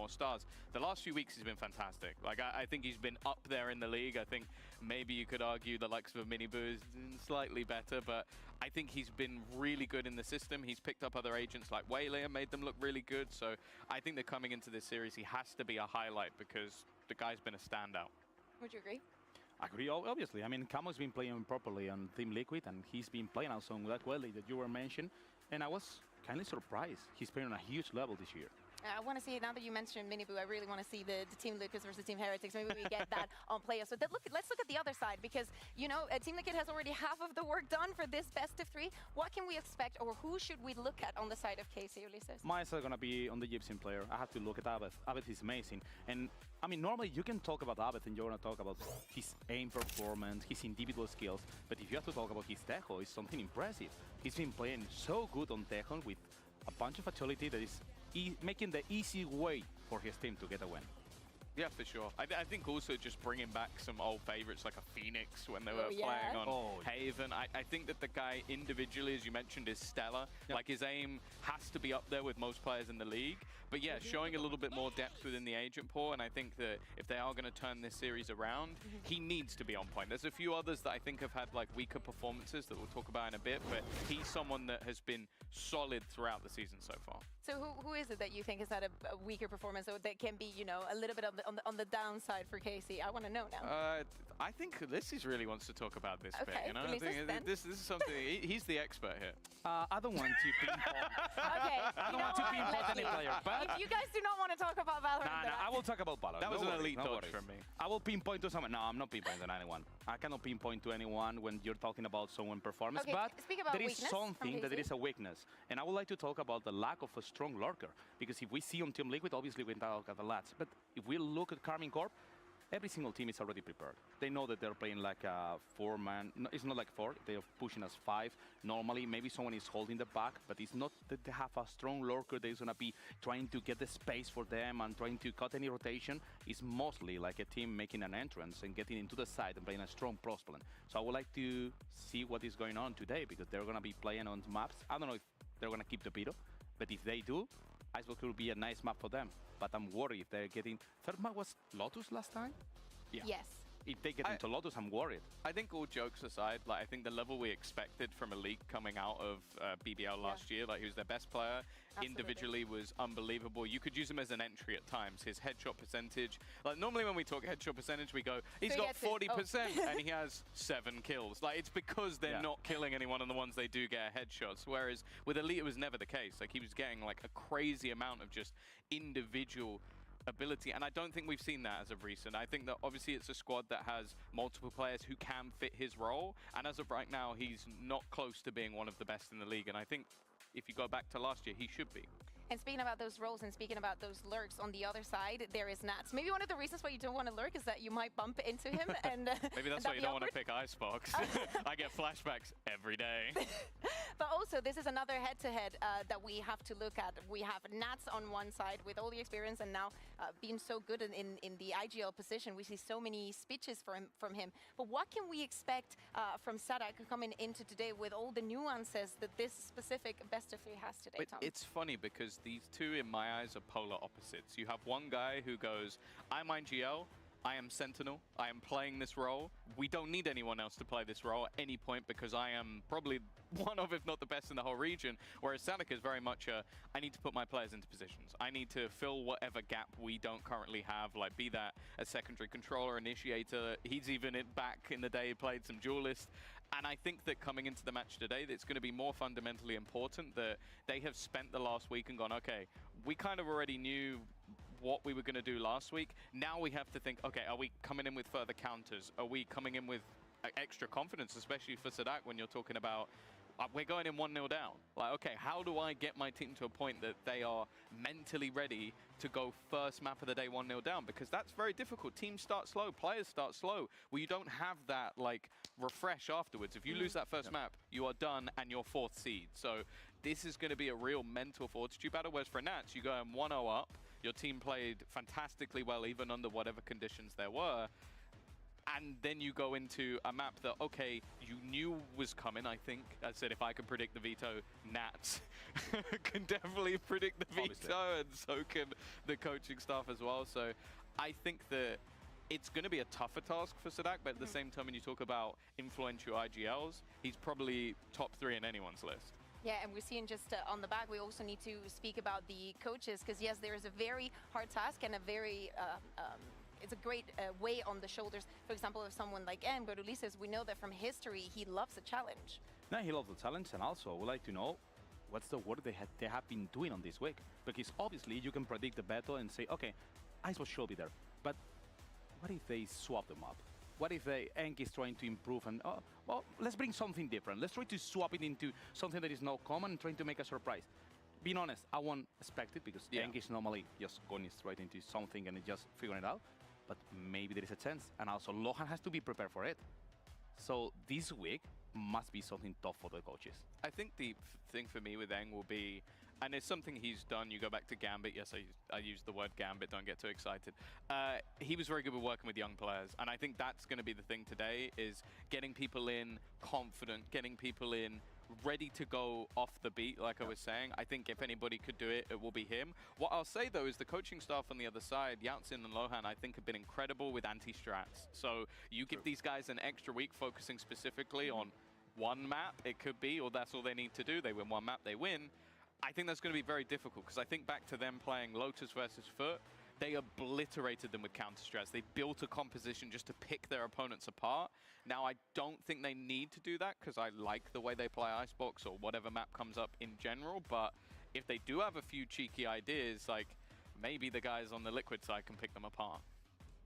more stars. The last few weeks he's been fantastic. Like I think he's been up there in the league. I think maybe you could argue the likes of a Miniboo is slightly better, but I think he's been really good in the system. He's picked up other agents like Waylay and made them look really good. So I think that coming into this series, he has to be a highlight because the guy's been a standout. Would you agree? I agree, obviously. I mean, Camo's been playing properly on Team Liquid, and he's been playing also on that Waylay that you were mentioning. And I was kind of surprised. He's playing on a huge level this year. I want to see, now that you mentioned Miniboo, I really want to see the Team Lucas versus Team Heretics. Maybe we get that on Playa. So let's look at the other side, because, you know, Team Liquid has already half of the work done for this best of 3. What can we expect, or who should we look at on the side of KC, Ulises? Mine is going to be on the Egyptian player. I have to look at Abed. Abed is amazing. And, I mean, normally you can talk about Abed and you're going to talk about his aim performance, his individual skills. But if you have to talk about his Tejo, it's something impressive. He's been playing so good on Tejo with a bunch of agility that is making the easy way for his team to get a win. Yeah, for sure. I think also just bringing back some old favorites like a Phoenix when they were playing on Haven. I think that the guy individually, as you mentioned, is stellar. Yep. Like his aim has to be up there with most players in the league. But yeah, showing a little bit more depth within the agent pool. And I think that if they are going to turn this series around, he needs to be on point. There's a few others that I think have had like weaker performances that we'll talk about in a bit. But he's someone that has been solid throughout the season so far. So who is it that you think has had a weaker performance, or that can be, you know, a little bit on the downside for KC? I want to know now. I think Ulysses really wants to talk about this bit. You know, I think this is something. He's the expert here. I don't want to pinpoint. I don't want to pinpoint any player. But if you guys do not want to talk about Valorant, I will talk about Valorant. That was an elite dodge from me. I will pinpoint to someone. No, I'm not pinpointing anyone. I cannot pinpoint to anyone when you're talking about someone's performance. Okay, but speak about there is something that is a weakness, and I would like to talk about the lack of a strong lurker. Because if we see on Team Liquid, obviously we talk at the lads. But if we look at Karmine Corp, every single team is already prepared. They know that they're playing like a 4-man. No, it's not like 4. They're pushing us 5. Normally, maybe someone is holding the back, but it's not that they have a strong lurker that is going to be trying to get the space for them and trying to cut any rotation. It's mostly like a team making an entrance and getting into the side and playing a strong pros plan. So I would like to see what is going on today, because they're going to be playing on maps. I don't know if they're going to keep the Pito, but if they do, Icebox will be a nice map for them. But I'm worried if they're getting... Third map was Lotus last time? Yeah. Yes. If they get into Lotus, I'm worried. I think all jokes aside, like I think the level we expected from Elite coming out of BBL last year, like he was their best player, individually was unbelievable. You could use him as an entry at times. His headshot percentage, like normally when we talk headshot percentage, we go, he's got 40% and he has 7 kills. Like it's because they're not killing anyone on the ones they do get headshots. Whereas with Elite, it was never the case. Like he was getting like a crazy amount of just individual ability, and I don't think we've seen that as of recent. I think that obviously it's a squad that has multiple players who can fit his role, and as of right now, he's not close to being one of the best in the league, and I think if you go back to last year, he should be. And speaking about those roles and speaking about those lurks, on the other side, there is Nats. Maybe one of the reasons why you don't want to lurk is that you might bump into him. And maybe that's why you don't want to pick Icebox. I get flashbacks every day. But also, this is another head-to-head that we have to look at. We have Nats on one side with all the experience, and now being so good in the IGL position. We see so many speeches from him. But what can we expect from Sadak coming into today with all the nuances that this specific best of 3 has today, Tom? It's funny because these two, in my eyes, are polar opposites. You have one guy who goes, I'm IGL, I am Sentinel, I am playing this role. We don't need anyone else to play this role at any point because I am probably one of, if not the best in the whole region. Whereas Sadak is very much a, I need to put my players into positions. I need to fill whatever gap we don't currently have, like be that a secondary controller, initiator. He's even back in the day played some duelist. And I think that coming into the match today, it's going to be more fundamentally important that they have spent the last week and gone, okay, we kind of already knew what we were going to do last week. Now we have to think, okay, are we coming in with further counters? Are we coming in with extra confidence, especially for Sadak when you're talking about we're going in 1-0 down. Like, okay, how do I get my team to a point that they are mentally ready to go first map of the day 1-0 down? Because that's very difficult. Teams start slow, players start slow. Well, you don't have that, like, refresh afterwards. If you lose that first map, you are done and you're 4th seed. So this is going to be a real mental fortitude battle. Whereas for Nats, you go 1-0 up. Your team played fantastically well, even under whatever conditions there were. And then you go into a map that, okay, you knew was coming, I think. I said if I could predict the veto, Nats can definitely predict the veto, and so can the coaching staff as well. So I think that it's going to be a tougher task for Sadak, but at the same time, when you talk about influential IGLs, he's probably top 3 in anyone's list. Yeah, and we're seeing just on the back, we also need to speak about the coaches, because yes, there is a very hard task and a very it's a great weight on the shoulders. For example, of someone like Ulises, we know that from history, he loves a challenge. No, he loves the challenge, and also I would like to know what's the work they have been doing on this week. Because obviously you can predict the battle and say, okay, Icebox should be there. But what if they swap them up? What if Enk is trying to improve and, well, let's bring something different. Let's try to swap it into something that is not common and trying to make a surprise. Being honest, I won't expect it because Enk is normally just going straight into something and just figuring it out. But maybe there is a chance. And also, Lohan has to be prepared for it. So this week must be something tough for the coaches. I think the thing for me with Eng will be, and it's something he's done, you go back to Gambit, yes, I used the word Gambit, don't get too excited. He was very good with working with young players, and I think that's going to be the thing today, is getting people in confident, getting people in ready to go off the beat, like I was saying. I think if anybody could do it, it will be him. What I'll say, though, is the coaching staff on the other side, Yatsin and Lohan, I think have been incredible with anti-strats. So you give these guys an extra week focusing specifically on one map, it could be, or that's all they need to do. They win one map, they win. I think that's going to be very difficult, because I think back to them playing Lotus versus Foot, they obliterated them with counter strats. They built a composition just to pick their opponents apart. Now, I don't think they need to do that, because I like the way they play Icebox or whatever map comes up in general. But if they do have a few cheeky ideas, like maybe the guys on the Liquid side can pick them apart.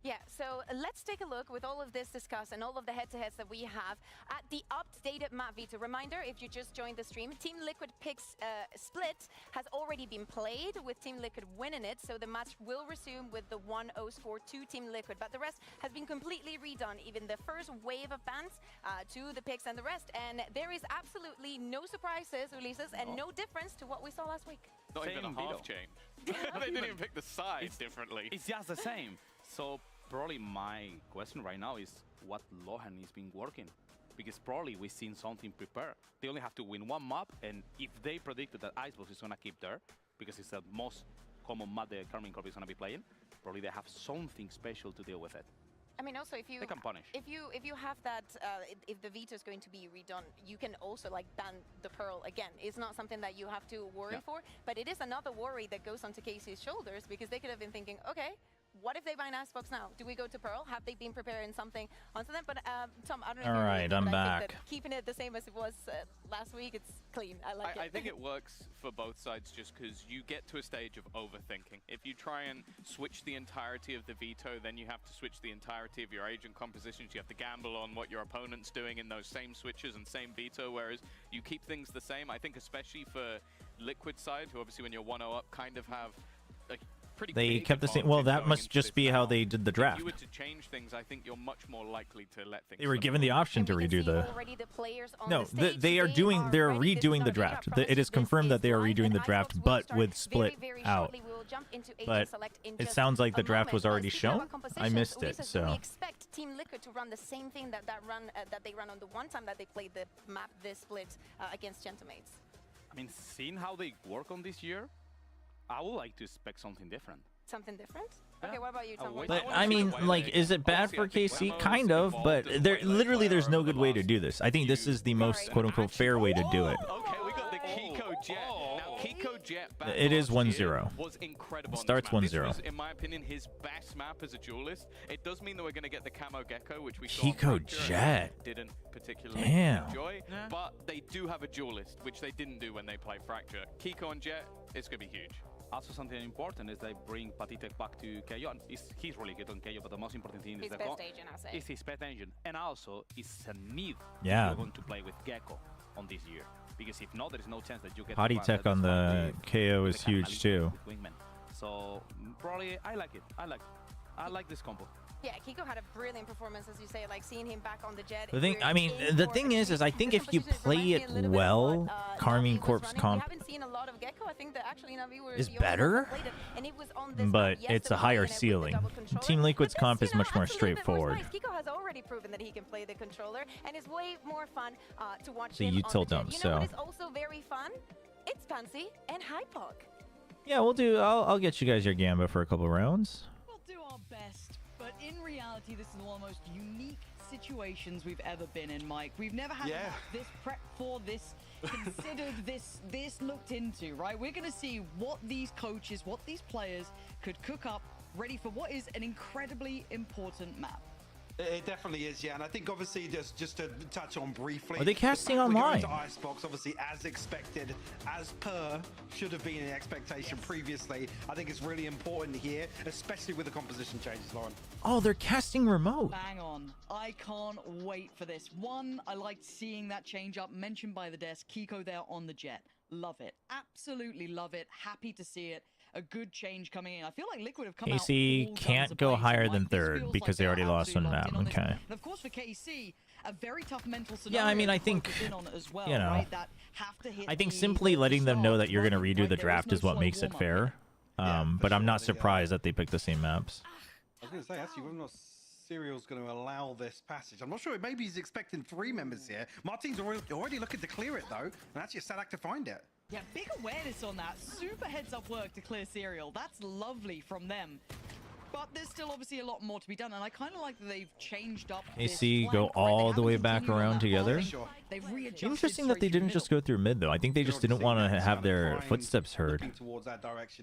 Yeah, so let's take a look with all of this discussed and all of the head-to-heads that we have at the updated map veto. Reminder, if you just joined the stream, Team Liquid picks split has already been played with Team Liquid winning it, so the match will resume with the 1-0 score to Team Liquid, but the rest has been completely redone, even the first wave of bans to the picks and the rest, and there is absolutely no surprises, Ulises, and no difference to what we saw last week. Not even a half change. They didn't even pick the sides differently. It's just the same. So probably my question right now is what Lohan has been working. Because probably we've seen something prepared. They only have to win one map, and if they predicted that Icebox is going to keep there, because it's the most common map that Karmine Corp is going to be playing, probably they have something special to deal with it. I mean, also, if you they can punish. If you have that, if the veto is going to be redone, you can also like ban the Pearl again. It's not something that you have to worry for, but it is another worry that goes onto Casey's shoulders, because they could have been thinking, okay, what if they ban Icebox now? Do we go to Pearl? Have they been preparing something onto them? But Tom, I don't know. All right, I'm back. I think that keeping it the same as it was last week, it's clean. I like it. I think it works for both sides, just because you get to a stage of overthinking. If you try and switch the entirety of the veto, then you have to switch the entirety of your agent compositions. You have to gamble on what your opponent's doing in those same switches and same veto, whereas you keep things the same. I think especially for Liquid side, who obviously when you're 1-0 up kind of have a they kept the same. Well, that must just be how they did the draft. If you were to change things, I think you're much more likely to let things. They were given the option to redo the. No, they are doing. They're redoing the draft. It is confirmed that they are redoing the draft, but with split out. But it sounds like the draft was already shown. I missed it, so. We expect Team Liquid to run the same thing that they run on the one time that they played the map this split against Gentamates. I mean, seeing how they work on this year, I would like to expect something different. Something different? Okay, what about you, Tom? But I mean, like, is it bad for KC? Kind of, but there's no good way to do this. I think this is the most quote-unquote fair way to do it. Okay, we got the Kiko Jet. Now, Kiko Jet it is 1-0. Was incredible. Starts 1-0. In my opinion, his best map as a duelist. It does mean that we're going to get the Camo Gecko, which we saw. Kiko Jet. Didn't particularly enjoy, but they do have a duelist, which they didn't do when they played Fracture. Kiko and Jet, it's going to be huge. Also, something important is they bring Patitek back to KO. He's really good on KO, but the most important thing is his best engine. And also, it's a need we're going to play with Gecko on this year. Because if not, there is no chance that you get Patitek on the KO is huge too. So, probably, I like it. I like this combo. Yeah, Kiko had a brilliant performance, as you say, like seeing him back on the jet. The thing, I mean, the thing is I think if you play it well, Karmine Corp's comp is better, but it's a higher ceiling. Team Liquid's comp is much more straightforward. Kiko has already proven that he can play the controller, and it's way more fun to watch So him you on told the them, jet. You know so what is also very fun? It's Pansy and Hypok. yeah, we'll do. I'll get you guys your Gamba for a couple rounds. We'll do our best, but in reality, this is one of the most unique situations we've ever been in, Mike. We've never had this prep for, this considered, this looked into, right? We're going to see what these coaches, what these players could cook up, ready for what is an incredibly important map. It definitely is, yeah, and I think obviously just to touch on briefly. Are they casting we're going online? to Icebox, obviously as expected, as per should have been an expectation previously. I think it's really important here, especially with the composition changes, Lauren. Oh, they're casting remote. Bang on. I can't wait for this. One, I liked seeing that change up mentioned by the desk. Kiko there on the jet. Love it. Absolutely love it. Happy to see it. A good change coming in. I feel like Liquid have come out. KC can't go higher than third because they already lost one map. Okay. And of course for KC, a very tough mental scenario. Yeah, I mean, I think, well, you know, right? That have to hit I think the simply letting them know that you're going to right? redo the There draft no is what slow makes it warm-up fair. But I'm not surprised that they picked the same maps. I was going to say, actually, whether or not Serial's going to allow this passage. I'm not sure. Maybe he's expecting 3 members here. Martin's already looking to clear it, though, and actually Sadak to find it. Yeah, big awareness on that. Super heads-up work to clear Serial. That's lovely from them. But there's still obviously a lot more to be done, and I kind of like that they've changed up. AC go all the way back around together. Interesting that they didn't just go through mid, though. I think they just didn't want to have their footsteps heard,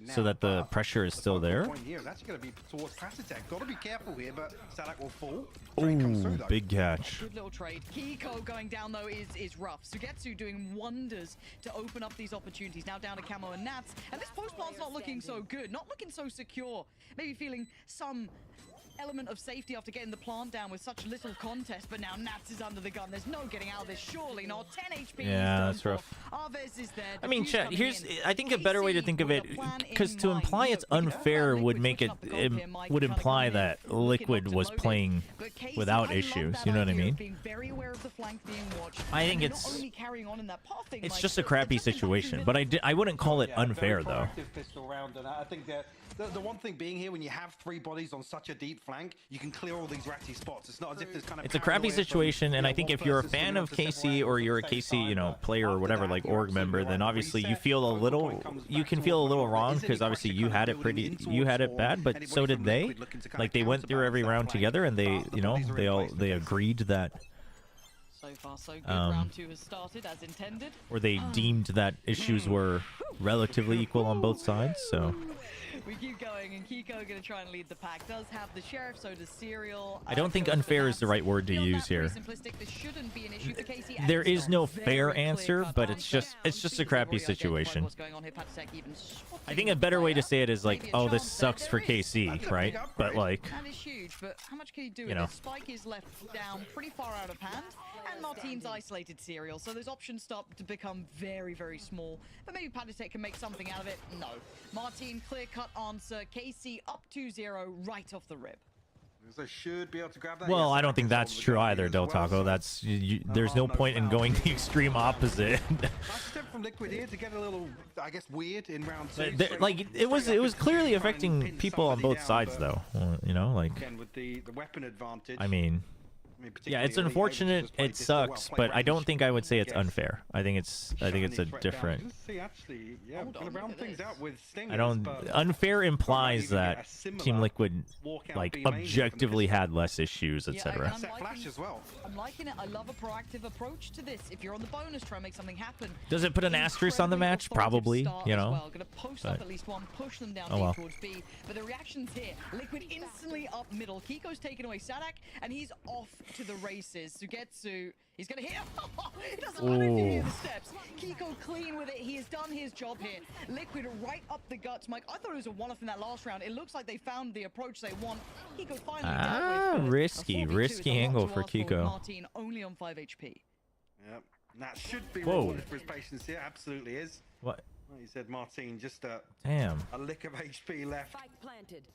so that the pressure is still there. It's actually going to be towards Pacitek. Got to be careful here, but Sadak will fall. Ooh, big catch. Good little trade. Kiko going down, though, is rough. Sugetsu doing wonders to open up these opportunities. Now down to Camo and Nats, and this post plant's not looking so good, not looking so secure. Maybe feeling some element of safety after getting the plant down with such little contest, but now Nats is under the gun. There's no getting out of this, surely not. 10 HP. Yeah, that's rough. Arvez is there. I mean, chat, I think a better way to think of it, because to imply it's unfair would make it would imply that Liquid was playing without issues. You know what I mean? I think it's just a crappy situation, but I wouldn't call it unfair though. I think that the one thing being here, when you have 3 bodies on such a deep flank, you can clear all these ratty spots. It's not as if there's kind of. It's a crappy situation, and I think if you're a fan of KC or you're a KC, you know, player or whatever, like org member, then obviously you feel a little, you can feel a little wrong because obviously you had it bad, but so did they. Like they went through every round together, and they, you know, they agreed that. So far, so good. Round 2 has started as intended. Or they deemed that issues were relatively equal on both sides, so. We keep going, and Kiko going to try and lead the pack. Does have the sheriff, so does Serial. I don't think unfair is the right word to use here. There is no fair answer, but it's just a crappy situation. I think a better way to say it is like, oh, this sucks for KC, right? But like, that is huge, but how much can you do? You know. Spike is left down pretty far out of hand, and Martin's isolated Serial, so those options start to become very, very small. But maybe Patisek can make something out of it. No. Martin, clear-cut answer. KC up 2-0 right off the rip. They should be able to grab that. well, I don't think that's true either, Del Taco. That's there's no point in going the extreme opposite. Step from Liquid here to get a little, I guess, weird in round 2. Like it was clearly affecting people on both sides, though. You know, like. Again, with the weapon advantage. I mean, yeah, it's unfortunate. It sucks, but I don't think I would say it's unfair. I think it's a different. I don't. Unfair implies that Team Liquid like objectively had less issues, etc. I'm liking it. I love a proactive approach to this. If you're on the bonus, try and make something happen. Does it put an asterisk on the match? Probably. You know. Well. Gonna post up at least one, push them down deep towards B. But the reactions here, Liquid instantly up middle. Kiko's taken away Sadak, and he's off to the races. Sugetsu, he's gonna hit. He doesn't want to hear the steps. Kiko clean with it. He has done his job here. Liquid right up the guts. Mike, I thought it was a one-off in that last round. It looks like they found the approach they want. Kiko finally dealt with. Risky angle for Kiko. Martin only on 5 HP. Yep, that should be rewarded for his patience here. Absolutely is. What? He said Martin, just a lick of HP left.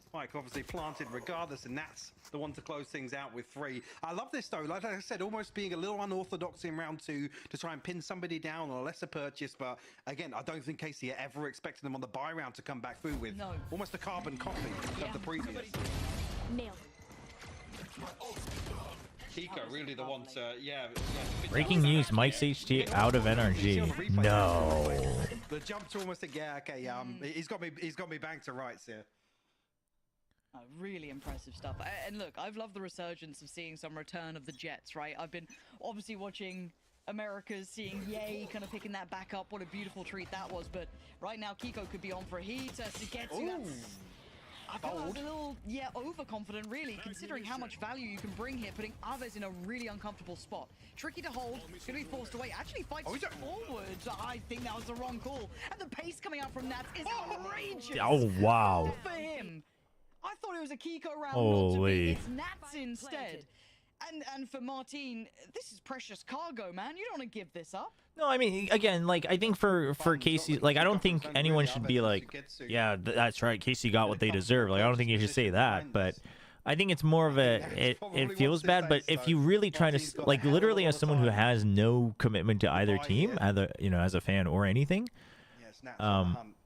Spike obviously planted regardless, and that's the one to close things out with 3. I love this though, like I said, almost being a little unorthodox in round 2 to try and pin somebody down on a lesser purchase, but again, I don't think Casey ever expected them on the buy round to come back through with almost a carbon copy of the previous. Nailed. Kiko really the one to, Breaking news: Mike's HT out of NRG. No. The jump to almost think, okay, he's got me back to rights here. Really impressive stuff. And look, I've loved the resurgence of seeing some return of the Jets, right? I've been obviously watching America's, seeing Yay kind of picking that back up. What a beautiful treat that was. But right now, Kiko could be on for a heat. Sugetsu, I feel that's a little, overconfident, really, considering how much value you can bring here, putting Aves in a really uncomfortable spot. Tricky to hold, going to be forced away. Actually fights forwards. I think that was the wrong call. And the pace coming out from Nats is outrageous. Oh, wow. For him. I thought it was a Kiko round. Holy. It's Nats instead. And for Martin, this is precious cargo, man. You don't want to give this up. No, I mean, again, like, I think for Casey, like, I don't think anyone should be like, yeah, that's right, Casey got what they deserve. Like, I don't think you should say that, but I think it's more of a, it feels bad, but if you really try to, like, literally as someone who has no commitment to either team, either, you know, as a fan or anything,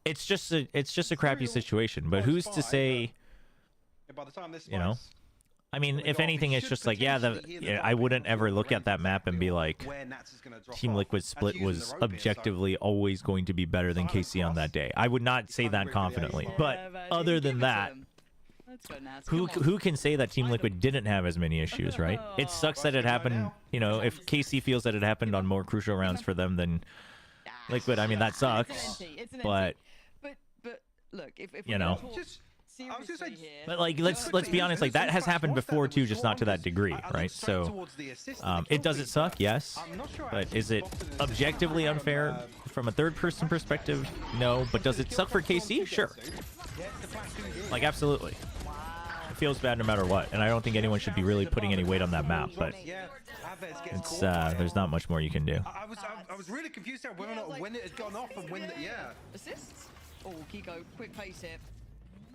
it's just a crappy situation. But who's to say, you know? I mean, if anything, it's just like, I wouldn't ever look at that map and be like, Team Liquid split was objectively always going to be better than KC on that day. I would not say that confidently. But other than that, who can say that Team Liquid didn't have as many issues, right? It sucks that it happened, you know, if KC feels that it happened on more crucial rounds for them than Liquid, I mean, that sucks. But look, if you know. I was gonna say, but like, let's be honest, like that has happened before too, just not to that degree, right? So does it suck? Yes. But is it objectively unfair from a third-person perspective? No. But does it suck for KC? Sure. Like, absolutely. It feels bad no matter what, and I don't think anyone should be really putting any weight on that map. But it's there's not much more you can do. I was really confused there when it had gone off and when assists. Oh, Kiko, quick pace here.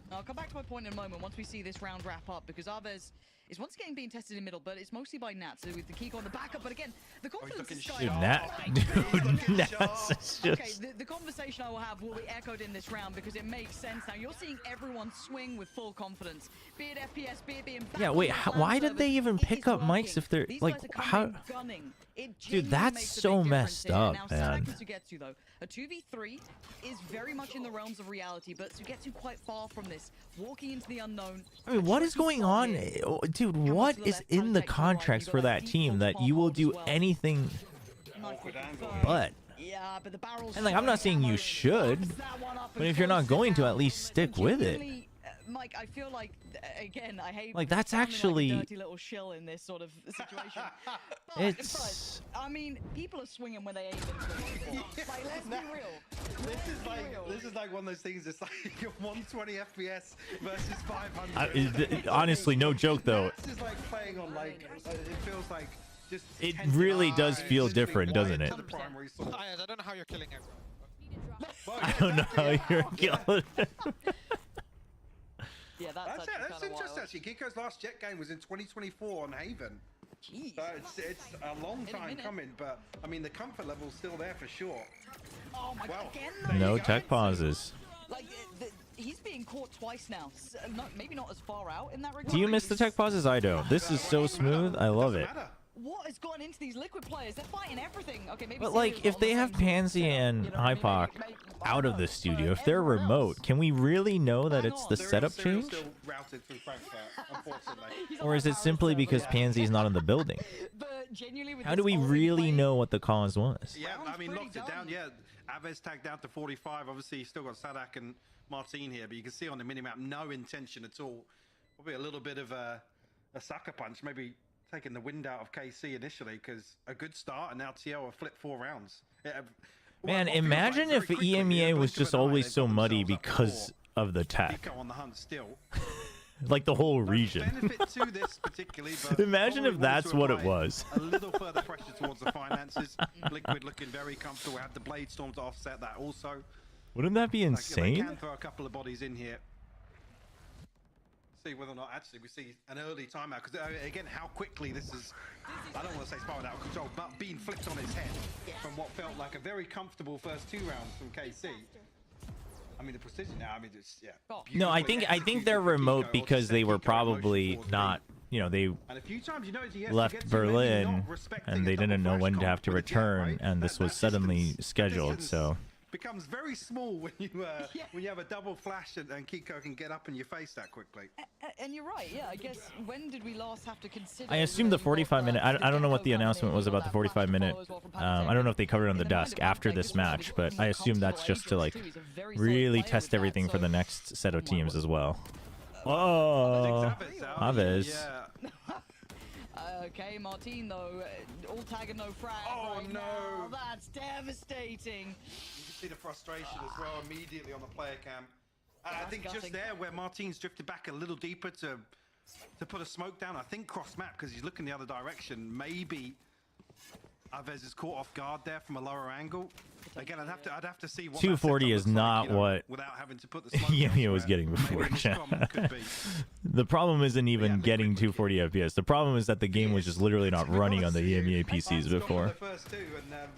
I'll come back to my point in a moment once we see this round wrap up, because Aves is once again being tested in middle, but it's mostly by Nats with the Kiko on the backup. But again, the confidence is sky high. Dude, Nats is just... Okay, the conversation I will have will be echoed in this round because it makes sense now. You're seeing everyone swing with full confidence. Be it FPS, be it being back. Yeah, wait, why did they even pick up mics if they're like, how? Dude, that's so messed up, man. Sugetsu, though, a 2v3 is very much in the realms of reality, but Sugetsu quite far from this, walking into the unknown. I mean, what is going on? Dude, what is in the contracts for that team that you will do anything but? Yeah, but the barrels, and like, I'm not saying you should, but if you're not going to, at least stick with it. Mike, I feel like, again, I hate like that's actually like a dirty little shill in this sort of situation. But, I mean, people are swinging when they aim into it. Like, let's be real. This is like one of those things. It's like 120 FPS versus 500. Honestly, no joke though. This is like playing on like it feels like just. It really does feel different, doesn't it? I don't know how you're killing everyone. I don't know how you're killing. Yeah, that's interesting. Actually, Kiko's last Jet game was in 2024 on Haven. Jeez. So it's a long time coming, but I mean the comfort level's still there for sure. Oh my God! Again, no tech pauses. Like he's being caught twice now. Maybe not as far out in that regard. Do you miss the tech pauses? I don't. This is so smooth. I love it. What has gone into these Liquid players? They're fighting everything. Okay, maybe. But like, if they have Pansy and Hypoc out of the studio, if they're remote, can we really know that it's the setup change? Or is it simply because Pansy's not in the building? How do we really know what the cause was? Yeah, I mean, locked it down. Yeah, Aves tagged down to 45. Obviously, he's still got Sadak and Martin here, but you can see on the minimap, no intention at all. Probably a little bit of a sucker punch, maybe taking the wind out of KC initially, because a good start, and now TL have flipped 4 rounds. Man, imagine if EMEA was just always so muddy because of the tech. On the hunt still. Like the whole region. Imagine if that's what it was. A little further pressure towards the finances. Liquid looking very comfortable. Had the Blade Storm to offset that also. Wouldn't that be insane? They can throw a couple of bodies in here. See whether or not actually we see an early timeout, because again, how quickly this is, I don't want to say spiraled out of control, but being flipped on its head from what felt like a very comfortable first 2 rounds from KC. I mean, the precision now, I mean, it's, No, I think they're remote because they were probably not you know, they and a few times, you know, left Berlin and they didn't know when to have to return, and this was suddenly scheduled, so becomes very small when you when you have a double flash and Kiko can get up in your face that quickly. And you're right, yeah. I guess when did we last have to consider? I assume the 45-minute. I don't know what the announcement was about the 45-minute. I don't know if they covered it on the desk after this match, but I assume that's just to like really test everything for the next set of teams as well. Oh, Aves. Okay, Martin though, all tag and no frag. Oh right no, now. That's devastating. You can see the frustration as well immediately on the player cam. I think just there where Martin's drifted back a little deeper to put a smoke down. I think cross map because he's looking the other direction. Maybe Aves is caught off guard there from a lower angle. Again, I'd have to see what 240 is not what without having to put the smoke EMEA was getting before. The problem isn't even getting 240 FPS. The problem is that the game was just literally not running on the EMEA PCs before.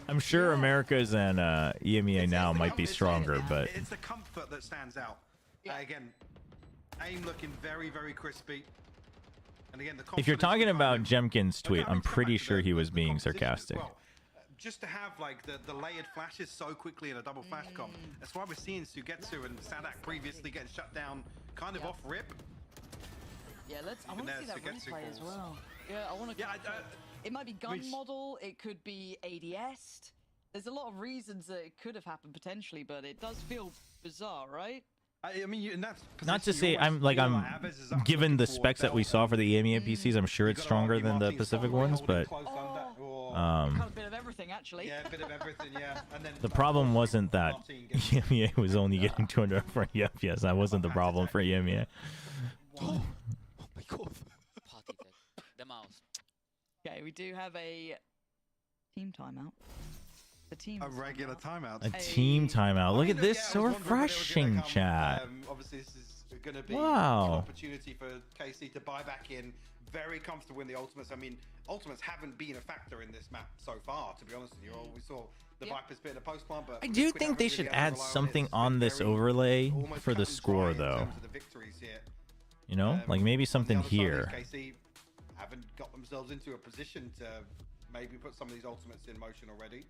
I'm sure America's and EMEA now might be stronger, but it's the comfort that stands out. Again, aim looking very, very crispy. And again, if you're talking about Jemkin's tweet, I'm pretty sure he was being sarcastic. Just to have like the layered flashes so quickly in a double flash comp. That's why we're seeing Sugetsu and Sadak previously getting shut down kind of off rip. Yeah, I want to see that replay as well. Yeah, I want to. It might be gun model. It could be ADS. There's a lot of reasons that it could have happened potentially, but it does feel bizarre, right? I mean, that's not to say I'm given the specs that we saw for the EMEA PCs, I'm sure it's stronger than the Pacific ones, but a bit of everything actually. Yeah, a bit of everything, yeah. And then the problem wasn't that EMEA was only getting 240 FPS. That wasn't the problem for EMEA. Oh my god. The mouse. Okay, we do have a team timeout. A regular timeout. A team timeout. Look at this, so refreshing, chat. Obviously, this is going to be an opportunity for KC to buy back in. Very comfortable in the ultimates. I mean, ultimates haven't been a factor in this map so far, to be honest with you. We saw the Viper's bit in a post plant, but I do think they should add something on this overlay for the score, though. You know, like maybe something here. KC haven't got themselves into a position to maybe put some of these ultimates in motion already.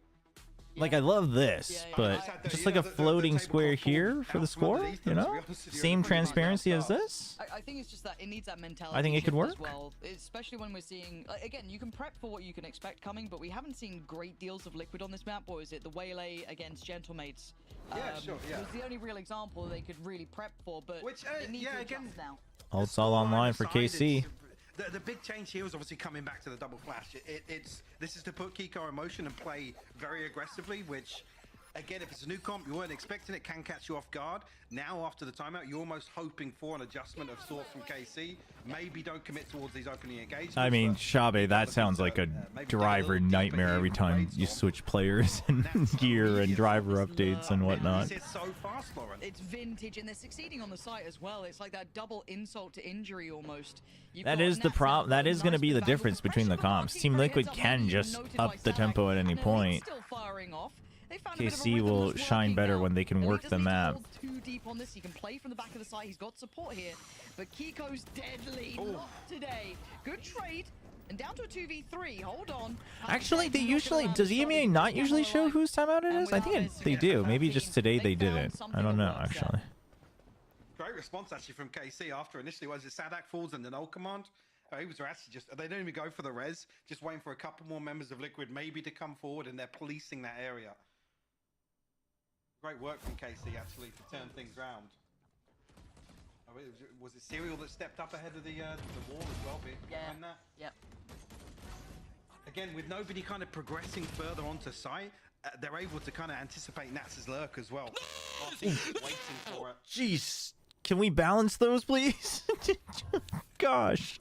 Like, I love this, but just like a floating square here for the score, you know? Same transparency as this? I think it's just that it needs that mentality. I think it could work. As well, especially when we're seeing, again, you can prep for what you can expect coming, but we haven't seen great deals of Liquid on this map. What is it? The Waylay against Gentlemates. Sure, yeah. It was the only real example they could really prep for, but it needs to adjust now. Ult's all online for KC. The big change here is obviously coming back to the double flash. This is to put Kiko in motion and play very aggressively, which, again, if it's a new comp, you weren't expecting it, can catch you off guard. Now, after the timeout, you're almost hoping for an adjustment of sorts from KC. Maybe don't commit towards these opening engagements. I mean, Shabe, that sounds like a driver nightmare every time you switch players and gear and driver updates and whatnot. It's vintage, and they're succeeding on the site as well. It's like that double insult to injury almost. That is the problem. That is going to be the difference between the comps. Team Liquid can just up the tempo at any point. KC will shine better when they can work the map. Too deep on this. He can play from the back of the side. He's got support here, but Kiko's deadly. Not today. Good trade. And down to a 2v3. Hold on. Actually, they usually... Does EMEA not usually show whose timeout it is? I think they do. Maybe just today they didn't. I don't know, actually. Great response, actually, from KC after initially was it Sadak falls and the null command. He was actually just... They don't even go for the res. Just waiting for a couple more members of Liquid maybe to come forward, and they're policing that area. Great work from KC, actually, to turn things around. Was it Serial that stepped up ahead of the wall as well, behind that? Yep. Again, with nobody kind of progressing further onto site, they're able to kind of anticipate Nats's lurk as well. Waiting for it. Jeez, can we balance those, please? Gosh.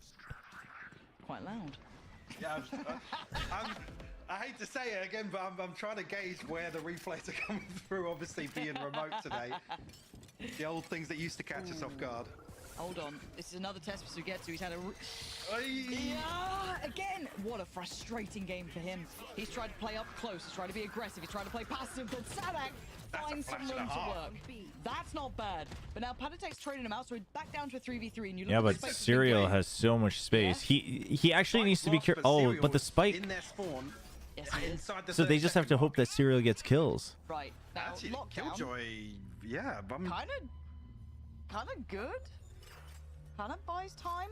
Quite loud. Yeah, I hate to say it again, but I'm trying to gauge where the replays are coming through, obviously being remote today. The old things that used to catch us off guard. Hold on. This is another test for Sugetsu. He's had a... Yeah! Again! What a frustrating game for him. He's tried to play up close. He's tried to be aggressive. He's tried to play passive, but Sadak find some room to work. That's not bad. But now Panatek's trading him out, so we're back down to a 3v3. And you look Yeah, at the but space that's Serial been has so much space. Yeah. He actually needs to be careful. Oh, but the spike. in their spawn. Yes, he is. Inside the So they just have to hope that Serial gets kills. Right. Now, Actually, lockdown. Killjoy, yeah, Kind of good. Kind of buys time.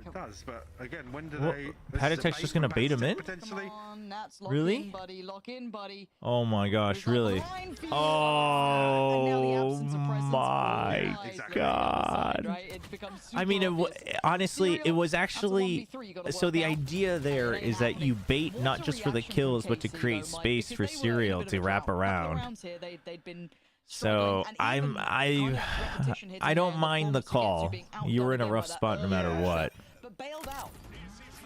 it does, but again, when do Well, they? Panatek's just gonna bait him in? Potentially. Come on, Nats, lock Really? in, buddy. Lock in, buddy. Oh my gosh, There's really? a line for you. Oh And now the absence of presence my really exactly. lies, God. right? It becomes I mean, super obvious. honestly, it Serial, was that's a actually 1v3 you gotta so work the out. idea there It ain't is that you happening. bait What's not the just for the reaction from kills, but to KC, create though, Mike? space Because for they were in a Serial bit of to a wrap drought. A couple of around. rounds here, they'd been So struggling, and even repetition here I today don't in mind the performance against call. you being You were outdone in a again rough by that spot no matter early what. but bailed out.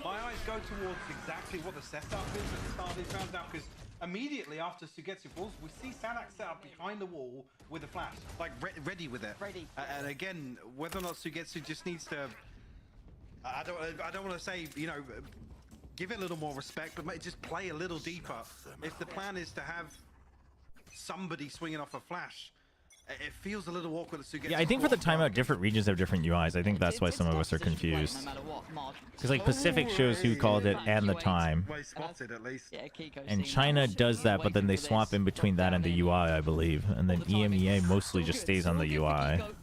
My eyes go towards exactly what the setup is at the start of these rounds now, because immediately after Sugetsu falls, we see Sadak set up behind the wall with a flash, like ready with it. Ready. And again, whether or not Sugetsu just needs to, I don't want to say, you know, give it a little more respect, but just play a little deeper. If the plan is to have somebody swinging off a flash, it feels a little awkward. Yeah, I think for the timeout, different regions have different UIs. I think that's why some of us are confused. Because like Pacific shows who called it and the time. Well spotted at least. Yeah, Kiko And seeing China that. does that, but then they Waiting for swap this. in between that and the UI, I believe. And then All the timing. EMEA mostly So just good, stays on so the good for UI. Kiko.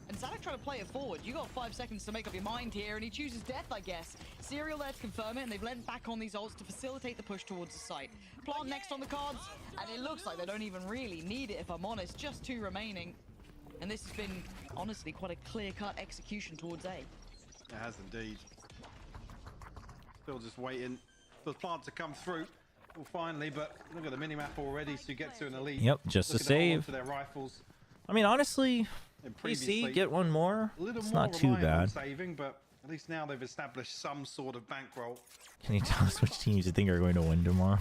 And Sadak trying to play it forward. You got 5 seconds to make up your mind here, and he chooses death, I guess. Serial there to confirm it, and they've lent back on these ults to facilitate the push towards the site. Plant next on the cards, and it looks like they don't even really need it, if I'm honest. Just 2 remaining. And this has been, honestly, quite a clear-cut execution towards A. It has indeed. Still just waiting for the plant to come through. Well, finally, but look at the minimap already. Sugetsu and Elite. Yep, just a save. For their rifles. I mean, honestly, And PC, previously, get one more. a little It's more not too reliant on bad. saving, but at least now they've established some sort of bankroll. Can you tell us which teams you think are going to win tomorrow?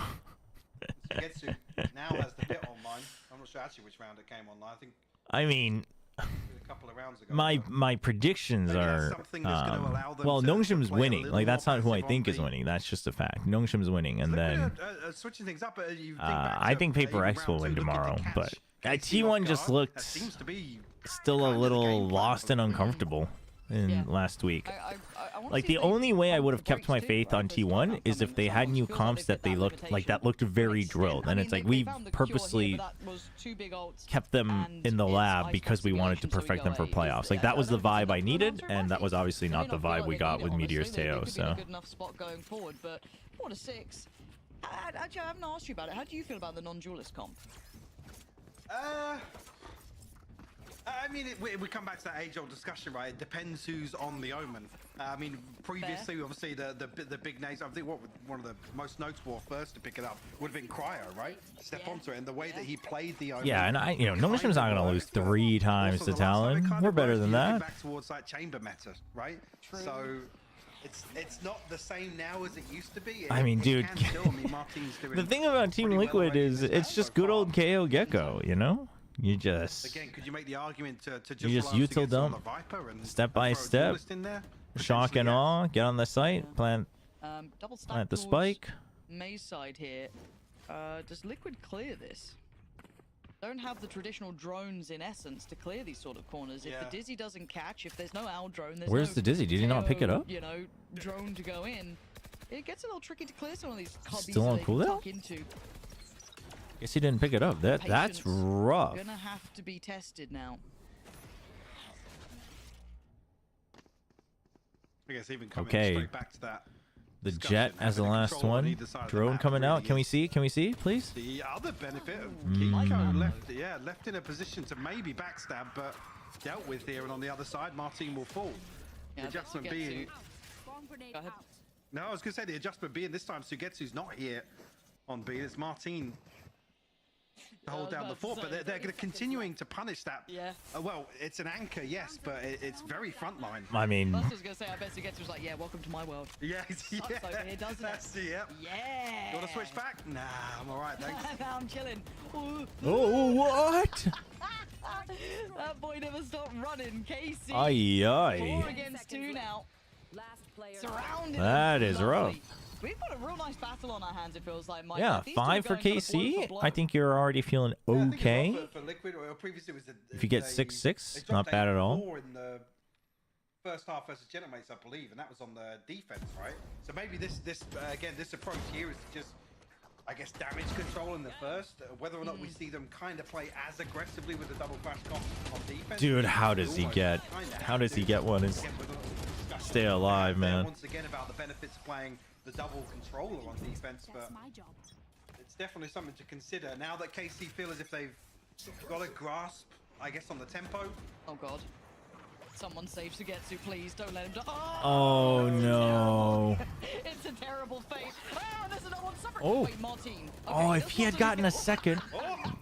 Sugetsu now has the bit online. I'm not sure actually which round it came online. I think I mean, a couple of rounds ago. my predictions Maybe that's are something that's gonna allow them well, to Nongshim's play a winning. little Like that's more not who I aggressive think on is the- winning. That's just a fact. Nongshim's winning, and then switching things up. You think back I to think Paper even X will round win two, looking to tomorrow. catch But KC T1 off just guard. looked That seems to be still a kind of the little game plan lost for and them. uncomfortable in Yeah. last week. I wanna Like see the if they only way I come would with have the kept my breaks too, faith right? on If there's T1 not is if they had coming, new feels like comps they've that hit they that looked like limitation that looked very extent. drilled, I and mean, it's like they we found the cure here, purposely but that was 2 big ults kept them and in the it's lab ice because we wanted to investigation, so we perfect them go for A. playoffs. Like Yeah, that was I the don't think vibe it's I enough needed, to and that was obviously They may not the not feel vibe like we they got need with it, Meteor's honestly. They Teo. could be in So a good enough spot going forward, but 4-6. Actually, I haven't asked you about it. How do you feel about the non-duelist comp? I mean, we come back to that age-old discussion, right? It depends who's on the Omen. I mean, previously, obviously, the big names. I think one of the most notable first to pick it up would have been Cryo, right? Step Yeah. onto it, and the way that he played the Omen. yeah, and Nongshim's not gonna lose 3 times to Talon. We're better than that. Back towards like chamber meta, right? True. So it's not the same now as it used to be. I mean, dude, can still, I mean, Martin's doing The thing about Team pretty well Liquid already in is this it's match just so good far. old KO Gecko, you know? You just Again, could you make the argument to just You just allow us util to get on dump, the Viper and step by throw a step, duelist in there? shock and Potentially, awe, get on the site, plant Double stack plant the towards spike. Maze side here. Does Liquid clear this? Don't have the traditional drones in essence to clear these sort of corners. If Yeah. the Dizzy doesn't catch, if there's no owl drone, there's Where's no the Dizzy? Did he not pick it KO, up? You know, drone to go in. It gets a little tricky to clear some of these cubbies Still that on they can cooldown? tuck into. Guess he didn't pick it up. That's Patience rough. Gonna have to be tested now. I guess even coming Okay. straight back to that. The discussion, jet as the having last control on one. either side of the Drone map coming really out. Can we is see? Can we see, please? The other benefit of Mm. Kiko left in a position to maybe backstab, but dealt with here, and on the other side, Martin will fall. Yeah, the adjustment Sugetsu. being, Go ahead. no, I was going to say the adjustment being this time Sugetsu's not here on B. It's Martin to hold down the fort, but they're going to continuing to punish that. Yeah. Well, it's an anchor, yes, but it's very frontline. I mean, That's what I was gonna say. I bet Sugetsu was like, yeah, welcome to my world. Yeah, Sucks over here, doesn't it? That's it. Yep. Yeah. You want to switch back? Nah, I'm all right, thanks. Now I'm chilling. Ooh. oh what? That boy never stopped running. KC. Aye 4 aye. against 2 now. Surrounded. That is rough. Lovely. We've got a real nice battle on our hands, it feels like, Mike. Yeah, 5 for KC. I think you're already feeling okay. For Liquid, well, previously it was If you get 6-6, not bad at all. In the first half versus Genemates, I believe, and that was on the defense, right? So maybe this again, this approach here is just, I guess, damage control in the first. Whether or not we see them kind of play as aggressively with the double flash comp on defense. Dude, how does he get? How does he get one? And stay alive, man. Once again, about the benefits of playing the double controller on defense, but it's definitely something to consider now that KC feel as if they've got a grasp, I guess, on the tempo. Oh god. Someone save Sugetsu, please. Don't let him die. Oh, no. It's a terrible fate. Oh, there's another one suffering. Oh. Wait, Martin. Okay, Oh, if he had gotten a second.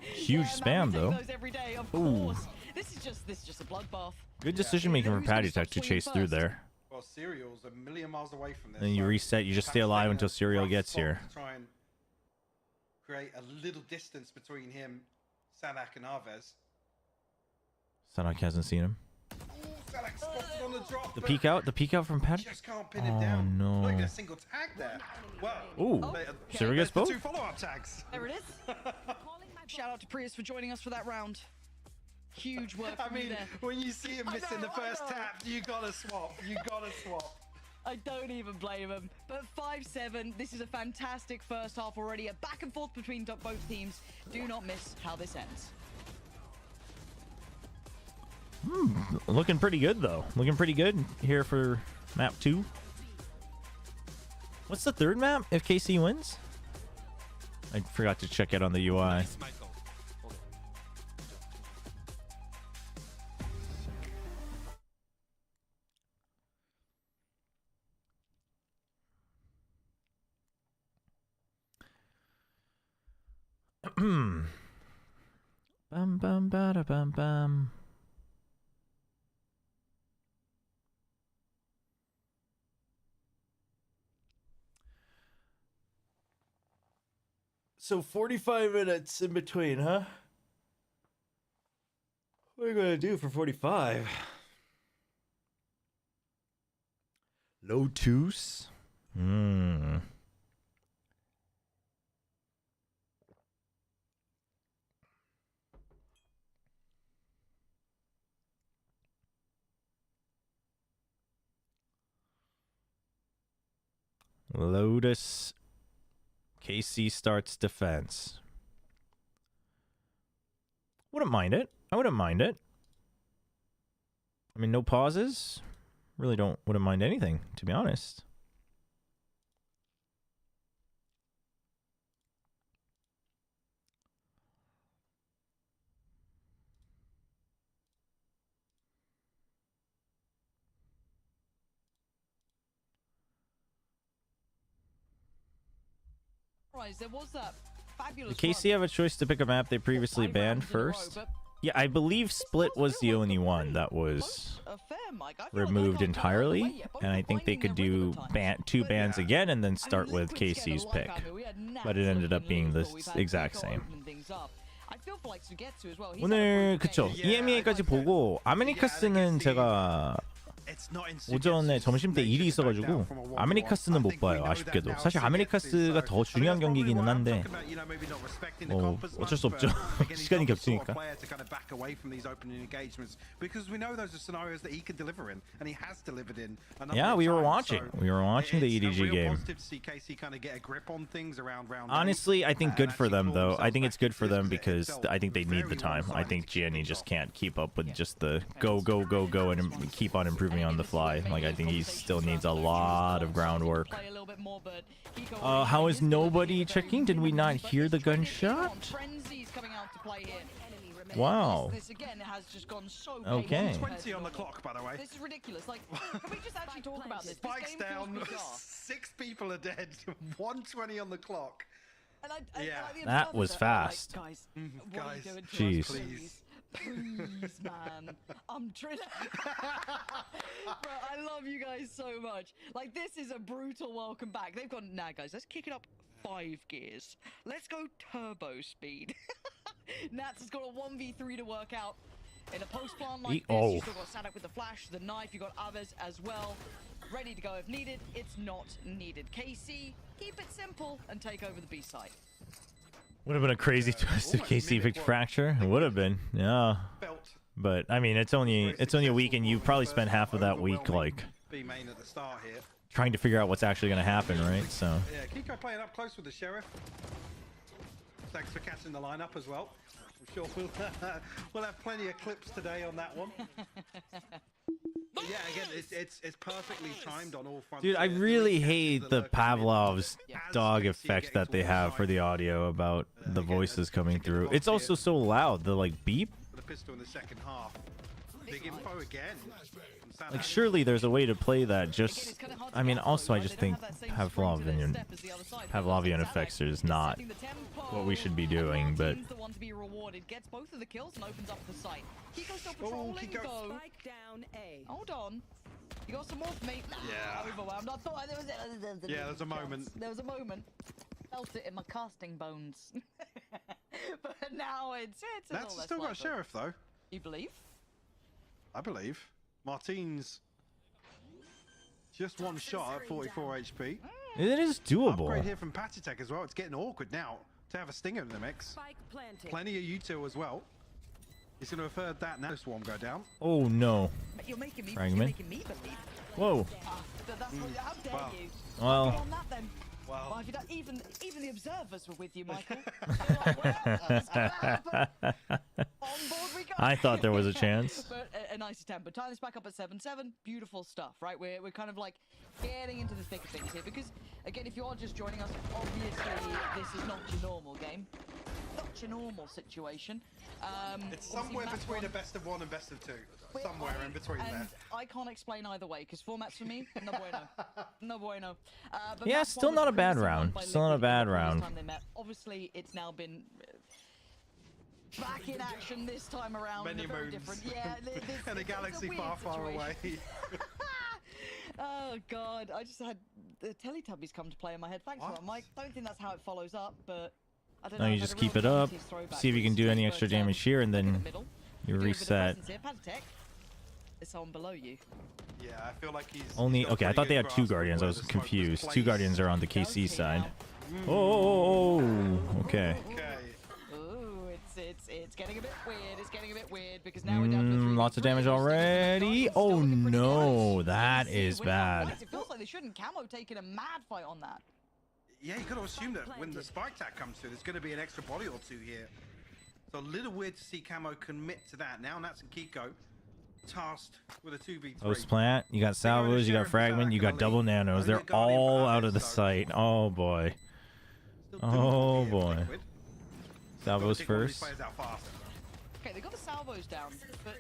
Huge spam, though. Those every day, of Ooh. course. This is just a bloodbath. Good decision making from Patty Tech to chase through there. Well, Serial's a million miles away from this. Then you reset. You just stay alive until Serial gets here. Try and create a little distance between him, Sadak, and Arvez. Sadak hasn't seen him. Sadak spotted on the drop. The peek out from Patty. Just can't pin him down. No. Look at a single tag there. Well, Ooh. Serial gets both. 2 follow-up tags. There it is. Shout out to Prius for joining us for that round. Huge work. I mean, when you see him missing the first tap, you gotta swap. You gotta swap. I don't even blame him. But 5-7, this is a fantastic first half already. A back and forth between both teams. Do not miss how this ends. Looking pretty good, though. Looking pretty good here for map 2. What's the third map if KC wins? I forgot to check it on the UI. Bum bum bada bum bum. So 45 minutes in between, huh? What are you gonna do for 45? Lotus? Lotus. KC starts defense. Wouldn't mind it. I wouldn't mind it. I mean, no pauses. Really wouldn't mind anything, to be honest. There was that fabulous Did KC have a choice to pick a map they previously banned first? Yeah, I believe Split was the only one that was removed entirely, and I think they could do 2 bans again and then start with KC's pick, but it ended up being the exact same. 오늘 그쵸, EMEA까지 보고 아메리카스는 제가 오전에 점심때 일이 있어가지고 아메리카스는 못 봐요. 아쉽게도. 사실 아메리카스가 더 중요한 경기이기는 한데 어쩔 수 없죠. 시간이 겹치니까. Yeah, we were watching. We were watching the EDG game. Honestly, I think good for them, though. I think it's good for them because I think they need the time. I think Gianni just can't keep up with just the go, go, go, go, and keep on improving on the fly. Like, I think he still needs a lot of groundwork. How is nobody checking? Did we not hear the gunshot? Wow. Okay. 20 on the clock, by the way. This is ridiculous. Like, can we just actually talk about this? Spikes down. 6 people are dead. 120 on the clock. And That was fast. Guys, Jeez. Please. Please, man. I'm trying. Bro, I love you guys so much. Like, this is a brutal welcome back. They've gone, nah, guys, let's kick it up 5 gears. Let's go turbo speed. Nats has got a 1v3 to work out. In a post plant like this, you still got Sadak with the flash, the knife, you got Aves as well. Ready to go if needed. It's not needed. KC, keep it simple and take over the B side. Would have been a crazy twist if KC picked Fracture. It would have been, yeah. But I mean, it's only a week, and you probably spent half of that week like trying to figure out what's actually going to happen, right? So. Yeah, Kiko playing up close with the Sheriff. Thanks for catching the lineup as well. I'm sure we'll have plenty of clips today on that one. Yeah, again, it's perfectly timed on all fronts. Dude, I really hate the Pavlov's dog effect that they have for the audio about the voices coming through. It's also so loud, the like beep. The pistol in the second half. Big info again. Like surely there's a way to play that. Just, I mean, also I just think Pavlovian effects is not what we should be doing, but. Gets both of the kills and opens up the site. Kiko's still patrolling though. Hold on. You got some more for me. Yeah. Overwhelmed. I thought there was yeah, there's a moment. There was a moment. Felt it in my casting bones. But now it's a That's little still less got a Sheriff though. You believe? I believe. Martin's just one shot at 44 HP. It is doable. Upgrade here from Patitech as well. It's getting awkward now to have a Stinger in the mix. Plenty of U2 as well. He's going to have heard that now. Swarm go down. Oh no. You're making me, Fragment. You're making me believe. Whoa. How dare you? Well. On that, then. Well, even the observers were with you, Michael. I thought there was a chance. But a nice attempt. But tie this back up at 7-7. Beautiful stuff, right? We're kind of like getting into the thick of things here because, again, if you are just joining us, obviously this is not your normal game. Not your normal situation. It's somewhere between a best of one and best of two. Somewhere in between there. I can't explain either way because formats for me, no bueno. No bueno. But Yeah, still not a bad round. Still not a bad round. Obviously, it's now been back in action this time around. Many moons. Different. Yeah, and a galaxy far, far away. Oh god, I just had the Teletubbies come to play in my head. Thanks for that, Mike. Don't think that's how it follows up, but I don't know. No, you just keep it up, see if you can do any extra damage here, and then you reset. There's someone below you. Yeah, I feel like he's only okay. I thought they had 2 Guardians. I was confused. 2 Guardians are on the KC side. Oh, okay. Ooh, it's getting a bit weird. It's getting a bit weird because now we're down to 3. Lots of damage already. Oh no, that is bad. It feels like they shouldn't. Camo taking a mad fight on that. Yeah, you got to assume that when the spike tag comes through, there's going to be an extra body or two here. So a little weird to see Camo commit to that. Now Nats and Kiko tasked with a 2v3. Post plant, you got salvos, you got fragment, you got double nanos. They're all out of the site. Oh boy. Oh boy. Salvos first. Okay, they got the salvos down, but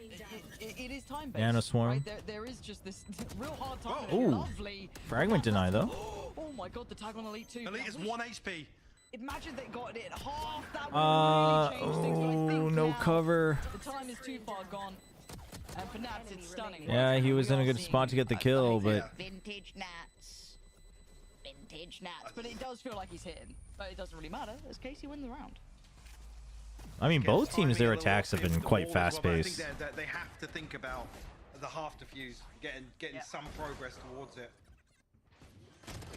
it is time based. Nano swarm. Right? There is just this real hard time. Ooh. Lovely. Fragment deny though. Oh my god, the tag on Elite 2. Elite is 1 HP. Imagine they got it at half. That would really change things. But I think no now cover. The time is too far gone. And for Nats, it's stunning. Yeah, he was in a good spot to get the kill, but Vintage Nats. Vintage Nats. But it does feel like he's hitting. But it doesn't really matter as Casey wins the round. I mean, both teams, their attacks have been quite fast-paced. I think they have to think about the half defuse, getting some progress towards it.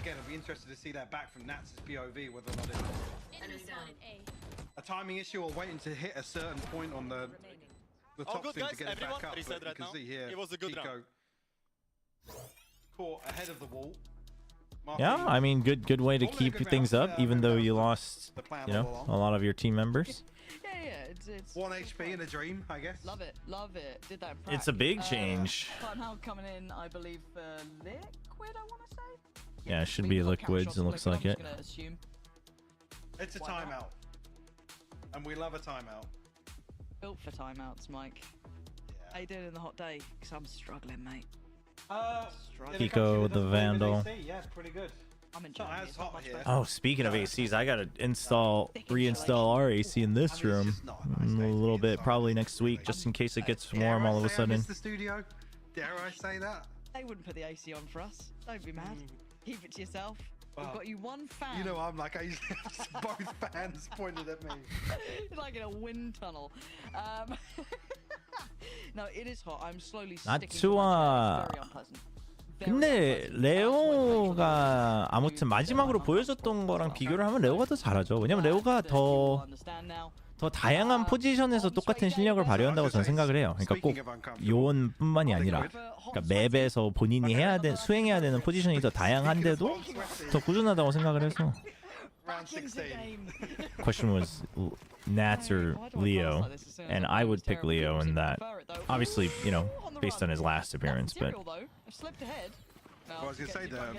Again, I'll be interested to see that back from Nats' POV, whether or not it's a timing issue or waiting to hit a certain point on the top thing to get it back up. But you can see here, Kiko caught ahead of the wall. Yeah, I mean, good way to keep things up, even though you lost, you know, a lot of your team members. Yeah, it's 1 HP in a dream, I guess. Love it. Did that. It's a big change. Now coming in, I believe, for Liquid, I want to say. Yeah, it should be Liquids, it looks like it. It's a timeout. And we love a timeout. Built for timeouts, Mike. Yeah. How you doing in the hot day? Because I'm struggling, mate. Kiko with the Vandal. Yeah, pretty good. I'm enjoying it. Hot here. Oh, speaking of ACs, I gotta reinstall our AC in this room a little bit, probably next week, just in case it gets warm all of a sudden. The studio? Dare I say that? They wouldn't put the AC on for us. Don't be mad. Keep it to yourself. We've got you one fan. You know, I'm like, I usually have both fans pointed at me. It's like in a wind tunnel. No, it is hot. I'm slowly Not sticking too, to my chair. It's very unpleasant. 근데 레오가 아무튼 마지막으로 보여줬던 거랑 비교를 하면 레오가 더 잘하죠. 왜냐면 레오가 더 다양한 포지션에서 똑같은 실력을 발휘한다고 저는 생각을 해요. 그러니까 꼭 요원뿐만이 아니라 그러니까 맵에서 본인이 수행해야 되는 포지션이 더 다양한데도 더 꾸준하다고 생각을 해서. Question was Nats or Leo, and I would pick Leo in that. Obviously, you know, based on his last appearance, but. I was gonna say that.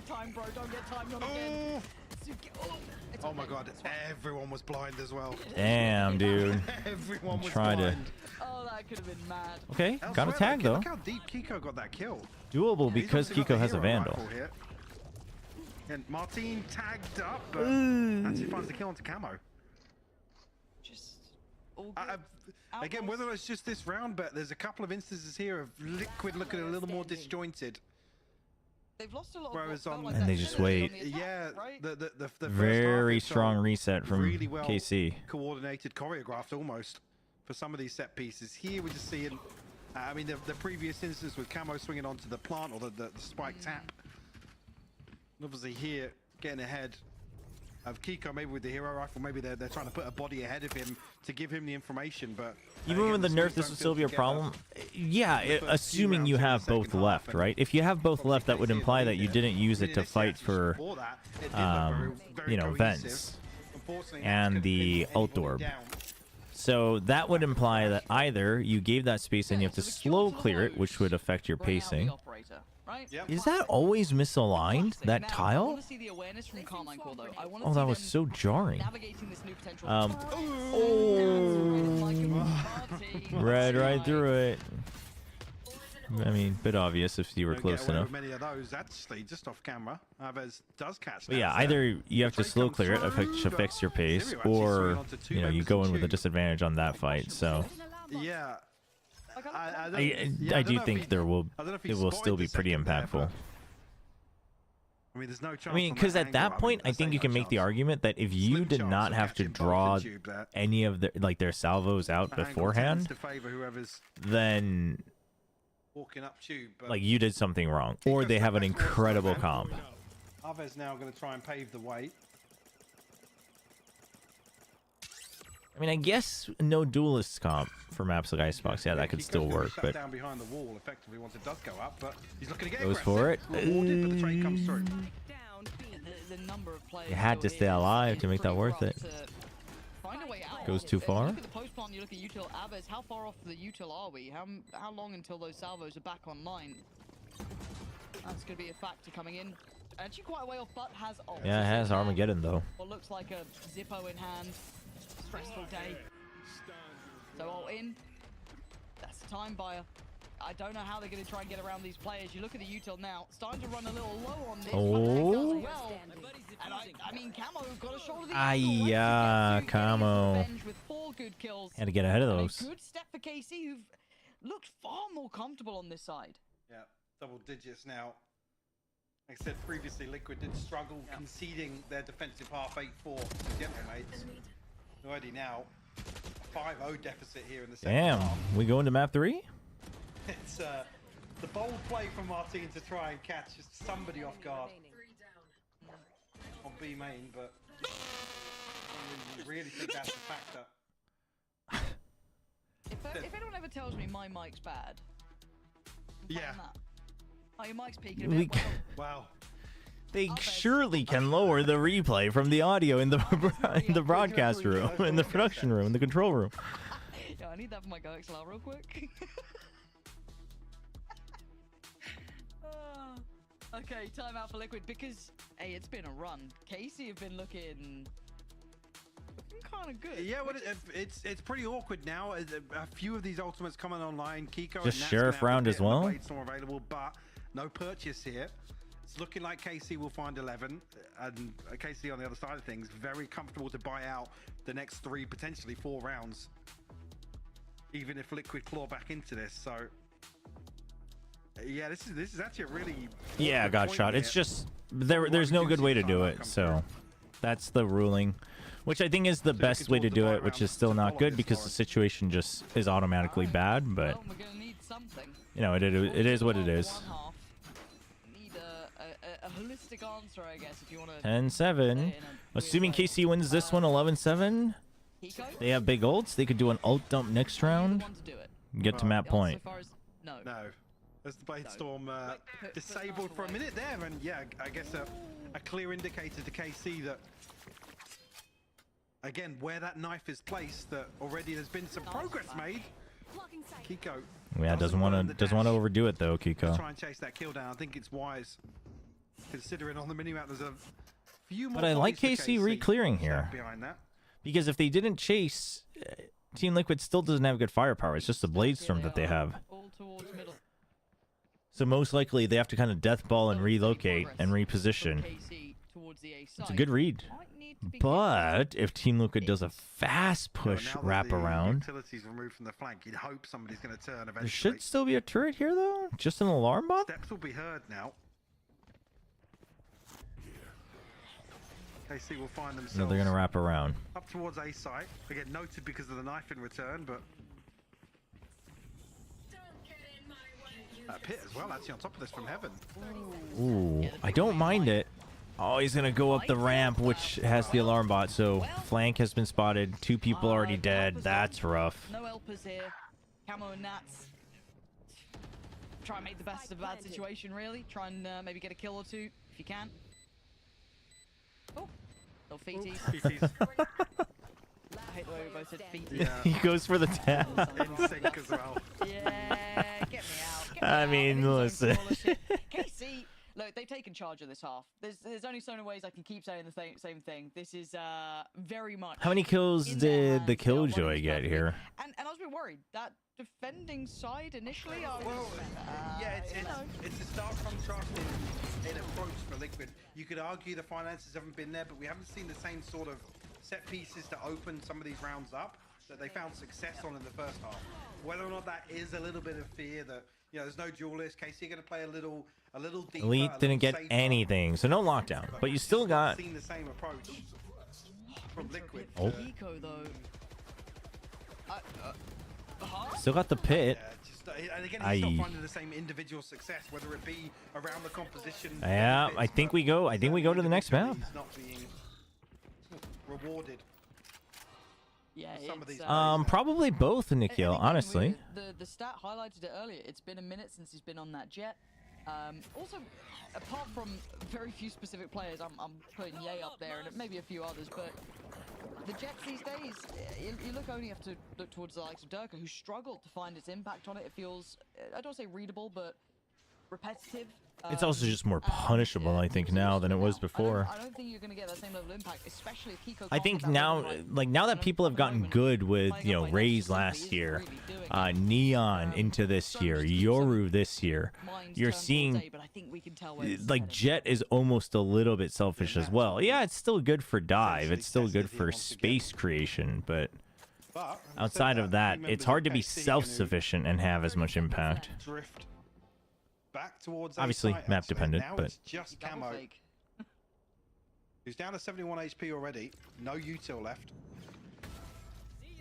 Oh my god, everyone was blind as well. Damn, dude. Everyone was Try to. blind. Oh, that could have been mad. Okay, got a tag though. Look how deep Kiko got that kill. Doable because Kiko has a Vandal. And Martin tagged up, but actually finds the kill onto Camo. Just all Again, whether it's just this round, but there's a couple of instances here of Liquid looking a little more disjointed. They've lost a lot Whereas of on and they just wait. Yeah, the Very strong reset from really well KC. Coordinated, choreographed almost for some of these set pieces. Here we're just seeing, I mean, the previous instance with Camo swinging onto the plant or the spike tap. Obviously here, getting ahead of Kiko, maybe with the hero rifle, maybe they're trying to put a body ahead of him to give him the information, but... Even with the nerf, this would still be a problem. Yeah, assuming you have both left, right? If you have both left, that would imply that you didn't use it to fight for, you know, vents and the ult orb. So that would imply that either you gave that space and you have to slow clear it, which would affect your pacing. Is that always misaligned, that tile? Oh, that was so jarring. Read right through it. I mean, bit obvious if you were close enough. Many of those actually just off camera. Does catch. But yeah, either you have to slow clear it, which affects your pace, or you know you go in with a disadvantage on that fight. So yeah. I do think it will still be pretty impactful. I mean, there's no chance. I mean, because at that point, I think you can make the argument that if you did not have to draw any of their salvos out beforehand, then like you did something wrong, or they have an incredible comp. Ave's now going to try and pave the way. I mean, I guess no duelist comp for maps like Icebox. Yeah, that could still work, but down behind the wall effectively once it does go up, but he's looking to get goes for it. Rewarded, but the trade comes through. You had to stay alive to make that worth it. Goes too far. Look at the post plant, you look at util Aves. How far off the util are we? How long until those salvos are back online? That's going to be a factor coming in. Actually, quite a way off, but has ult. Yeah, it has Armageddon though. What looks like a Zippo in hand. Stressful day. So all in. That's the time buyer. I don't know how they're going to try and get around these players. You look at the util now, starting to run a little low on this. Oh. Well. And I mean, Camo got a shoulder the Camo. With 4 good kills. Had to get ahead of those. Good step for KC, who've looked far more comfortable on this side. Yeah, double digits now. Like I said previously, Liquid did struggle conceding their defensive half 8-4 to Gentlemates. Already now, a 5-0 deficit here in the second half. Damn, we go into map 3? It's the bold play from Martin to try and catch just somebody off guard on B main, but I really think that's a factor. If anyone ever tells me my mic's bad, yeah. Oh, your mic's peaking a bit. Wow. They surely can lower the replay from the audio in the broadcast room, in the production room, in the control room. Yeah, I need that for my GoXLR real quick. Okay, time out for Liquid because, hey, it's been a run. KC have been looking kind of good. Yeah, well, it's pretty awkward now. A few of these ultimates coming online. Kiko just and sheriff round as well. Blades more available, but no purchase here. It's looking like KC will find 11, and KC on the other side of things, very comfortable to buy out the next 3, potentially 4 rounds. Even if Liquid claw back into this, so Yeah, this is actually a really... Yeah, got shot. It's just there's no good way to do it, so that's the ruling, which I think is the best way to do it, which is still not good because the situation just is automatically bad. But you know, it is what it is. Need a holistic answer, I guess, if you want to. 10-7. Assuming KC wins this one, 11-7. They have big ults. They could do an ult dump next round. Get to map point. No. As the Bladestorm disabled for a minute there, and yeah, I guess a clear indicator to KC that, again, where that knife is placed, that already there's been some progress made. Kiko. Yeah, doesn't want to overdo it though, Kiko. Try and chase that kill down. I think it's wise, considering on the minimap there's a few more. But I like KC re-clearing here, because if they didn't chase, Team Liquid still doesn't have good firepower. It's just the Bladestorm that they have. So most likely they have to kind of death ball and relocate and reposition. It's a good read. But if Team Liquid does a fast push wraparound, utilities removed from the flank, you'd hope somebody's going to turn eventually. There should still be a turret here though. Just an alarm bot. Steps will be heard now. KC will find themselves. No, they're going to wrap around. Up towards A site. They get noted because of the knife in return, but pit as well, actually on top of this from heaven. Ooh, I don't mind it. Oh, he's gonna go up the ramp, which has the alarm bot. So flank has been spotted. 2 people already dead. That's rough. No helpers here. Camo and Nats. Try and make the best of a bad situation, really. Try and maybe get a kill or 2 if you can. Oh, little feeties. I hate the way we both said feeties. Yeah. He goes for the 10. In sync as well. Yeah, get me out. I mean, listen. KC, look, they've taken charge of this half. There's only so many ways I can keep saying the same thing. This is very much. How many kills did the Killjoy get here? And I was a bit worried that defending side initially. Well, yeah, it's a stark contrast in approach for Liquid. You could argue the finances haven't been there, but we haven't seen the same sort of set pieces to open some of these rounds up that they found success on in the first half. Whether or not that is a little bit of fear that, you know, there's no duelist. KC going to play a little deeper. Elite didn't get safer. Anything, so no lockdown. But you still got. Seen the same approach from Liquid. Oh. Eco though. Still got the pit. Yeah, and again, he's not finding the same individual success, whether it be around the composition. Yeah, I think we go. I think we go to the next map. He's not being rewarded. Yeah, probably both, Nikhil, honestly. The stat highlighted it earlier. It's been a minute since he's been on that jet. Also, apart from very few specific players, I'm putting Ye up there and maybe a few others, but the Jets these days, you only have to look towards the likes of Durka, who struggled to find its impact on it. It feels, I don't say readable, but repetitive. It's also just more punishable, I think, now than it was before. I don't think you're going to get that same level of impact, especially if Kiko. I think now, like now that people have gotten good with, you know, Raze last year, Neon into this year, Yoru this year, you're seeing like Jet is almost a little bit selfish as well. Yeah, it's still good for dive, it's still good for space creation, but outside of that, it's hard to be self-sufficient and have as much impact. Back towards obviously map dependent, but it's just Camo. Who's down to 71 HP already. No util left.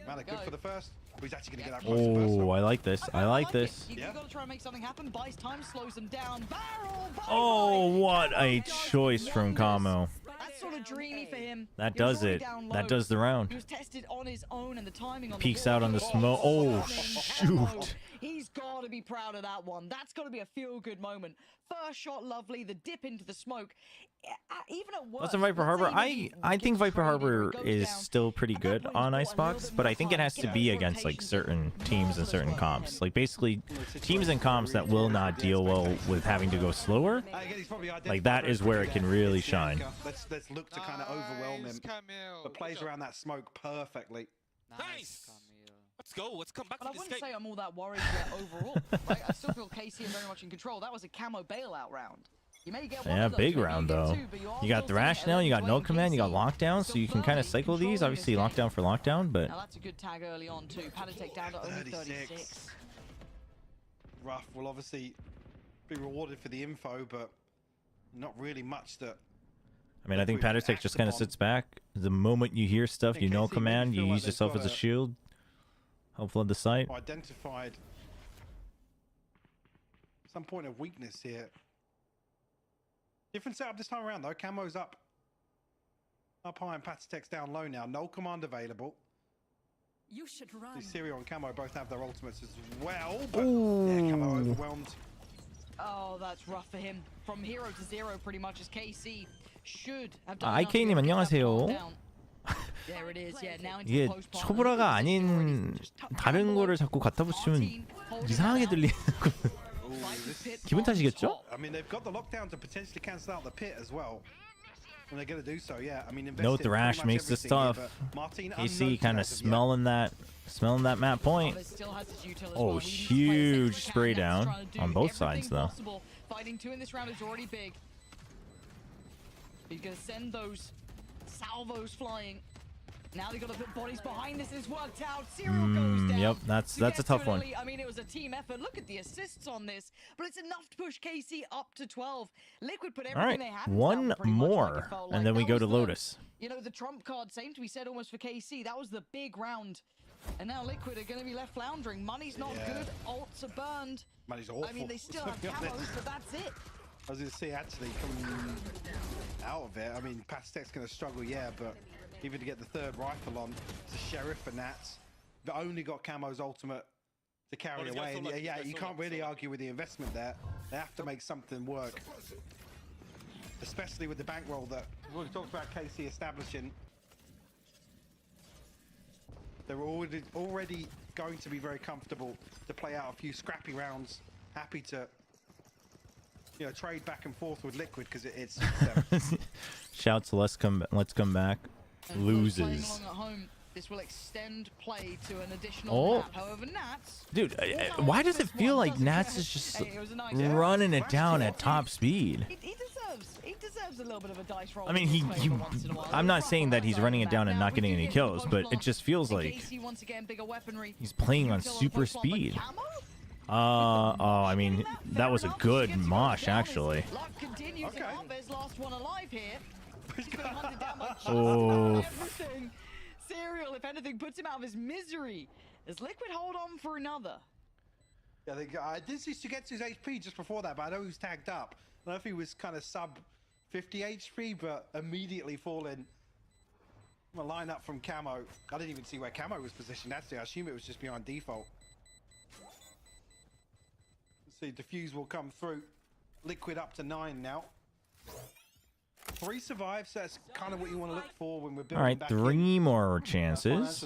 Malik good for the first. Oh, he's actually going to get that close to first. Oh, I like this. I like this. You've got to try and make something happen. Buys time, slows them down. Barrel! Oh, what a choice from Camo. That's sort of dreamy for him. That does it. That does the round. He was tested on his own and the timing on peeks out on the smoke. Oh, shoot. He's got to be proud of that one. That's got to be a feel-good moment. First shot, lovely. The dip into the smoke. Even at worst, that's a Viper Harbor. I think Viper Harbor is still pretty good on Icebox, but I think it has to be against like certain teams and certain comps. Like basically teams and comps that will not deal well with having to go slower. Like that is where it can really shine. Let's look to kind of overwhelm him, but plays around that smoke perfectly. Nice. Let's go. Let's come back but to I this wouldn't game. say I'm all that worried yet overall. Right? I still feel KC are very much in control. That was a Camo bailout round. You may get one of those, big round though. You got Thrash now, you got No Command, you got Lockdown, so you can kind of cycle these. Obviously Lockdown for Lockdown, but now that's a good tag early on too. Panatek down to only 36. Rough will obviously Be rewarded for the info, but not really much that. I mean, I think Patersec just kind of sits back. The moment you hear stuff, you know command, you use yourself as a shield. Help flood the site. Identified some point of weakness here. Different setup this time around though. Camo's up high and Patersec's down low now. No command available. You should run. Serial and Camo both have their ultimates as well, but yeah, Camo overwhelmed. Oh, that's rough for him. From 0 to 0 pretty much as KC should have done. 아이케이님 안녕하세요. There it is. Yeah, now into 이게 the post 초보라가 아닌 다른 거를 자꾸 갖다 붙이면 이상하게 들리는 거. 기분 탓이겠죠? I mean, they've got the lockdown to potentially cancel out the pit as well. And they're going to do so, yeah. I mean, No Thrash makes this tough. KC kind of smelling that map point. Oh, huge spray down on both sides, though. Fighting 2 in this round is already big. He's going to send those salvos flying. Now they got to put bodies behind this. It's worked out. Serial goes down. Yep, that's a tough one. I mean, it was a team effort. Look at the assists on this, but it's enough to push KC up to 12. Liquid put everything they had. One more, and then we go to Lotus. You know, the trump card, same to be said almost for KC. That was the big round. And now Liquid are going to be left floundering. Money's not good. Ults are burned. Money's awful. I mean, they still have camos, but that's it. I was going to say, actually, coming out of it, I mean, Patersec's going to struggle, yeah, but even to get the third rifle on, it's a Sheriff for Nats. They've only got Camo's ultimate to carry away. And yeah, you can't really argue with the investment there. They have to make something work. Especially with the bankroll that we talked about KC establishing. They were already going to be very comfortable to play out a few scrappy rounds. Happy to, you know, trade back and forth with Liquid because it's Shouts, let's come back. And loses. At home, this will extend play to an additional map. However, Nats, dude, why does it feel like Nats is just running it down at top speed? He deserves a little bit of a dice roll. I mean, I'm not saying that he's running it down and not getting any kills, but it just feels like he's playing on super speed. I mean, that was a good mosh, actually. Oh. Serial, if anything, puts him out of his misery. Does Liquid hold on for another? Yeah, I did see Sugetsu's HP just before that, but I know he was tagged up. I don't know if he was kind of sub 50 HP, but immediately falling from a lineup from Camo. I didn't even see where Camo was positioned, actually. I assume it was just behind default. Let's see, Diffuse will come through. Liquid up to 9 now. 3 survives, so that's kind of what you want to look for when we're building. All right, 3 more chances.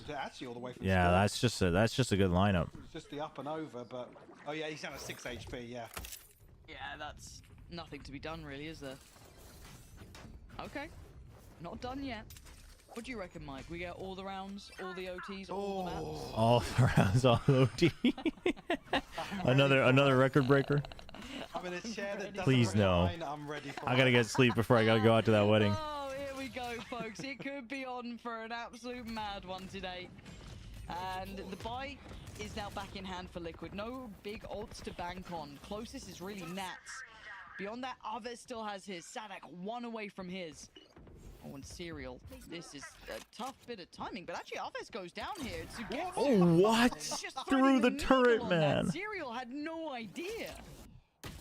Yeah, that's just a good lineup. Just the up and over, but oh yeah, he's down at 6 HP. Yeah. Yeah, that's nothing to be done, really, is there? Okay, not done yet. What do you reckon, Mike? We get all the rounds, all the OTs, all the maps. All the rounds, all OT. another record breaker. I'm in a chair that Please no. I'm ready for I gotta get sleep before I gotta go out to that wedding. Oh, here we go, folks. It could be on for an absolute mad one today. And the buy is now back in hand for Liquid. No big ults to bank on. Closest is really Nats. Beyond that, Aves still has his. Sadak 1 away from his. Oh, and Serial. This is a tough bit of timing, but actually Aves goes down here. Oh, what? Through the turret, man. Serial had no idea.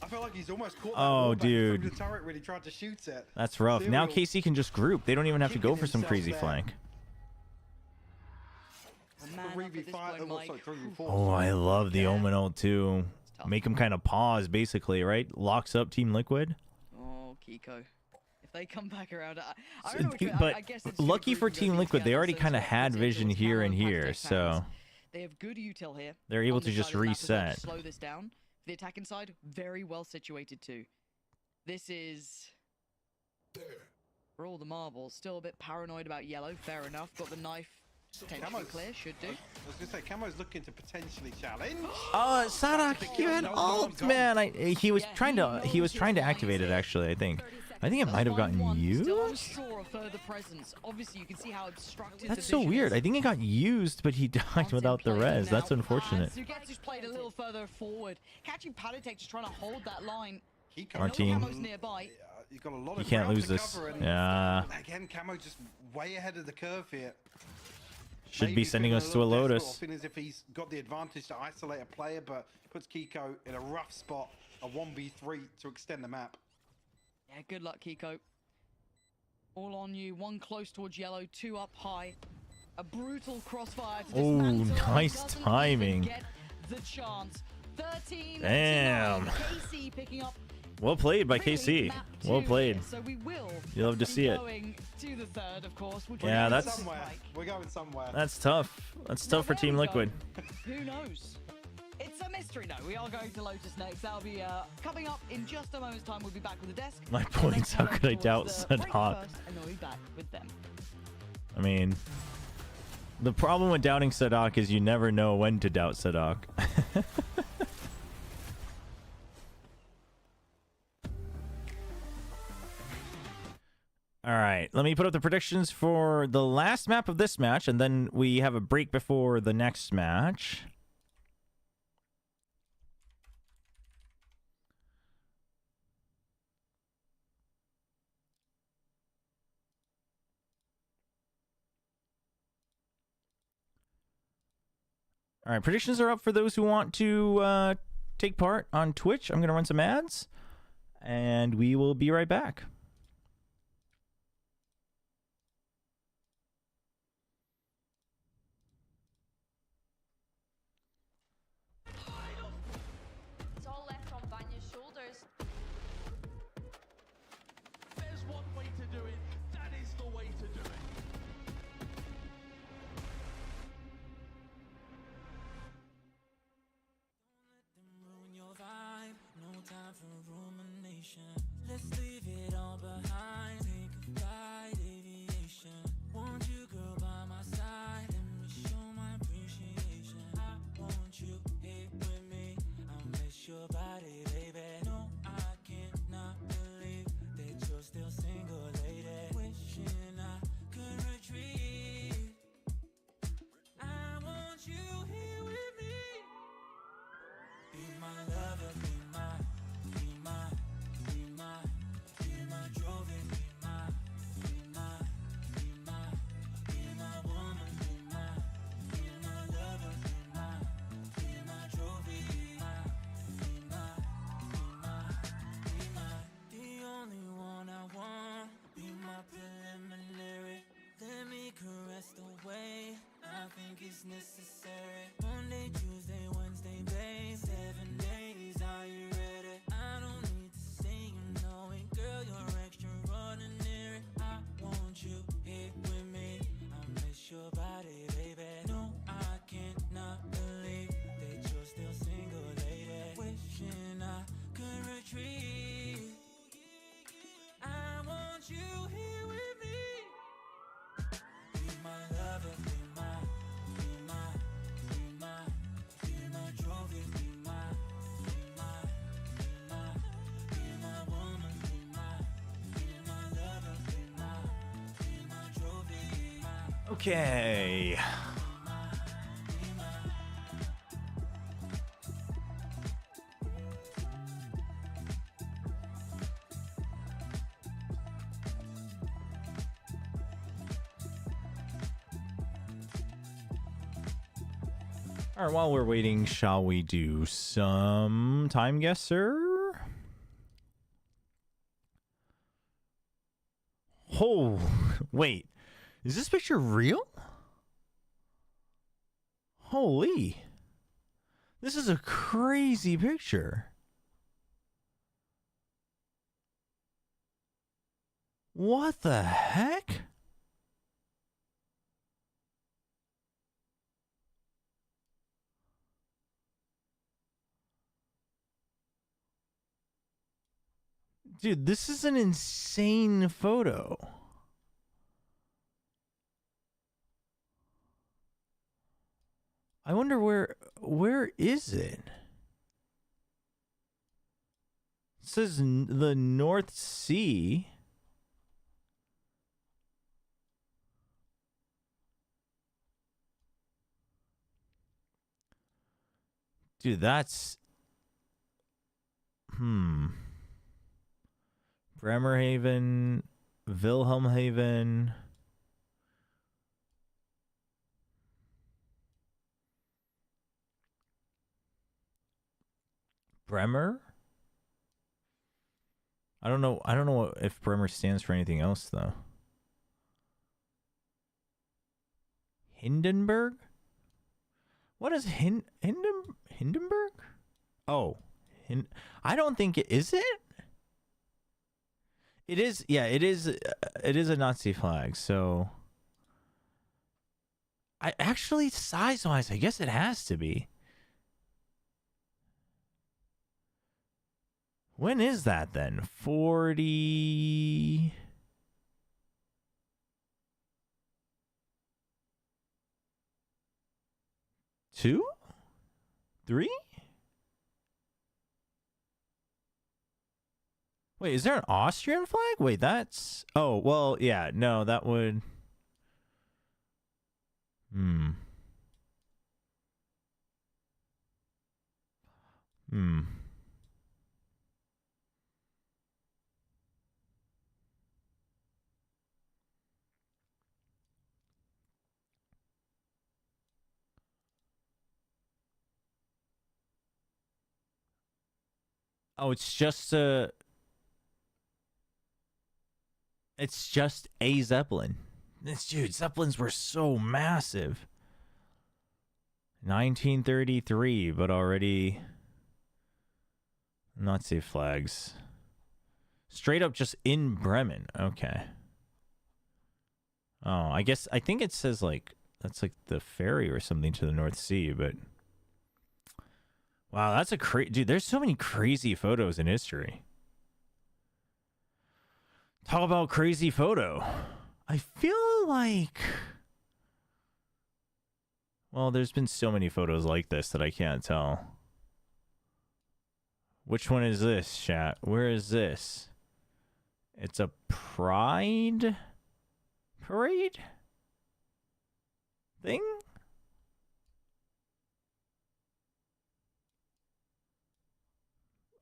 I feel like he's almost caught. Oh, dude. The turret really tried to shoot it. That's rough. Serial. Now KC can just group. They don't even have to go for some crazy flank. Oh, I love the Omen ult too. Make him kind of pause, basically, right? Locks up Team Liquid. Oh, Kiko. If they come back around, I guess it's lucky for Team Liquid, they already kind of had vision here and here, so they have good util here. They're able to just reset. Slow this down. The attacking side, very well situated too. This is for all the marbles. Still a bit paranoid about yellow. Fair enough. Got the knife. Potentially clear, should do. I was gonna say, Camo's looking to potentially challenge. Sadak, you had ult, man. He was trying to activate it, actually, I think. I think it might have gotten used. Still unsure of further presence. Obviously, you can see how obstructed That's so weird. I think it got used, but he died without the res. That's unfortunate. Sugetsu's played a little further forward. Catching Patatek just trying to hold that line. Our team. Nearby. You've got a lot You of can't ground lose to this. cover, and Yeah. again, Camo just way ahead of the curve here. Should Maybe be sending feeling us to a little Lotus. desperate, feeling as if he's got the advantage to isolate a player, but puts Kiko in a rough spot, a 1v3 to extend the map. Yeah, good luck, Kiko. All on you. One close towards yellow, two up high. A brutal crossfire to dismantle. Nice timing. Get the chance. 13. Damn. KC picking up. Well played by KC. Well played. So we will. You love to see it. Going to the third, of course. Yeah, that's somewhere. We're going somewhere. That's tough. That's tough for Team Liquid. Who knows? It's a mystery, though. We are going to Lotus next. That'll be coming up in just a moment's time. We'll be back with the desk. My points. How could I doubt Sadok? And we'll be back with them. I mean, the problem with doubting Sadok is you never know when to doubt Sadok. All right, let me put up the predictions for the last map of this match, and then we have a break before the next match. All right, predictions are up for those who want to take part on Twitch. I'm going to run some ads, and we will be right back. It's all left on Vanya's shoulders. There's one way to do it. That is the way to do it. No time for rumination. Let's leave it all behind. Think of flight aviation. Want you, girl, by my side. Let me show my appreciation. I want you here with me. I'll miss your body, baby. No, I cannot believe that you're still single, lady. Wishing I could retreat. I want you here with me. Be my lover, be my trophy, be my woman, be my lover, be my trophy, the only one I want, be my preliminary. Let me caress the way I think it's necessary. Monday, Tuesday, Wednesday, babe, 7 days, are you ready? I don't need to say you know it, girl, you're extraordinary. I want you here with me. I miss your body, baby. No, I cannot believe that you're still single, lady. Wishing I could retreat. I want you here with me. Be my lover, be my trophy, be my woman, be my lover, be my trophy. Okay. All right, while we're waiting, shall we do some time guesser? Oh, wait. Is this picture real? Holy. This is a crazy picture. What the heck? Dude, this is an insane photo. I wonder where is it? It says the North Sea. Dude, that's... Bremerhaven, Wilhelmshaven. Bremer? I don't know if Bremer stands for anything else though. Hindenburg? What is Hindenburg? Oh, I don't think it is it. It is, yeah, it is a Nazi flag, so I actually size-wise, I guess it has to be. When is that then? 40... Two? Three? Wait, is there an Austrian flag? Wait, that's... Oh, well, yeah, no, that would... Oh, it's just a Zeppelin. Dude, Zeppelins were so massive. 1933, but already Nazi flags. Straight up just in Bremen. Okay. Oh, I think it says like that's like the ferry or something to the North Sea, but wow, that's a dude, there's so many crazy photos in history. Talk about crazy photo. I feel like... Well, there's been so many photos like this that I can't tell. Which one is this, chat? Where is this? It's a pride parade thing?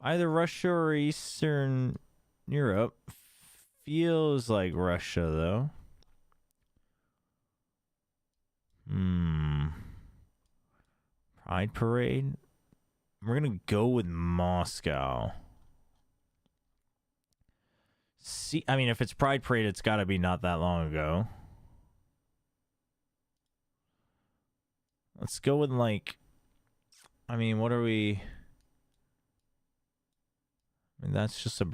Either Russia or Eastern Europe. Feels like Russia, though. Pride Parade? We're gonna go with Moscow. See, I mean, if it's Pride Parade, it's gotta be not that long ago. Let's go with, like... I mean, what are we... I mean, that's just a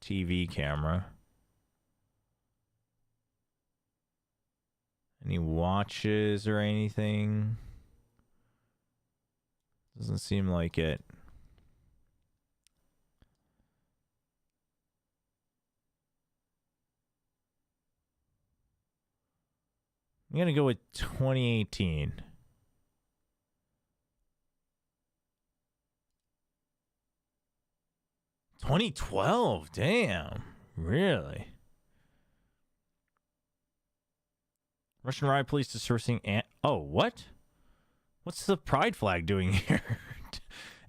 TV camera. Any watches or anything? Doesn't seem like it. I'm gonna go with 2018. $2012, damn, really? Russian riot police dispersing oh, what? What's the pride flag doing here?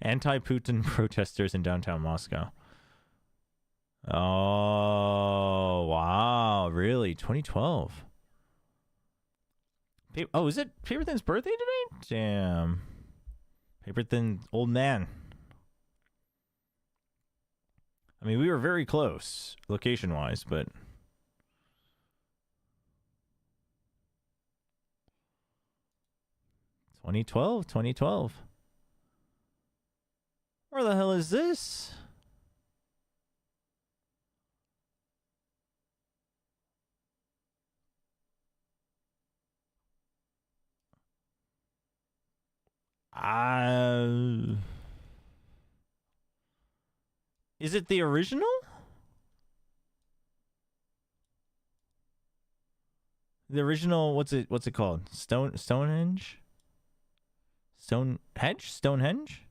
Anti-Putin protesters in downtown Moscow. Oh, wow, really? 2012. Oh, is it Paper Thin's birthday today? Damn. Paper Thin, old man. I mean, we were very close, location-wise, but... $2012. Where the hell is this? Is it the original? The original, what's it called? Stonehenge? Stonehenge?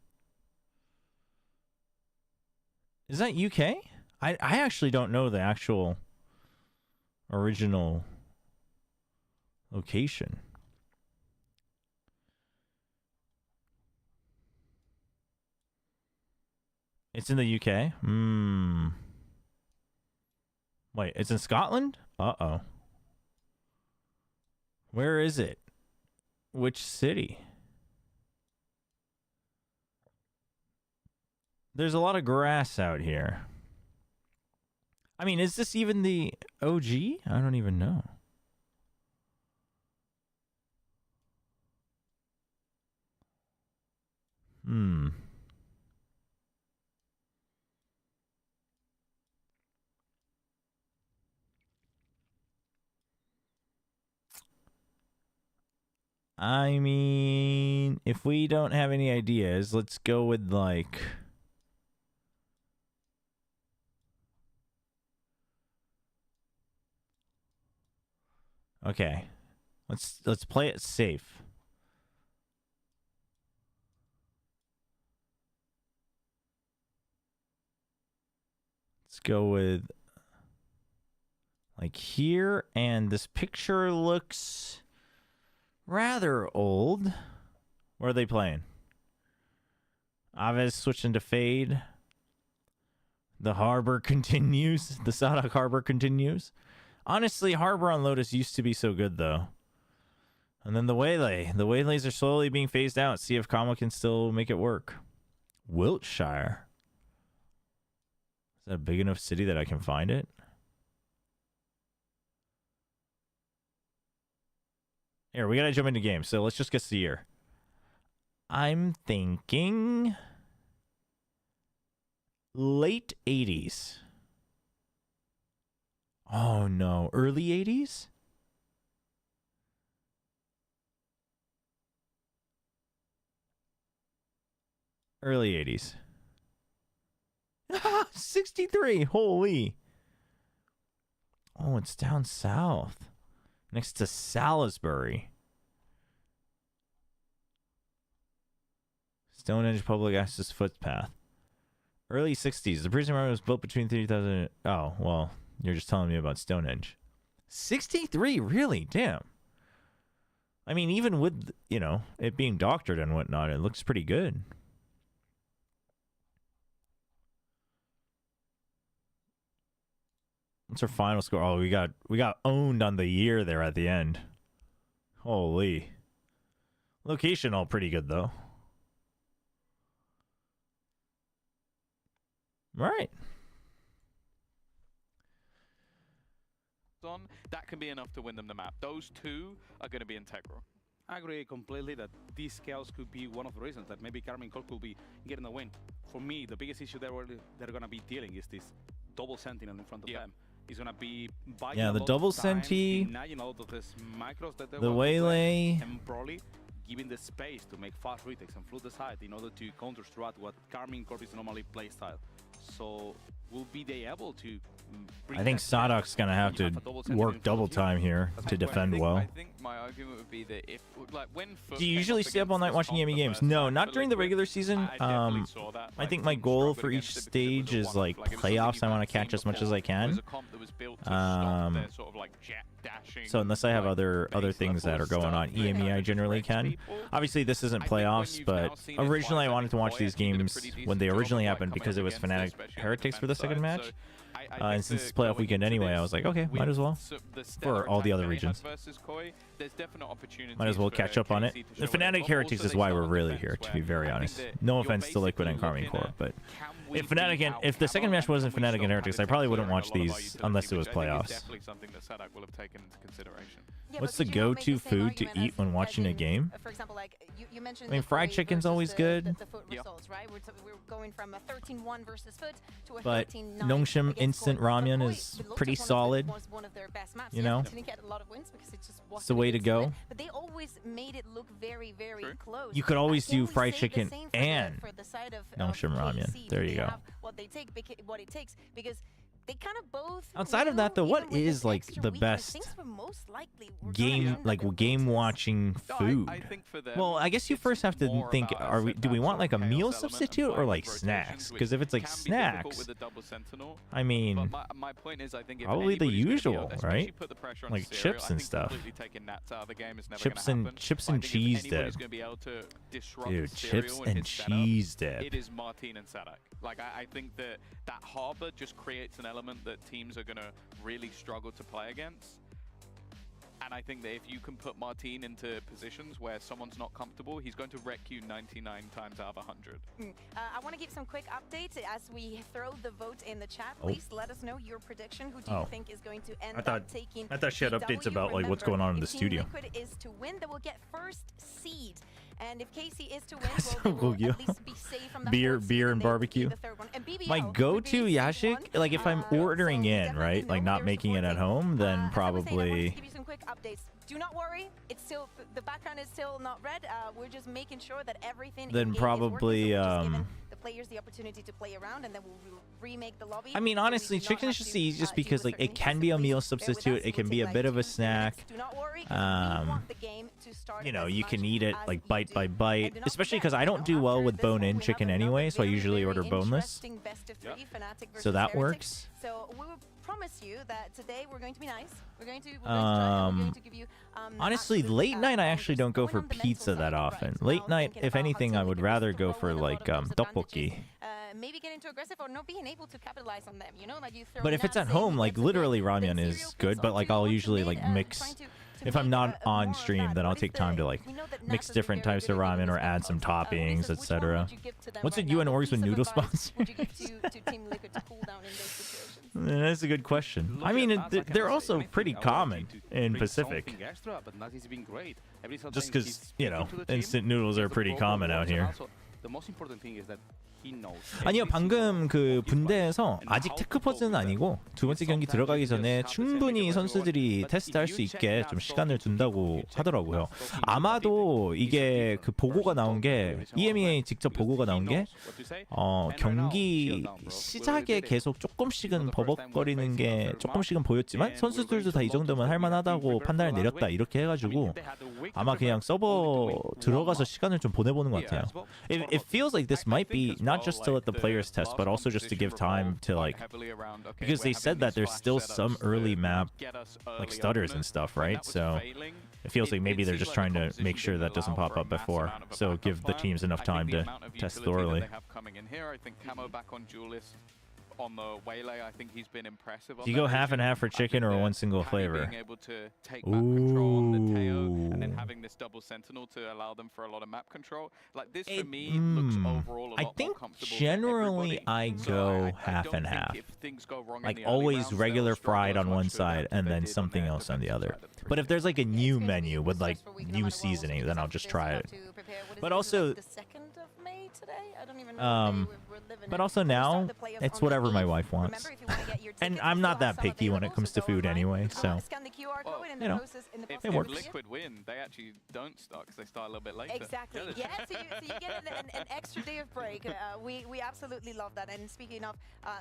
Is that UK? I actually don't know the actual original location. It's in the UK? Wait, it's in Scotland? Uh-oh. Where is it? Which city? There's a lot of grass out here. I mean, is this even the OG? I don't even know. I mean, if we don't have any ideas, let's go with like... Okay. Let's play it safe. Let's go with like here, and this picture looks rather old. Where are they playing? Aves switching to Fade. The Harbor continues. The Sadak Harbor continues. Honestly, Harbor on Lotus used to be so good, though. And then the Waylay. The Waylays are slowly being phased out. See if Kama can still make it work. Wiltshire. Is that a big enough city that I can find it? Here, we gotta jump into games, so let's just guess the year. I'm thinking... late 80s. Oh, no. Early 80s? Early 80s. 63. Holy. Oh, it's down south. Next to Salisbury. Stonehenge Public Access Footpath. Early 60s. The prison was built between 3000... Oh, well, you're just telling me about Stonehenge. 63? Really? Damn. I mean, even with, you know, it being doctored and whatnot, it looks pretty good. What's our final score? Oh, we got owned on the year there at the end. Holy. Location all pretty good, though. All right. That can be enough to win them the map. Those two are going to be integral. I agree completely that these chaos could be one of the reasons that maybe Karmine Corp will be getting the win. For me, the biggest issue they're going to be dealing is this double sentinel in front of them. He's going to be the double senti, the waylay, and probably giving the space to make fast retakes and flood the side in order to counter throughout what Karmine Corp is normally playstyle. So will be they able to I think Sadok's going to have to work double time here to defend well. I think my argument would be that if, like, when do you usually stay up all night watching EMEA games? No, not during the regular season. I think my goal for each stage is like playoffs. I want to catch as much as I can. So unless I have other things that are going on, EMEA I generally can. Obviously, this isn't playoffs, but originally I wanted to watch these games when they originally happened because it was Fnatic Heretics for the second match. And since it's playoff weekend anyway, I was like, okay, might as well. For all the other regions. Might as well catch up on it. The Fnatic Heretics is why we're really here, to be very honest. No offense to Liquid and Karmine Corp, but if the second match wasn't Fnatic and Heretics, I probably wouldn't watch these unless it was playoffs. What's the go-to food to eat when watching a game? For example, like you mentioned, I mean, fried chicken's always good. The foot results, right? We're going from a 13-1 versus foot to a but 13-9 Nongshim instant ramen is pretty solid. One of their best maps. You know, didn't get a lot of wins because it just wasn't it's the way to go. But they always made it look very, very close. You could always do fried chicken and Nongshim ramen. There you go. What they take, what it takes, because they kind of both. Outside of that, though, what is like the best game watching food? I think for them, well, I guess you first have to think: do we want like a meal substitute or like snacks? Because if it's like snacks, I mean, my point is, I think probably the usual, right? Like chips and stuff. Chips and cheese dip. Dude, chips and cheese dip. It is Martin and Sadak. Like I think that harbor just creates an element that teams are gonna really struggle to play against. And I think that if you can put Martin into positions where someone's not comfortable, he's going to wreck you 99 times out of 100. I want to give some quick updates as we throw the vote in the chat. Please let us know your prediction. Who do you think is going to end up taking? I thought she had updates about like what's going on in the studio. If Team Liquid is to win, they will get first seed. And if KC is to win, well, they will at least be safe from the beer and barbecue. My go-to Yashik, like if I'm ordering in, right, like not making it at home, then probably. Give you some quick updates. Do not worry, it's still the background is still not red. We're just making sure that everything. Then probably the players the opportunity to play around, and then we'll remake the lobby. I mean, honestly, chicken is just easy, just because like it can be a meal substitute, it can be a bit of a snack. You know, you can eat it like bite by bite, especially because I don't do well with bone-in chicken anyway, so I usually order boneless. So that works. So we will promise you that today we're going to be nice. We're going to give you honestly, late night I actually don't go for pizza that often. Late night, if anything, I would rather go for like tteokbokki. Maybe getting too aggressive or not being able to capitalize on them, you know, like you throw. But if it's at home, like literally ramen is good, but like I'll usually like mix. If I'm not on stream, then I'll take time to like mix different types of ramen or add some toppings, etc. What's it you and Orgs with noodle sponsor? That's a good question. I mean, they're also pretty common in Pacific. Just because, you know, instant noodles are pretty common out here. The most important thing is that 아니요, 방금 그 분대에서 아직 테크퍼즈는 아니고 두 번째 경기 들어가기 전에 충분히 선수들이 테스트할 수 있게 좀 시간을 둔다고 하더라고요. 아마도 이게 그 보고가 나온 게 EMEA 직접 보고가 나온 게 경기 시작에 계속 조금씩은 버벅거리는 게 조금씩은 보였지만 선수들도 다 이 정도면 할만하다고 판단을 내렸다 이렇게 해가지고 아마 그냥 서버 들어가서 시간을 좀 보내보는 것 같아요. It feels like this might be not just to let the players test, but also just to give time to like, because they said that there's still some early map like stutters and stuff, right? So it feels like maybe they're just trying to make sure that doesn't pop up before, so give the teams enough time to test thoroughly. On the Waylay, I think he's been impressive. Do you go half and half for chicken or one single flavor? Being able to take map control on the Teo and then having this double sentinel to allow them for a lot of map control. Like this for me looks overall a lot more comfortable. Generally I go half and half. Like always regular fried on one side and then something else on the other. But if there's like a new menu with like new seasoning, then I'll just try it. But also but also now, it's whatever my wife wants. And I'm not that picky when it comes to food anyway, so, you know, it works. If Liquid win, they actually don't start because they start a little bit later. Exactly. Yeah, so you get an extra day of break. We absolutely love that. And speaking of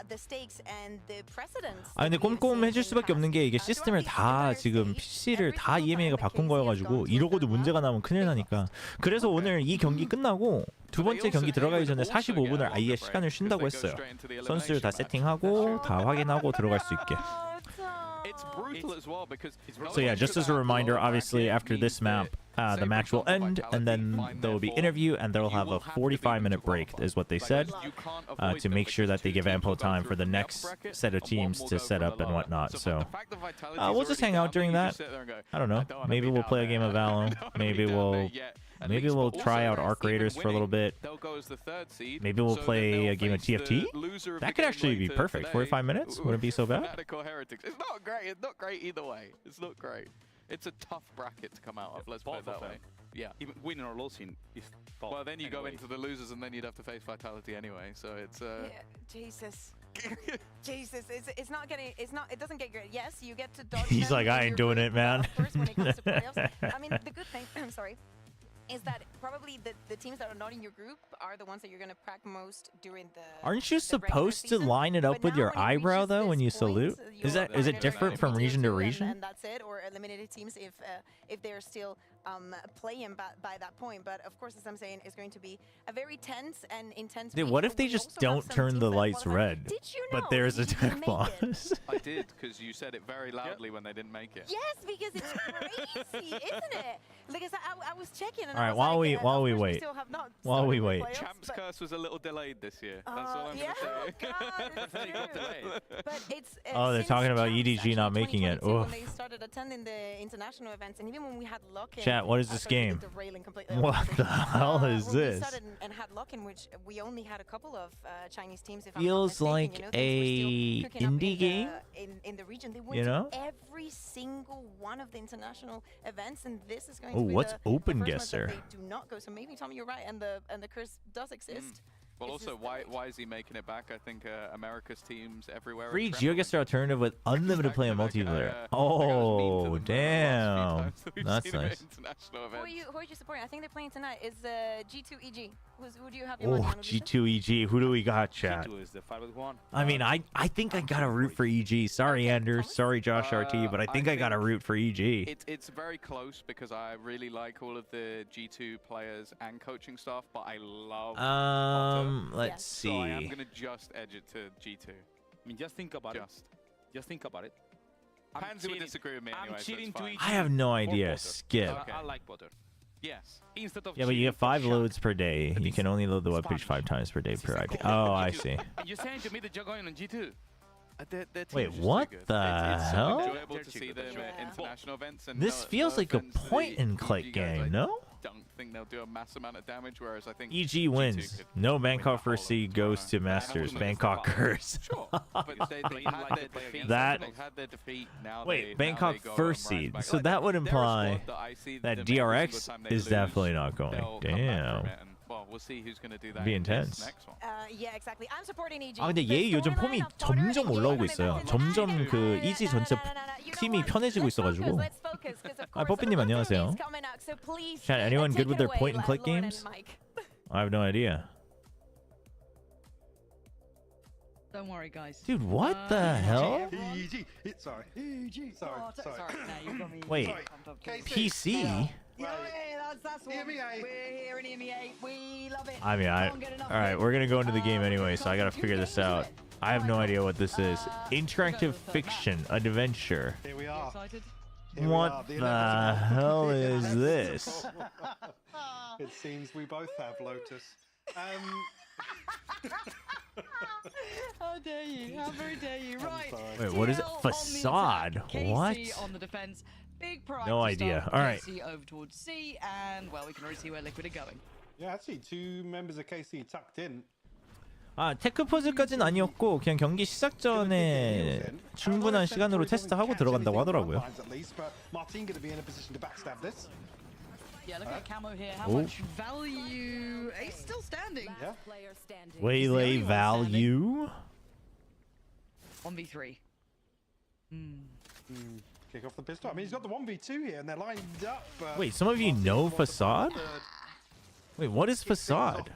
the stakes and the precedents. 아 근데 꼼꼼해질 수밖에 없는 게 이게 시스템을 다 지금 PC를 다 EMEA가 바꾼 거여가지고 이러고도 문제가 나면 큰일 나니까. 그래서 오늘 이 경기 끝나고 두 번째 경기 들어가기 전에 45분을 아예 시간을 쉰다고 했어요. 선수들 다 세팅하고 다 확인하고 들어갈 수 있게. So yeah, just as a reminder, obviously after this map, the match will end, and then there will be interview, and they'll have a 45-minute break, is what they said, to make sure that they give ample time for the next set of teams to set up and whatnot. So we'll just hang out during that. I don't know. Maybe we'll play a game of Valo. Maybe we'll try out Arc Raiders for a little bit. Maybe we'll play a game of TFT. That could actually be perfect. 45 minutes? Wouldn't be so bad. It's not great. It's not great either way. It's not great. It's a tough bracket to come out of, let's put it that way. Yeah. Even winning or losing is tough. Well, then you go into the losers and then you'd have to face Vitality anyway, so it's... Yeah, Jesus. Jesus, it's not getting, it doesn't get great. Yes, you get to dodge. He's like, I ain't doing it, man. First when it comes to playoffs. I mean, the good thing, I'm sorry. is that probably the teams that are not in your group are the ones that you're going to prac most during the. Aren't you supposed to line it up with your eyebrow though when you salute? Is it different from region to region? And that's it, or eliminated teams if they're still playing by that point. But of course, as I'm saying, it's going to be a very tense and intense. Dude, what if they just don't turn the lights red? Did you know? But there's a tech boss. I did, because you said it very loudly when they didn't make it. Yes, because it's crazy, isn't it? Because I was checking. And all right, while we wait. Champ's curse was a little delayed this year. That's all I'm going to say. But it's, oh, they're talking about EDG not making it. When they started attending the international events, and even when we had lock-in. Chat, what is this game? What the hell is this? We started and had lock-in, which we only had a couple of Chinese teams. If feels I'm not like mistaken, a indie game. In the region, they went to every single one of the international events, and this is going to be what's the open first guesser? month that they do not go. So maybe Tommy, you're right, and the curse does exist. Well, also, why is he making it back? I think America's teams everywhere. Free GeoGuessr alternative with unlimited play and multiplayer. Oh, damn. That's nice. Who are you supporting? I think they're playing tonight. Is G2EG. Who do you have your money on? G2EG. Who do we got, chat? G2 is the 5-1. I mean, I think I gotta root for EG. Sorry, Anders. Sorry, Josh RT, but I think I gotta root for EG. It's very close because I really like all of the G2 players and coaching staff, but I love let's see. So I am gonna just edge it to G2. I mean, just think about it. Just think about it. Pansy would disagree with me anyway. I'm cheating to EG. I have no idea. Skip. I like Potter. Yes. Instead of but you get 5 loads per day. You can only load the webpage 5 times per day per IP. Oh, I see. You're saying to me that you're going on G2? Wait, what the hell? It's so enjoyable to see them at international events. And this feels like a point-and-click game, no? Don't think they'll do a mass amount of damage, whereas I think EG wins. No Bangkok first seed goes to Masters. Bangkok curse. Sure, but they had their defeat. That. They had their defeat. Now wait, Bangkok first seed. So that would imply that DRX is definitely not going. Damn. Well, we'll see who's going to do that. Be intense. Yeah, exactly. I'm supporting EG. 아 근데 얘 요즘 폼이 점점 올라오고 있어요. 점점 그 EG 전체 팀이 편해지고 있어가지고. 아 뽀삐님 안녕하세요. Chat, anyone good with their point and click games? I have no idea. Don't worry, guys. Dude, what the hell? Sorry. Wait, PC? That's what we're here in EMEA. We love it. I mean, all right, we're gonna go into the game anyway, so I gotta figure this out. I have no idea what this is. Interactive fiction, adventure. Here we are. What the hell is this? It seems we both have Lotus. How dare you? How very dare you? Right. Wait, what is it? Facade? What? On the defense. Big pride no idea. All right. KC over towards C, and well, we can already see where Liquid are going. Yeah, actually, 2 members of KC tucked in. 아, 테크 퍼즐까지는 아니었고 그냥 경기 시작 전에 충분한 시간으로 테스트하고 들어간다고 하더라고요. Yeah, look at Camo here. How much value? Ace still standing. Yeah. Waylay value. 1v3. Kick off the pistol. I mean, he's got the 1v2 here, and they're lined up. Wait, some of you know Facade? Wait, what is Facade?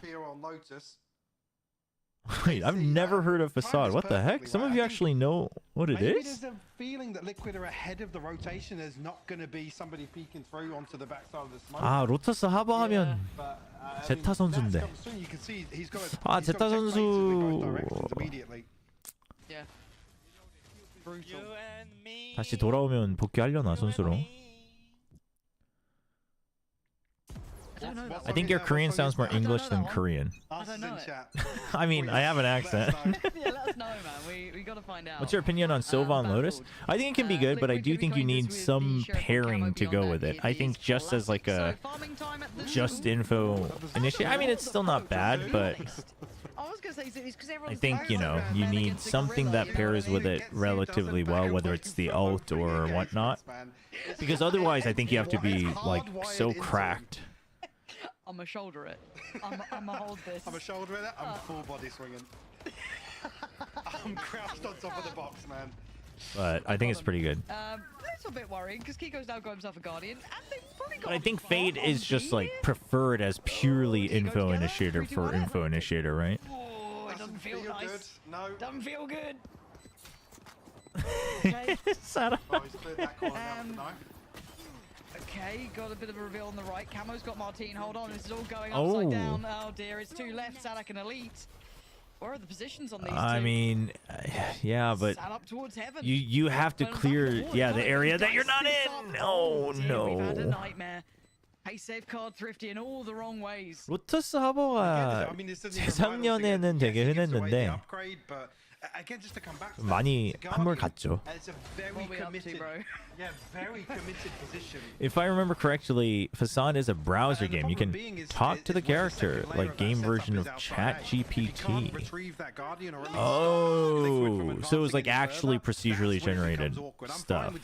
Wait, I've never heard of Facade. What the heck? Some of you actually know what it is? There's a feeling that Liquid are ahead of the rotation. There's not going to be somebody peeking through onto the backside of the smoke. 아, 로터스 하버하면 제타 선수인데. 아, 제타 선수. Yeah. Brutal. 다시 돌아오면 복귀하려나 선수로? I think your Korean sounds more English than Korean. I mean, I have an accent. Yeah, let us know, man. We gotta find out. What's your opinion on Sylvan Lotus? I think it can be good, but I do think you need some pairing to go with it. I think just as like a just info initiative. I mean, it's still not bad, but I think, you know, you need something that pairs with it relatively well, whether it's the ult or whatnot. Because otherwise, I think you have to be like so cracked. I'm a shoulder it. I'm a hold this. I'm a shoulder it. I'm full body swinging. I'm crouched on top of the box, man. But I think it's pretty good. little bit worrying because Kiko's now got himself a Guardian, and they've probably got. But I think Fade is just like preferred as purely info initiator for info initiator, right? Oh, it doesn't feel nice. Good. No. Doesn't feel good. Okay. Oh, he's cleared that corner now. No. Okay, got a bit of a reveal on the right. Camo's got Martine. Hold on, this is all going upside down. Oh dear, it's two left. Sadak and Elite. Where are the positions on these two? I mean, yeah, but up towards heaven. you have to clear the area that you're not in. Oh no. We've had a nightmare. Hey, safe card thrifty in all the wrong ways. 로터스 하버가 재작년에는 되게 흔했는데 많이 한물 갔죠. If I remember correctly, Facade is a browser game. You can talk to the character, like game version of ChatGPT. Oh, so it was like actually procedurally generated stuff.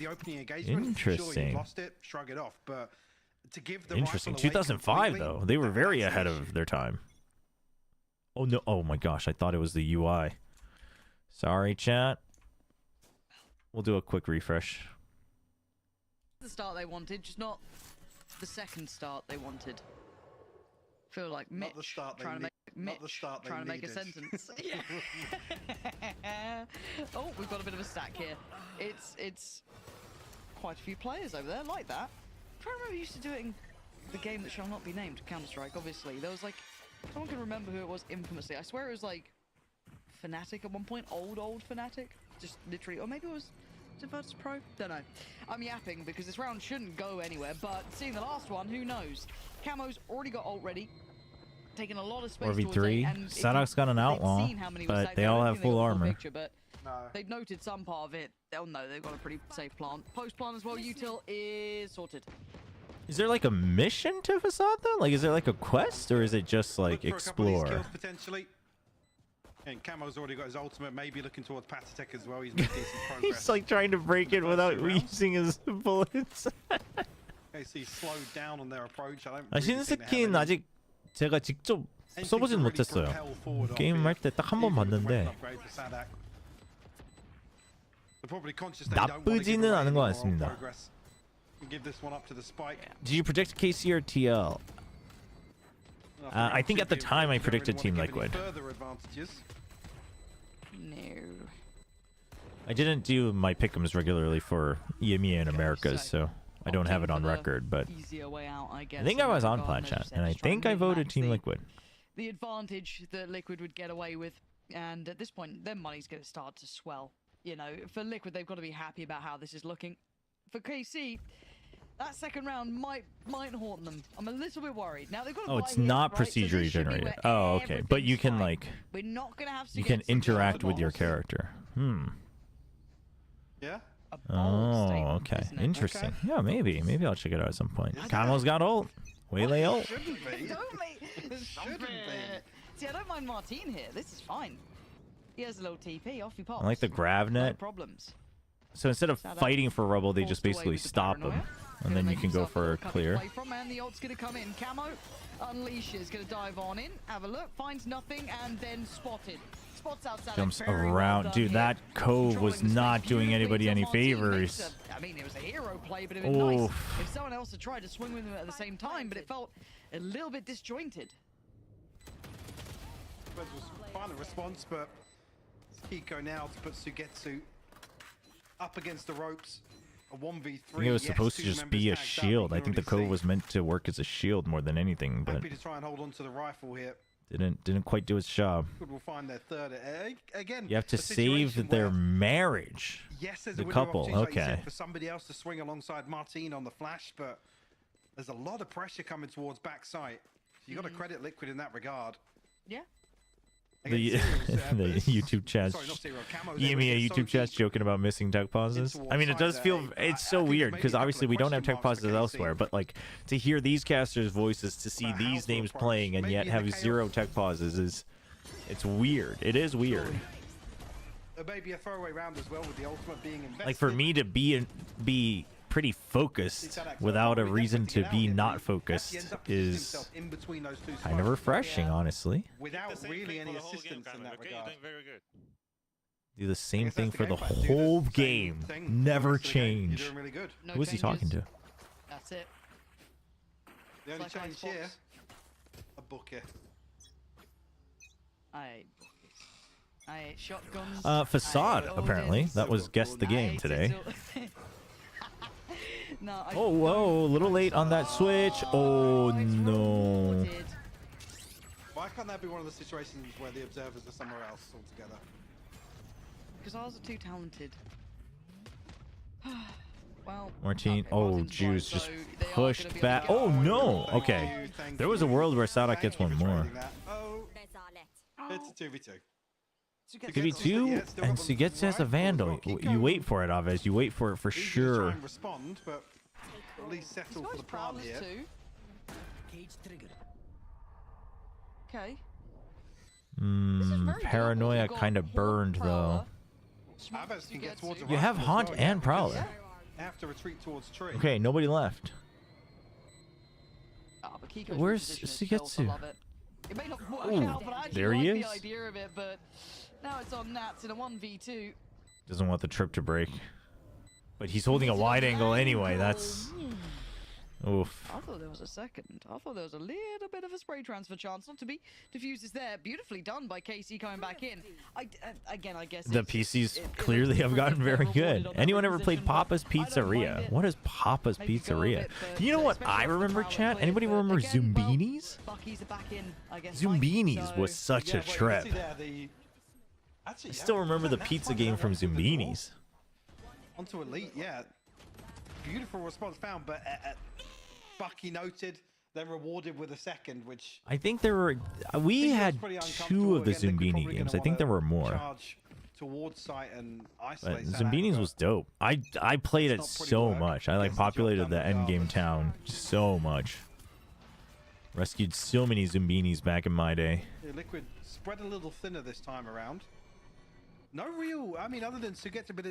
Interesting. Interesting. 2005 though. They were very ahead of their time. Oh no. Oh my gosh, I thought it was the UI. Sorry, chat. We'll do a quick refresh. The start they wanted, just not the second start they wanted. Feel like Mitch trying to make a sentence. Oh, we've got a bit of a stack here. It's quite a few players over there like that. I'm trying to remember who used to do it in the game that shall not be named, Counter-Strike, obviously. There was like, someone can remember who it was infamously. I swear it was like Fnatic at one point, old Fnatic. Just literally, or maybe it was Virtus Pro? Don't know. I'm yapping because this round shouldn't go anywhere, but seeing the last one, who knows? Camo's already got ult ready. Taking a lot of space 4v3. Sadok's got an outlaw, but they all have full armor. They've noted some part of it. They'll know they've got a pretty safe plant. Post plant as well, util is sorted. Is there like a mission to Facade though? Like, is there like a quest, or is it just like explore? Potentially. And Camo's already got his ultimate, maybe looking towards Patatech as well. He's making some progress. He's like trying to break it without using his bullets. KC slowed down on their approach. 신스킨 아직 제가 직접 써보진 못했어요. 게임 할 때 딱 한 번 봤는데 나쁘지는 않은 것 같습니다. Did you predict KC or TL? I think at the time I predicted Team Liquid. No. I didn't do my pick'ems regularly for EMEA and Americas, so I don't have it on record, but I think I was on Plat Chat, and I think I voted Team Liquid. The advantage that Liquid would get away with, and at this point, their money's going to start to swell. You know, for Liquid, they've got to be happy about how this is looking. For KC, that second round might haunt them. I'm a little bit worried. Now they've got. Oh, it's not procedurally generated. Oh, okay. But you can like. We're not gonna have you can interact with your character. Yeah. Oh, okay. Interesting. Okay. Yeah, maybe I'll check it out at some point. Camo's got ult. Waylay ult. Shouldn't be. See, I don't mind Martine here. This is fine. He has a little TP. Off he pops. I like the grav net. No problems. So instead of fighting for Rubble, they just basically stop him, and then you can go for a clear. And the ult's gonna come in. Camo unleashes, gonna dive on in, have a look, finds nothing, and then spotted. Spots outside. Jumps around, dude. That Cove was not doing anybody any favors. I mean, it was a hero play, but it was nice if someone else had tried to swing with him at the same time, but it felt a little bit disjointed. Final response, but Kiko now to put Sugetsu up against the ropes. A 1v3. I think it was supposed to just be a shield. I think the Cove was meant to work as a shield more than anything, but happy to try and hold on to the rifle here. Didn't quite do its job. Will find their third. Again, you have to save their marriage. Yes, there's the a window couple. Like okay. said, for somebody else to swing alongside Martine on the flash, but there's a lot of pressure coming towards backside. So you got to credit Liquid in that regard. Yeah. The YouTube chat, EMEA YouTube chat's joking about missing tech pauses. I mean, it does feel, it's so weird because obviously we don't have tech pauses elsewhere, but like to hear these casters' voices, to see these names playing and yet have 0 tech pauses it's weird. It is weird. Maybe a throwaway round as well with the ultimate being invested. Like for me to be pretty focused without a reason to be not focused is kind of refreshing, honestly. Without really any assistance in that regard. Do the same thing for the whole game. Never change. You're doing really good. No Who is he talking to? That's it. The only It's like change Xbox. here, a bucket. I ate buckets. I ate shotguns. Facade, I ate apparently. Odins. That was guess the I game ate today. it no, I Oh, whoa, a little late on that switch. Oh, no. rewarded. Why can't that be one of the situations where the observers are somewhere else altogether? Because ours are too talented. Well, Martine, okay, oh, Martin's Juice right, just so they are pushed gonna be back. able to Oh, get no. out. Okay. There was a world where Sadak gets one more. Oh, it's a 2v2. 2v2, and Sugetsu has a Vandal. You wait for it, Aves. You wait for it for sure. Try and respond, but at least settle for the plan here. Okay. Paranoia kind of burned, though. Abbas can get towards the You have rifle as Haunt well, and yeah, Prowler. because they have to retreat towards tree. Okay, nobody left. But Kiko's Where's position itself, I Sugetsu? love it. It may not work Ooh, out, but I actually there he like is. the idea of it. But now it's on Nats in a 1v2. Doesn't want the trip to break. But he's holding a wide angle anyway. That's... Oof. I thought there was a second. I thought there was a little bit of a spray transfer chance. Not to be diffused is there. Beautifully done by KC coming back in. Again, I guess The PCs clearly have gotten very good. Anyone ever played Papa's Pizzeria? What is Papa's Pizzeria? You know what I remember, chat? Anybody remember Zumbinis? Bucky's back in, I guess. Zumbinis was such a trip. I Actually, still remember the pizza game from Zumbinis. Onto Elite, yeah. Beautiful response found, but Bucky noted, then rewarded with a second, which... I think there were... We had 2 of the Zumbini games. I think there were more. Charge towards site and But isolate Zumbinis was dope. I played it so much. I like populated the end game town so much. Rescued so many Zumbinis back in my day. Yeah, Liquid spread a little thinner this time around. No real... I mean, other than Sugetsu, but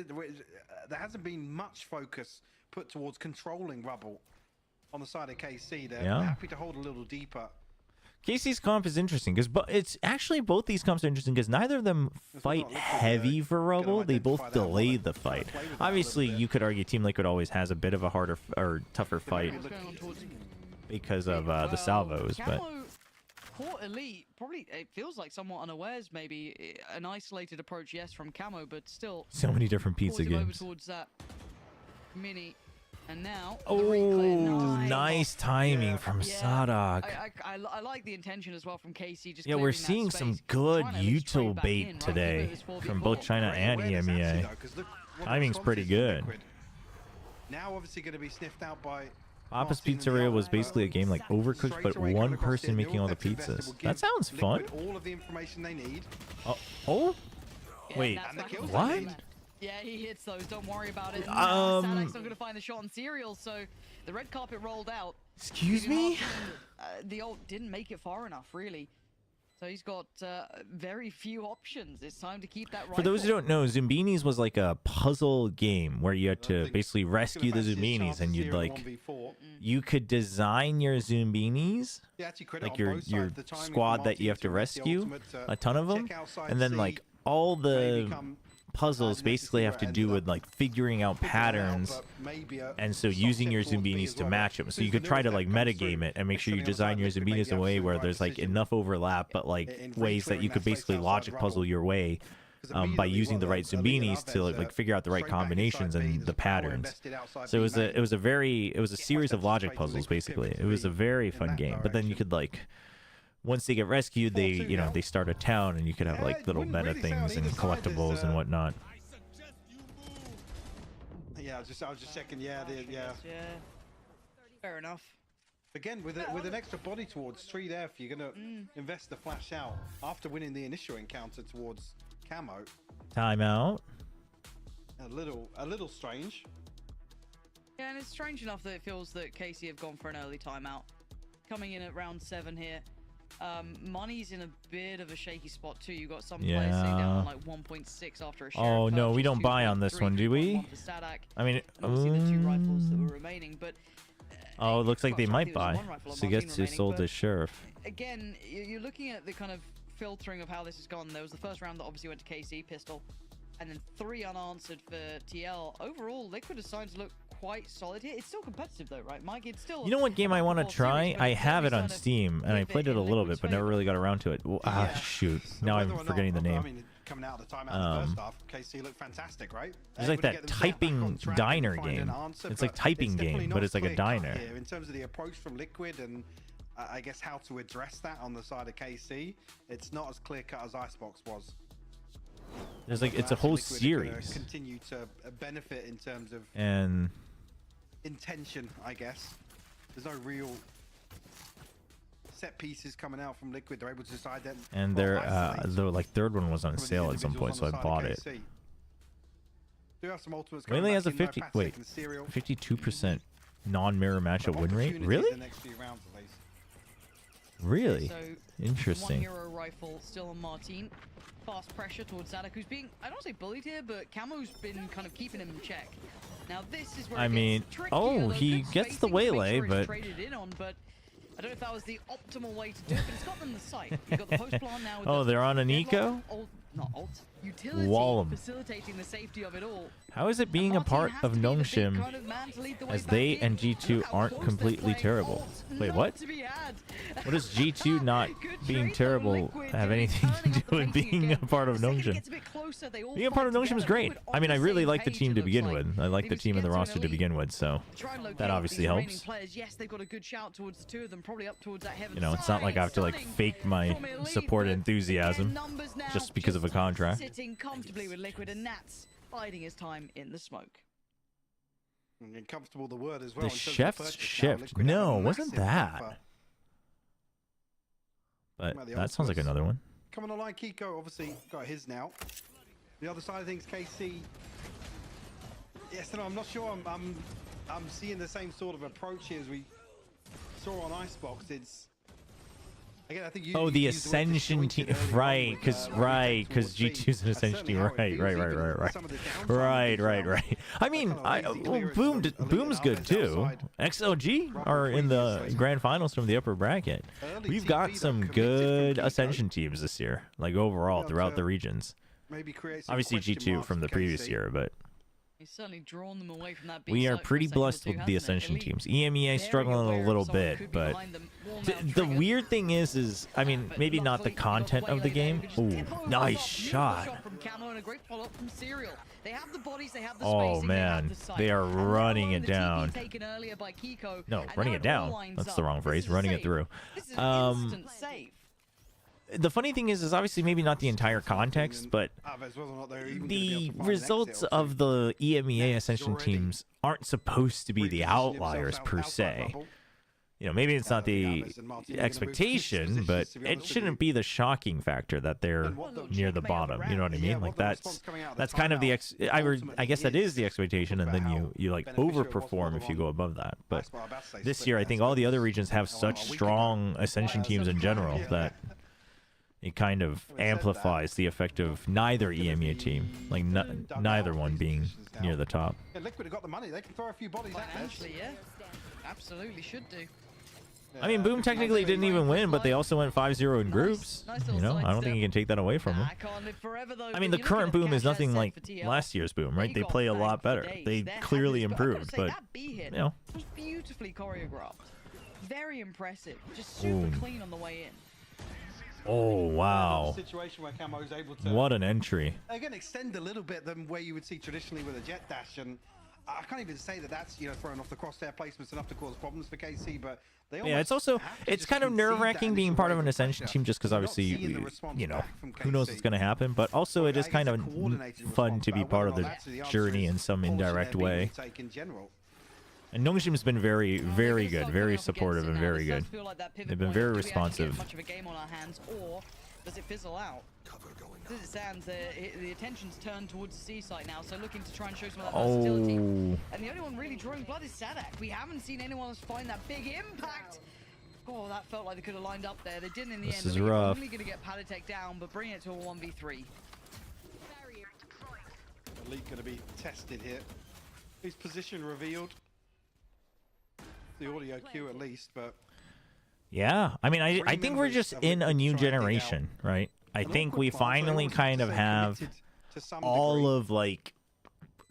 there hasn't been much focus put towards controlling Rubble on the side of KC. They're happy to hold a little deeper. KC's comp is interesting because it's actually both these comps are interesting because neither of them fight heavy for Rubble. They both delay the fight. Obviously, you could argue Team Liquid always has a bit of a harder or tougher fight because of the salvos, but Port Elite probably it feels like somewhat unawares. Maybe an isolated approach, yes, from Camo, but still so many different pizza over games. towards that mini. And now, oh, nice timing from Sadak. I like the intention as well from KC. Just we're seeing some good util bait today from both China and EMEA. Timing's pretty good. Now, obviously, going to be sniffed out by. Papa's Pizzeria was basically a game like Overcooked, but one person making all the pizzas. That sounds fun. All of the information they need. Oh, wait, what? Yeah, he hits those. Don't worry about it. Sadak's not going to find the shot on Serial, so the red carpet rolled out. Excuse me? The ult didn't make it far enough, really. So he's got very few options. It's time to keep that rifle. For those who don't know, Zumbinis was like a puzzle game where you had to basically rescue the Zumbinis, and you'd like you could design your Zumbinis, like your squad that you have to rescue, a ton of them, and then like all the puzzles basically have to do with like figuring out patterns, and so using your Zumbinis to match them. So you could try to like metagame it and make sure you design your Zumbinis in a way where there's like enough overlap, but like ways that you could basically logic puzzle your way by using the right Zumbinis to like figure out the right combinations and the patterns. So it was a series of logic puzzles basically. It was a very fun game. But then you could like, once they get rescued, they start a town, and you could have like little meta things and collectibles and whatnot. Yeah, I was just checking. Yeah. Fair enough. Again, with an extra body towards tree there, if you're gonna invest the flash out after winning the initial encounter towards Camo. Timeout. A little strange. Yeah, and it's strange enough that it feels that KC have gone for an early timeout, coming in at round 7 here. Money's in a bit of a shaky spot too. You got some players sitting down on like 1.6 after a share. Oh no, we don't buy on this one, do we? I mean, obviously the 2 rifles that were remaining, but oh, it looks like they might buy. Sugetsu sold his sheriff. Again, you're looking at the kind of filtering of how this has gone. There was the first round that obviously went to KC pistol. and then 3 unanswered for TL. Overall, Liquid is starting to look quite solid here. It's still competitive though, right, Mike? It's still. You know what game I want to try? I have it on Steam, and I played it a little bit, but never really got around to it. Shoot. Now I'm forgetting the name. Coming out of the timeout in the first half, KC looked fantastic, right? It's like that typing diner game. It's like typing game, but it's like a diner. In terms of the approach from Liquid and I guess how to address that on the side of KC, it's not as clear cut as Icebox was. There's like it's a whole series. Continue to benefit in terms of intention, I guess. There's no real set pieces coming out from Liquid. They're able to decide that. And the like third one was on sale at some point, so I bought it. Melee has a 52% non-mirror matchup win rate. Really? Really? So, interesting. 1 Euro rifle still on Martin. Fast pressure towards Zadak, who's being, I don't say bullied here, but Camo's been kind of keeping him in check. Now this is where I mean, he gets the waylay, but traded in on, but I don't know if that was the optimal way to do it, but it's got them the site. You've got the post plant now. Oh, they're on an eco? Not alt. Utility Wallem. facilitating the safety of it all. How is it being a part of Nongshim as they and G2 aren't completely terrible? Wait, what? What does G2 not being terrible have anything to do with being a part of Nongshim? Being a part of Nongshim is great. I mean, I really like the team to begin with. I like the team and the roster to begin with, so that obviously helps. Yes, they've got a good shout towards the two of them, probably up towards that heaven. You know, it's not like I have to like fake my support enthusiasm just because of a contract. Sitting comfortably with Liquid, and Nats biding his time in the smoke. And comfortable the word as well. The chef's shift. No, wasn't that? But that sounds like another one. Coming online, Kiko obviously got his now. The other side of things, KC. Yes, no, I'm not sure. I'm seeing the same sort of approach here as we saw on Icebox. It's again, I think you the Ascension team, right? Because G2's an Ascension team, right. I mean, Boom's good too. XLG are in the grand finals from the upper bracket. We've got some good Ascension teams this year, like overall throughout the regions. Obviously G2 from the previous year, but he's certainly drawn them away from that. We are pretty blessed with the Ascension teams. EMEA struggling a little bit, but the weird thing is I mean, maybe not the content of the game. Ooh, nice shot. Oh man, they are running it down. No, running it down. That's the wrong phrase. Running it through. The funny thing is obviously maybe not the entire context, but the results of the EMEA Ascension teams aren't supposed to be the outliers per se. You know, maybe it's not the expectation, but it shouldn't be the shocking factor that they're near the bottom. You know what I mean? Like that's kind of the I guess that is the expectation, and then you like overperform if you go above that. But this year, I think all the other regions have such strong Ascension teams in general that it kind of amplifies the effect of neither EMEA team, like neither one being near the top. Yeah, Liquid have got the money. They can throw a few bodies at this. Yeah, absolutely should do. I mean, Boom technically didn't even win, but they also went 5-0 in groups. You know, I don't think you can take that away from them. I mean, the current Boom is nothing like last year's Boom, right? They play a lot better. They clearly improved, but you know. It was beautifully choreographed, very impressive, just super clean on the way in. Oh wow! Situation where Camo is able to, what an entry! Again, extend a little bit than where you would see traditionally with a jet dash, and I can't even say that that's throwing off the crosshair placements enough to cause problems for KC. But they it's kind of nerve-wracking being part of an Ascension team, just because obviously you know who knows what's going to happen. But also it is kind of fun to be part of the journey in some indirect way. And Nongshim's been very, very good, very supportive, and very good. They've been very responsive. Much of a game on our hands, or does it fizzle out? As it stands, the attention's turned towards the C site now, so looking to try and show some of that versatility. And the only one really drawing blood is Sadak. We haven't seen anyone else find that big impact. Oh, that felt like they could have lined up there. They didn't in the end. This is rough. Only going to get Palitek down, but bring it to a 1v3. Elite going to be tested here. His position revealed. The audio cue at least, but yeah, I mean, I think we're just in a new generation, right? I think we finally kind of have all of like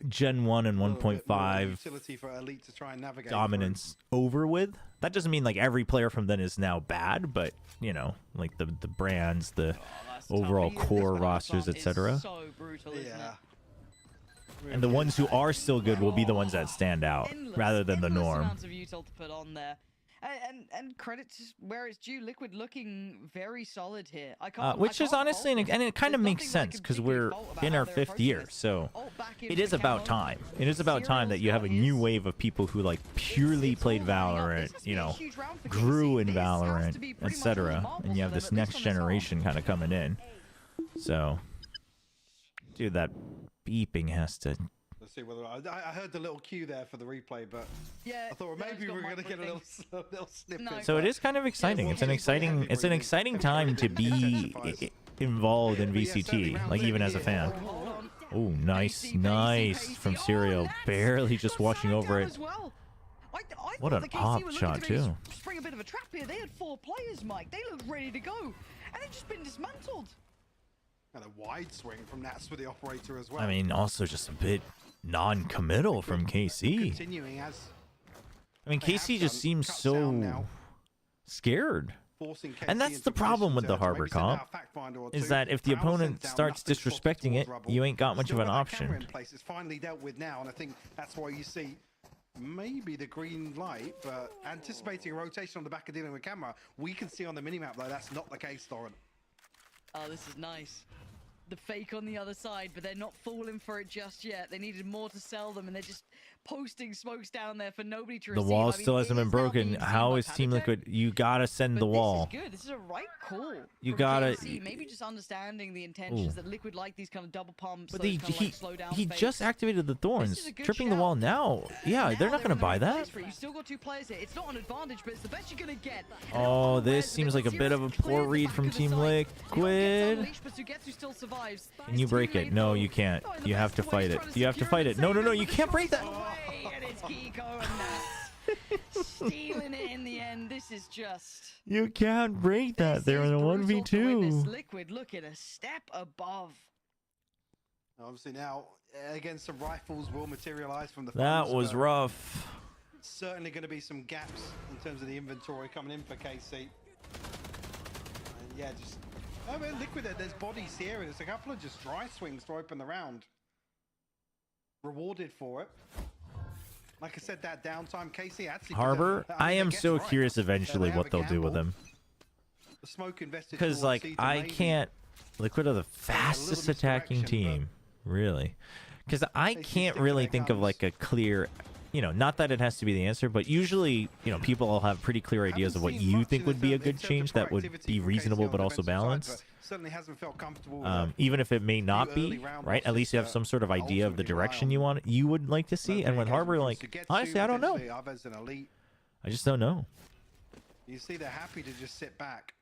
Gen 1 and 1.5 dominance over with. That doesn't mean like every player from then is now bad, but you know, like the brands, the overall core rosters, etc. So brutal, isn't it? And the ones who are still good will be the ones that stand out rather than the norm. Amounts of util to put on there. And credit to where it's due. Liquid looking very solid here. Which is honestly, and it kind of makes sense because we're in our 5th year, so it is about time. It is about time that you have a new wave of people who like purely played Valorant, you know, grew in Valorant, etc. And you have this next generation kind of coming in. So, dude, that beeping has to. Let's see whether I heard the little cue there for the replay, but yeah, I thought maybe we were going to get a little snippet. No. So it is kind of exciting. It's an exciting time to be involved in VCT, like even as a fan. Oh, nice from Serial, barely just watching over it. What an op shot too. Spring a bit of a trap here. They had 4 players, Mike. They looked ready to go, and they've just been dismantled. And a wide swing from Nats with the operator as well. I mean, also just a bit non-committal from KC. Continuing as I mean, KC just seems so scared. And that's the problem with the Harbor comp, is that if the opponent starts disrespecting it, you ain't got much of an option. It's finally dealt with now, and I think that's why you see maybe the green light, but anticipating a rotation on the back of dealing with camera, we can see on the minimap though that's not the case, Thorin. Oh, this is nice. The fake on the other side, but they're not falling for it just yet. They needed more to sell them, and they're just posting smokes down there for nobody to receive. The wall still hasn't been broken. How is Team Liquid? You gotta send the wall. This is good. This is a right call. You gotta. Maybe just understanding the intentions that Liquid like these kind of double pumps. But he just activated the thorns. Tripping the wall now. Yeah, they're not gonna buy that. You still got 2 players here. It's not an advantage, but it's the best you're gonna get. Oh, this seems like a bit of a poor read from Team Liquid. Can you break it? No, you can't. You have to fight it. You have to fight it. No, you can't break that. And it's Kiko and Nats stealing it in the end. This is just. You can't break that. They're in a 1v2. Liquid looking a step above. Obviously now, again, some rifles will materialize from the. That was rough. Certainly going to be some gaps in terms of the inventory coming in for KC. And yeah, just. Oh, well, Liquid, there's bodies here, and there's a couple of just dry swings to open the round. Rewarded for it. Like I said, that downtime, KC actually. Harbor, I am so curious eventually what they'll do with him. Because, like, I can't. Liquid are the fastest attacking team, really. Because I can't really think of, like, a clear. You know, not that it has to be the answer, but usually, you know, people all have pretty clear ideas of what you think would be a good change that would be reasonable but also balanced. Even if it may not be, right? At least you have some sort of idea of the direction you would like to see. And with Harbor, like, honestly, I don't know. I just don't know. You see, they're happy to just sit back.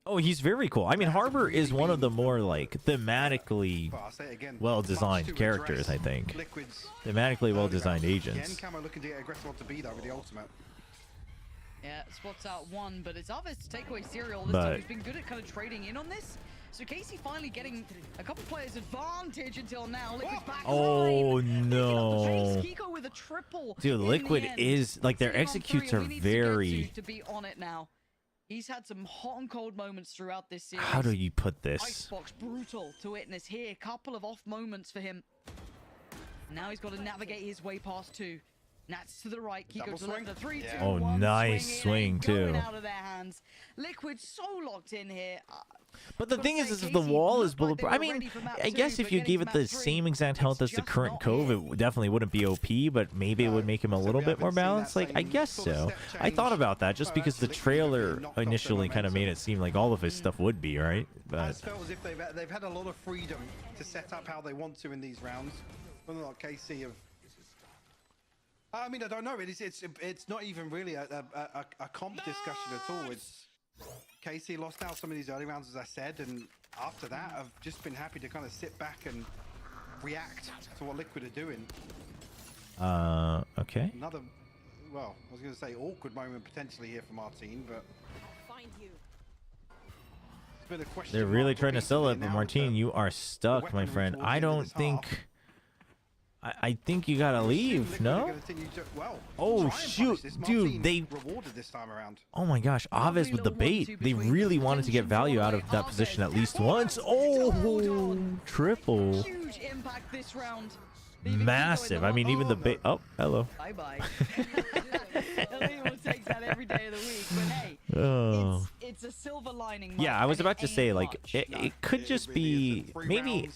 Oh, he's very cool. I mean, Harbor is one of the more, like, thematically well-designed characters, I think. Thematically well-designed agents. Yeah, spots out 1, but it's obvious to take away Serial this time. He's been good at kind of trading in on this. So Casey finally getting a couple players advantage until now. Liquid's back. Oh, no. Kiko with a triple. Dude, Liquid is, like, their executes are very... To be on it now. He's had some hot and cold moments throughout this series. How do you put this? Icebox brutal to witness here. Couple of off moments for him. Now he's got to navigate his way past 2. Nats to the right. Kiko to the left. 3, 2, 1. Oh, nice swing too. Out of their hands. Liquid so locked in here. But the thing is if the wall is bulletproof, I mean, I guess if you gave it the same exact health as the current Cove, it definitely wouldn't be OP, but maybe it would make him a little bit more balanced. Like, I guess so. I thought about that just because the trailer initially kind of made it seem like all of his stuff would be, right? But it's felt as if they've had a lot of freedom to set up how they want to in these rounds. Unlike KC of. I mean, I don't know. It's not even really a comp discussion at all. It's KC lost out some of these early rounds, as I said, and after that, I've just been happy to kind of sit back and react to what Liquid are doing. Okay. Another, well, I was going to say awkward moment potentially here for Martine, but They're really trying to sell it, but Martin, you are stuck, my friend. I don't think... I think you gotta leave, no? Oh, shoot, dude, they... Oh my gosh, Aves with the bait. They really wanted to get value out of that position at least once. Oh, triple. Huge impact this round. Massive. I mean, even the bait... Oh, hello. Bye-bye. Everyone takes that every day of the week, but hey, it's a silver lining. Yeah, I was about to say, like, it could just be maybe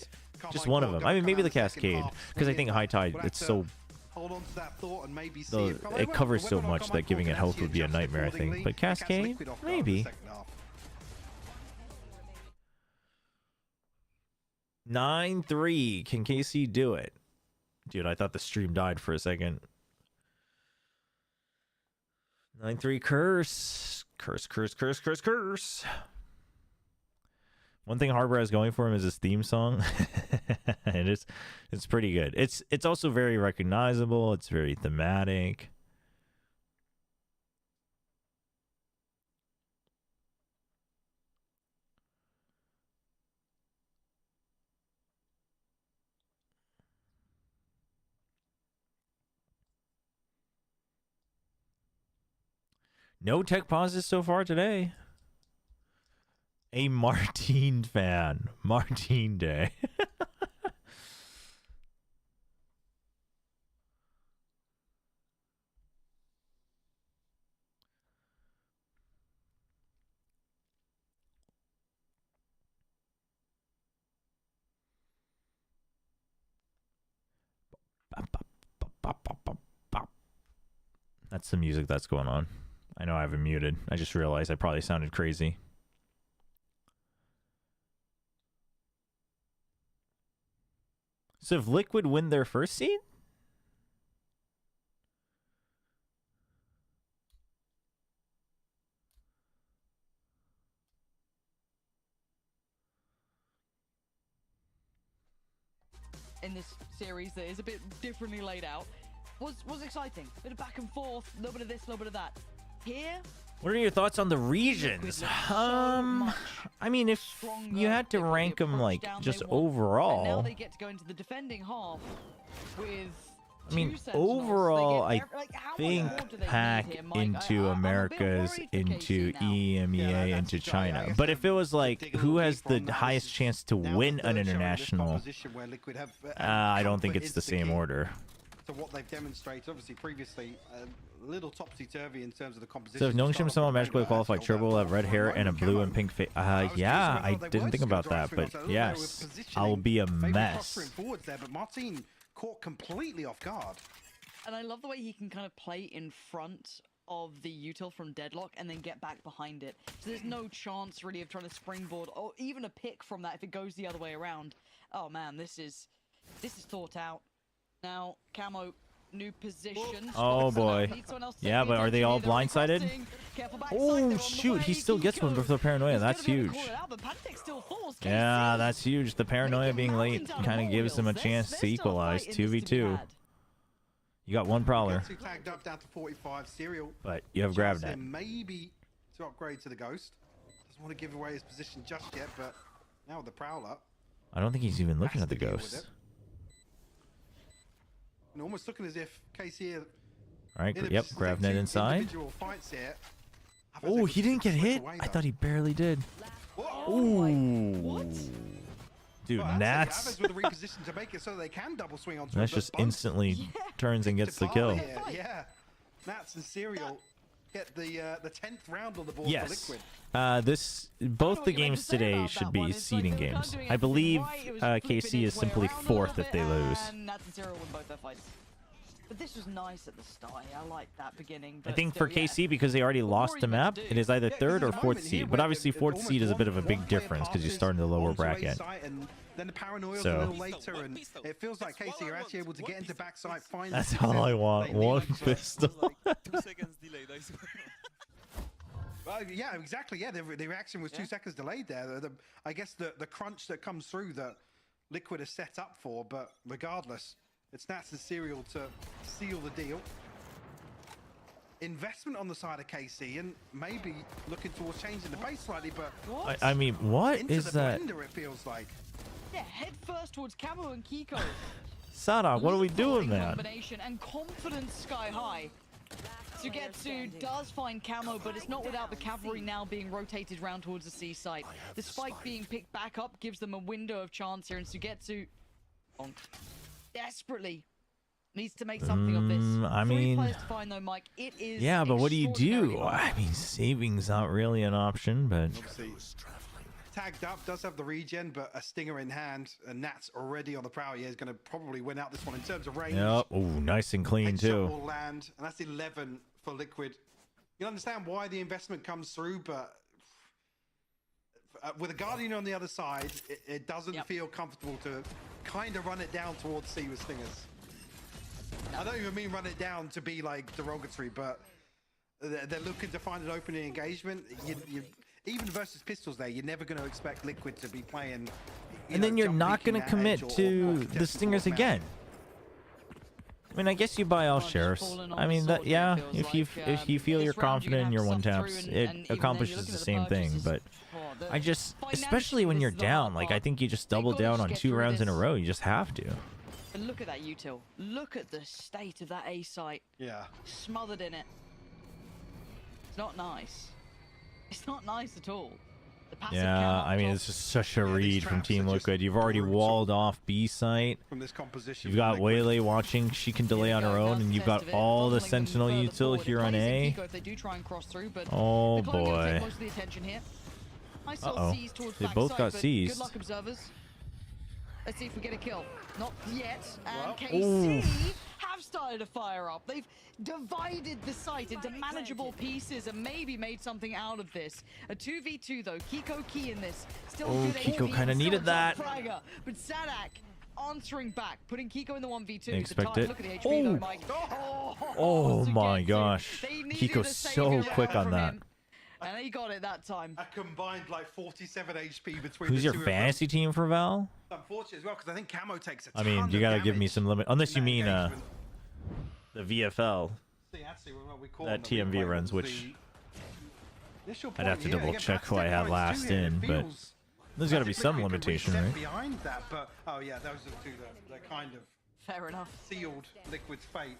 just one of them. I mean, maybe the Cascade, because I think High Tide, it's so... It covers so much that giving it health would be a nightmare, I think. But Cascade, maybe. 9-3. Can KC do it? Dude, I thought the stream died for a second. 9-3 curse. Curse. One thing Harbor has going for him is his theme song. And it's pretty good. It's also very recognizable. It's very thematic. No tech pauses so far today. A Martine fan. Martine Day. That's the music that's going on. I know I have it muted. I just realized I probably sounded crazy. So if Liquid win their first seed? In this series that is a bit differently laid out was exciting. Bit of back and forth, a little bit of this, a little bit of that. Here, what are your thoughts on the regions? I mean, if you had to rank them like just overall. And now they get to go into the defending half with I mean, overall, I think Pac into Americas, into EMEA, into China. But if it was like, who has the highest chance to win an international, I don't think it's the same order. So what they've demonstrated, obviously previously, a little topsy-turvy in terms of the composition. So if Nongshim somehow magically qualified, Chobra will have red hair and a blue and pink face. Yeah, I didn't think about that, but yes, I'll be a mess. But Martin caught completely off guard. And I love the way he can kind of play in front of the util from Deadlock and then get back behind it. So there's no chance really of trying to springboard or even a pick from that if it goes the other way around. Oh man, this is thought out. Now, Camo, new position. Oh boy. Yeah, but are they all blindsided? Oh shoot, he still gets one before paranoia. That's huge. Yeah, that's huge. The paranoia being late kind of gives him a chance to equalize 2v2. You got one Prowler. But you have GravNet. Maybe to upgrade to the Ghost. Doesn't want to give away his position just yet, but now with the Prowler. I don't think he's even looking at the Ghost. And almost looking as if KC. All right, yep, GravNet inside. Oh, he didn't get hit? I thought he barely did. Ooh. Dude, Nats. That's just instantly turns and gets the kill. Yeah. Nats and Serial get the 10th round on the board for Liquid. Both the games today should be seeding games. I believe KC is simply 4th if they lose. But this was nice at the start. I like that beginning. I think for KC, because they already lost the map, it is either 3rd or 4th seed. But obviously 4th seed is a bit of a big difference because you start in the lower bracket. Then the paranoia a little later, and it feels like KC are actually able to get into backside. That's all I want. One pistol. 2 seconds delayed, I swear. Yeah, exactly. Yeah, the reaction was 2 seconds delayed there. I guess the crunch that comes through that Liquid is set up for, but regardless, it's Nats and Serial to seal the deal. investment on the side of KC and maybe looking towards changing the base slightly, but I mean, what into is the that? blender, it feels like. Yeah, head first towards Camo and Kiko. Sada, what are we doing, man? Combination and confidence sky high. Sugetsu does find Camo, but it's not without the cavalry now being rotated round towards the C site. The spike being picked back up gives them a window of chance here, and Sugetsu desperately needs to make something of this. I Three mean, players to find, though, Mike. It is yeah, but what do you do? hard. I mean, saving's not really an option, but Obviously, tagged up, does have the regen, but a stinger in hand, and Nat's already on the prowl. He is going to probably win out this one in terms of range. yep. Oh, nice and clean Headshot too. will land, and that's 11 for Liquid. You understand why the investment comes through, but with a Guardian on the other side, it doesn't feel comfortable to kind of run it down towards C with stingers. I don't even mean run it down to be like derogatory, but they're looking to find an opening engagement. Even versus pistols there, you're never going to expect Liquid to be playing. And then you're not going to commit to the stingers again. I mean, I guess you buy all sheriffs. I mean, that yeah, if you feel you're confident in your one taps, it accomplishes the same thing. But I just, especially when you're down, like I think you just double down on 2 rounds in a row. You just have to. But look at that util. Look at the state of that A site. Yeah. Smothered in it. It's not nice. It's not nice at all. Yeah, I mean, it's just such a read from Team Liquid. You've already walled off B site. From this composition, you've got Waylay watching. She can delay on her own, and you've got all the Sentinel util here on A. Oh boy. Uh-oh. They both got seized. Good luck, observers. Let's see if we get a kill. Not yet. And KC have started to fire up. They've divided the site into manageable pieces and maybe made something out of this. A 2v2 though. Kiko key in this. Still good Kiko kind of needed that. Fragger, but Sadak answering back, putting Kiko in the 1v2. They expect it. Look at the HP though, Mike. Oh my gosh. Kiko's so quick on that. And he got it that time. A combined like 47 HP between Who's your fantasy team for Val? Unfortunate as well, because I think Camo takes a I mean, you gotta give me some limit. Unless you mean the VFL that TMV runs, which I'd have to double check who I had last in, but there's gotta be some limitation, right? Behind that, but oh yeah, those are the two that kind of fair enough sealed Liquid's fate.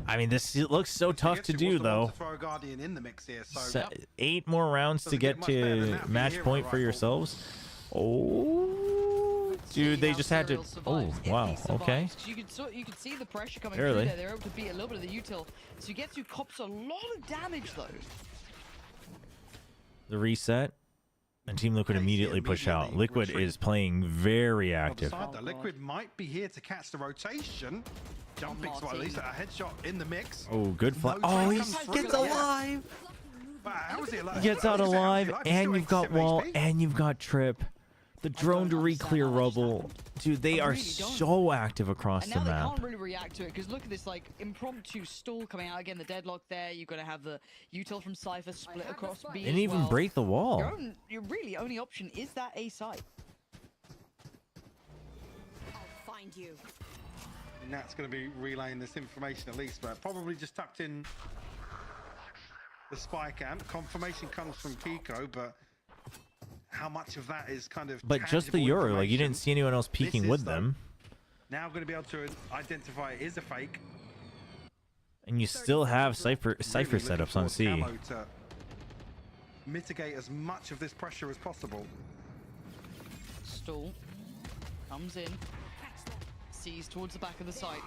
I mean, this looks so tough to do, though. Throw a Guardian in the mix here, so 8 more rounds to get to match point for yourselves. Oh, dude, they just had to. Oh, wow. Okay. You could see the pressure coming through there. They're able to beat a little bit of the util. So Sugetsu cops a lot of damage, though. The reset. And Team Liquid immediately push out. Liquid is playing very active. Liquid might be here to catch the rotation. Jumping spot, at least a headshot in the mix. Oh, good fly. Oh, he gets alive. He gets out alive, and you've got wall, and you've got trip. The drone to re-clear rubble. Dude, they are so active across the map. They can't really react to it, because look at this like impromptu stall coming out. Again, the deadlock there. You're going to have the util from Cypher split across B. Didn't even break the wall. Your really only option is that A side. I'll find you. And that's going to be relaying this information at least, but probably just tucked in the spy camp. Confirmation comes from Kiko, but how much of that is kind of but just the Euro, like you didn't see anyone else peeking with them. Now going to be able to identify it is a fake. And you still have Cypher setups on C. To mitigate as much of this pressure as possible. Stall comes in. Sees towards the back of the site,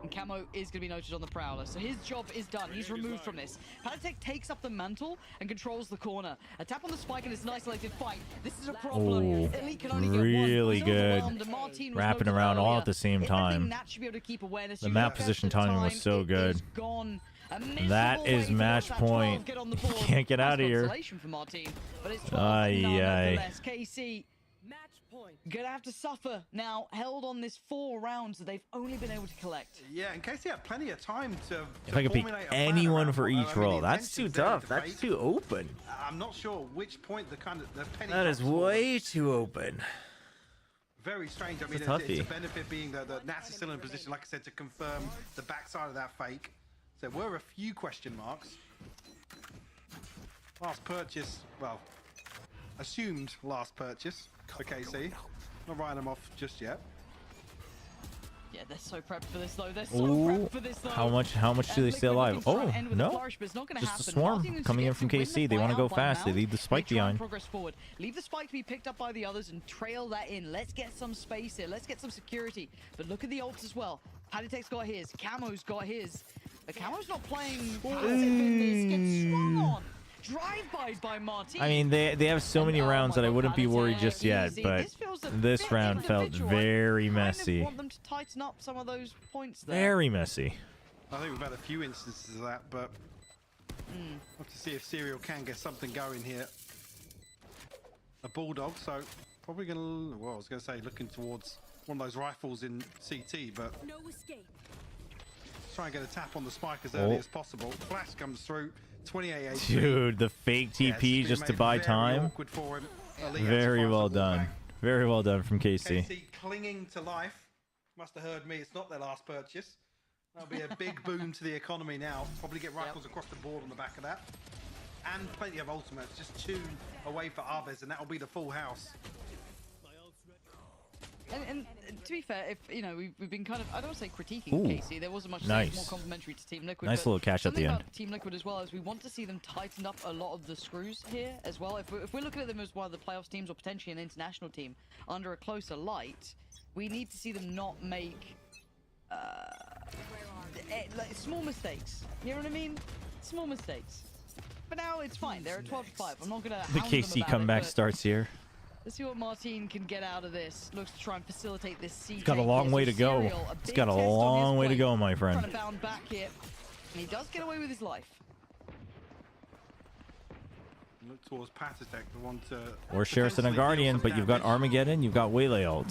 and Camo is going to be noted on the Prowler, so his job is done. He's removed from this. Panatek takes up the mantle and controls the corner. A tap on the spike and it's an isolated fight. This is a problem. Elite can only really get one. Good. Wrapping around all at the same time. The map position timing was so good. That is match point. You can't get out of here. KC gonna have to suffer now, held on this 4 rounds that they've only been able to collect. Yeah, in case they have plenty of time to if I could pick anyone for each role, that's too tough. That's too open. I'm not sure which point the penny. That is way too open. Very strange. I mean, it's a benefit being that Nats is still in a position, like I said, to confirm the backside of that fake. There were a few question marks. Last purchase, well, assumed last purchase for KC. Not writing them off just yet. Yeah, they're so prepped for this though. They're so Ooh, prepped for this though. how much do they stay alive? Oh, no. Just a swarm coming in from KC. They want to go fast. They leave the spike behind. Progress forward. Leave the spike to be picked up by the others and trail that in. Let's get some space here. Let's get some security. But look at the ults as well. Paddytech's got his. Camo's got his. But Camo's not playing passive in this. Gets swung on. Drive-bys by Martin. I mean, they have so many rounds that I wouldn't be worried just yet, but this round felt very messy. I want them to tighten up some of those points there. Very messy. I think we've had a few instances of that, but we'll have to see if Serial can get something going here. A Bulldog, so probably going to, well, I was going to say looking towards one of those rifles in CT, but no escape. Try and get a tap on the spike as early as possible. Flash comes through. 28 HP. Dude, the fake TP just to buy time. Very well done. Very well done from KC. KC clinging to life. Must have heard me. It's not their last purchase. That'll be a big boom to the economy now. Probably get rifles across the board on the back of that. And plenty of ultimates. Just 2 away for Arvez, and that'll be the full house. And to be fair, if you know, we've been kind of, I don't want to say critiquing KC. There wasn't much more complimentary to Team Liquid. Nice little catch at the end. About Team Liquid as well is we want to see them tighten up a lot of the screws here as well. If we're looking at them as one of the playoffs teams or potentially an international team under a closer light, we need to see them not make like small mistakes. You know what I mean? Small mistakes. But now it's fine. They're at 12-5. I'm not gonna. The KC comeback starts here. Let's see what Martin can get out of this. Looks to try and facilitate this CJ. He's got a long way to go. He's got a long way to go, my friend. Trying to bound back here. And he does get away with his life. Look towards Patitech, the one to... Or Sheriff's and a Guardian, but you've got Armageddon, you've got Waylay ult.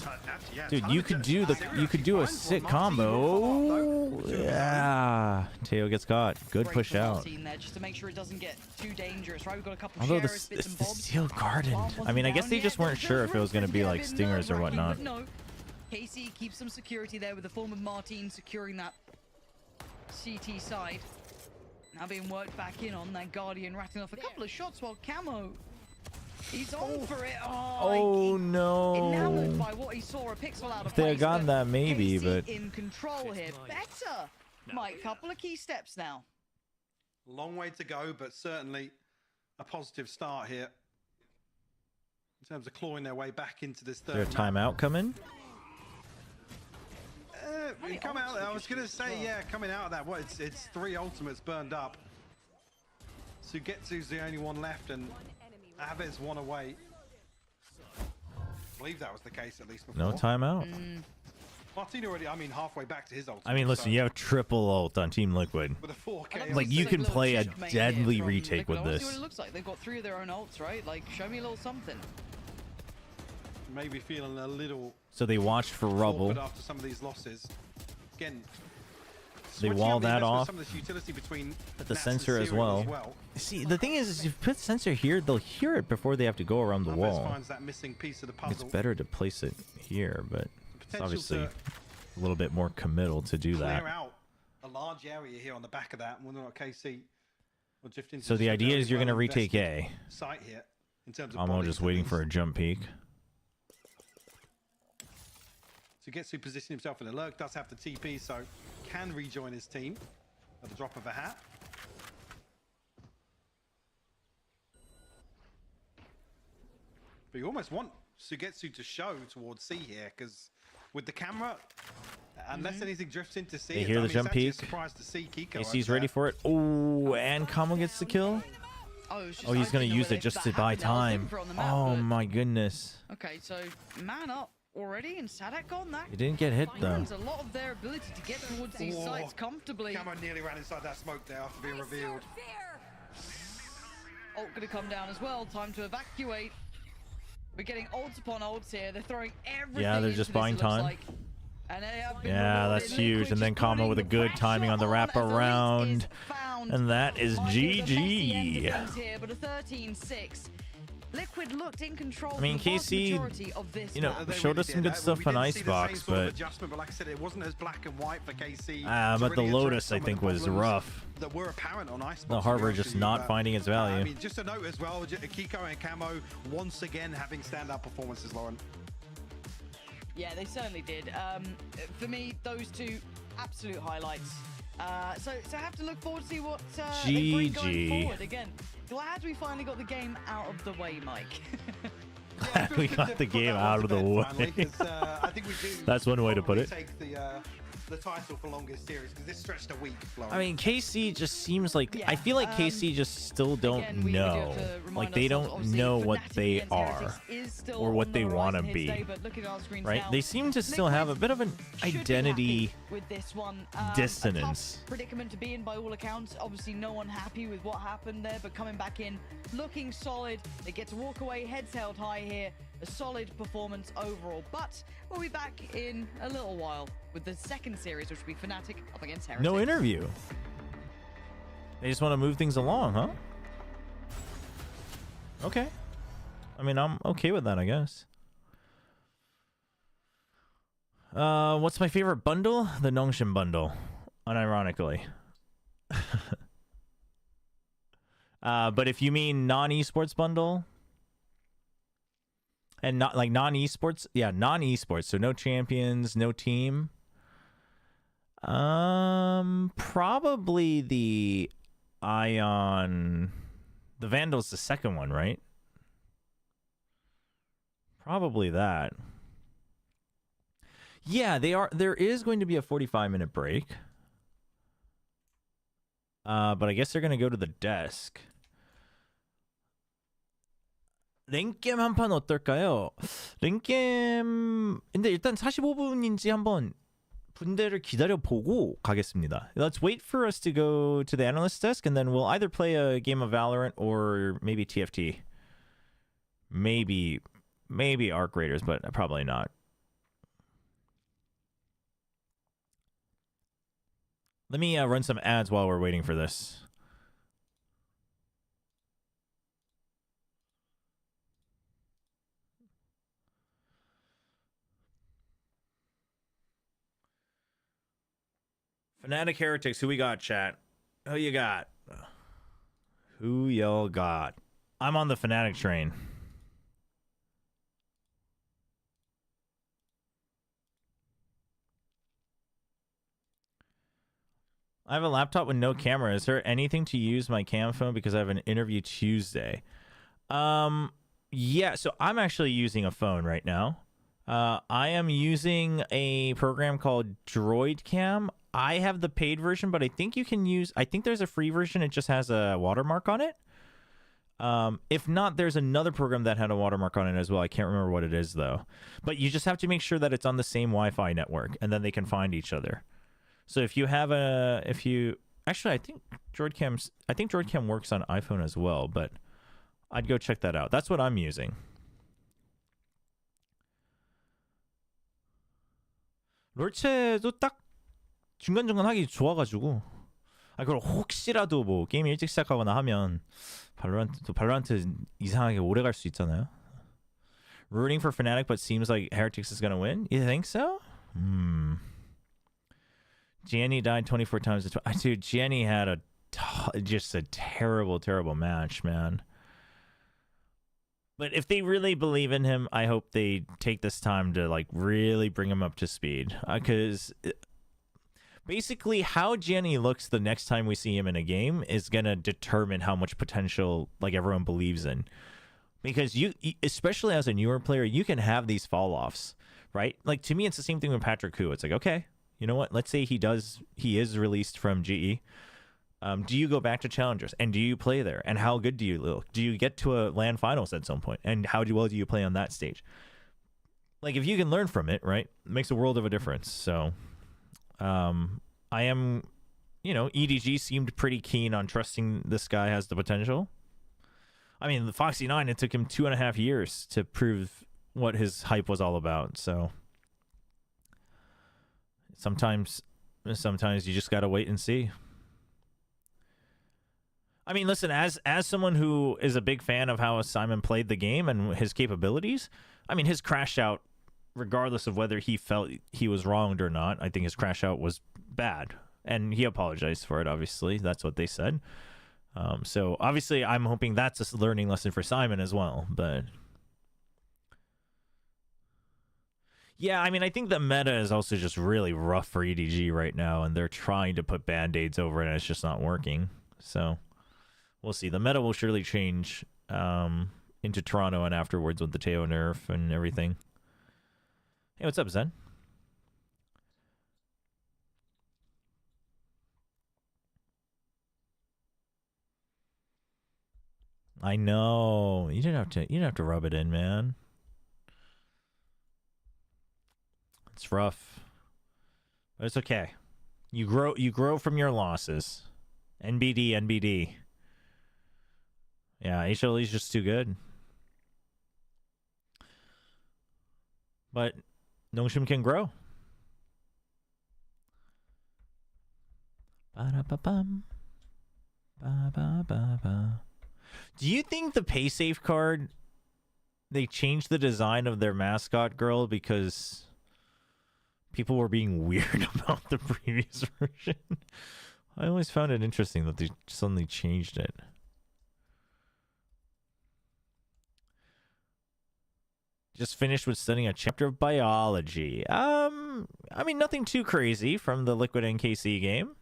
Dude, you could do a sick combo. Yeah. Teo gets caught. Good push out. There just to make sure it doesn't get too dangerous, right? We've got a couple Although the Steel Garden. I mean, I guess they just weren't sure if it was going to be like stingers or whatnot. No. KC keeps some security there with the form of Martin securing that CT side. Now being worked back in on that Guardian, ratting off a couple of shots while Camo, he's on for it. Oh no! Enamored by what he saw, a pixel out of if they had gotten that, maybe, but in control here, better. Mike, couple of key steps now. Long way to go, but certainly a positive start here in terms of clawing their way back into this third. Is there a timeout coming? Come out. I was gonna say, yeah, coming out of that. What? It's 3 ultimates burned up. Sugetsu's the only one left, and Aves 1 away. I believe that was the case at least before. No timeout. Martin already, I mean, halfway back to his ultimate. I mean, listen, you have triple ult on Team Liquid. With a 4K. Like, you can play a deadly retake with this. See what it looks like. They've got 3 of their own ults, right? Like, show me a little something. Maybe feeling a little. So they watched for rubble. After some of these losses, again, they wall that off. Some of this utility between put the sensor as well. See, the thing is if you put the sensor here, they'll hear it before they have to go around the wall. Finds that missing piece of the puzzle. It's better to place it here, but it's obviously a little bit more committal to do that. Clear out a large area here on the back of that, and whether or not KC will drift into. So the idea is you're going to retake A. Site here in terms of. Amo just waiting for a jump peek. Sugetsu positioning himself in a lurk, does have the TP, so can rejoin his team at the drop of a hat. But you almost want Sugetsu to show towards C here, because with the camera, unless anything drifts into C, they hear the jump peek. Surprised to see Kiko. AC's ready for it. Oh, and Kamo gets the kill. Oh, he's going to use it just to buy time. Oh my goodness. Okay, so man up already, and Sadak on that. He didn't get hit though. A lot of their ability to get towards these sites comfortably. Camo nearly ran inside that smoke there after being revealed. Ult gonna come down as well. Time to evacuate. We're getting ults upon ults here. They're throwing everything. Yeah, they're just buying time. Like. And yeah, that's huge. And then Kamo with a good timing on the wraparound. And that is GG. Here, but a 13-6. Liquid looked in control. I mean, KC, you know, showed us some good stuff on Icebox, but like I said, it wasn't as black and white for KC. But the Lotus, I think, was rough. That were apparent on Icebox. The Harbor just not finding its value. I mean, just a note as well, Kiko and Camo once again having standout performances, Lauren. Yeah, they certainly did. For me, those two absolute highlights. So I have to look forward to see what they bring going forward. Again, glad we finally got the game out of the way, Mike. Glad we got the game out of the way. I think we do. That's one way to put it. Take the title for longest series because this stretched a week. Lauren. I mean, KC just seems like I feel like KC just still don't know. Like they don't know what they are or what they want to be. Right? They seem to still have a bit of an identity dissonance. Predicament to be in by all accounts. Obviously, no one happy with what happened there, but coming back in, looking solid. They get to walk away, heads held high here. A solid performance overall, but we'll be back in a little while with the second series, which will be Fnatic up against Heretic. No interview. They just want to move things along, huh? Okay. I mean, I'm okay with that, I guess. What's my favorite bundle? The Nongshim bundle, unironically. But if you mean non-esports bundle, and not like non-esports, yeah, non-esports, so no champions, no team. Probably the Ion, the Vandal's the second one, right? Probably that. Yeah, they are. There is going to be a 45-minute break. But I guess they're going to go to the desk. 랭겜 한 판 어떨까요? 랭겜 근데 일단 45분인지 한번 분대를 기다려 보고 가겠습니다. Let's wait for us to go to the analyst desk and then we'll either play a game of Valorant or maybe TFT. Maybe Arc Raiders, but probably not. Let me run some ads while we're waiting for this. Fnatic Heretics, who we got, chat? Who you got? Who y'all got? I'm on the Fnatic train. I have a laptop with no camera. Is there anything to use my cam phone because I have an interview Tuesday? Yeah, so I'm actually using a phone right now. I am using a program called Droid Cam. I have the paid version, but I think you can use... I think there's a free version. It just has a watermark on it. If not, there's another program that had a watermark on it as well. I can't remember what it is, though. But you just have to make sure that it's on the same Wi-Fi network, and then they can find each other. So if you have a... Actually, I think Droid Cam works on iPhone as well, but I'd go check that out. That's what I'm using. 롤체도 딱 중간중간 하기 좋아가지고 그럼 혹시라도 뭐 게임 일찍 시작하거나 하면 발로란트 이상하게 오래 갈 수 있잖아요. Rooting for Fnatic, but seems like Heretics is gonna win. You think so? Gianni died 24 times. Dude, Gianni had just a terrible match, man. But if they really believe in him, I hope they take this time to like really bring him up to speed. Because basically how Gianni looks the next time we see him in a game is going to determine how much potential like everyone believes in. Because you, especially as a newer player, you can have these fall-offs, right? Like to me, it's the same thing with Patrick Hu. It's like, okay, you know what? Let's say he is released from GE. Do you go back to challengers and do you play there? And how good do you look? Do you get to a LAN finals at some point? And how well do you play on that stage? Like if you can learn from it, right? It makes a world of a difference. So I am, EDG seemed pretty keen on trusting this guy has the potential. I mean, the Foxy 9, it took him 2.5 years to prove what his hype was all about. So sometimes you just got to wait and see. I mean, listen, as someone who is a big fan of how Simon played the game and his capabilities, I mean, his crash out, regardless of whether he felt he was wronged or not, I think his crash out was bad. And he apologized for it, obviously. That's what they said. So, obviously, I'm hoping that's a learning lesson for Simon as well. But, yeah, I mean, I think the meta is also just really rough for EDG right now. And they're trying to put Band-Aids over it, and it's just not working. So, we'll see. The meta will surely change into Toronto and afterwards with the Teo nerf and everything. Hey, what's up, Zen? I know. You didn't have to rub it in, man. It's rough. But it's okay. You grow from your losses. NBD. Yeah, HLE is just too good. But Nongshim can grow. Ba-da-ba-bum. Ba-ba-ba-ba. Do you think the PaySafe card, they changed the design of their mascot girl because people were being weird about the previous version? I always found it interesting that they suddenly changed it. Just finished with studying a chapter of biology. I mean, nothing too crazy from the Liquid NKC game.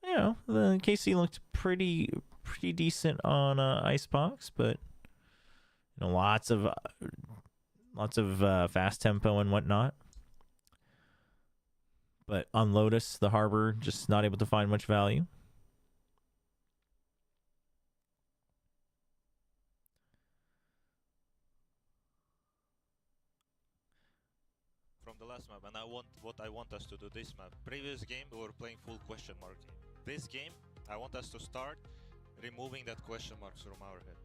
You know, the KC looked pretty decent on Icebox, but you know, lots of fast tempo and whatnot. But on Lotus, the Harbor, just not able to find much value. From the last map, and what I want us to do this map. Previous game we were playing full question mark game. This game I want us to start removing that question marks from our head.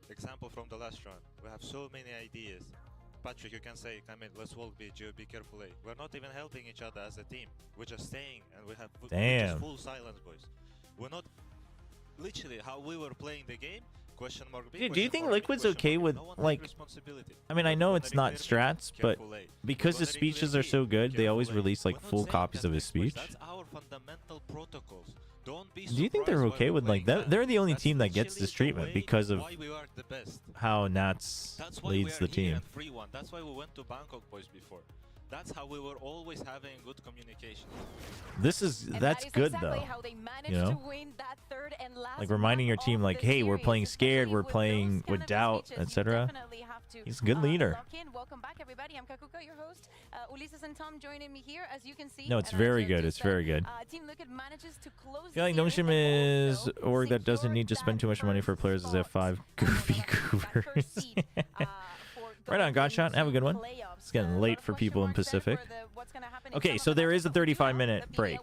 Example from the last round. We have so many ideas. Patrick, you can say, come in, let's walk B, Geo, be careful A. We're not even helping each other as a team. We're just staying and we have just full silence, boys. We're not literally how we were playing the game. Question mark B. Dude, do you think Liquid's okay with, like, I mean, I know it's not strats, but because his speeches are so good, they always release, like, full copies of his speech. That's our fundamental protocols. Do you think they're okay with, like, that? They're the only team that gets this treatment because of how Nats leads the team. That's why we went to Bangkok, boys, before. That's how we were always having good communication. That's good though. You know, like reminding your team, like, hey, we're playing scared, we're playing with doubt, etc. He's a good leader. Welcome back, everybody. I'm Kakuko, your host. Ulises and Tom joining me here, as you can see. No, it's very good. It's very good. Team Liquid manages to close. I feel like Nongshim is org that doesn't need to spend too much money for players as F5 goofy goobers. Right on, Godshot. Have a good one. It's getting late for people in Pacific. Okay, so there is a 35-minute break.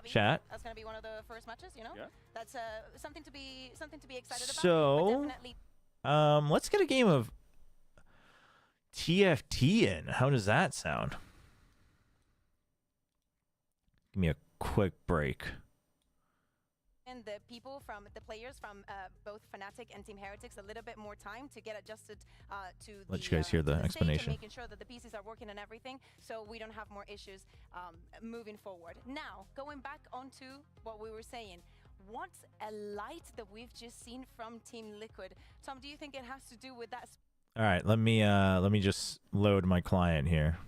Chat. That's going to be one of the first matches, you know? Yeah. That's something to be excited about. So, let's get a game of TFT in. How does that sound? Give me a quick break. And the players from both Fnatic and Team Heretics a little bit more time to get adjusted to let you guys hear the explanation. Making sure that the pieces are working and everything, so we don't have more issues moving forward. Now, going back onto what we were saying, what a light that we've just seen from Team Liquid. Tom, do you think it has to do with that? All right, let me just load my client here.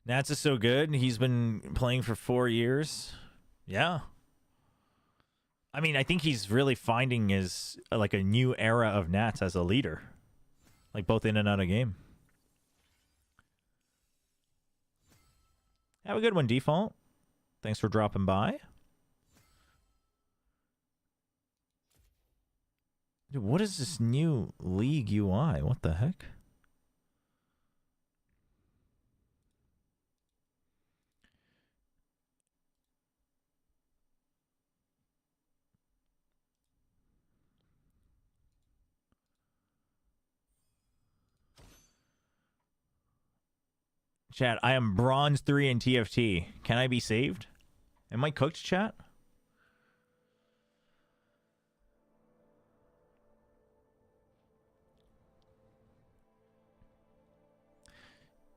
Nats is so good. He's been playing for 4 years. Yeah. I mean, I think he's really finding his, like, a new era of Nats as a leader. Like, both in and out of game. Have a good one, Default. Thanks for dropping by. Dude, what is this new League UI? What the heck? Chat, I am bronze 3 in TFT. Can I be saved? Am I cooked, chat?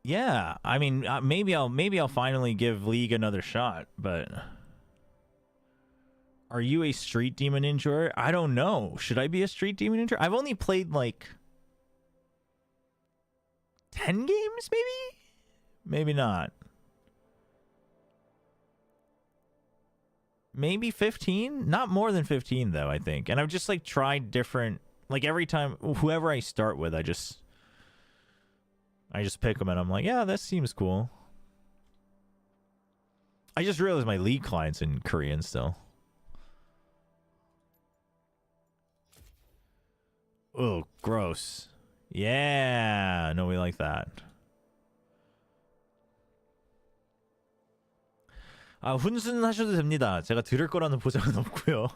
Yeah, I mean, maybe I'll finally give League another shot, but are you a Street Demon Ninja? I don't know. Should I be a Street Demon Ninja? I've only played like 10 games, maybe? Maybe not. Maybe 15? Not more than 15 though, I think. And I've just like tried different, like every time whoever I start with, I just pick them and I'm like, yeah, that seems cool. I just realized my League client's in Korean still. Oh, gross. Yeah, no, we like that. 훈순하셔도 됩니다. 제가 들을 거라는 보장은 없고요.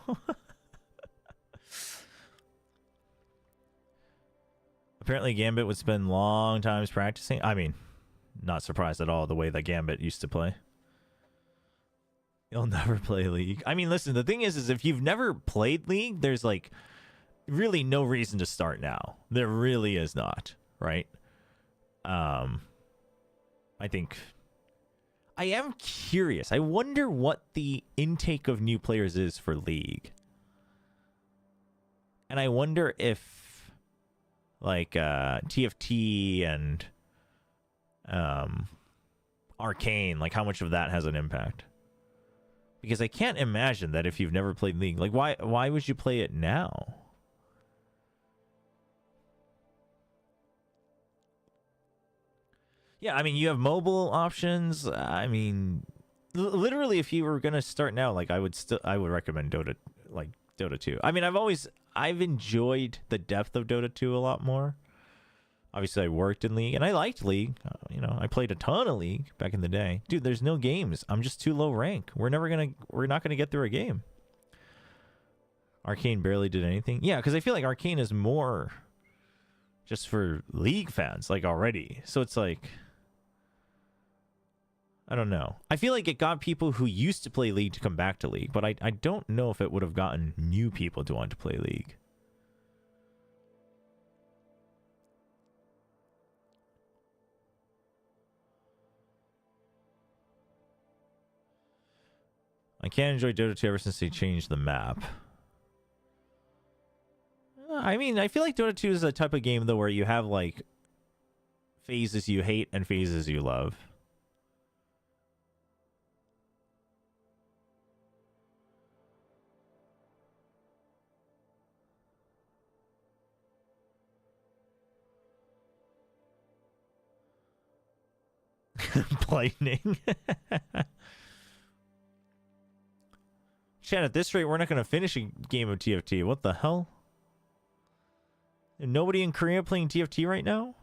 Apparently Gambit would spend long times practicing. I mean, not surprised at all the way that Gambit used to play. You'll never play League. I mean, listen, the thing is if you've never played League, there's like really no reason to start now. There really is not, right? I think I am curious. I wonder what the intake of new players is for League. And I wonder if like TFT and Arcane, like how much of that has an impact. Because I can't imagine that if you've never played League, like why would you play it now? Yeah, I mean, you have mobile options. I mean, literally, if you were gonna start now, like I would recommend Dota 2. I mean, I've enjoyed the depth of Dota 2 a lot more. Obviously, I worked in League, and I liked League. You know, I played a ton of League back in the day. Dude, there's no games. I'm just too low rank. We're not gonna get through a game. Arcane barely did anything. Yeah, because I feel like Arcane is more just for League fans, like already. So it's like, I don't know. I feel like it got people who used to play League to come back to League, but I don't know if it would have gotten new people to want to play League. I can't enjoy Dota 2 ever since they changed the map. I mean, I feel like Dota 2 is a type of game, though, where you have, like, phases you hate and phases you love. Lightning. Chat, at this rate, we're not going to finish a game of TFT. What the hell? Nobody in Korea playing TFT right now?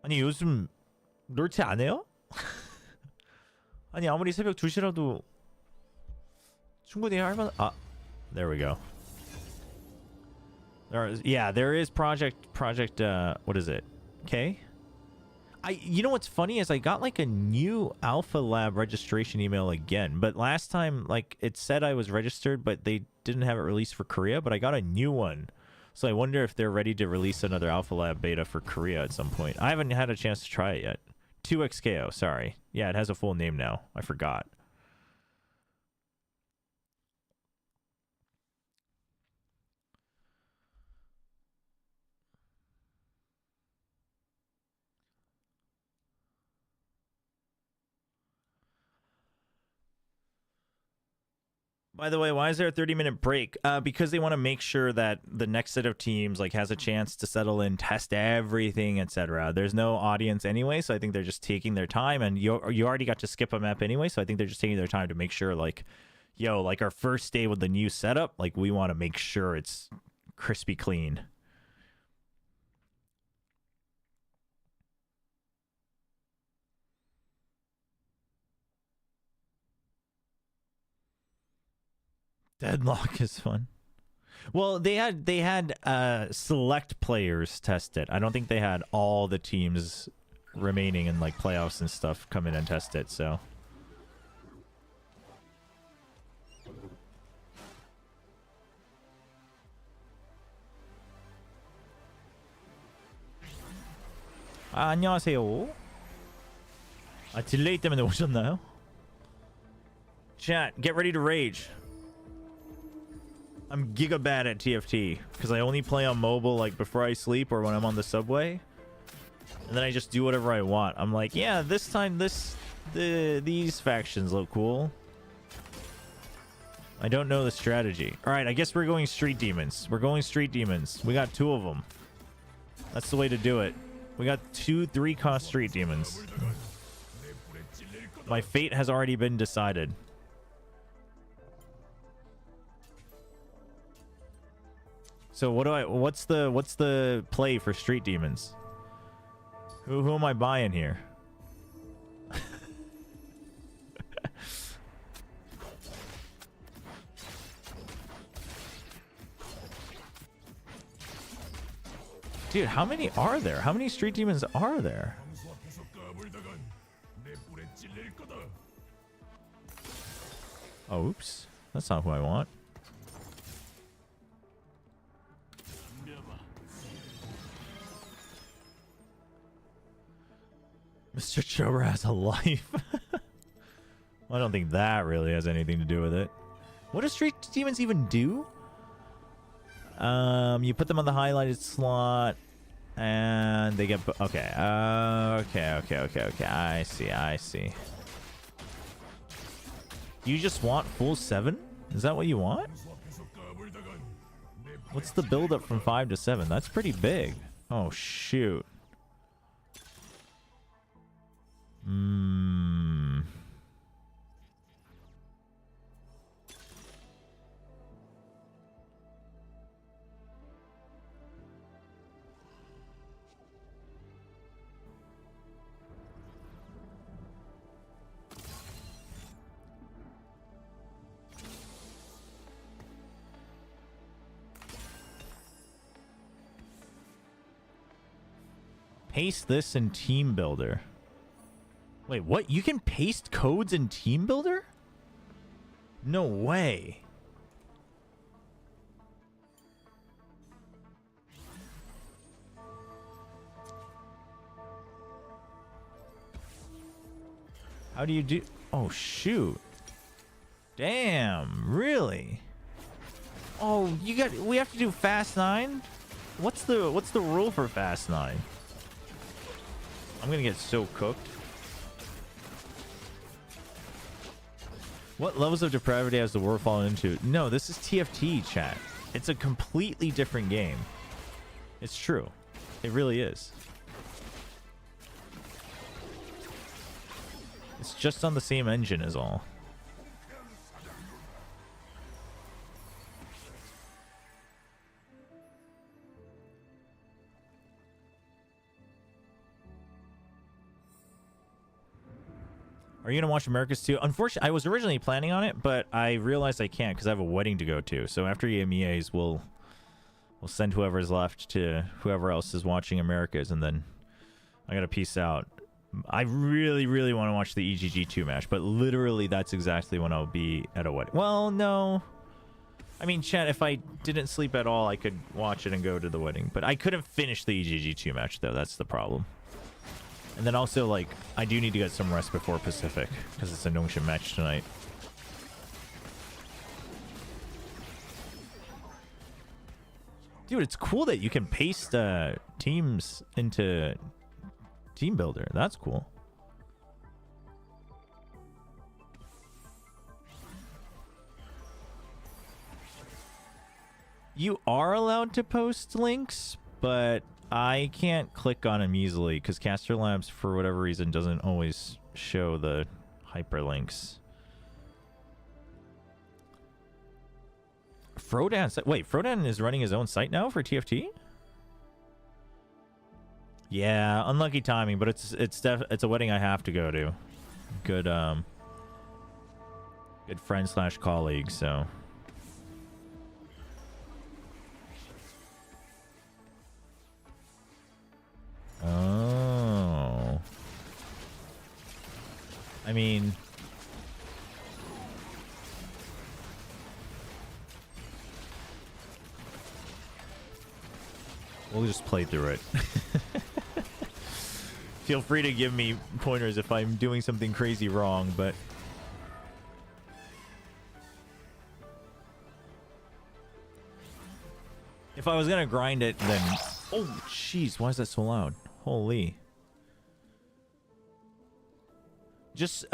아니, 요즘 롤체 안 해요? 아니, 아무리 새벽 2시라도 충분히 할 만... there we go. There is project what is it? K? You know what's funny is I got like a new Alpha Lab registration email again, but last time like it said I was registered, but they didn't have it released for Korea, but I got a new one. So I wonder if they're ready to release another Alpha Lab beta for Korea at some point. I haven't had a chance to try it yet. 2XKO, sorry. Yeah, it has a full name now. I forgot. By the way, why is there a 30-minute break? Because they want to make sure that the next set of teams like has a chance to settle in, test everything, etc. There's no audience anyway, so I think they're just taking their time. And you already got to skip a map anyway, so I think they're just taking their time to make sure, like, yo, like our first day with the new setup, like we want to make sure it's crispy clean. Deadlock is fun. Well, they had select players test it. I don't think they had all the teams remaining in like playoffs and stuff come in and test it. So. 안녕하세요. 딜레이 때문에 오셨나요? Chat, get ready to rage. I'm giga bad at TFT because I only play on mobile like before I sleep or when I'm on the subway, and then I just do whatever I want. I'm like, yeah, this time these factions look cool. I don't know the strategy. All right, I guess we're going Street Demons. We're going Street Demons. We got 2 of them. That's the way to do it. We got 2 3-cost Street Demons. My fate has already been decided. So what's the play for Street Demons? Who am I buying here? Dude, how many are there? How many Street Demons are there? Oh, oops. That's not who I want. Mr. Chobra has a life. Well, I don't think that really has anything to do with it. What do Street Demons even do? You put them on the highlighted slot, and they get... Okay. Okay. I see. You just want full 7? Is that what you want? What's the build up from 5 to 7? That's pretty big. Oh, shoot. Paste this in Team Builder. Wait, what? You can paste codes in Team Builder? No way. How do you do? Oh, shoot. Damn, really? Oh, we have to do Fast 9? What's the rule for Fast 9? I'm gonna get so cooked. What levels of depravity has the world fallen into? No, this is TFT, chat. It's a completely different game. It's true. It really is. It's just on the same engine is all. Are you going to watch America's 2? Unfortunately, I was originally planning on it, but I realized I can't because I have a wedding to go to. So after EMEAs, we'll send whoever's left to whoever else is watching America's, and then I got to peace out. I really, really want to watch the EGG2 match, but literally that's exactly when I'll be at a wedding. Well, no. I mean, chat, if I didn't sleep at all, I could watch it and go to the wedding. But I couldn't finish the EGG2 match, though. That's the problem. And then also, like, I do need to get some rest before Pacific, because it's a Nongshim match tonight. Dude, it's cool that you can paste teams into Team Builder. That's cool. You are allowed to post links, but I can't click on them easily because Caster Labs, for whatever reason, doesn't always show the hyperlinks. Frodan, wait, Frodan is running his own site now for TFT? Yeah, unlucky timing, but it's a wedding I have to go to. Good good friend / colleague, so I mean, we'll just play through it. Feel free to give me pointers if I'm doing something crazy wrong, but if I was gonna grind it, then oh jeez, why is that so loud? Holy! Just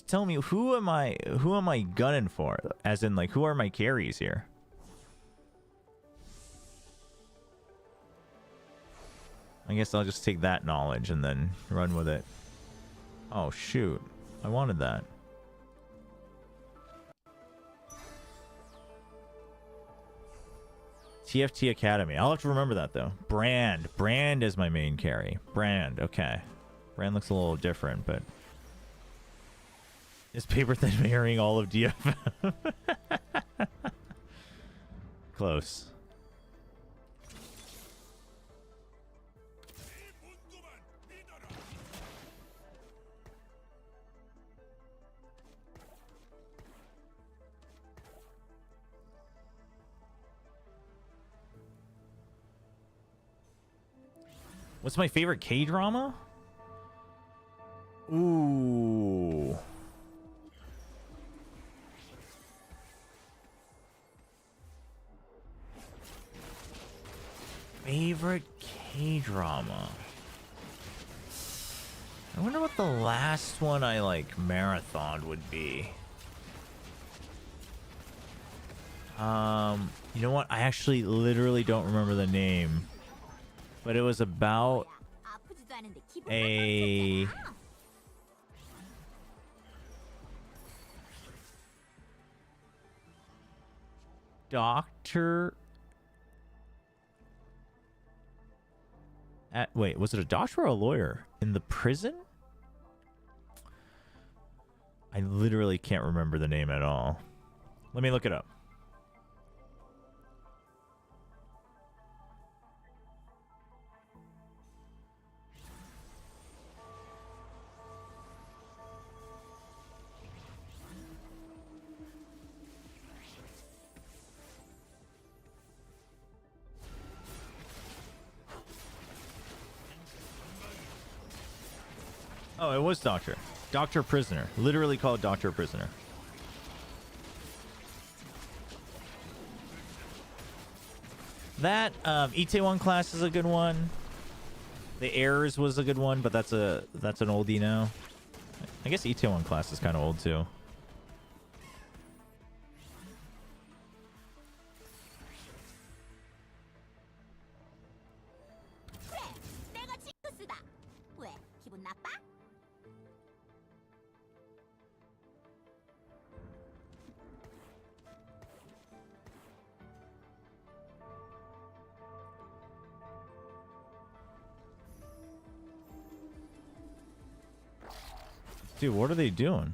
tell me, who am I gunning for? As in, like, who are my carries here? I guess I'll just take that knowledge and then run with it. Oh shoot, I wanted that. TFT Academy. I'll have to remember that though. Brand is my main carry. Brand, okay. Brand looks a little different, but is Paper Thin marrying all of DFM? Close. What's my favorite K-drama? Ooh. Favorite K-drama. I wonder what the last one I like marathoned would be. You know what? I actually literally don't remember the name. But it was about a doctor. Wait, was it a doctor or a lawyer in the prison? I literally can't remember the name at all. Let me look it up. Oh, it was Doctor. Doctor Prisoner. Literally called Doctor Prisoner. That Itaewon Class is a good one. The Errors was a good one, but that's an oldie now. I guess Itaewon Class is kind of old too. Dude, what are they doing?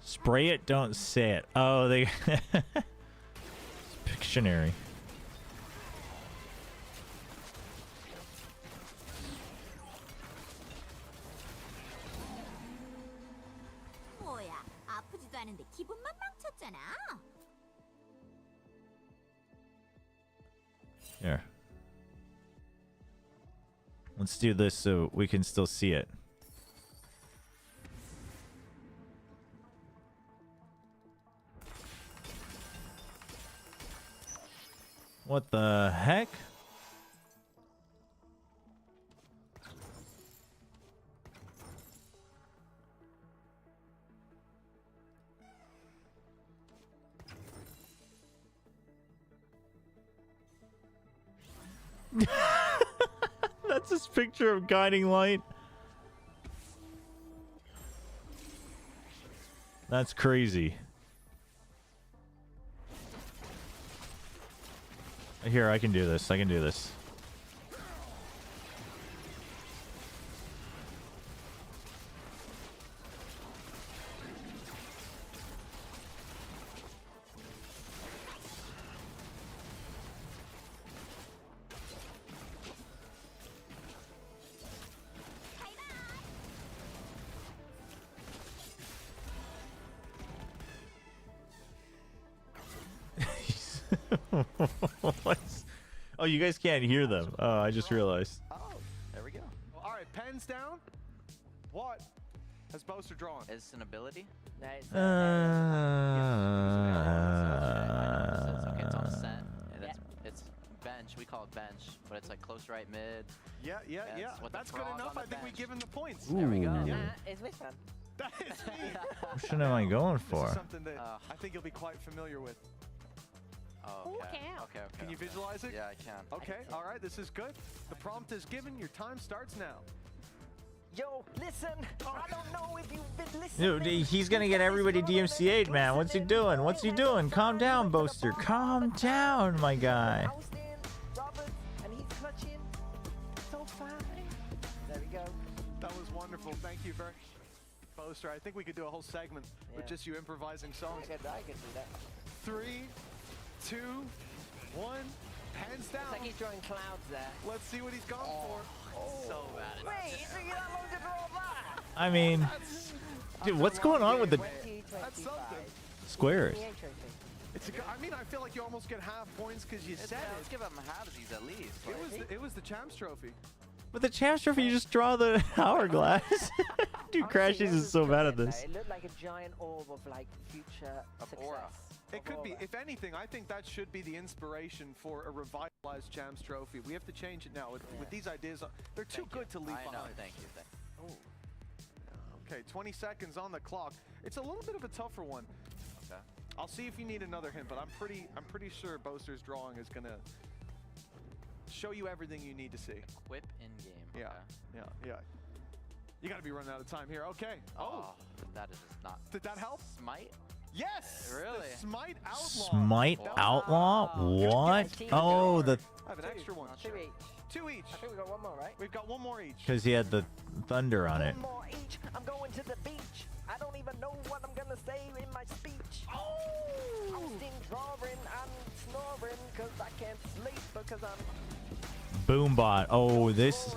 Spray it, don't say it. Oh, they... It's Pictionary. Here. Let's do this so we can still see it. What the heck? That's his picture of Guiding Light. That's crazy. Here, I can do this. I can do this. Oh, you guys can't hear them. Oh, I just realized. Oh, there we go. All right, pens down. What has Boaster drawn? Is this an ability? Nice. Okay, it's on set. It's bench. We call it bench, but it's like close right mid. Yeah. That's good enough. I think we give him the points. Ooh. There we go. Is with them. That is me. Which one am I going This for? is something that I think you'll be quite familiar with. Oh, okay. Can you visualize it? Yeah, I can. Okay, all right, this is good. The prompt is given. Your time starts now. Yo, listen. I don't know if you've been listening. Dude, he's gonna get everybody DMCA'd, man. What's he doing? What's he doing? Calm down, Boaster. Calm down, my guy. And he's clutching so fine. There we go. That was wonderful. Thank you very much, Boaster. I think we could do a whole segment with just you improvising songs. I could do that. 3, 2, 1. Hands down. It's like he's drawing clouds there. Let's see what he's gone for. So bad. Wait, it took you that long to draw that? I mean, dude, what's going on with the That's something. squares? I mean, I feel like you almost get half points because you said Let's give him halvesies at least. it was the Champs Trophy. With the Champs Trophy, you just draw the hourglass. Dude, Crashies is so bad at this. It looked like a giant orb of like future aura. It could be. If anything, I think that should be the inspiration for a revitalized Champs Trophy. We have to change it now. With these ideas, they're too good to leave behind. I know, thank you. Oh. Okay, 20 seconds on the clock. It's a little bit of a tougher one. Okay. I'll see if you need another hint, but I'm pretty sure Boaster's drawing is gonna show you everything you need to see. Equip in game. Yeah. You gotta be running out of time here. Okay. Oh. That is just not. Did that help? Smite? Yes! Really? The Smite Outlaw. Smite Outlaw? What? Oh, the I have an extra one. 2 each. 2 each. I think we got one more, right? We've got one more each. because he had the thunder on it. One more each. I'm going to the beach. I don't even know what I'm gonna say in my speech. Oh! I'm still drawing and snoring because I can't sleep because I'm... Boombot. Oh, this.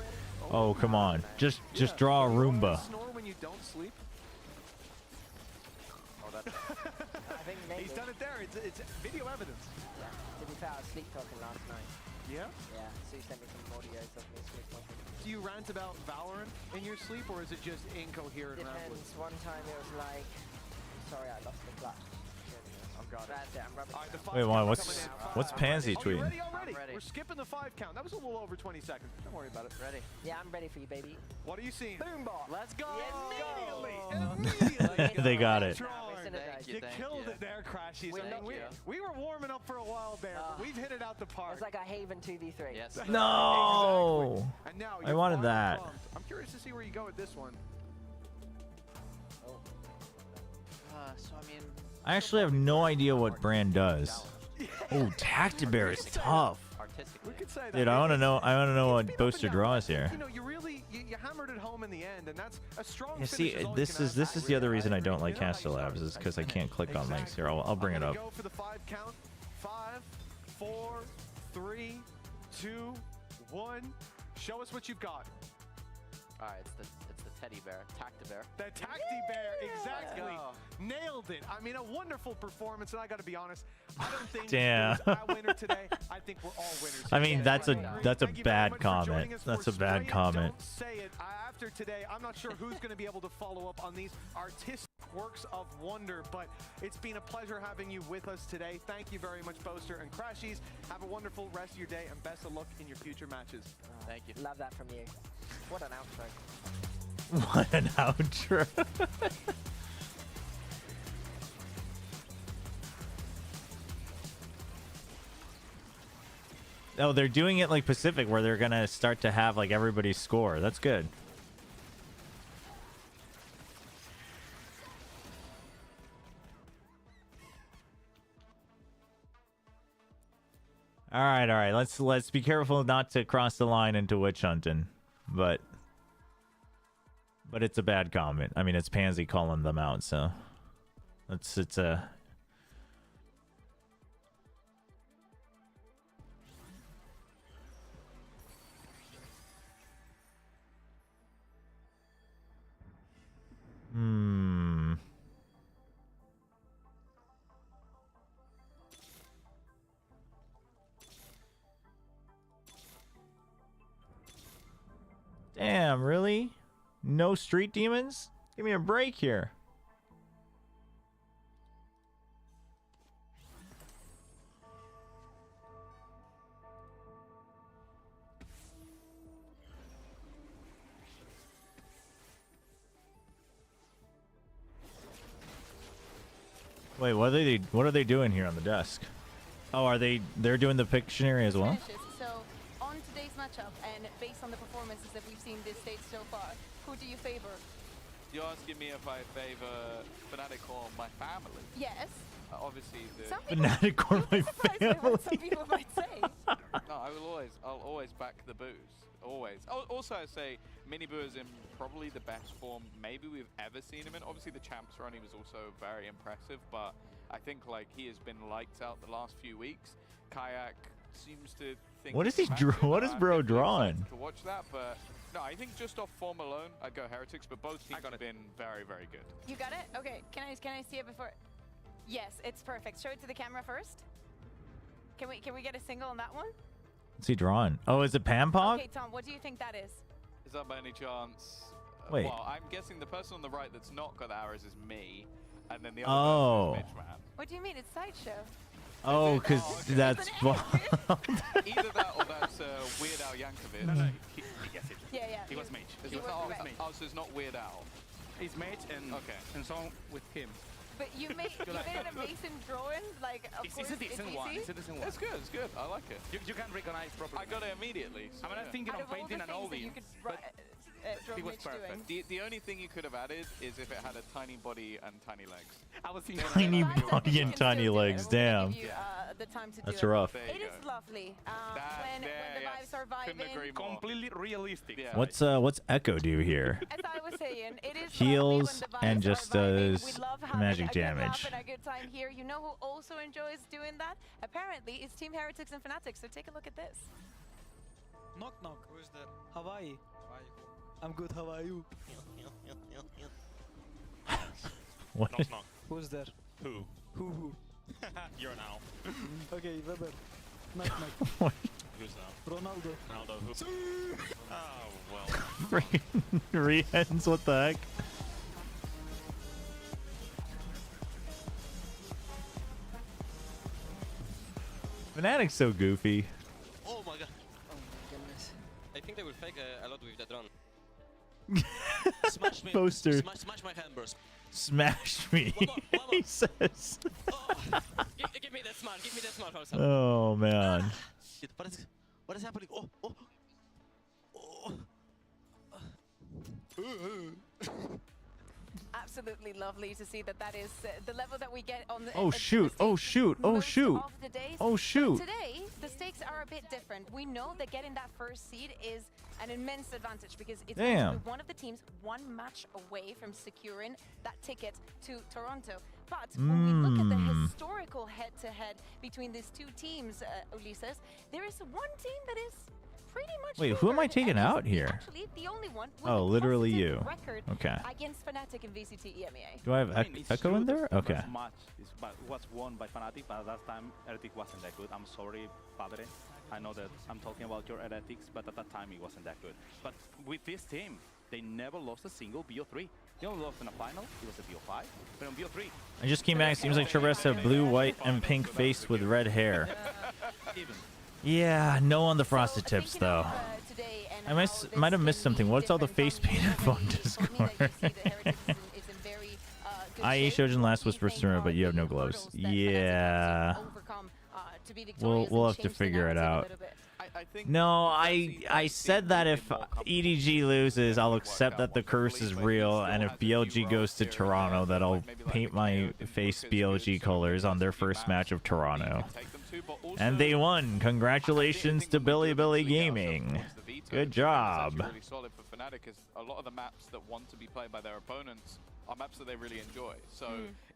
Oh, come on. Just draw a Roomba. Snore when you don't sleep. Oh, that's. I think maybe. He's done it there. It's video evidence. Yeah. To be fair, I was sleep talking last night. Yeah? Yeah, so you sent me some audios of me sleep talking. Do you rant about Valorant in your sleep, or is it just incoherent rambling? Depends. One time it was like, sorry, I lost the clutch. I've got it. That's it. I'm rubbing it. Wait, what's Pansy tweeting? Ready already? We're skipping the 5 count. That was a little over 20 seconds. Don't worry about it. Ready? Yeah, I'm ready for you, baby. What are you seeing? Boombot. Let's go. Immediately. They got it. You killed it there, Crashies. We were warming up for a while there, but we've hit it out the park. It's like a Haven 2v3. Yes. No. Exactly. And now I wanted that. I'm curious to see where you go with this one. So I mean. I actually have no idea what Brand does. Oh, Tactibear is tough. We could say that. Dude, I want to know. I want to know what Boaster draws here. You know, you hammered it home in the end, and that's a strong. Yeah, see, this is the other reason I don't like Caster Labs is because I can't click on links here. I'll bring it up. Go for the 5 count. 5, 4, 3, 2, 1. Show us what you've got. All right, it's the teddy bear, Tactibear. The Tactibear, exactly. Nailed it. I mean, a wonderful performance, and I got to be honest, I don't think Damn. there's a winner today. I think we're all winners. I mean, that's a bad comment. That's a bad comment. Don't say it. After today, I'm not sure who's going to be able to follow up on these artistic works of wonder, but it's been a pleasure having you with us today. Thank you very much, Boaster and Crashies. Have a wonderful rest of your day, and best of luck in your future matches. Thank you. Love that from you. What an outro. What an outro. Oh, they're doing it like Pacific, where they're gonna start to have like everybody score. That's good. All right. Let's be careful not to cross the line into witch hunting, but it's a bad comment. I mean, it's Pansy calling them out, so it's a. Damn, really? No street demons? Give me a break here. Wait, what are they doing here on the desk? Oh, they're doing the Pictionary as well? So, on today's matchup, and based on the performances that we've seen this stage so far, who do you favor? You're asking me if I favor Fnatic or my family? Yes. Obviously, the Fnatic or my family? Some people might say. No, I'll always back the Boos. Always. Also, I say Mini Boo is in probably the best form maybe we've ever seen him in. Obviously, the Champs run, he was also very impressive, but I think like he has been lights out the last few weeks. Kayak seems to think. What is he? What is bro drawing? To watch that, but no, I think just off form alone, I'd go Heretics. But both teams have been very, very good. You got it? Okay. Can I see it before? Yes, it's perfect. Show it to the camera first. Can we get a single on that one? What's he drawing? Oh, is it Pampog? Okay, Tom, what do you think that is? Is that by any chance? Wait. Well, I'm guessing the person on the right that's not got the arrows is me, and then the other person is Mitch Man. What do you mean? It's Sideshow. Oh, because that's... Either that or that's Weird Al Yankovic. No, he gets it. Yeah. He was mage. Oh, so it's not Weird Al. He's mage and so with him. But you made an amazing drawing, like of course it's a decent one. It's a decent one. It's good. It's good. I like it. You can recognize properly. I got it immediately. So I mean, I'm thinking of painting an oldie, but it was perfect. The only thing you could have added is if it had a tiny body and tiny legs. I was thinking tiny body and tiny legs. Damn. That's rough. It is lovely when the vibes are vibing. Completely realistic. Yeah. What's Echo do here? As I was saying, it is Heals and just does magic damage. Having a good time here. You know who also enjoys doing that? Apparently, it's Team Heretics and Fnatic. So take a look at this. Knock knock. Who's there? Hawaii. I'm good. How are you? What? Knock knock. Who's there? Who? Who? You're now. Okay, Weber. Knock knock. What? Who's now? Ronaldo. Ronaldo. Who? Oh well. Freaking re-ends. What the heck? Fnatic's so goofy. Oh my god. Oh my goodness. I think they will fake a lot with that run. Smash me. Poster. Smash my hand, bros. Smash me. One more. He says. Oh. Give me that smile. Give me that smile for a second. Oh man. Shit, what is happening? Absolutely lovely to see that is the level that we get on the. Oh shoot! Oh shoot! Oh shoot! Oh shoot! Today the stakes are a bit different. We know that getting that first seed is an immense advantage because it's going to be one of the teams one match away from securing that ticket to Toronto. But when we look at the historical head-to-head between these two teams, Ulises, there is one team that is pretty much. Wait, who am I taking out here? Actually, the only one. Oh, literally you. Okay. Against Fnatic and VCT EMEA. Do I have Echo in there? Okay. Match was won by Fnatic, but that time Heretic wasn't that good. I'm sorry, Padre. I know that I'm talking about your Heretics, but at that time it wasn't that good. But with this team, they never lost a single BO3. They only lost in a final. It was a BO5, but on BO3. I just came back. Seems like Chobra has a blue, white, and pink face with red hair. Yeah, no on the frosted tips though. I might have missed something. What's all the face paint on Discord? IE Shojin last whisper streamer, but you have no gloves. Yeah. We'll have to figure it out. No, I said that if EDG loses, I'll accept that the curse is real, and if BLG goes to Toronto, that I'll paint my face BLG colors on their first match of Toronto. And they won. Congratulations to Billy Gaming. Good job. Really solid for Fnatic, because a lot of the maps that want to be played by their opponents are maps that they really enjoy. So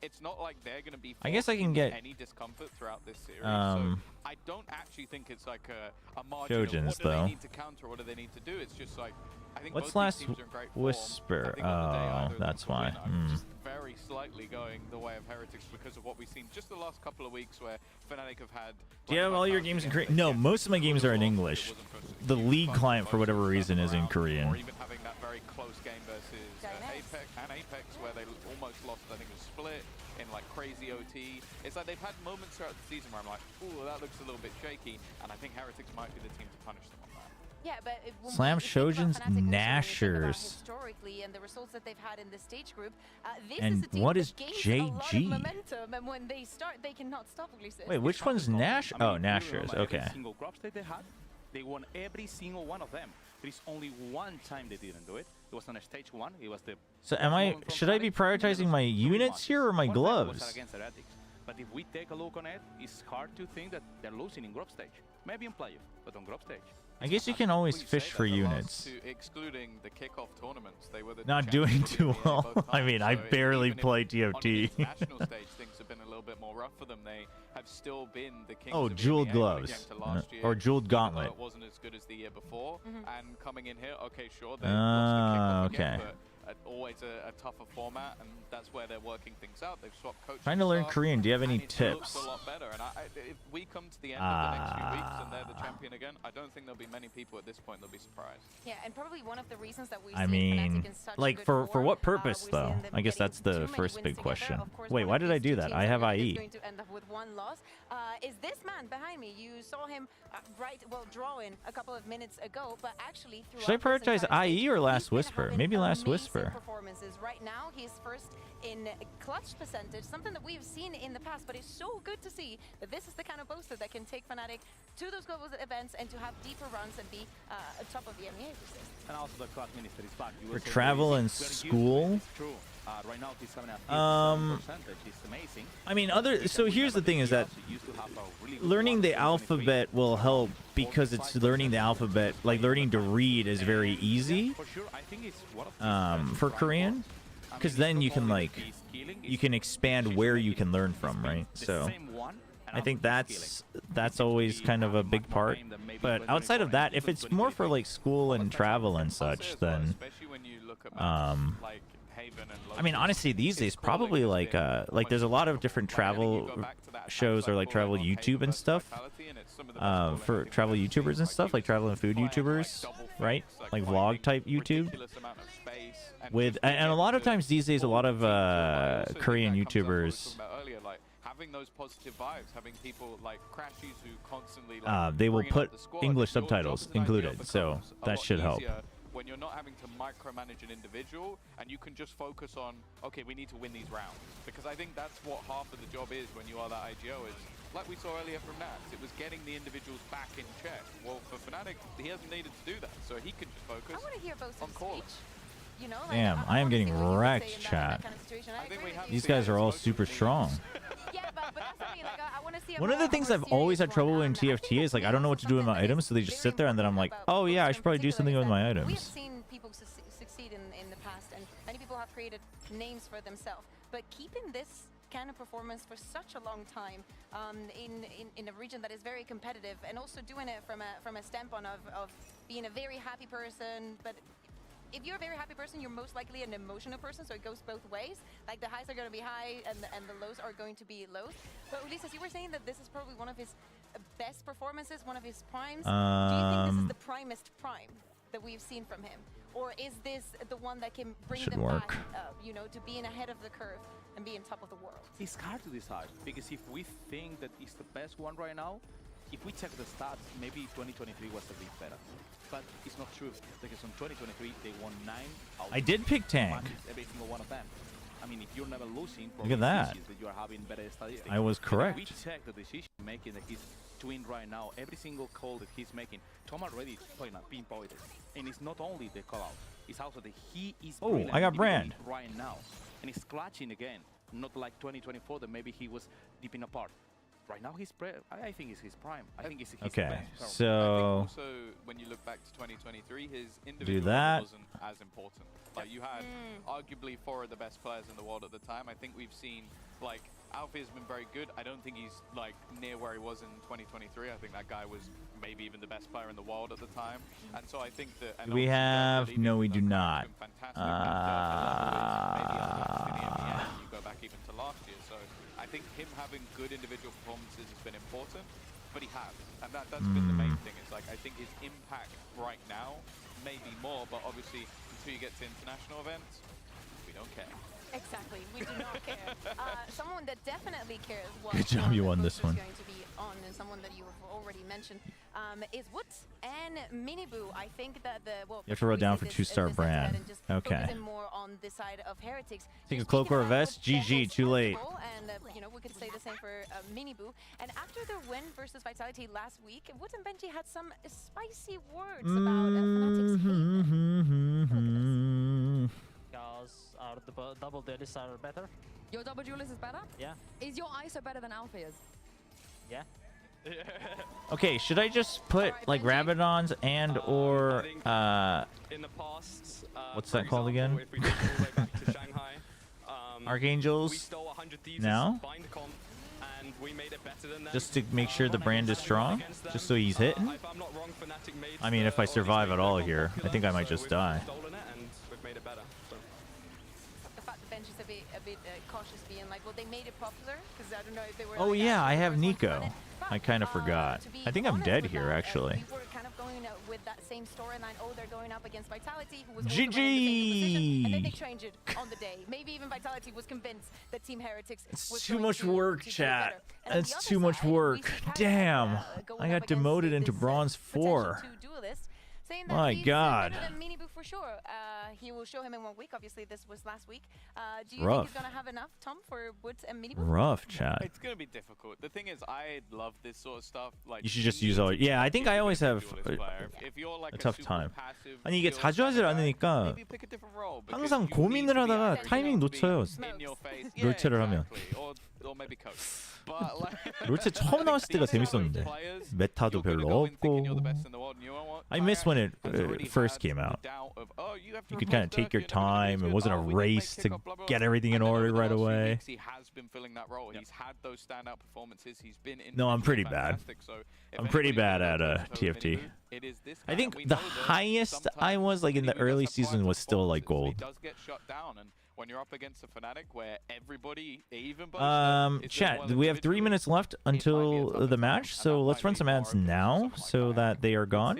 it's not like they're going to be. I guess I can get any discomfort throughout this series. So I don't actually think it's like a margin of what do they need to counter, what do they need to do. It's just like I think what's both last teams are in great whisper? form. Oh, that's why. Just very very slightly going the way of Heretics because of what we've seen just the last couple of weeks where Fnatic have had... Do you have all your games in Korean? No, most of my games are in English. The League client, for whatever reason, is in Korean. Or even having that very close game versus Apex, where they almost lost, I think it was Split, in like crazy OT. It's like they've had moments throughout the season where I'm like, ooh, that looks a little bit shaky, and I think Heretics might be the team to punish them on that. Yeah, but Slam Shojin's Nashers. Historically, and the results that they've had in the stage group, this and is a team what is that gains a lot of JG? momentum, and when they start, they cannot stop. Wait, which one's Nash? Oh, Nashers. Okay. Every single group stage they had, they won every single one of them. There is only one time they didn't do it. It was on a stage 1. It was the. So should I be prioritizing my units here or my gloves? But if we take a look on it, it's hard to think that they're losing in group stage. Maybe in playoff, but on group stage. I guess you can always fish for units. Excluding the kickoff tournaments, they were the Not doing too well. I mean, I barely play TFT. On the international stage, things have been a little bit more rough for them. They have still been the kings Oh, of jeweled EMEA gloves. Or jeweled gauntlet. It wasn't as good as the year before. And coming in here, okay, sure, they lost the kickoff again, but always a tougher format, and that's where they're working things out. They've swapped coaches. Trying to learn Korean. Do you have any It tips? looks a lot better. And if we come to the end of the next few weeks and they're the champion again, I don't think there'll be many people at this point that'll be surprised. Yeah, and probably one of the reasons that we I mean, like for what purpose though? I guess that's the first big question. Wait, why did I do that? I have IE. Going to end up with one loss. Is this man behind me? You saw him drawing a couple of minutes ago, but actually should I prioritize IE or Last Whisper? Maybe Last Whisper. Performances right now. He's first in clutch percentage, something that we've seen in the past, but it's so good to see that this is the kind of boaster that can take Fnatic to those global events and to have deeper runs and be top of the EMEA. And also the class minister is back. For travel and school. Right now he's having a percentage. It's amazing. I mean, so here's the thing: is that learning the alphabet will help because it's learning the alphabet. Like learning to read is very easy for Korean, because then you can expand where you can learn from, right? So I think that's always kind of a big part. But outside of that, if it's more for like school and travel and such, then I mean, honestly, these days probably like there's a lot of different travel shows or like travel YouTube and stuff for travel YouTubers and stuff, like travel and food YouTubers, right? Like vlog type YouTube. And a lot of times these days, a lot of Korean YouTubers. Having those positive vibes, having people like Crashies who constantly they will put English subtitles included, so that should help. When you're not having to micromanage an individual and you can just focus on, okay, we need to win these rounds. Because I think that's what half of the job is when you are that IGO is, like we saw earlier from Nats, it was getting the individuals back in check. Well, for Fnatic, he hasn't needed to do that, so he can just focus I want to hear both on calling. You know, like, Damn, I am getting wrecked, chat. These guys are all super strong. One of the things I've always had trouble in TFT is like I don't know what to do with my items, so they just sit there, and then I'm like, oh yeah, I should probably do something with my items. We have seen people succeed in the past, and many people have created names for themselves. But keeping this kind of performance for such a long time in a region that is very competitive, and also doing it from a standpoint of being a very happy person, but if you're a very happy person, you're most likely an emotional person, so it goes both ways. Like the highs are going to be high and the lows are going to be lows. But Ulises, you were saying that this is probably one of his best performances, one of his primes. Do you think this is the primest prime that we've seen from him? Or is this the one that can bring them back, you know, to being ahead of the curve and being top of the world? It's hard to decide, because if we think that it's the best one right now, if we check the stats, maybe 2023 was a bit better. But it's not true, because in 2023 they won 9 out I did pick tank. Every single one of them. I mean, if you're never losing, look at that. You are having better statistics. I was correct. If we check the decision making that he's doing right now, every single call that he's making, Tom already pinpointed, and it's not only the call out, it's also that he is. Oh, I got Brand right now, and he's clutching again. Not like 2024 that maybe he was dipping apart. Right now, I think it's his prime. I think it's his okay. best. So I think also, when you look back to 2023, his individual wasn't as important. Like you had arguably 4 of the best players in the world at the time. I think we've seen like Alfie has been very good. I don't think he's like near where he was in 2023. I think that guy was maybe even the best player in the world at the time. And so I think that we have no, we do not. back even to last year. So I think him having good individual performances has been important, but he has. And that's been the main thing. It's like, I think his impact right now may be more, but obviously until you get to international events, we don't care. Exactly, we do not care. Someone that definitely cares what Good job, you won this one. Going to be on, and someone that you have already mentioned is Woods and Miniboo. I think that you have to roll down for 2-star brand. Okay. More on the side of Heretics. Take a cloak or a vest. GG, too late. And you know, we could say the same for Miniboo. And after their win versus Vitality last week, Woods and Benji had some spicy words about Fnatic's hate. Our double duelists are better. Your double duelist is better? Yeah. Is your ISO better than Alpha's? Yeah. Okay, should I just put like Rabadons and or in the past, what's that called again? If we take all the way back to Shanghai, Archangels we stole 100 Thieves now? bind comp, and we made it better than them. Just to make sure the brand is strong, just so he's hitting. If I'm not wrong, Fnatic made I mean, if I survive at all here, I think I might just die. stolen it and we've made it better. So. The fact that Bench is a bit cautious, being like, well, they made it popular, because I don't know if they were. Oh like, yeah, I have Nico. I kind of forgot. I think I'm dead here, actually. We were kind of going with that same storyline. Oh, they're going up against Vitality, who was GG! and then they changed it on the day. Maybe even Vitality was convinced that Team Heretics was Too much work, chat. That's too much work. Damn. I got demoted into Bronze 4. Saying that My he's God. better than Miniboo for sure. He will show him in 1 week. Obviously, this was last week. Do you Rough. think he's going to have enough, Tom, for Woods and Miniboo? Rough, chat. It's going to be difficult. The thing is, I love this sort of stuff. Like, You should just use all. Yeah, I think I always have if you're like a tough time. passive, 아니 이게 자주 하질 않으니까 maybe pick a different role, because 항상 you need 고민을 to be 하다가 able to 타이밍 be 놓쳐요. in your face. 롤체를 하면. Or maybe coach. But like, 롤체 처음 나왔을 때가 재밌었는데 메타도 별로 없고. I miss when it first came out. You could kind of take your time. It wasn't a race to get everything in order right away. He has been filling that role. He's had those standout performances. He's been in. No, I'm pretty bad. I'm pretty bad at TFT. I think the highest I was like in the early season was still like gold. He does get shut down, and when you're up against a Fnatic where everybody, even chat, we have 3 minutes left until the match, so let's run some ads now so that they are gone.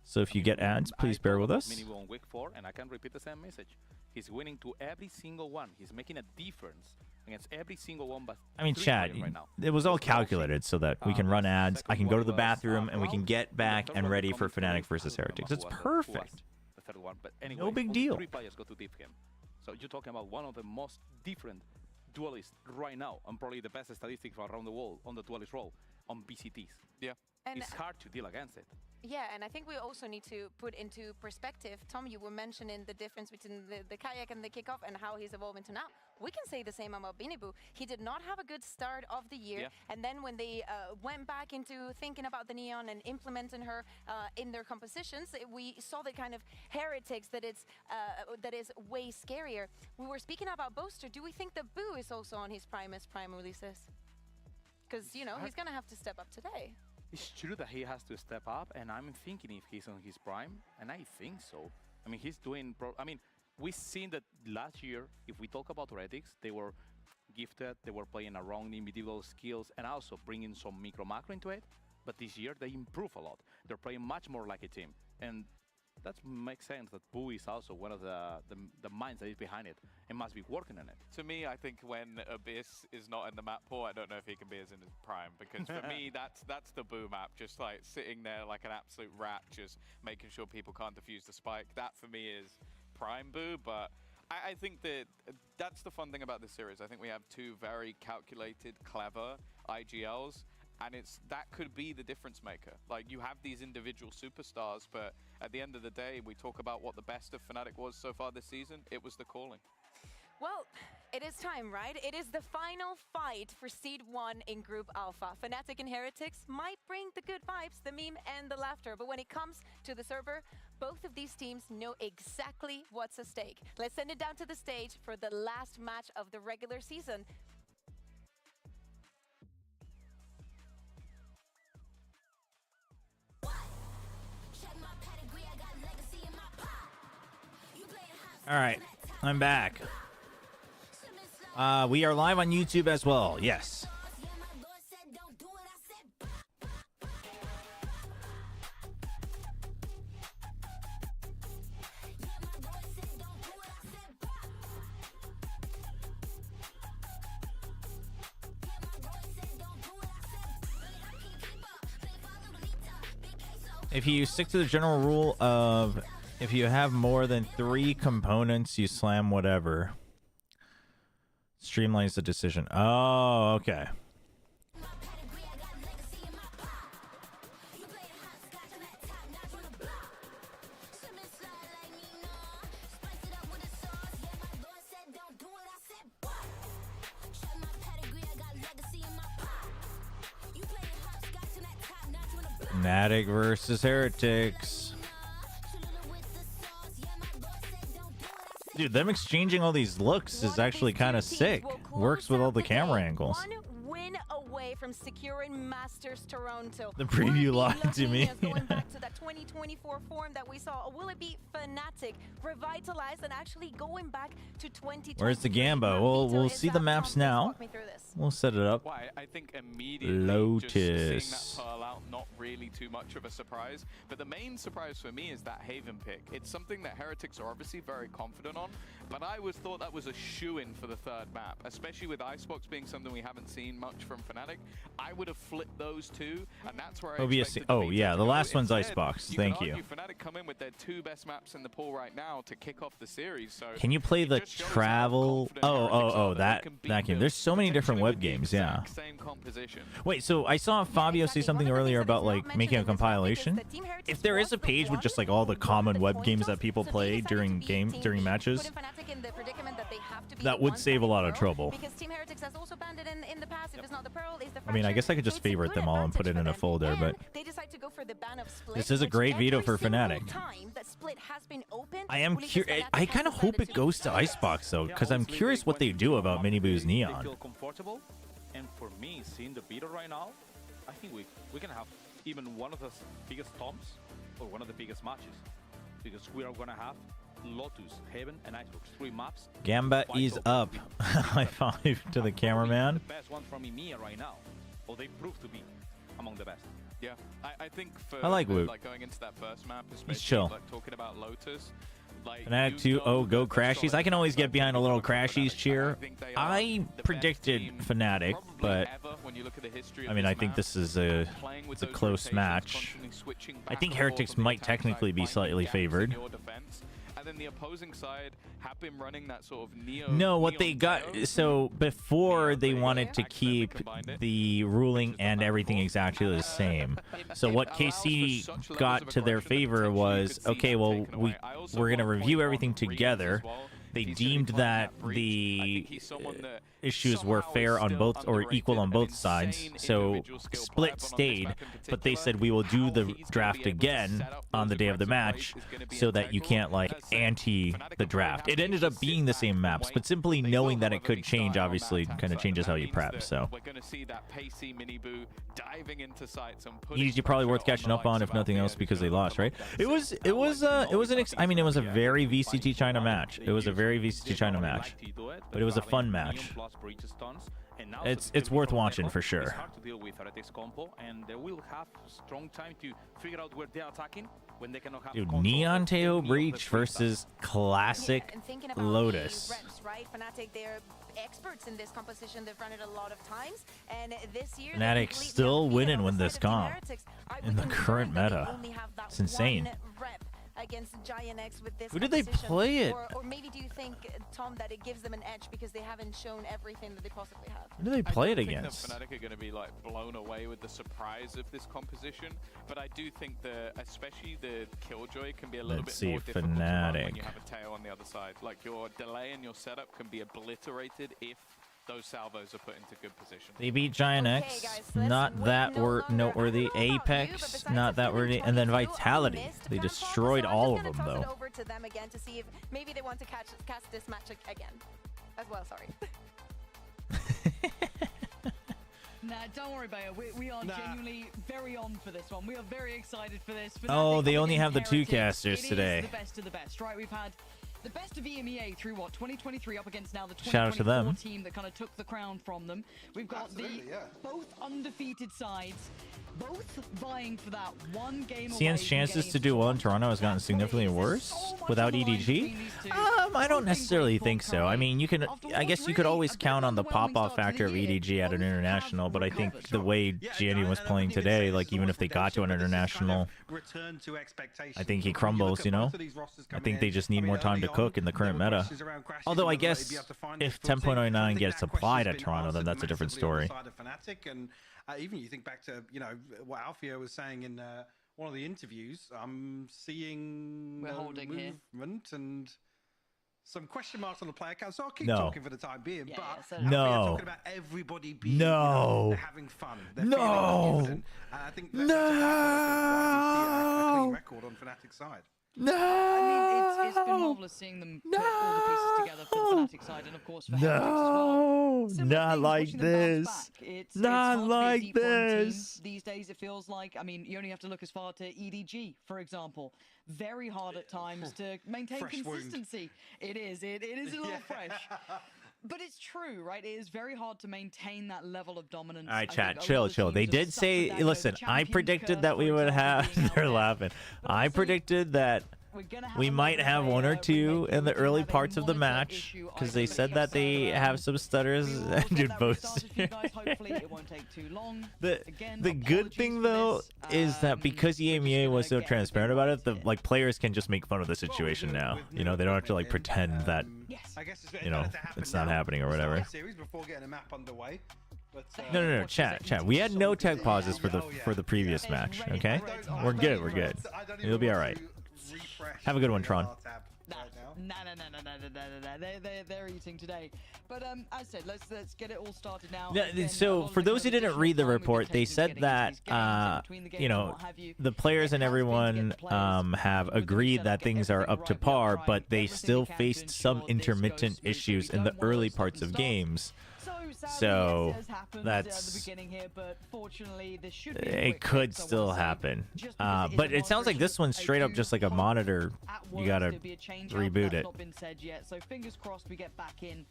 So if you get ads, please bear with us. On week 4, and I can repeat the same message. He's winning to every single one. He's making a difference against every single one. But I mean, chat, it was all calculated so that we can run ads, I can go to the bathroom, and we can get back and ready for Fnatic versus Heretics. It's perfect. The third one, but anyway, no big deal. 3 players go to Deep Game. So you're talking about one of the most different duelists right now, and probably the best statistics around the world on the duelist role on VCTs. Yeah. And it's hard to deal against it. Yeah, and I think we also need to put into perspective, Tom, you were mentioning the difference between the kayak and the kickoff and how he's evolving to now. We can say the same about Miniboo. He did not have a good start of the year, and then when they went back into thinking about the Neon and implementing her in their compositions, we saw the kind of heretics that is way scarier. We were speaking about Boaster. Do we think that Boo is also on his prime as prime releases? Because, you know, he's going to have to step up today. It's true that he has to step up, and I'm thinking if he's on his prime, and I think so. I mean, he's doing... I mean, we've seen that last year, if we talk about Heretics, they were gifted, they were playing around individual skills, and also bringing some micro-macro into it. But this year, they improve a lot. They're playing much more like a team. And that makes sense that Boo is also one of the minds that is behind it and must be working on it. To me, I think when Abyss is not in the map pool, I don't know if he can be as in his prime, because for me, that's the Boo map, just like sitting there like an absolute rat, just making sure people can't defuse the spike. That for me is prime Boo, but I think that that's the fun thing about this series. I think we have two very calculated, clever IGLs, and that could be the difference maker. Like, you have these individual superstars, but at the end of the day, we talk about what the best of Fnatic was so far this season. It was the calling. Well, it is time, right? It is the final fight for Seed 1 in Group Alpha. Fnatic and Heretics might bring the good vibes, the meme, and the laughter, but when it comes to the server, both of these teams know exactly what's at stake. Let's send it down to the stage for the last match of the regular season. All right, I'm back. We are live on YouTube as well. Yes. If you stick to the general rule of if you have more than 3 components, you slam whatever. Streamlines the decision. Oh, okay. Fnatic versus Heretics. Dude, them exchanging all these looks is actually kind of sick. Works with all the camera angles. Win away from securing Masters Toronto. The preview lied to me. Going back to that 2024 form that we saw. Will it be Fnatic revitalized and actually going back to 2020? Where's the Gamba? We'll see the maps now. We'll set it up. Why, I think immediately Lotus. Just seeing that Pearl out, not really too much of a surprise. But the main surprise for me is that Haven pick. It's something that Heretics are obviously very confident on, but I always thought that was a shoo-in for the third map, especially with Icebox being something we haven't seen much from Fnatic. I would have flipped those two, and that's where I expected the Oh yeah, the last one's Instead, Icebox. Thank you. Fnatic come in with their 2 best maps in the pool right now to kick off the series. So can you play the travel? Oh, that game. There's so many different web games. Yeah. Wait, so I saw Fabio say something earlier about like making a compilation. If there is a page with just like all the common web games that people play during matches, that would save a lot of trouble. I mean, I guess I could just favorite them all and put it in a folder, but this is a great veto for Fnatic. I am curious. I kind of hope it goes to Icebox though, because I'm curious what they do about Miniboo's Neon. Feel comfortable, and for me, seeing the veto right now, I think we can have even one of the biggest toms or one of the biggest matches, because we are gonna have Lotus, Heaven, and Icebox, 3 maps. Gamba is up. High five to the cameraman. The best one from EMEA right now, or they prove to be among the best. Yeah, I think for I like Woot. Like going into that first map, He's especially chill. like talking about Lotus. Like, Fnatic 2-0, go Crashies. I can always get behind a little Crashies cheer. I predicted Fnatic, but I mean, I think this is it's a close match. I think Heretics might technically be slightly favored. And then the opposing side have been running that sort of No, what they got, so before they wanted to keep the ruling and everything exactly the same. So what KC got to their favor was, okay, well, we're going to review everything together. They deemed that the issues were fair on both or equal on both sides, so Split stayed, but they said we will do the draft again on the day of the match so that you can't like anti the draft. It ended up being the same maps, but simply knowing that it could change obviously kind of changes how you prep. So he's probably worth catching up on if nothing else because they lost, right? It was I mean, it was a very VCT China match. It was a very VCT China match, but it was a fun match. It's worth watching for sure. It's hard to deal with Heretics compo, and they will have strong time to figure out where they're attacking when they cannot have. Dude, Neon Teo Breach versus Classic Lotus. Reps, right? Fnatic, they're experts in this composition. They've run it a lot of times, and this year Fnatic still winning with this comp in the current meta. It's insane. Against Giant X with this Who did they play it? Or maybe do you think, Tom, that it gives them an edge because they haven't shown everything that they possibly have? Who do they play it against? I think Fnatic are going to be like blown away with the surprise of this composition, but I do think especially the Killjoy can be a little bit more difficult to run when you have a tail on the other side. Like your delay and your setup can be obliterated if those salvos are put into good position. They beat Giant X, not that noteworthy. Apex, not that worthy. And then Vitality, they destroyed all of them though. Over to them again to see if maybe they want to cast this match again as well. Sorry. Nah, don't worry, Bayo. We are genuinely very on for this one. We are very excited for this. Oh, they only have the 2 casters today. It is the best of the best, right? We've had The best of EMEA through what 2023 up against now the Shout out to 2024 them. team that kind of took the crown from them. We've got both undefeated sides, both vying for that one game. CN's chances to do well in Toronto has gotten significantly worse without EDG. I don't necessarily think so. I mean, I guess you could always count on the pop-off factor of EDG at an international, but I think the way GNU was playing today, like even if they got to an international, I think he crumbles, you know? I think they just need more time to cook in the current meta. Although I guess if 10.09 gets applied at Toronto, then that's a different story. Even you think back to, you know, what Alfio was saying in one of the interviews, I'm seeing movement and some question marks on the player count. So I'll keep talking for the time being. But Alfio talking about everybody being you know, they're having fun. They're feeling confident. And I think that's a clean record on Fnatic's side. No, I mean it's been marvelous seeing them put all the pieces together for the Fnatic side, and of course for Heretics as well. Not like this. Not like this. These days it feels like, I mean, you only have to look as far to EDG, for example. Very hard at times to maintain consistency. It is a little fresh. But it's true, right? It is very hard to maintain that level of dominance. All right, chat, chill. They did say, listen, I predicted that we would have, they're laughing. I predicted that we might have one or two in the early parts of the match because they said that they have some stutters. Dude, both. The good thing though is that because EMEA was so transparent about it, the like players can just make fun of the situation now. You know, they don't have to like pretend that you know it's not happening or whatever. No, chat. We had no tech pauses for the previous match. Okay, we're good. It'll be all right. Have a good one, Tron. No. They're eating today. But as I said, let's get it all started now. So for those who didn't read the report, they said that you know, the players and everyone have agreed that things are up to par, but they still faced some intermittent issues in the early parts of games. So that's it could still happen, but it sounds like this one's straight up just like a monitor. You gotta reboot it. So fingers crossed we get back in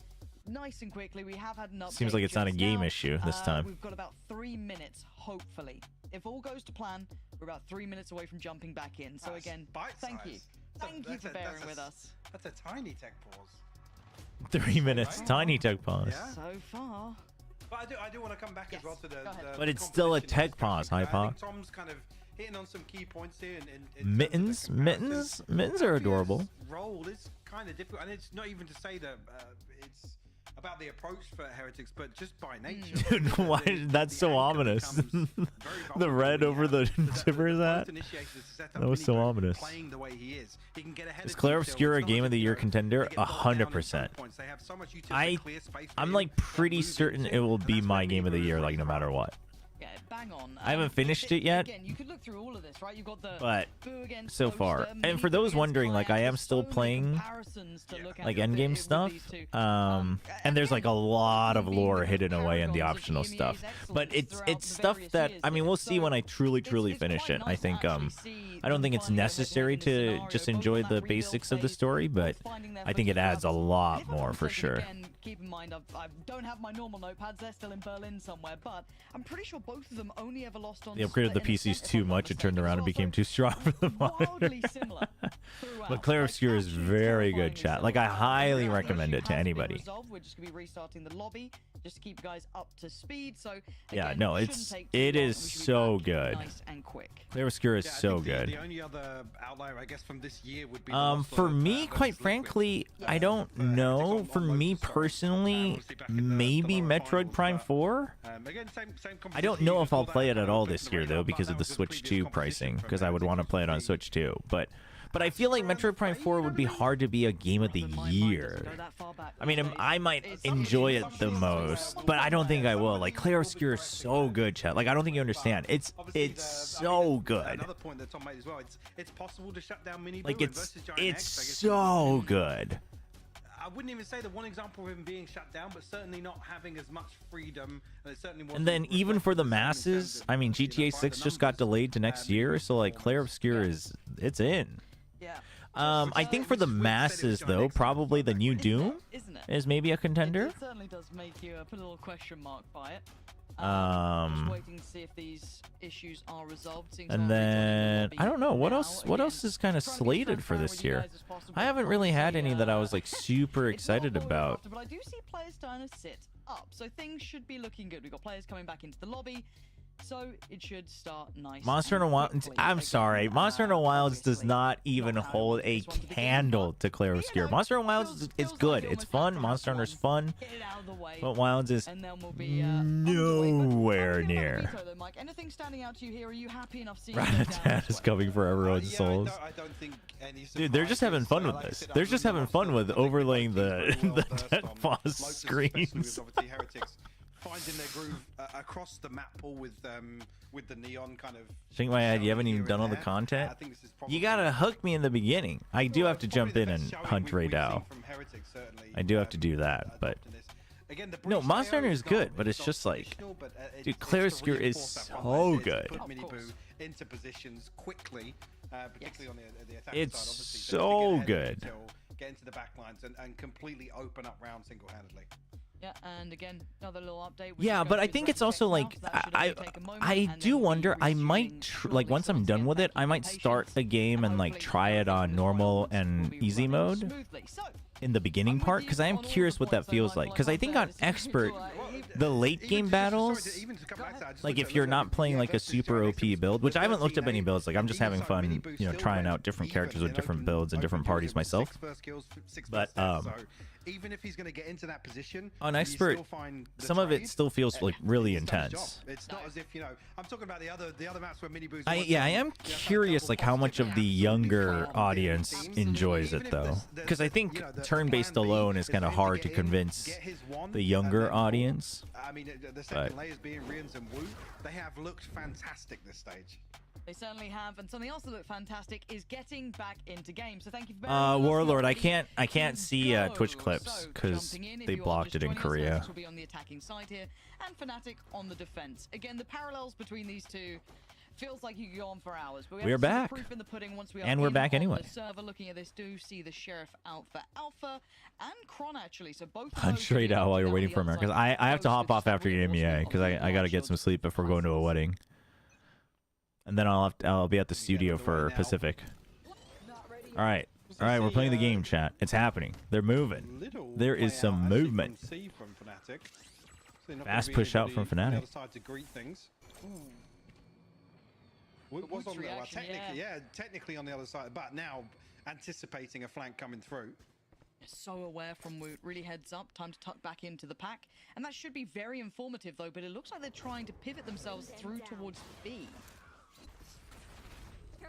nice and quickly. We have had an update. Seems like it's not a game issue this time. We've got about 3 minutes, hopefully. If all goes to plan, we're about 3 minutes away from jumping back in. So again, thank you for bearing with us. That's a tiny tech pause. 3 minutes, tiny tech pause. Yeah. So far. But I do want to come back as well to the but it's still a tech pause, Hypoc. Tom's kind of hitting on some key points here. Mittens are adorable. Role is kind of difficult, and it's not even to say that it's about the approach for Heretics, but just by nature. Dude, why? That's so ominous. The red over the Tibbers hat. That was so ominous. Is Claire Obscura a Game of the Year contender? 100%. I'm like pretty certain it will be my Game of the Year, like no matter what. Yeah, bang on. I haven't finished it yet. Again, you could look through all of this, right? You've got the but so far, and for those wondering, like I am still playing like endgame stuff, and there's like a lot of lore hidden away in the optional stuff. But it's stuff that I mean, we'll see when I truly finish it. I think I don't think it's necessary to just enjoy the basics of the story, but I think it adds a lot more for sure. Keep in mind, I don't have my normal notepads. They're still in Berlin somewhere, but I'm pretty sure both of them only ever lost on. They upgraded the PCs too much. It turned around and became too strong for the monitor. But Claire Obscure is very good, chat. Like I highly recommend it to anybody. We're just gonna be restarting the lobby just to keep you guys up to speed. So yeah, no, it is so good. Nice and quick. Claire Obscure is so good. The only other outlier, I guess, from this year would be for me, quite frankly, I don't know. For me personally, maybe Metroid Prime 4. I don't know if I'll play it at all this year though because of the Switch 2 pricing, because I would want to play it on Switch 2. But I feel like Metroid Prime 4 would be hard to be a Game of the Year. I mean, I might enjoy it the most, but I don't think I will. Like, Claire Obscure is so good, chat. Like, I don't think you understand. It's so good. Another point that Tom made as well. It's possible to shut down Mini like, it's so good. I wouldn't even say the one example of him being shut down, but certainly not having as much freedom. And, it certainly and then even for the masses, I mean, GTA 6 just got delayed to next year, so like Claire Obscure it's in. Yeah. I think for the masses, though, probably the new Doom is maybe a contender. It certainly does make you put a little question mark by it. Just waiting to see if these issues are resolved. And then I don't know what else. What else is kind of slated for this year? I haven't really had any that I was like super excited about. But I do see players starting to sit up, so things should be looking good. We've got players coming back into the lobby. So it should start nice. Monster Hunter Wilds. I'm sorry, Monster Hunter Wilds does not even hold a candle to Clair Obscure. Monster Hunter Wilds is good. It's fun. Monster Hunter's fun, but Wilds is nowhere near. Anything standing out to you here? Are you happy enough seeing Rat is coming for everyone's souls. Dude, they're just having fun with this. They're just having fun with overlaying the dead boss screens. Finding their groove across the map pool with the neon kind of. Shake my head. You haven't even done all the content. You gotta hook me in the beginning. I do have to jump in and hunt Ray Dow. I do have to do that, but no, Monster Hunter is good, but it's just like, dude, Clair Obscure is so good. Into positions quickly, particularly on the attack it's side. Obviously, so good. Get into the back lines and completely open up rounds single-handedly. Yeah, and again, another little update. Yeah, but I think it's also like I do wonder. I might like once I'm done with it, I might start a game and like try it on normal and easy mode in the beginning part, because I am curious what that feels like. Because I think on expert, the late game battles, like if you're not playing like a super OP build, which I haven't looked up any builds, like I'm just having fun, you know, trying out different characters with different builds and different parties myself. But even if he's going to get into that position on expert, some of it still feels like really intense. It's not as if, you know, I'm talking about the other maps where mini boos. Yeah, I am curious like how much of the younger audience enjoys it though, because I think turn-based alone is kind of hard to convince the younger audience. I mean, the second layers being Rians and Wu, they have looked fantastic this stage. They certainly have, and something else that looked fantastic is getting back into games. So thank you for Warlord, I can't see Twitch clips because they blocked it in Korea. Will be on the attacking side here, and Fnatic on the defense. Again, the parallels between these two feels like you could go on for hours. But we're back, proof in the pudding once we and we're back anyway. The server looking at this, do see the Sheriff out for Alpha and Kron actually. So both punch right out while you're waiting for America. I have to hop off after EMEA because I got to get some sleep before going to a wedding. And then I'll be at the studio for Pacific. All right, we're playing the game, chat. It's happening. They're moving. There is some movement. Fast push out from Fnatic. Technically on the other side, but now anticipating a flank coming through. So aware from Woot, really heads up, time to tuck back into the pack. And that should be very informative though, but it looks like they're trying to pivot themselves through towards B.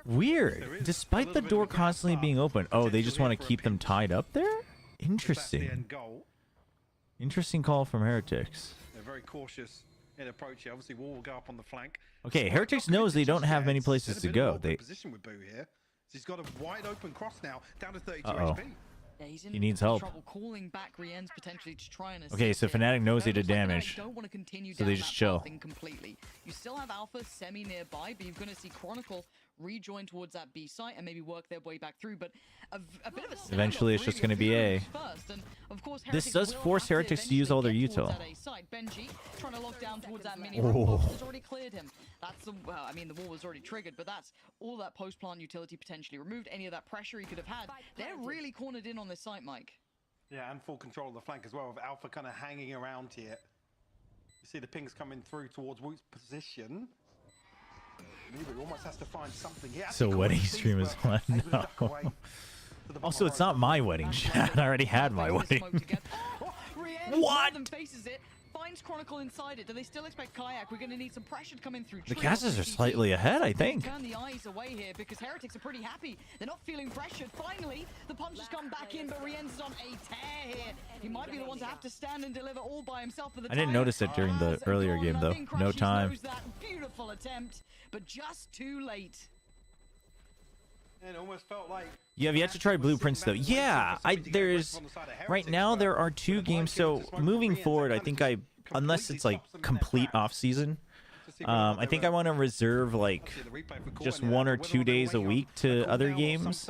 Weird. Despite the door constantly being open. Oh, they just want to keep them tied up there? Interesting. Interesting call from Heretics. They're very cautious in approach here. Obviously, Wall will go up on the flank. Okay, Heretics knows they don't have many places to go. They position with Boo here. He's got a wide open cross now, down to 32 HP. Yeah, he's in he needs help. Trouble calling back Rien's potentially to try and okay, so Fnatic knows they did damage, don't want to continue so they just chill. Completely. You still have Alpha semi nearby, but you're going to see Chronicle rejoin towards that B site and maybe work their way back through. But a bit of a eventually it's just going to be A. And of course, this does force Heretics to use all their util. Benji trying to lock down towards that mini has already cleared him. That's the, well, I mean the wall was already triggered, but that's all that post plant utility potentially removed. Any of that pressure he could have had. They're really cornered in on this site, Mike. Yeah, and full control of the flank as well, with Alpha kind of hanging around here. You see the pings coming through towards Woot's position. He almost has to find something here. So wedding stream is one. No. Also, it's not my wedding, chat. I already had my wedding. What? Finds Chronicle inside it. Do they still expect Kayak? We're going to need some pressure to come in through. The casters are slightly ahead, I think. Turn the eyes away here because Heretics are pretty happy. They're not feeling pressured. Finally, the punches come back in, but Rien's on a tear here. He might be the one to have to stand and deliver all by himself for the I didn't notice it during the earlier game, though. No time. That beautiful attempt, but just too late. It almost felt like you have yet to try Blueprints though. Yeah, there's right now there are 2 games. So moving forward, I think unless it's like complete off season, I think I want to reserve like just 1 or 2 days a week to other games.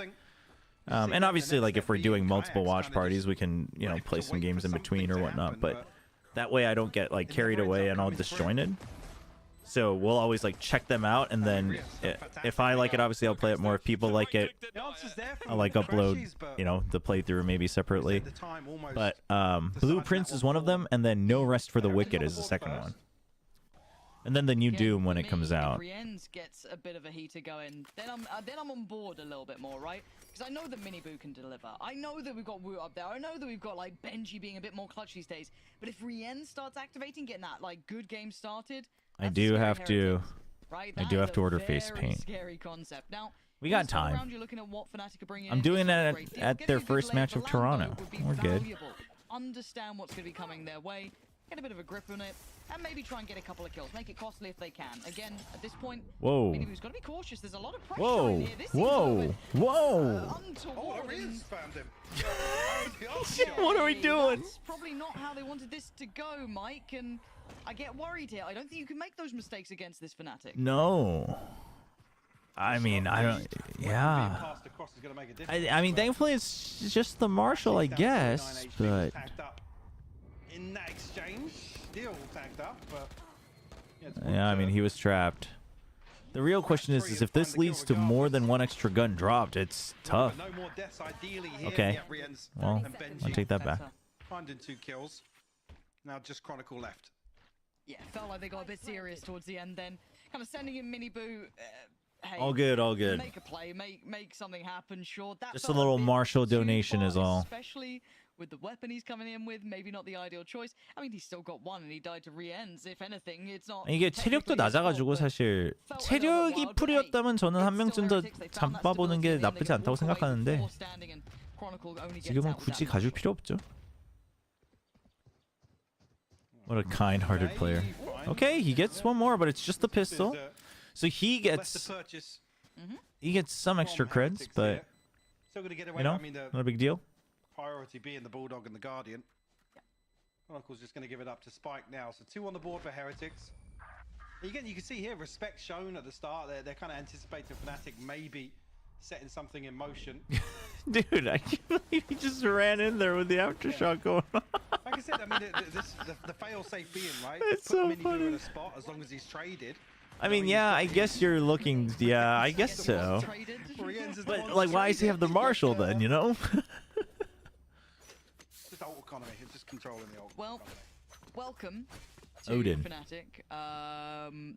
And obviously, like if we're doing multiple watch parties, we can, you know, play some games in between or whatnot. But that way I don't get like carried away and all disjointed. So we'll always like check them out, and then if I like it, obviously I'll play it more. If people like it, I'll like upload, you know, the playthrough maybe separately. But Blueprints is one of them, and then No Rest for the Wicked is the second one. And then the new Doom when it comes out. Rienz gets a bit of a heater going, then I'm on board a little bit more, right? Because I know that Miniboo can deliver. I know that we've got Woot up there. I know that we've got like Benji being a bit more clutch these days. But if Rienz starts activating, getting that like good game started, I do have to. Right? I do have to order face paint. Scary concept. Now, we got time. I'm doing it at their first match of Toronto. We're good. Understand what's going to be coming their way. Get a bit of a grip on it, and maybe try and get a couple of kills. Make it costly if they can. Again, at this point, Miniboo's got to be cautious. There's a lot of pressure in here. This Whoa! Rienz found him. What are we doing? That's probably not how they wanted this to go, Mike, and I get worried here. I don't think you can make those mistakes against this Fnatic. No. I mean, I don't. Yeah. I mean, thankfully it's just the Marshall, I guess. But in that exchange, still tagged up, but yeah, I mean, he was trapped. The real question is if this leads to more than one extra gun dropped, it's tough. Okay. Well, I'll take that back. Finding 2 kills. Now just Chronicle left. Yeah, felt like they got a bit serious towards the end then. Kind of sending in Miniboo. Hey, all good, all good. Make a play, make something happen, sure. That just a little Marshall donation is all. Especially with the weapon he's coming in with, maybe not the ideal choice. I mean, he's still got one and he died to Rienz. If anything, it's not. 이게 체력도 낮아가지고 사실 체력이 풀이었다면 저는 한 명쯤 더 잡아보는 게 나쁘지 않다고 생각하는데 지금은 굳이 가줄 필요 없죠. What a kind-hearted player. Okay, he gets one more, but it's just the pistol. So he gets some extra creds, but you know, not a big deal. Priority being the Bulldog and the Guardian. Chronicle's just going to give it up to Spike now. So 2 on the board for Heretics. Again, you can see here respect shown at the start. They're kind of anticipating Fnatic maybe setting something in motion. Dude, I can't believe he just ran in there with the aftershock going on. Like I said, I mean, the fail-safe being, right? It's so funny. In a spot as long as he's traded. I mean, yeah, I guess you're looking. Yeah, I guess so. But like, why does he have the Marshall then? You know? Just ult economy. It's just controlling the ult. Well, welcome to Odin. Fnatic.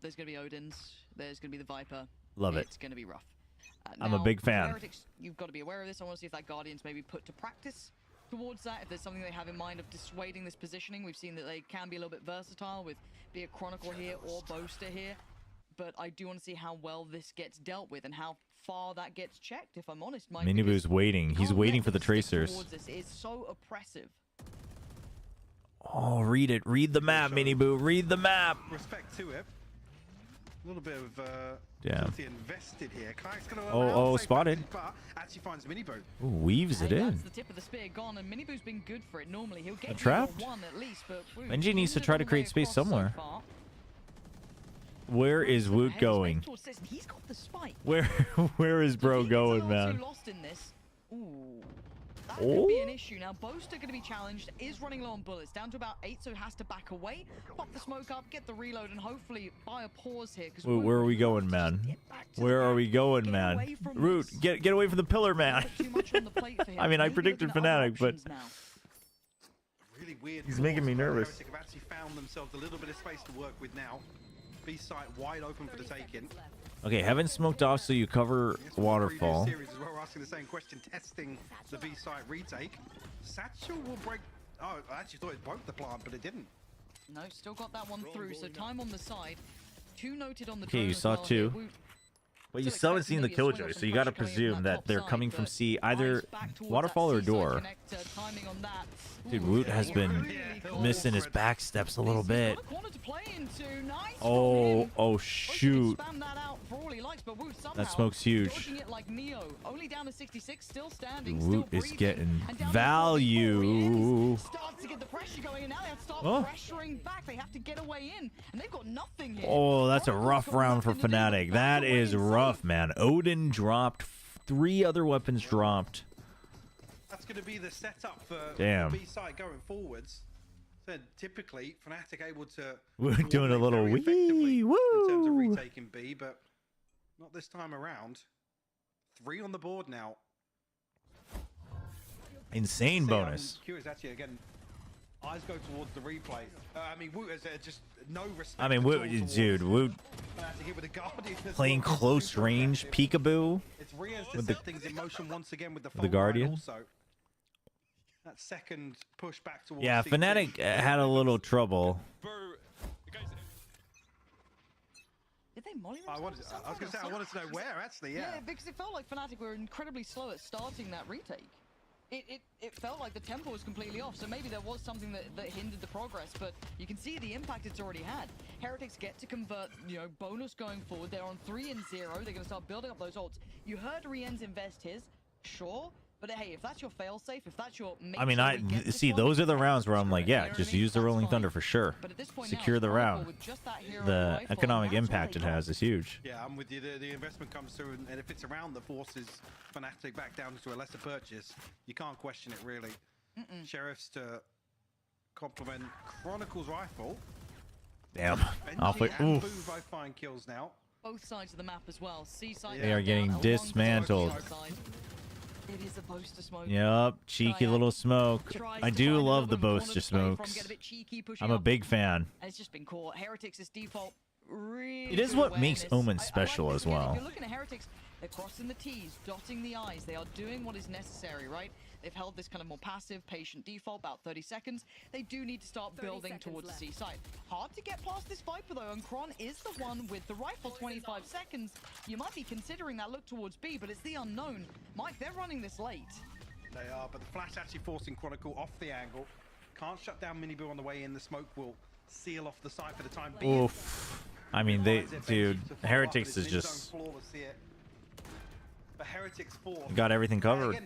There's gonna be Odins. There's gonna be the Viper. Love it. It's gonna be rough. I'm a big fan. Heretics, you've got to be aware of this. I want to see if that Guardian's maybe put to practice towards that. If there's something they have in mind of dissuading this positioning. We've seen that they can be a little bit versatile with be a Chronicle here or Boaster here. But I do want to see how well this gets dealt with and how far that gets checked, if I'm honest. Miniboo's waiting. He's waiting for the tracers. It's so oppressive. Oh, read it. Read the map, Miniboo. Read the map. Respect to it. A little bit of invested here. Oh, spotted. But actually finds Miniboo. Ooh, weaves it in. That's the tip of the spear gone, and Miniboo's been good for it. Normally he'll get trapped. one at least, but Benji needs to try to create space somewhere. Where is Woot going? He's got the spike. Where is bro going, man? Lost in this. Ooh. That could be an issue. Now, Boaster going to be challenged, is running low on bullets, down to about 8, so has to back away, pop the smoke up, get the reload, and hopefully buy a pause here. Woot, where are we going, man? Where are we going, man? Root, get away from the pillar, man. I mean, I predicted Fnatic, but really weird. He's making me nervous. Heretics have actually found themselves a little bit of space to work with now. B site wide open for the taking. Okay, haven't smoked off, so you cover waterfall. Series as well. We're asking the same question, testing the B site retake. Satchel will break. Oh, I actually thought it broke the plant, but it didn't. No, still got that one through. So time on the side. 2 noted on the. Okay, you saw 2. But you still haven't seen the Killjoy, so you gotta presume that they're coming from C, either waterfall or door. Dude, Woot has been missing his back steps a little bit. Oh shoot. That smoke's huge. Woot is getting value. Oh, that's a rough round for Fnatic. That is rough, man. Odin dropped. 3 other weapons dropped. That's going to be the setup for B side going forwards. So typically, Fnatic able to. We're doing a little wee woo in terms of retaking B, but not this time around. 3 on the board now. Insane bonus. I'm curious, actually, again, eyes go towards the replay. I mean, Wu is just no respect. I mean, dude, Wu playing close range peekaboo with things in motion once again with the Guardian. Also, that second push back towards yeah, Fnatic had a little trouble. Did they molly I was going to say, I wanted to know where, actually, yeah. Yeah, because it felt like Fnatic were incredibly slow at starting that retake. It felt like the tempo was completely off, so maybe there was something that hindered the progress, but you can see the impact it's already had. Heretics get to convert, you know, bonus going forward. They're on 3 and 0. They're going to start building up those ults. You heard Rien's invest his, sure, but hey, if that's your fail-safe, if that's your... I mean, see, those are the rounds where I'm like, yeah, just use the Rolling Thunder for sure. Secure the round. The economic impact it has is huge. Yeah, I'm with you. The investment comes through, and if it's around the forces Fnatic back down to a lesser purchase, you can't question it, really. Sheriffs to complement Chronicle's rifle. Damn. Benji and Boo both find kills now. Both sides of the map as well. Seaside They are getting dismantled. It is a boaster smoke. Yep, cheeky little smoke. I do love the boaster smokes. I'm a big fan. It's just been caught. Heretics' default. Really it is what makes Omen special as well. If you're looking at Heretics, they're crossing the T's, dotting the I's. They are doing what is necessary, right? They've held this kind of more passive, patient default, about 30 seconds. They do need to start building towards the C side. Hard to get past this Viper, though, and Kron is the one with the rifle, 25 seconds. You might be considering that look towards B, but it's the unknown. Mike, they're running this late. They are, but the flash actually forcing Chronicle off the angle. Can't shut down Miniboo on the way in. The smoke will seal off the side for the time being. Oof. I mean, dude, Heretics is just... But Heretics 4 got everything covered.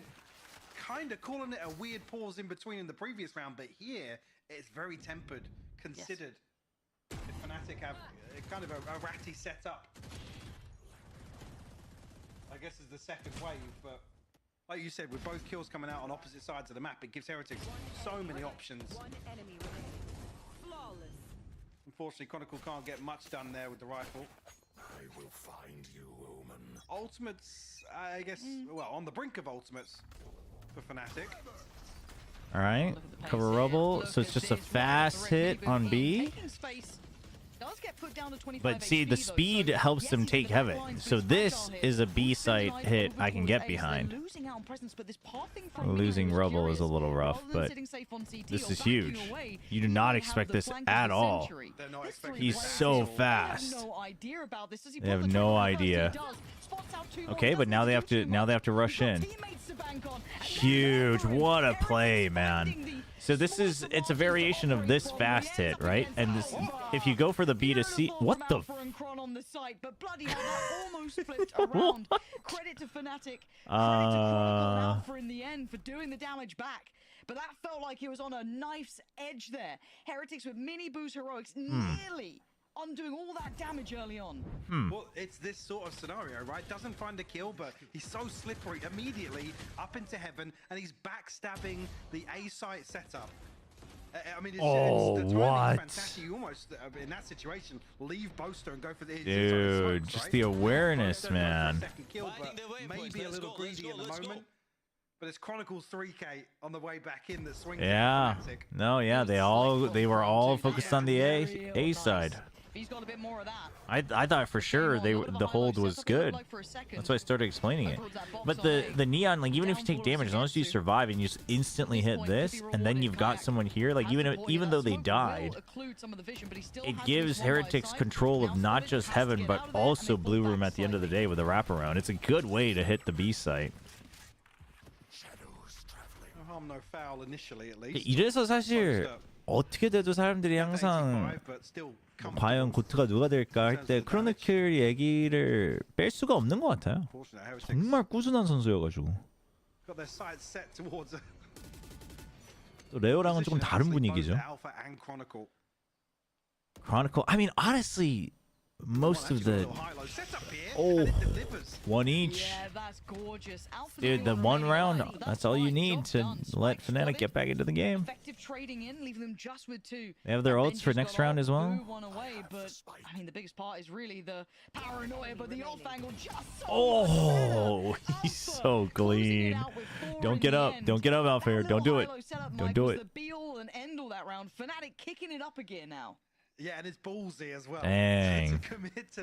Kind of calling it a weird pause in between in the previous round, but here it's very tempered, considered. Yes. If Fnatic have kind of a ratty setup, I guess is the second wave, but like you said, with both kills coming out on opposite sides of the map, it gives Heretics so many options. Unfortunately, Chronicle can't get much done there with the rifle. I will find you, Omen. Ultimates, I guess, well, on the brink of ultimates for Fnatic. All right, cover rubble. So it's just a fast hit on B. But see, the speed helps them take heaven. So this is a B site hit I can get behind. Losing rubble is a little rough, but this is huge. You do not expect this at all. He's so fast. They have no idea. Okay, but now they have to rush in. Huge. What a play, man. So it's a variation of this fast hit, right? And this, if you go for the B to C, what the? Credit to Fnatic. Alpha in the end for doing the damage back. But that felt like he was on a knife's edge there. Heretics with Miniboo's heroics nearly undoing all that damage early on. Well, it's this sort of scenario, right? Doesn't find a kill, but he's so slippery immediately up into heaven, and he's backstabbing the A site setup. I mean, it's fantastic. You almost, in that situation, leave Boaster and go for the... Dude, just right? The awareness, man. Kill, maybe a little greedy in the moment. But it's Chronicles 3K on the way back in that swings. Yeah. No, yeah, they were all focused on the A side. He's got a bit more of that. I thought for sure the hold was good. That's why I started explaining it. But the neon, like, even if you take damage, as long as you survive and you just instantly hit this, and then you've got someone here, like, even though they died, it gives Heretics control of not just heaven but also blue room at the end of the day with a wraparound. It's a good way to hit the B site. No foul initially, at least. 이래서 사실 어떻게 돼도 사람들이 항상 과연 고트가 누가 될까 할 때 크로니클 얘기를 뺄 수가 없는 것 같아요. 정말 꾸준한 선수여가지고. 또 레오랑은 조금 다른 분위기죠. Chronicle. I mean, honestly, most of the... Oh, one each. Yeah, that's gorgeous. Dude, the one round, that's all you need to let Fnatic get back into the game. Effective trading in, leaving them just with 2. They have their ults for next round as well. One away, but I mean the biggest part is really the paranoia, but the off angle just Oh, he's so clean. Don't get up. Don't get up, Alfair. Don't do it. Don't do it. The be all and end all that round. Fnatic kicking it up a gear now. Yeah, and it's ballsy as well. Dang.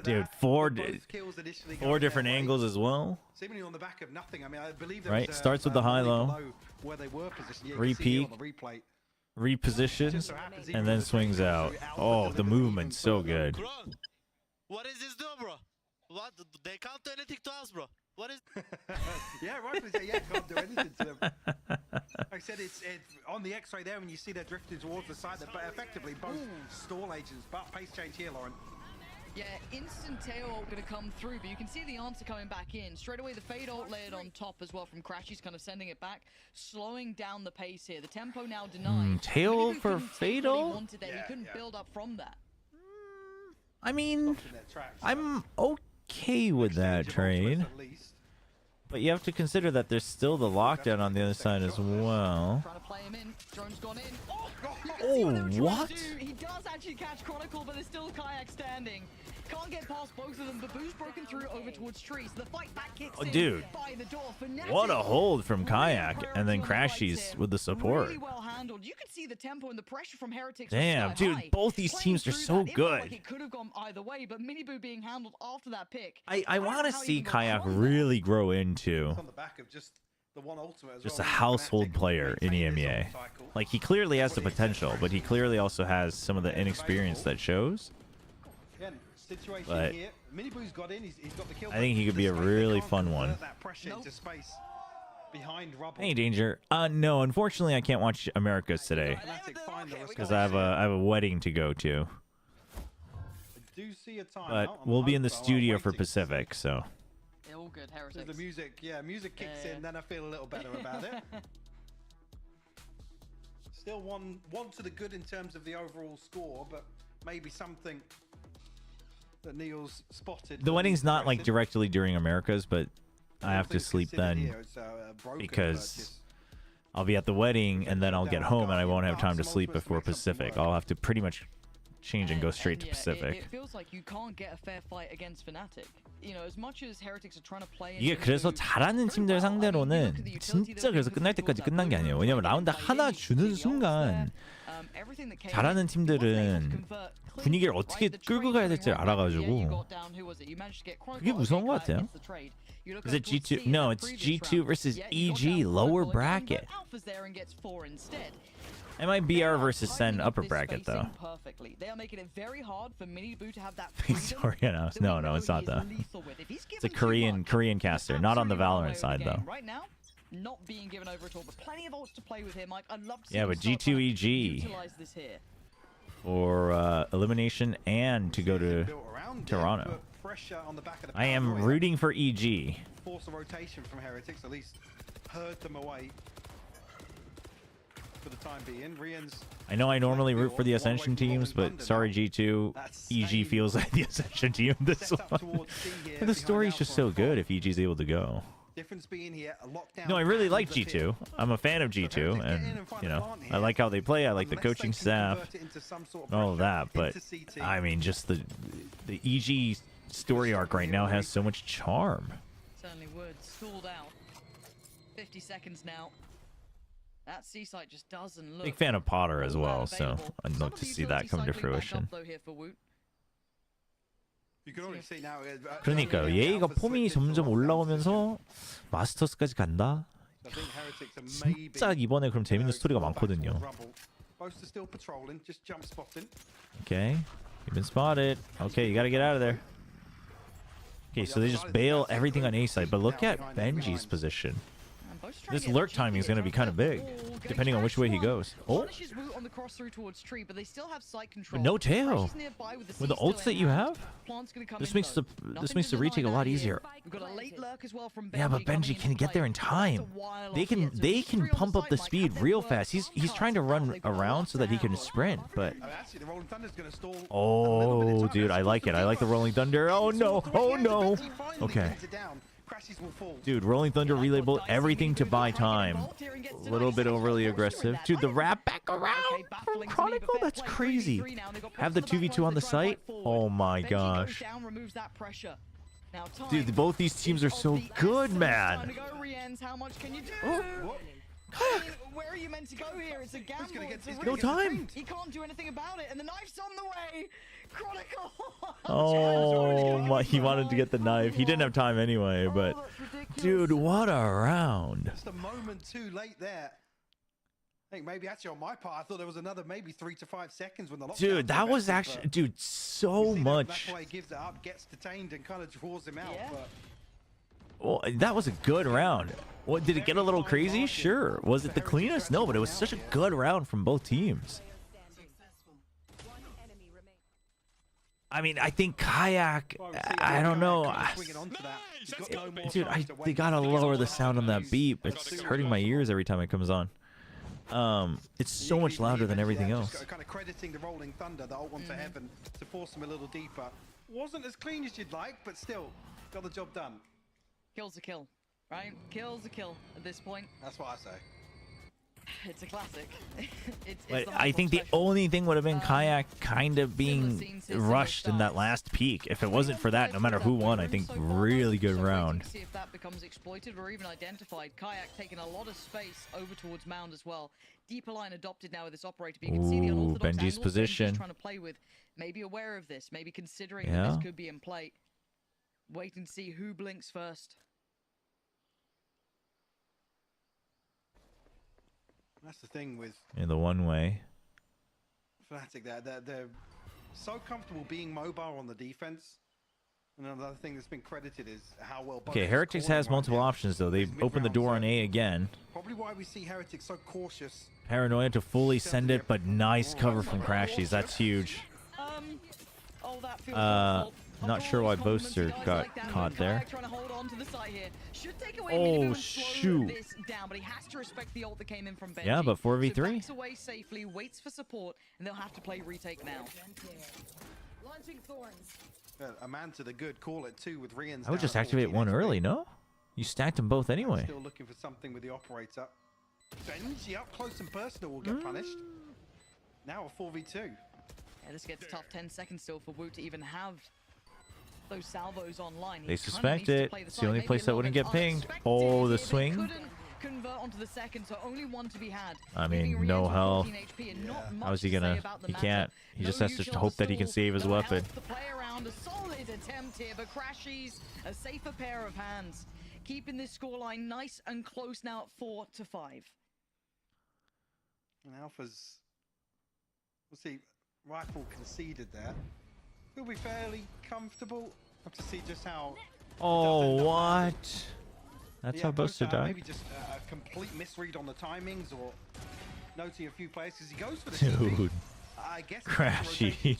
Dude, four different away. angles as well. Seemingly on the back of nothing. I mean, I believe there right, was starts with the high-low. Where they were positioned. Yeah, Repeat. Repositions, and then swings out. Oh, the movement's so good. Bro, what is this do, bro? What? They can't do anything to us, bro. What is... Yeah, rightfully so. Yeah, can't do anything to them. Like I said, it's on the X-ray there when you see they're drifting towards the side, but effectively both stall agents. But pace change here, Lauren. Yeah, instant tail ult gonna come through, but you can see the answer coming back in. Straight away, the fade ult layered on top as well from Crashy's kind of sending it back, slowing down the pace here. The tempo now denied. Tail for fade ult? He couldn't build up from that. I mean, I'm okay with that trade. But you have to consider that there's still the lockdown on the other side as well. Trying to play him in. Drone's gone in. Oh, what? He does actually catch Chronicle, but there's still Kayak standing. Can't get past both of them. The boo's broken through over towards Trees. The fight back kicks in dude. by the door. What a hold from Kayak, and then Crashy's with the support. Really well handled. You can see the tempo and the pressure from Heretics. Damn, dude, both these teams are so good. Like it could have gone either way, but Miniboo being handled after that pick. I want to see Kayak really grow into On the back of just the one ultimate as just well. a household player in EMEA. Like, he clearly has the potential, but he clearly also has some of the inexperience that shows. Again, situation But here. Miniboo's got in. He's got the kill. I think he could be a really fun one. That pressure into space behind rubble. Hey, Danger. No, unfortunately, I can't watch Americas today because I have a wedding to go to. Do see a time But we'll be in the studio for Pacific, so. All good, Heretics. The music, yeah, music kicks in, then I feel a little better about it. Still one to the good in terms of the overall score, but maybe something that Neil's spotted. The wedding's not like directly during Americas, but I have to sleep then because I'll be at the wedding and then I'll get home and I won't have time to sleep before Pacific. I'll have to pretty much change and go straight to Pacific. It feels like you can't get a fair fight against Fnatic. You know, as much as Heretics are trying to play. 이게 그래서 잘하는 팀들 상대로는 진짜 그래서 끝날 때까지 끝난 게 아니에요. 왜냐면 라운드 하나 주는 순간 잘하는 팀들은 분위기를 어떻게 끌고 가야 될지 알아가지고 그게 무서운 것 같아요. Is it G2? No, it's G2 versus EG lower bracket. It might be BR versus Sen upper bracket though. They are making it very hard for Miniboo to have that Victoria, no, it's not though. It's a Korean caster, not on the Valorant side though. Right now, not being given over at all, but plenty of ults to play with here, Mike. I'd love to see yeah, but G2EG for elimination and to go to Toronto. I am rooting for EG. Force a rotation from Heretics, at least herd them away. For the time being, I know I normally root for the Ascension teams, but sorry G2, EG feels like the Ascension team this one. The story's just so good if EG's able to go. No, I really like G2. I'm a fan of G2, and you know, I like how they play. I like the coaching staff, all of that. But I mean, just the EG story arc right now has so much charm. Certainly would. Stalled out. 50 seconds now. That Seaside just doesn't look. Big fan of Potter as well, so I'd love to see that come to fruition. 그러니까요. 예의가 폼이 점점 올라오면서 마스터스까지 간다. 진짜 이번에 그럼 재밌는 스토리가 많거든요. Okay, you've been spotted. Okay, you gotta get out of there. Okay, so they just bail everything on A side, but look at Benji's position. This lurk timing is going to be kind of big, depending on which way he goes. Oh, on the cross through towards tree, but they still have sight control. no tail. With the ults that you have, this makes the retake a lot easier. Yeah, but Benji can get there in time. They can pump up the speed real fast. He's trying to run around so that he can sprint, but oh, dude, I like it. I like the Rolling Thunder. Oh no! Oh no! Okay. Dude, Rolling Thunder relay bolt, everything to buy time. A little bit overly aggressive. Dude, the wrap back around from Chronicle? That's crazy. Have the 2v2 on the site? Oh my gosh. Dude, both these teams are so good, man. Oh. Where are you meant to go here? It's a gamble. No time. He can't do anything about it, and the knife's on the way. Chronicle. Oh my! He wanted to get the knife. He didn't have time anyway. But dude, what a round! Just a moment too late there. I think maybe actually on my part, I thought there was another maybe 3 to 5 seconds when the lockdown. Dude, that was actually, dude, so much. That's why he gives it up, gets detained, and kind of draws him out. Yeah. But well, that was a good round. What, did it get a little crazy? Sure. Was it the cleanest? No, but it was such a good round from both teams. I mean, I think Kayak, I don't know. Dude, they gotta lower the sound on that beep. It's hurting my ears every time it comes on. It's so much louder than everything else. Kind of crediting the Rolling Thunder, the ult one to heaven, to force him a little deeper. Wasn't as clean as you'd like, but still got the job done. Kill's a kill, right? Kill's a kill at this point. That's what I say. It's a classic. But I think the only thing would have been Kayak kind of being rushed in that last peak. If it wasn't for that, no matter who won, I think really good round. See if that becomes exploited or even identified. Kayak taking a lot of space over towards Mound as well. Deeper line adopted now with this operator. But you can see the unorthodox Benji's position. Benji's trying to play with. Maybe aware of this. Maybe considering that this could be in play. Wait and see who blinks first. That's the thing with the one way. Fnatic, they're so comfortable being mobile on the defense. And another thing that's been credited is how well. Okay, Heretics has multiple options though. They've opened the door on A again. Probably why we see Heretics so cautious. Paranoia to fully send it, but nice cover from Crashies. That's huge. Not sure why Boaster got caught there. Oh shoot! Yeah, but 4v3. Away safely, waits for support, and they'll have to play retake now. A man to the good, call it 2 with Rians. I would just activate one early, no? You stacked them both anyway. Still looking for something with the operator. Benji up close and personal will get punished. Now a 4v2. Yeah, this gets tough. 10 seconds still for Wu to even have those salvos online. They suspect it. It's the only place that wouldn't get pinged. Oh, the swing. Convert onto the second, so only one to be had. I mean, no health. How's he gonna? He can't. He just has to hope that he can save his weapon. To play around, a solid attempt here, but Crashies a safer pair of hands, keeping this scoreline nice and close now at 4 to 5. And Alpha's, we'll see. Rifle conceded there. He'll be fairly comfortable. Have to see just how. Oh, what? That's how Boaster died. Maybe just a complete misread on the timings, or noting a few places. He goes for the dude. I guess Crashies.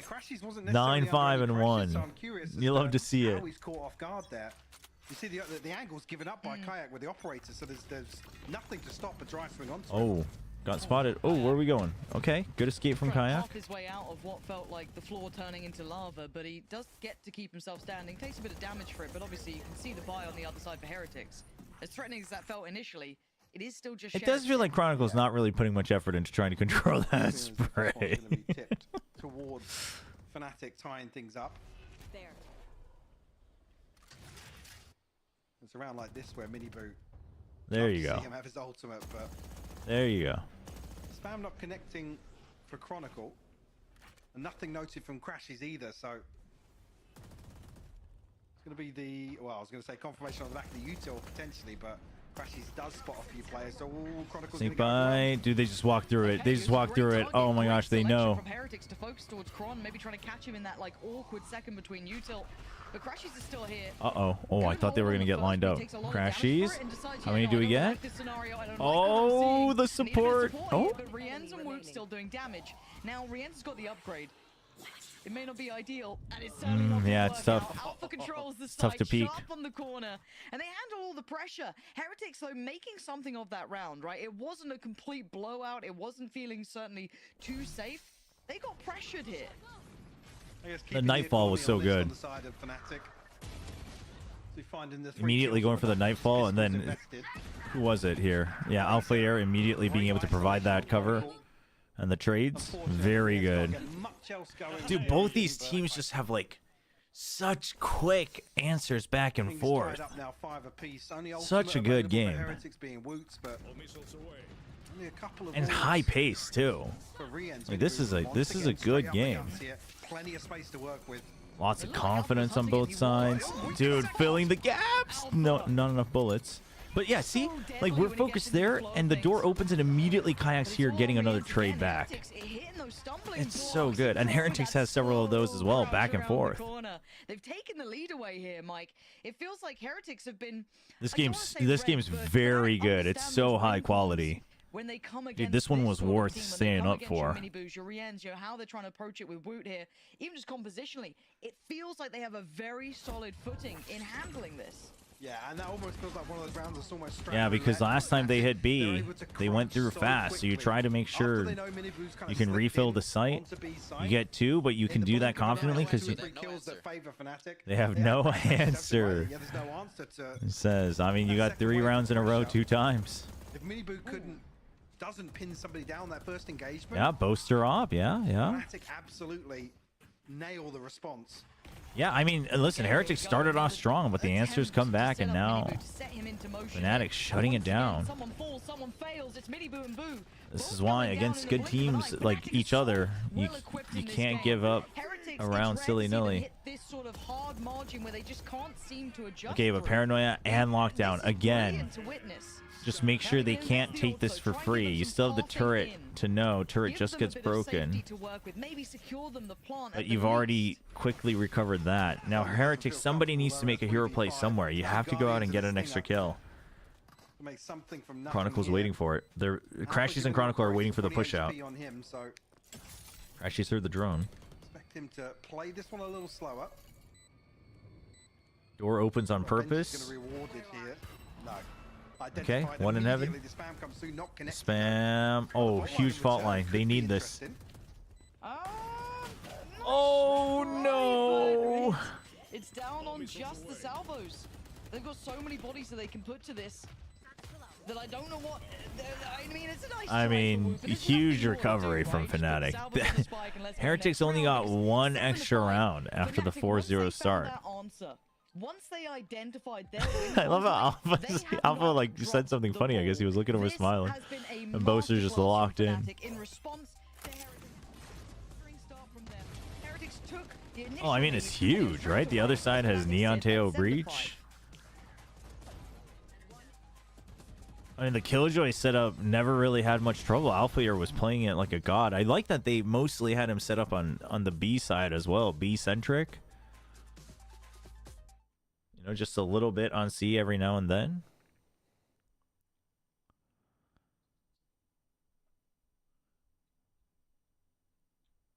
Crashies wasn't 9-5-1. So I'm curious. You love to see it. He's caught off guard there. You see the angle's given up by Kayak with the operator, so there's nothing to stop a dry swing onto. Oh. Got spotted. Oh, where are we going? Okay, good escape from Kayak. Half his way out of what felt like the floor turning into lava, but he does get to keep himself standing. Takes a bit of damage for it, but obviously you can see the buy on the other side for Heretics. As threatening as that felt initially, it is still just. It does feel like Chronicle's not really putting much effort into trying to control that spray. Going to be tipped towards Fnatic tying things up. There. It's around like this where Mini Boot. There you go. See him have his ultimate, but. There you go. Spam not connecting for Chronicle, and nothing noted from Crashies either, so it's going to be the, well, I was going to say confirmation on the back of the util potentially, but Crashies does spot a few players, so Chronicle's Sneak by. Dude, they just walk through it. They just walk through it. Oh my goch, they know. From Heretics to focus towards Kron, maybe trying to catch him in that like awkward second between util. But Crashies is still here. Uh-oh. Oh, I thought they were going to get lined up. Crashies. How many do we get? Oh, the support. Oh. But Rien's and Woot still doing damage. Now, Rien's got the upgrade. It may not be ideal, and it's certainly not yeah, it's tough. Alpha controls the It's tough to peek. sharp on the corner, and they handle all the pressure. Heretics, though, making something of that round, right? It wasn't a complete blowout. It wasn't feeling certainly too safe. They got pressured here. The Nightfall was so good. Immediately going for the Nightfall, and then who was it here? Yeah, Alpha Air immediately being able to provide that cover. And the trades, very good. Dude, both these teams just have like such quick answers back and forth. Such a good game. And high pace too. Like, this is a good game. Lots of confidence on both sides. Dude, filling the gaps. No, not enough bullets. But yeah, see, like we're focused there, and the door opens, and immediately Kayak's here getting another trade back. It's so good, and Heretics has several of those as well, back and forth. They've taken the lead away here, Mike. It feels like Heretics have been. This game's very good. It's so high quality. Dude, this one was worth staying up for. How they're trying to approach it with Woot here, even just compositionally, it feels like they have a very solid footing in handling this. Yeah, and that almost feels like one of those rounds that's almost yeah, because last time they hit B, they went through fast, so you try to make sure you can refill the site. You get 2, but you can do that confidently because they have no answer. It says, I mean, you got 3 rounds in a row 2 times. If Miniboo doesn't pin somebody down that first engagement. Yeah, Boaster op, yeah. Fnatic absolutely nail the response. Yeah, I mean, listen, Heretics started off strong, but the answers come back, and now Fnatic's shutting it down. This is why, against good teams like each other, you can't give up around silly-nilly. Okay, you have a Paranoia and Lockdown again. Just make sure they can't take this for free. You still have the turret to know. Turret just gets broken. But you've already quickly recovered that. Now, Heretics, somebody needs to make a hero play somewhere. You have to go out and get an extra kill. Chronicle's waiting for it. Crashies and Chronicle are waiting for the push out. Crashies through the drone. Expect him to play this one a little slower. Door opens on purpose. Okay, one in heaven. Spam. Oh, huge fault line. They need this. Oh no! It's down on just the salvos. They've got so many bodies that they can put to this that I don't know what. I mean, it's a nice. Huge recovery from Fnatic. Heretics only got 1 extra round after the 4-0 start. Once they identified their I love how Alpha like said something funny. I guess he was looking over smiling. And Boaster's just locked in. Oh, I mean, it's huge, right? The other side has Neon Teo Breach. I mean, the Killjoy setup never really had much trouble. Alpha Air was playing it like a god. I like that they mostly had him set up on the B side as well, B-centric. You know, just a little bit on C every now and then.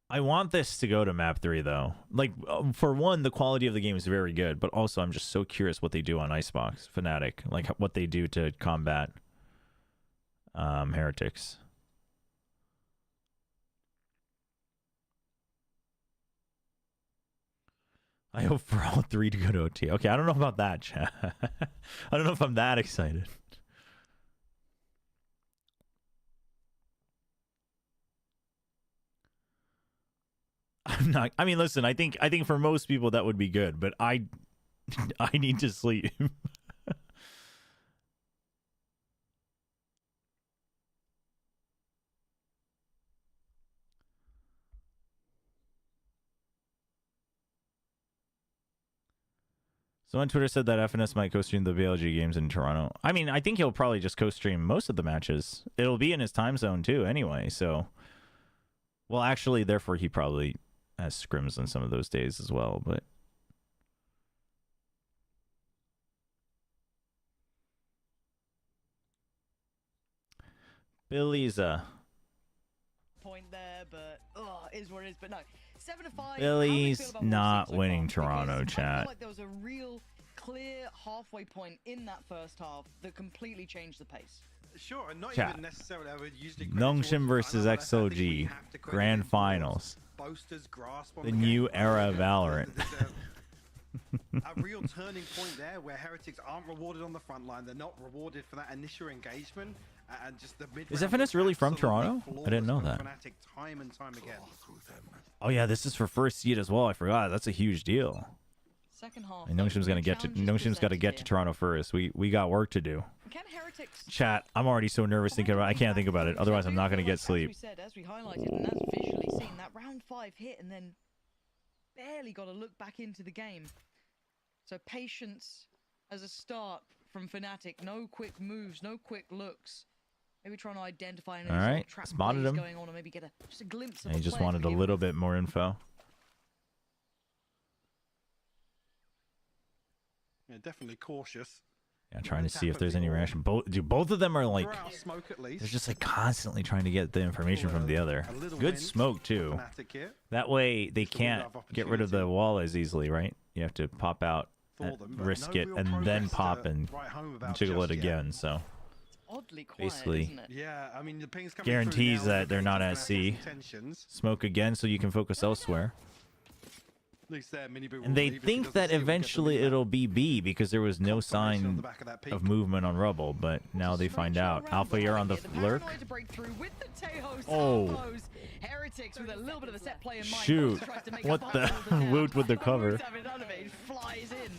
I want this to go to map 3 though. Like, for one, the quality of the game is very good, but also I'm just so curious what they do on Icebox, Fnatic, like what they do to combat Heretics. I hope for all 3 to go to OT. Okay, I don't know about that, chat. I don't know if I'm that excited. I'm not. I mean, listen. I think for most people that would be good, but I need to sleep. Someone on Twitter said that FNS might co-stream the BLG games in Toronto. I mean, I think he'll probably just co-stream most of the matches. It'll be in his time zone too, anyway. So, well, actually, therefore, he probably has scrims on some of those days as well. But Billy's point there, but is what it is. But no, 7-5. Billy's not winning Toronto, I chat. feel like there was a real clear halfway point in that first half that completely changed the pace. Sure, and not Chat. even necessarily. I would usually Nongshim versus XOG Grand Finals. The new era of Valorant. A real turning point there where Heretics aren't rewarded on the front line. They're not rewarded for that initial engagement. And just the mid Is FNS really from Toronto? I didn't know that. Time and time again. Oh yeah, this is for first seed as well. I forgot. That's a huge deal. Second half. And Nongshim's got to get to Toronto first. We got work to do. Can Heretics... Chat, I'm already so nervous thinking about it. I can't think about it. Otherwise, I'm not going to get sleep. As we highlighted, and that's visually seen, that round 5 hit and then barely got to look back into the game. So patience as a start from Fnatic. No quick moves, no quick looks. Maybe trying to identify any All right, sort of trap spotted him. going on, or maybe get just a glimpse of He just wanted a little bit more info. Yeah, definitely cautious. Yeah, trying to see if there's any reaction. Both of them are like, they're just like constantly trying to get the information from the other. Good smoke too. That way they can't get rid of the wall as easily, right? You have to pop out, risk it, and then pop and jiggle it again. So basically, yeah, I mean, the ping's coming guarantees through now. that they're not at C. Smoke again so you can focus elsewhere. And they think that eventually it'll be B because there was no sign of movement on Rubble, but now they find out. Alpha, you're on the lurk. Oh. Heretics with a little bit of a set play in mind. Shoot. What the? Woot with the cover. Flies in.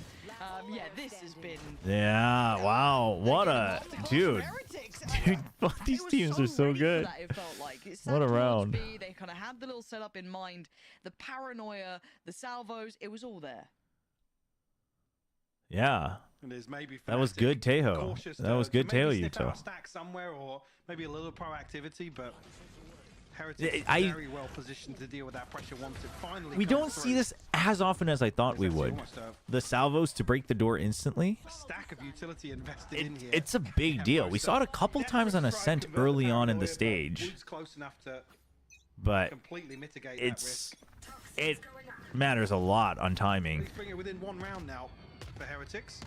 Yeah, this has been... Yeah, wow. What a... Dude. Dude, these teams are so good. What a round. They kind of had the little setup in mind. The paranoia, the salvos, it was all there. Yeah. That was good, Tejo. That was good, Tejo, Yuto. Stack somewhere, or maybe a little proactivity, but Heretics very well positioned to deal with that pressure once it finally We don't see this as often as I thought we would. The salvos to break the door instantly. A stack of utility invested in here. It's a big deal. We saw it a couple times on Ascent early on in the stage. But it matters a lot on timing. Bring it within 1 round now for Heretics.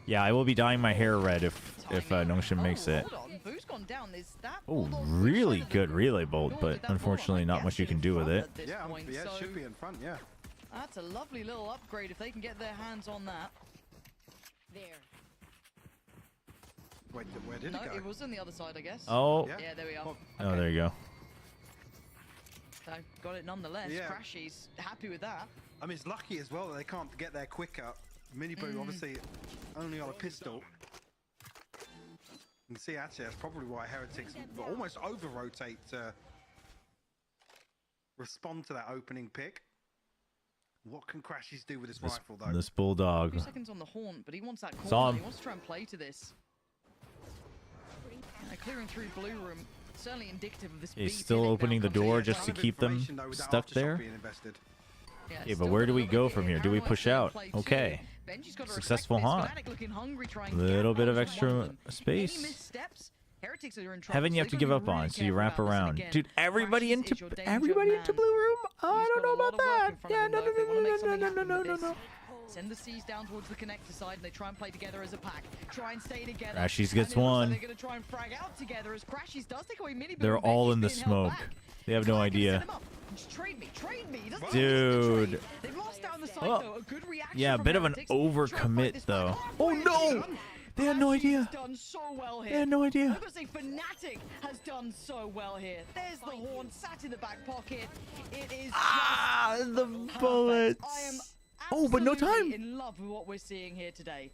Yeah, I will be dyeing my hair red if Nongshim makes it. Oh, really good relay bolt, but unfortunately not much you can do with it. Yeah, it should be in front, yeah. That's a lovely little upgrade if they can get their hands on that. There. Wait, where did it go? It was on the other side, I guess. Oh. Yeah, there we are. Oh, there you go. So, got it nonetheless. Yeah. Crashy's happy with that. I mean, it's lucky as well that they can't get there quicker. Miniboo obviously only on a pistol. You can see actually that's probably why Heretics almost over-rotate to respond to that opening pick. What can Crashies do with this rifle though? This bulldog. A few seconds on the horn, but he wants that Saw corner. him. He wants to try and play to this. Clearing through blue room, certainly indicative of this. He's still opening the door just to keep them stuck there. Okay, but where do we go from here? Do we push out? Okay. Successful haunt. Little bit of extra space. Heaven you have to give up on, so you wrap around. Dude, everybody into blue room? Oh, I don't know about that. Yeah, no. Send the C's down towards the connector side, and they try and play together as a pack. Try and stay together. Crashies gets one. They're going to try and frag out together as Crashies does take away Miniboo. They're all in the smoke. They have no idea. Just trade me. Dude. They've lost down the side, though. A good reaction. Yeah, a bit of an overcommit, though. Oh, no! They had no idea. Done so well here. They had no idea. I'm going to say Fnatic has done so well here. There's the horn sat in the back pocket. It is the bullets. I am but no time. In love with what we're seeing here today.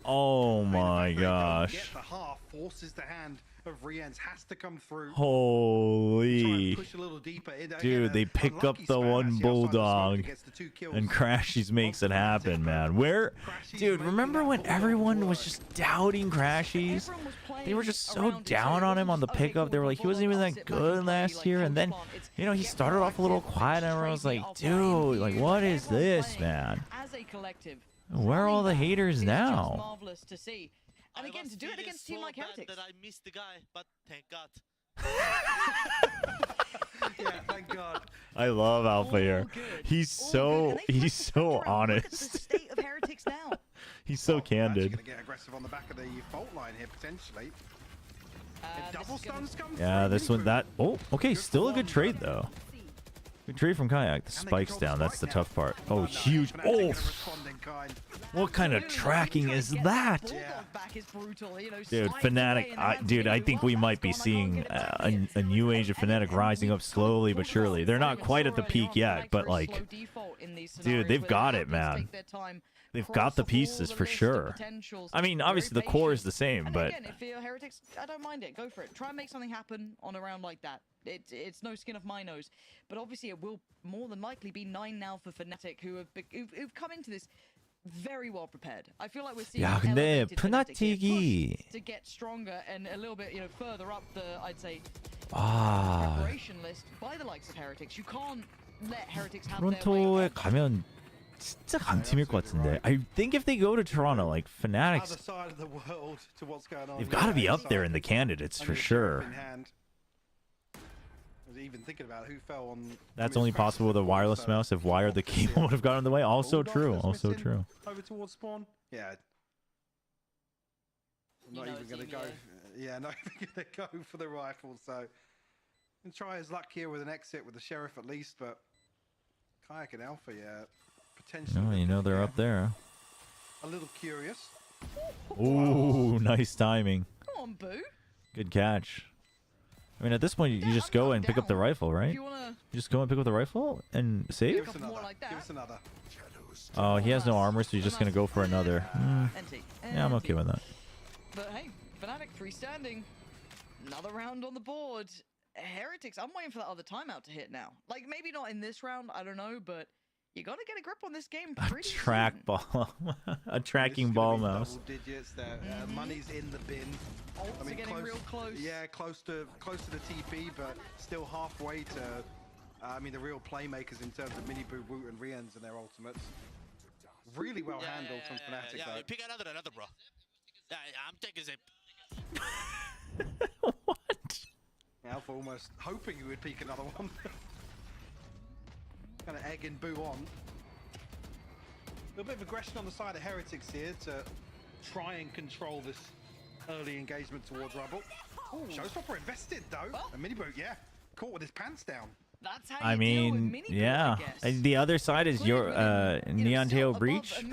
Oh my gosh. Get the half, forces the hand of Rienz, has to come through. Holy. Push a little deeper. Dude, they pick up the one bulldog and Crashies makes it happen, man. Dude, remember when everyone was just doubting Crashies? They were just so down on him on the pickup. They were like, he wasn't even that good last year. And then, you know, he started off a little quiet and everyone was like, dude, like, what is this, man? As a collective, where are all the haters now? Marvelous to see. And again, to do it against a team like Heretics. That I missed the guy, but thank God. Yeah, thank God. I love Alpha here. He's so honest. Look at the state of Heretics now. He's so candid. Going to get aggressive on the back of the fault line here potentially. If double stuns come Yeah, through, this one, that. Oh, okay, still a good trade though. Good trade from Kayak. The spikes down. That's the tough part. Oh, huge. Oh, what kind of tracking is that? Dude, Fnatic. Dude, I think we might be seeing a new age of Fnatic rising up slowly but surely. They're not quite at the peak yet, but like, dude, they've got it, man. They've got the pieces for sure. I mean, obviously the core is the same, but again, if you're Heretics, I don't mind it. Go for it. Try and make something happen on a round like that. It's no skin off my nose, but obviously it will more than likely be 9 now for Fnatic, who've come into this very well prepared. I feel like we're seeing 야, 근데 Fnatic이 to get stronger and a little bit, further up the, I'd say, preparation list by the likes of Heretics. You can't let Heretics have their way. 토론토에 가면 진짜 강팀일 것 같은데. I think if they go to Toronto, like Fnatic's, they've got to be up there in the candidates for sure. Even thinking about who fell on. That's only possible with a wireless mouse. If wired, the cable would have gotten in the way. Also true. Also true. Over towards spawn. Yeah. I'm not even gonna go. Yeah, not even gonna go for the rifle. So, and try his luck here with an exit with the sheriff at least. But Kayak and Alpha, yeah, potentially. Oh, they're up there. A little curious. Ooh, nice timing. Come on, Boo. Good catch. I mean, at this point, you just go and pick up the rifle, right? You just go and pick up the rifle and save? Give us another. Oh, he has no armor, so you're just going to go for another. Yeah, I'm okay with that. But hey, Fnatic freestanding. Another round on the board. Heretics, I'm waiting for that other timeout to hit now. Like, maybe not in this round, I don't know, but you got to get a grip on this game pretty soon. Trackball. A tracking ball mouse. Double digits there. Money's in the bin. I mean, getting real close. Yeah, close to the TP, but still halfway to. I mean, the real playmakers in terms of Mini Boo, Woot, and Rians and their ultimates. Really well handled from Fnatic. Yeah, pick another, bro. Yeah, I'm taking it. What? Alpha almost hoping you would peek another one. Kind of egging Boo on. A little bit of aggression on the side of Heretics here to try and control this early engagement towards Rubble. Showstopper invested though. A mini boot, yeah. Caught with his pants down. That's how I mean, yeah. The other side is your Neon Tail Breach.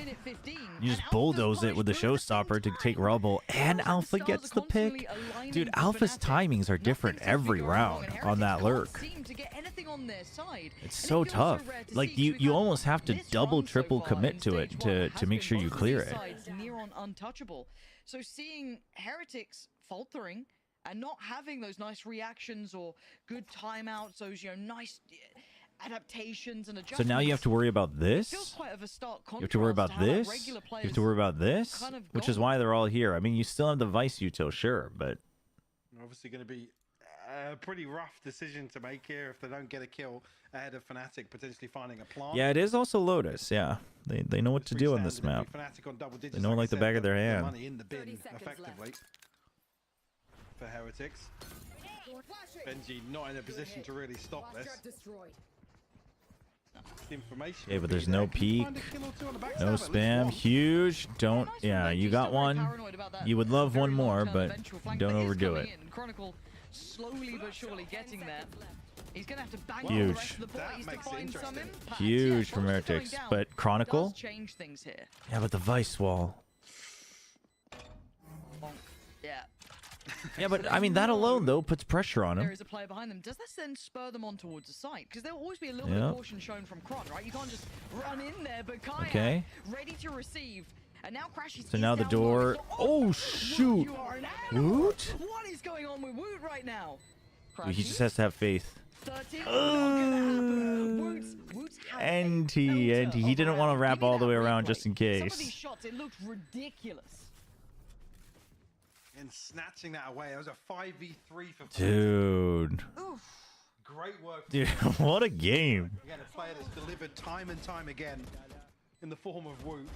You just bulldoze it with the Showstopper to take Rubble, and Alpha gets the pick. Dude, Alpha's timings are different every round on that lurk. It's so tough. Like, you almost have to double, triple commit to it to make sure you clear it. Near on untouchable. So seeing Heretics faltering and not having those nice reactions or good timeouts, those nice adaptations and adjustments. So now you have to worry about this. You have to worry about this. You have to worry about this, which is why they're all here. I mean, you still have the Vice util, sure, but obviously going to be a pretty rough decision to make here if they don't get a kill ahead of Fnatic potentially finding a plant. Yeah, it is also Lotus. Yeah, they know what to do on this map. They know it like the back of their hand. Money in the bin, effectively. For Heretics. Benji not in a position to really stop this. Information. Okay, but there's no peek, no spam. Huge. Don't. Yeah, you got one. You would love one more, but don't overdo it. Chronicle slowly but surely getting there. He's gonna have to bang huge. the rest of the bodies to find some impact. Huge from Heretics, but Chronicle. Change things here. Yeah, but the Vice wall. Yeah. Yeah, but I mean that alone though puts pressure on him. There is a player behind them. Does this then spur them on towards the site? Because there will always be a little bit of caution shown from Kron, right? You can't just run in there, but Kayak ready to receive. And now Crashes. So now the door. Oh shoot! Woot? What is going on with Woot right now? He just has to have faith. NT. He didn't want to wrap all the way around just in case. Some of these shots, it looked ridiculous. And snatching that away, it was a 5v3 for dude. Great work. Dude, what a game. Again, a player that's delivered time and time again in the form of Woot.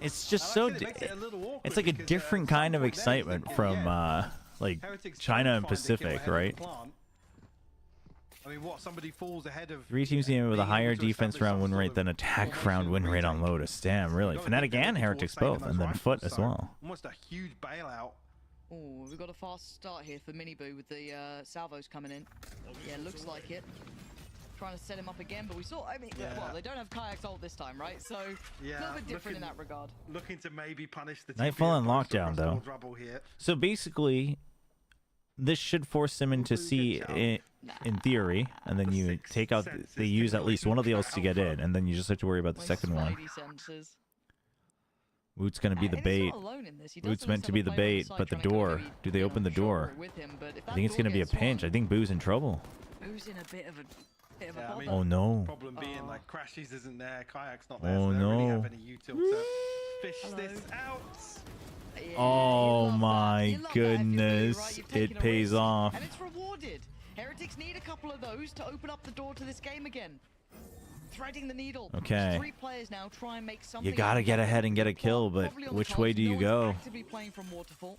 It's just so. It's like a different kind of excitement from like China and Pacific, right? I mean, what, somebody falls ahead of 3 teams in with a higher defense round win rate than attack round win rate on Lotus. Damn, really? Fnatic and Heretics both, and then Foot as well. Almost a huge bailout. Oh, we've got a fast start here for Miniboo with the salvos coming in. Yeah, looks like it. Trying to set him up again, but we saw, I mean, well, they don't have Kayak's ult this time, right? So, a little bit different in that regard. Looking to maybe punish the Nightfall on lockdown, though. So basically, this should force them into C in theory, and then you take out, they use at least one of the ults to get in, and then you just have to worry about the second one. Woot's going to be the bait. Woot's meant to be the bait, but the door. Do they open the door? I think it's going to be a pinch. I think Boo's in trouble. Boo's in a bit of a I mean, oh no. Problem being like Crashies isn't there, Kayak's not there, oh so they don't really no. have any util to fish this out. Yeah, oh my goodness. It pays off. And it's rewarded. Heretics need a couple of those to open up the door to this game again. Threading the needle. Okay. 3 players now try and make something. You gotta get ahead and get a kill, but which way do you go? Actively playing from Waterfall.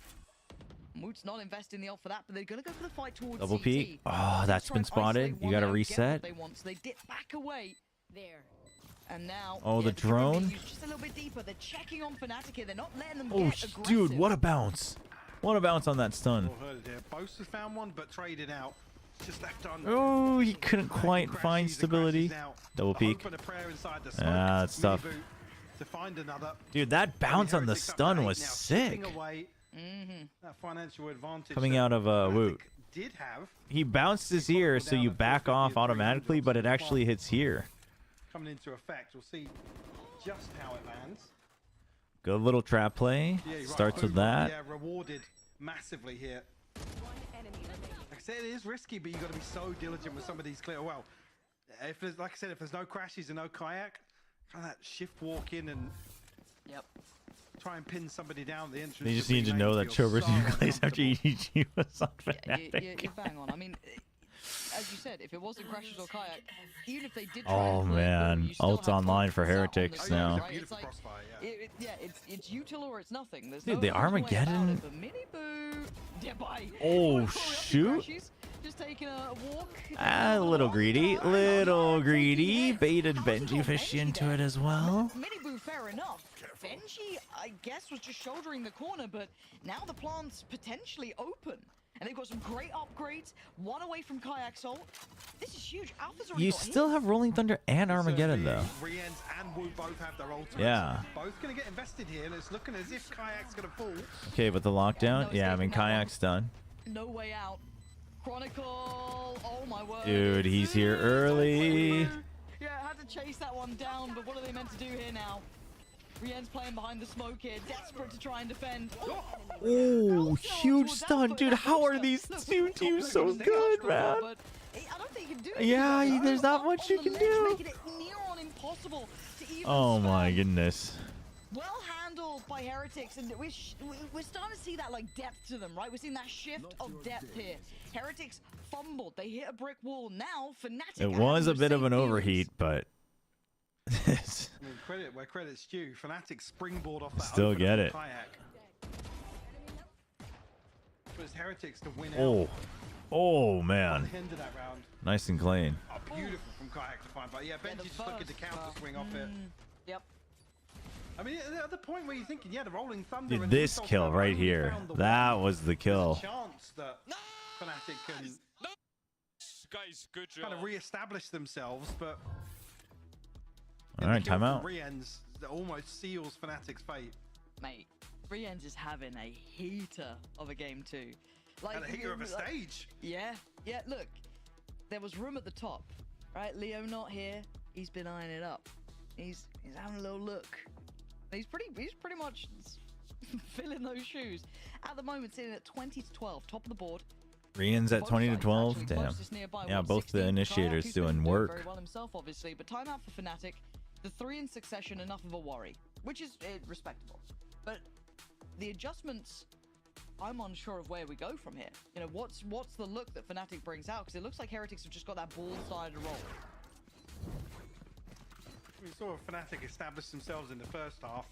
Moot's not investing the ult for that, but they're gonna go for the fight towards Double CT. peek. Oh, that's been spotted. You gotta reset. They want, so they dip back away. There. And now. Oh, the drone. Just a little bit deeper. They're checking on Fnatic here. They're not letting them Oh, get aggressive. dude, what a bounce! What a bounce on that stun. Boast has found one, but traded out. Just left on. Oh, he couldn't quite find stability. Double peek. Ah, that's tough. Dude, that bounce on the stun was sick. That financial advantage Coming out of Woot. He bounced his ear, so you back off automatically, but it actually hits here. Coming into effect, we'll see just how it lands. Good little trap play. Starts with that. Yeah, rewarded massively here. Like I said, it is risky, but you got to be so diligent with some of these clear. Well, if there's, like I said, if there's no Crashies and no Kayak, kind of that shift walk in and try and pin somebody down at the entrance. They just need to know that Chobra's new place after EG was on Fnatic. You're bang on. I mean, as you said, if it wasn't Crashes or Kayak, even if they did try Oh man, ult's online for Heretics now. Right? It's like, it's util or it's nothing. There's Dude, no the Armageddon. Oh shoot! Just taking a walk. A little greedy, Baited Benji fish into it as well. Miniboo, fair enough. Benji, I guess, was just shouldering the corner, but now the plant's potentially open. And they've got some great upgrades. One away from Kayak's ult. This is huge. Alpha's already You got still have Rolling Thunder and Armageddon though. Riens and Woot both have their ultimates. Yeah. Both going to get invested here, and it's looking as if Kayak's going to fall. Okay, but the lockdown? Yeah, I mean, Kayak's done. No way out. Chronicle. Oh my word. Dude, he's here early. Yeah, had to chase that one down, but what are they meant to do here now? Rien's playing behind the smoke here, desperate to try and defend. Oh, huge stun. Dude, how are these two teams so good, man? Yeah, there's not much you can do. Oh my goodness. Well handled by Heretics, and we're starting to see that like depth to them, right? We're seeing that shift of depth here. Heretics fumbled, they hit a brick wall. Now Fnatic. It was a bit of an overheat, but I mean, credit where credit's due. Fnatic springboard off that. Still get it. Kayak. Was Heretics to win out. Oh man. End of that round. Nice and clean. Oh, beautiful from Kayak to find, but yeah, Benji just looking to counter swing off it. Yep. I mean, at the point where you're thinking, yeah, the Rolling Thunder. Dude, this kill right here. That was the kill. Chance that Fnatic can guys, good job. Kind of re-establish themselves, but all right, timeout. Riens that almost seals Fnatic's fate. Mate, Riens is having a heater of a game too. Like, and a heater of a stage. Yeah, look, there was room at the top, right? Leo not here. He's been eyeing it up. He's having a little look. He's pretty much filling those shoes. At the moment, sitting at 20-12, top of the board. Rien's at 20-12. Damn. Yeah, both the initiators doing work. Very well himself, obviously, but timeout for Fnatic. The 3 in succession, enough of a worry, which is respectable. But the adjustments, I'm unsure of where we go from here. You know, what's the look that Fnatic brings out? Because it looks like Heretics have just got that ball-sided roll. We saw Fnatic establish themselves in the first half.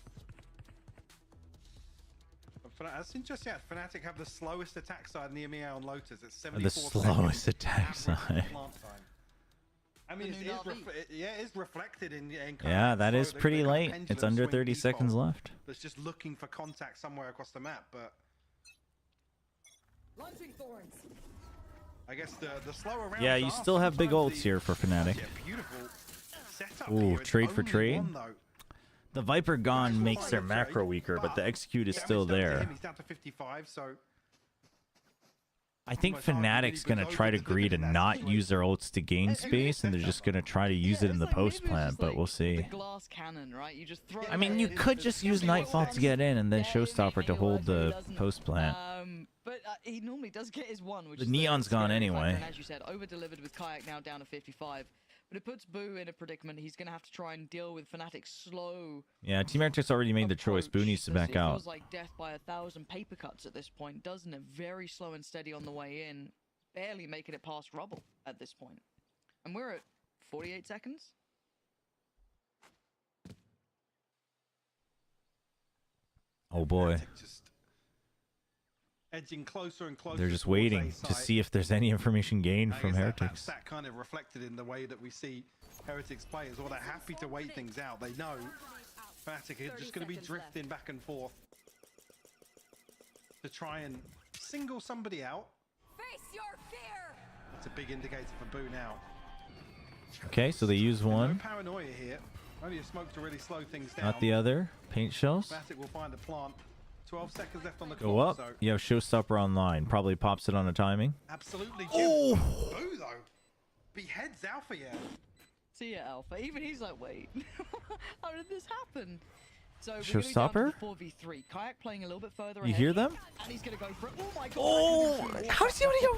That's interesting. Fnatic have the slowest attack side in the EMEA on Lotus. It's 74 The slowest attack side. I mean, it is reflected in Yeah, that is pretty late. It's under 30 seconds left. That's just looking for contact somewhere across the map, but I guess the slower rounds. Yeah, you still have big ults here for Fnatic. Ooh, trade for trade. The Viper Gone makes their macro weaker, but the execute is still there. He's down to 55, so I think Fnatic's going to try to greed and not use their ults to gain space, and they're just going to try to use it in the post plant, but we'll see. Glass cannon, right? You just throw I mean, you could just use Nightfall to get in and then Showstopper to hold the post plant. But he normally does get his one, which The is Neon's gone anyway. And as you said, over-delivered with Kayak now down to 55. But it puts Boo in a predicament. He's going to have to try and deal with Fnatic's slow. Yeah, Team Heretics already made the choice. Boo needs to back out. It feels like death by 1,000 paper cuts at this point, doesn't it? Very slow and steady on the way in. Barely making it past rubble at this point. And we're at 48 seconds. Oh boy. Edging closer and closer. They're just waiting to see if there's any information gained from Heretics. That kind of reflected in the way that we see Heretics players, or they're happy to wait things out. They know Fnatic is just going to be drifting back and forth to try and single somebody out. Face your fear. That's a big indicator for Boo now. Okay, so they use one. No paranoia here. Only a smoke to really slow things down. Not the other. Paint shells. Fnatic will find a plant. 12 seconds left on the clock. Go up. So You have Showstopper online. Probably pops it on a timing. absolutely. Oh! Boo though. Beheads Alpha, yeah. See ya, Alpha. Even he's like, wait, how did this happen? So Showstopper? 4v3. Kayak playing a little bit further You ahead. hear them? And he's gonna go for it. Oh my god! Oh! How does he only get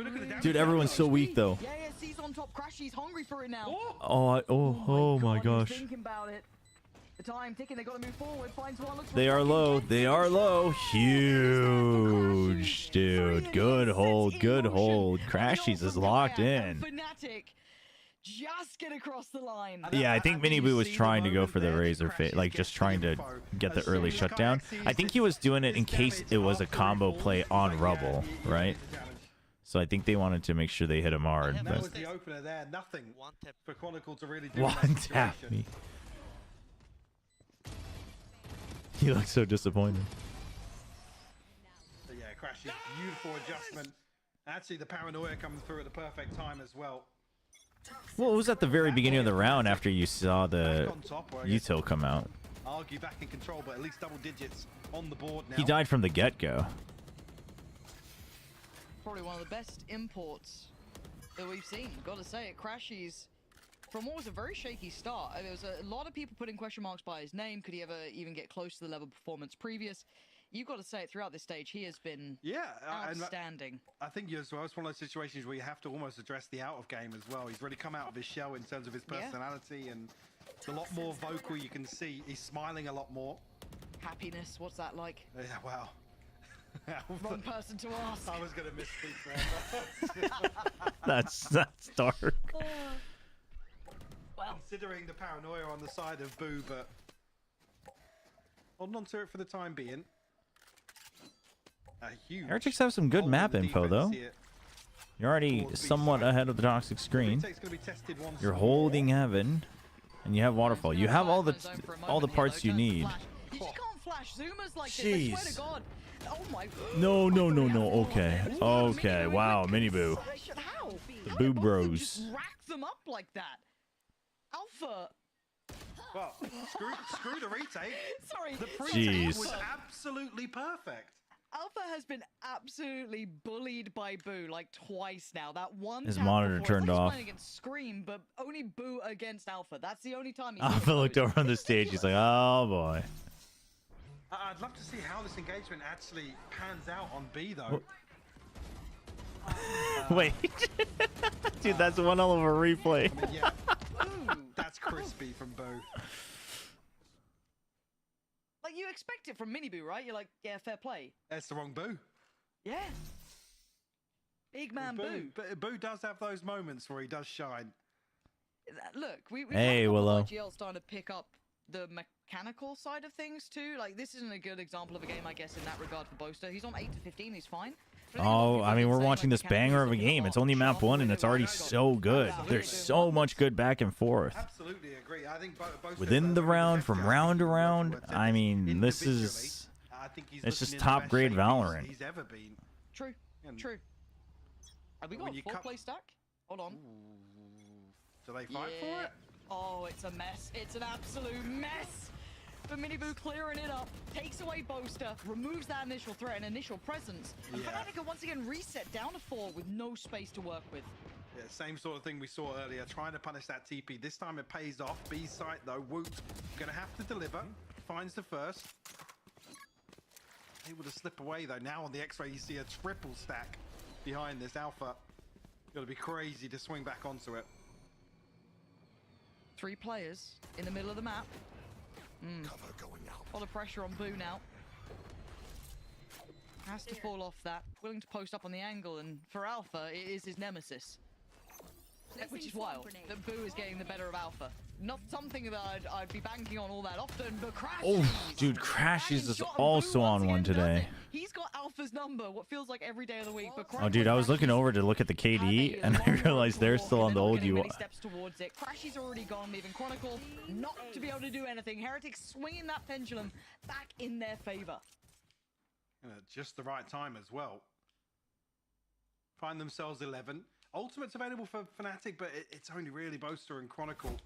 one? Dude, everyone's so weak though. Yeah, C's on top. Crash, he's hungry for it now. Oh my gosh. He's thinking about it. The time ticking. They got to move forward. Finds one. Looks They are low. They are low. Huge, dude. Good hold. Good hold. Crashies is locked in. Fnatic just get across the line. Yeah, I think Miniboo was trying to go for the Razor Fate, like just trying to get the early shutdown. I think he was doing it in case it was a combo play on Rubble, right? So I think they wanted to make sure they hit him hard. That But was the opener there. Nothing for Chronicle to really do. one tap me. He looks so disappointed. So yeah, Crash's beautiful adjustment. Actually, the paranoia coming through at the perfect time as well. Well, it was at the very beginning of the round after you saw the util come out. Argue back in control, but at least double digits on the board now. He died from the get-go. Probably one of the best imports that we've seen. Gotta say it. Crashies, from what was a very shaky start, there was a lot of people putting question marks by his name. Could he ever even get close to the level of performance previous? You've got to say it, throughout this stage, he has been outstanding. I think as well, it's one of those situations where you have to almost address the out of game as well. He's really come out of his shell in terms of his personality, and it's a lot more vocal. You can see he's smiling a lot more. Happiness, what's that like? Yeah, wow. Wrong person to ask. I was going to misspeak there. That's dark. Well, considering the paranoia on the side of Boo, but holding on to it for the time being. A huge Heretics have some good map info, though. You're already somewhat ahead of the toxic screen. You're holding Heaven, and you have Waterfall. You have all the parts you need. You just can't flash zoomers like this, I swear to God. Oh my God. No. Okay. Okay. Wow. Miniboo. How? The Boo Bros. Just rack them up like that. Alpha. Well, screw the retake. Sorry. The pre-take was absolutely perfect. Alpha has been absolutely bullied by Boo like twice now. That one His tap monitor before, turned he's off. playing against Scream, but only Boo against Alpha. That's the only time he's Alpha looked over on the stage. He's like, oh boy. I'd love to see how this engagement actually pans out on B, though. Wait. Dude, that's one hell of a replay. I mean, yeah. That's crispy from Boo. Like, you expect it from Miniboo, right? You're like, yeah, fair play. That's the wrong Boo. Yeah. Big man Boo. But Boo does have those moments where he does shine. Look, we Hey, Willow. IGL starting to pick up the mechanical side of things too. Like, this isn't a good example of a game, I guess, in that regard for Boaster. He's on 8 to 15, he's fine. Oh, I mean, we're watching this banger of a game. It's only map 1, and it's already so good. There's so much good back and forth. Absolutely agree. I think Within the round, from round to round, I mean, this is... It's just top-grade Valorant. He's ever been. True, true. Have we got a 4-play stack? Hold on. Do they fight for it? Oh, it's a mess. It's an absolute mess. But Minibu clearing it up, takes away Boaster, removes that initial threat and initial presence. And Fnatic are once again reset down to 4 with no space to work with. Yeah, same sort of thing we saw earlier, trying to punish that TP. This time it pays off. B site though, Woot gonna have to deliver. Finds the first. Able to slip away though. Now on the X-ray you see a triple stack behind this Alpha. Gotta be crazy to swing back onto it. 3 players in the middle of the map. Cover going out. A lot of pressure on Boo now. Has to fall off that. Willing to post up on the angle, and for Alpha, it is his nemesis. Which is wild, that Boo is getting the better of Alpha. Not something that I'd be banking on all that often, but Crashies! Oh, dude, Crashies is also on one today. He's got Alpha's number, what feels like every day of the week. But Oh, dude, I was looking over to look at the KD, and I realized they're still on the old UI. Steps towards it. Crashies already gone, leaving Chronicle not to be able to do anything. Heretics swinging that pendulum back in their favor. Just the right time as well. Find themselves 11. Ultimate's available for Fnatic, but it's only really Boaster and Chronicle.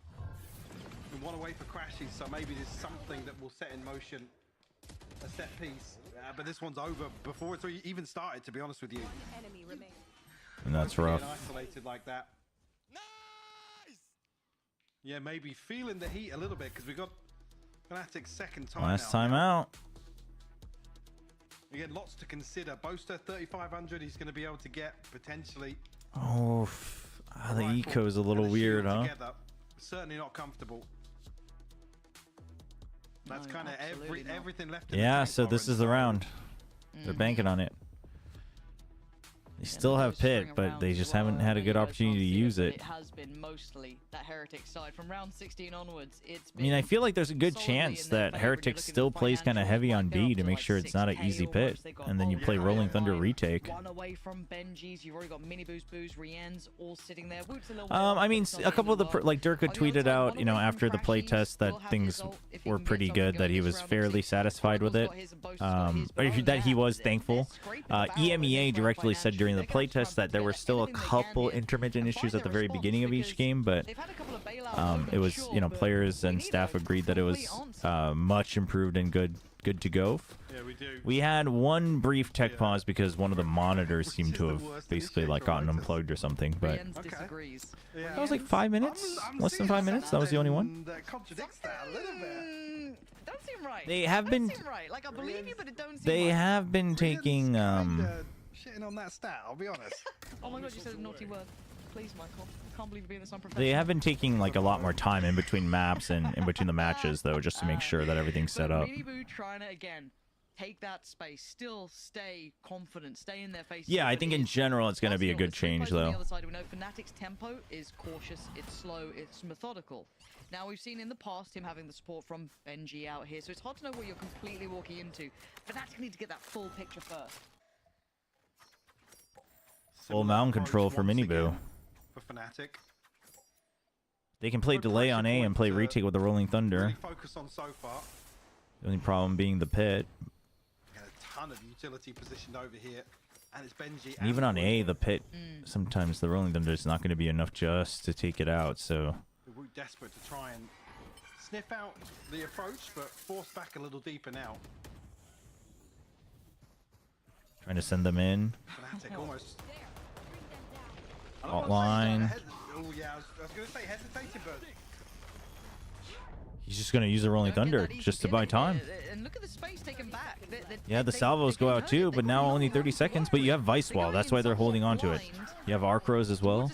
And one away for Crashies, so maybe there's something that will set in motion a set piece. But this one's over before it's even started, to be honest with you. And that's rough. Isolated like that. Nice! Yeah, maybe feeling the heat a little bit, because we got Fnatic's second time Last time out. Again, lots to consider. Boaster 3,500 he's going to be able to get, potentially. Oh, the eco's a little weird, huh? Together. Certainly not comfortable. That's kind of everything left. Yeah, so this is the round. They're banking on it. They still have Pit, but they just haven't had a good opportunity to use it. It has been mostly that Heretic side from round 16 onwards. I mean, I feel like there's a good chance that Heretic still plays kind of heavy on B to make sure it's not an easy pit, and then you play Rolling Thunder retake. One away from Benji's. You've already got Mini Boost, Rien's all sitting there. I mean, a couple of the like Dirk had tweeted out, you know, after the play test that things were pretty good, that he was fairly satisfied with it, or that he was thankful. EMEA directly said during the playtest that there were still a couple intermittent issues at the very beginning of each game, but it was, you know, players and staff agreed that it was much improved and good to go. Yeah, we do. We had one brief tech pause because one of the monitors seemed to have basically like gotten unplugged or something, but that was like 5 minutes, less than 5 minutes. That was the only one. That contradicts that a little bit. Don't seem right. They have been. Like, I believe you, but it don't seem They have been taking shitting on that stat, I'll be honest. Oh my god, you said a naughty word. Please, Michael. I can't believe you're being this unprofessional. They have been taking like a lot more time in between maps and in between the matches, though, just to make sure that everything's set up. Minibu trying to again take that space, still stay confident, stay in their face. Yeah, I think in general it's going to be a good change, though. On the other side, we know Fnatic's tempo is cautious, it's slow, it's methodical. Now, we've seen in the past him having the support from Benji out here, so it's hard to know what you're completely walking into. Fnatic need to get that full picture first. Full mound control for Minibu. For Fnatic. They can play delay on A and play retake with the Rolling Thunder. Really focus on so far. The only problem being the pit. Got a ton of utility positioned over here, and it's Benji. And even on A, the pit, sometimes the Rolling Thunder is not going to be enough just to take it out. So we're desperate to try and sniff out the approach, but force back a little deeper now. trying to send them in. Fnatic almost. Alt line. Oh yeah, I was going to say hesitated, but He's just going to use the Rolling Thunder just to buy time. And look at the space taken back. Yeah, the salvos go out too, but now only 30 seconds. But you have Vice Wall. That's why they're holding on to it. You have Arc Rose as well.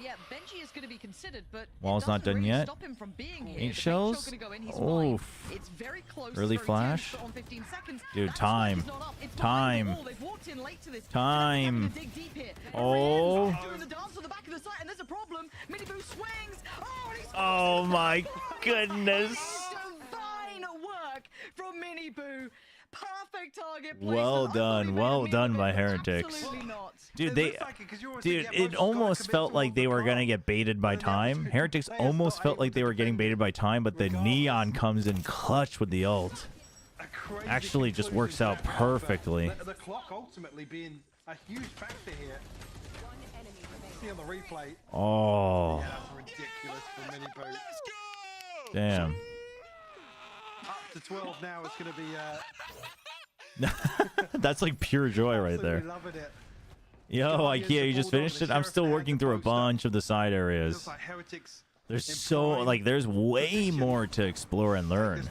Yeah, Benji strategy is going to be considered, but Wall's not done yet. stop him from being here. 8 shells. Oh, it's very close. early flash. Dude, time. Time. Time. Oh. Oh my goodness. Divine work from Mini Boo. Perfect target. Well done by Heretics. Dude, it almost felt like they were gonna get baited by time. Heretics almost felt like they were getting baited by time, but the Neon comes in clutch with the ult. Actually, just works out perfectly. The clock ultimately being a huge factor here. See on the replay. Oh. Yeah, that's ridiculous for Mini Boo. Damn. Up to 12 now. It's going to be. That's like pure joy right there. Yo, IKEA, you just finished it? I'm still working through a bunch of the side areas. There's there's way more to explore and learn.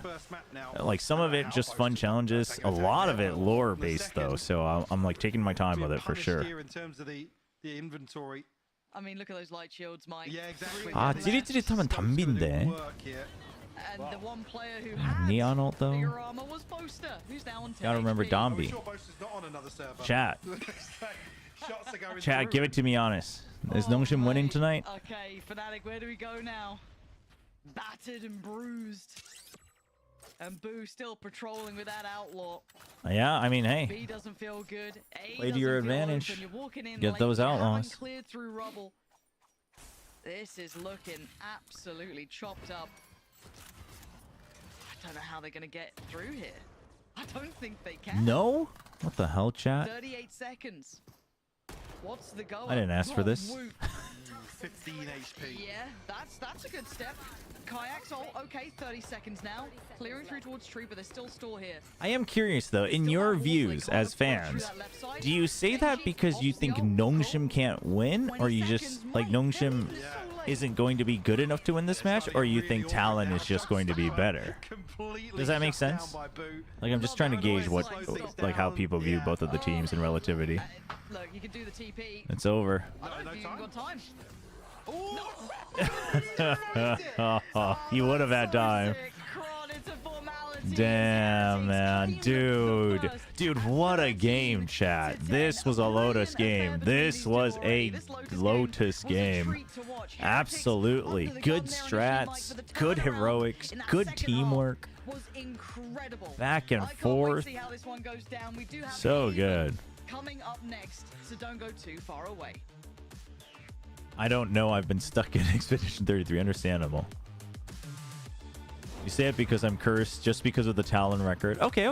Like some of it just fun challenges, a lot of it lore based though. So I'm like taking my time with it for sure. In terms of the inventory. I mean, look at those light shields, Mike. Yeah, exactly. 아, 찌릿찌릿하면 담비인데. And the one player who had Neon ult though. bigger armor was Boaster, who's now on 10 Gotta remember HP. Dombi. Chat. Chat, give it to me honest. Is Nongshim winning tonight? Okay, Fnatic, where do we go now? Battered and bruised. And Boo still patrolling with that outlaw. Yeah, I mean, hey. B doesn't feel good. A Play to your doesn't feel advantage. open. You're walking in Get late, those you outlaws. haven't cleared through rubble. This is looking absolutely chopped up. I don't know how they're going to get through here. I don't think they can. No? What the hell, chat? 38 seconds. What's the goal? I didn't ask for this. 15 HP. Yeah, that's a good step. Kayaks, okay, 30 seconds now. Clearing through towards tree, but there's still store here. I am curious though, in your views as fans, do you say that because you think Nongshim can't win, or you just like Nongshim isn't going to be good enough to win this match, or you think Talon is just going to be better? Does that make sense? Like I'm just trying to gauge what, like how people view both of the teams in relativity. Look, you can do the TP. It's over. I don't think you've got time. You would have had time. Damn, man. Dude, what a game, chat. This was a Lotus game. This was a Lotus game. Absolutely. Good strats, good heroics, good teamwork. Back and forth. So good. Coming up next, so don't go too far away. I don't know. I've been stuck in Expedition 33. Understandable. You say it because I'm cursed, just because of the Talon record. Okay.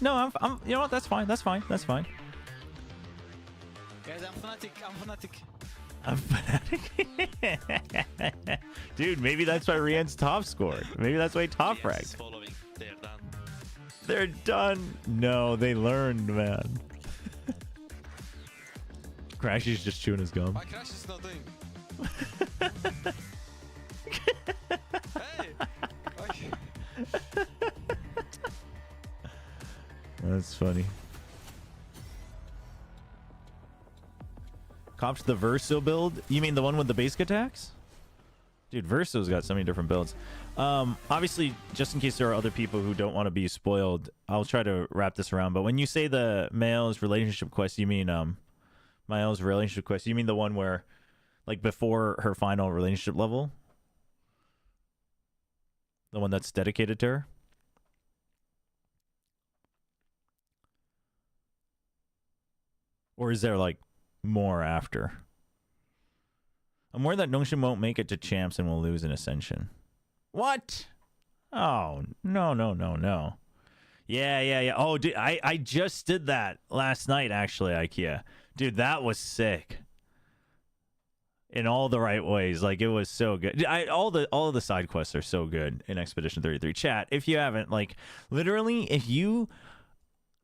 No, I'm. You know what? That's fine. That's fine. Guys, I'm fanatic. Dude, maybe that's why Rian's top scored. Maybe that's why top fragged. They're done. No, they learned, man. Crashy's just chewing his gum. My Crash is not doing. That's funny. Cops the Verso build? You mean the one with the basic attacks? Dude, Verso's got so many different builds. Obviously, just in case there are other people who don't want to be spoiled, I'll try to wrap this around. But when you say the Mael's relationship quest, you mean Mael's relationship quest? You mean the one where, like, before her final relationship level? The one that's dedicated to her? Or is there, like, more after? I'm worried that Nongshim won't make it to champs and will lose in Ascension. What? Oh, no. Yeah. Oh, dude, I just did that last night, actually, IKEA. Dude, that was sick. In all the right ways. Like, it was so good. All of the side quests are so good in Expedition 33. Chat, if you haven't, like, literally, if you,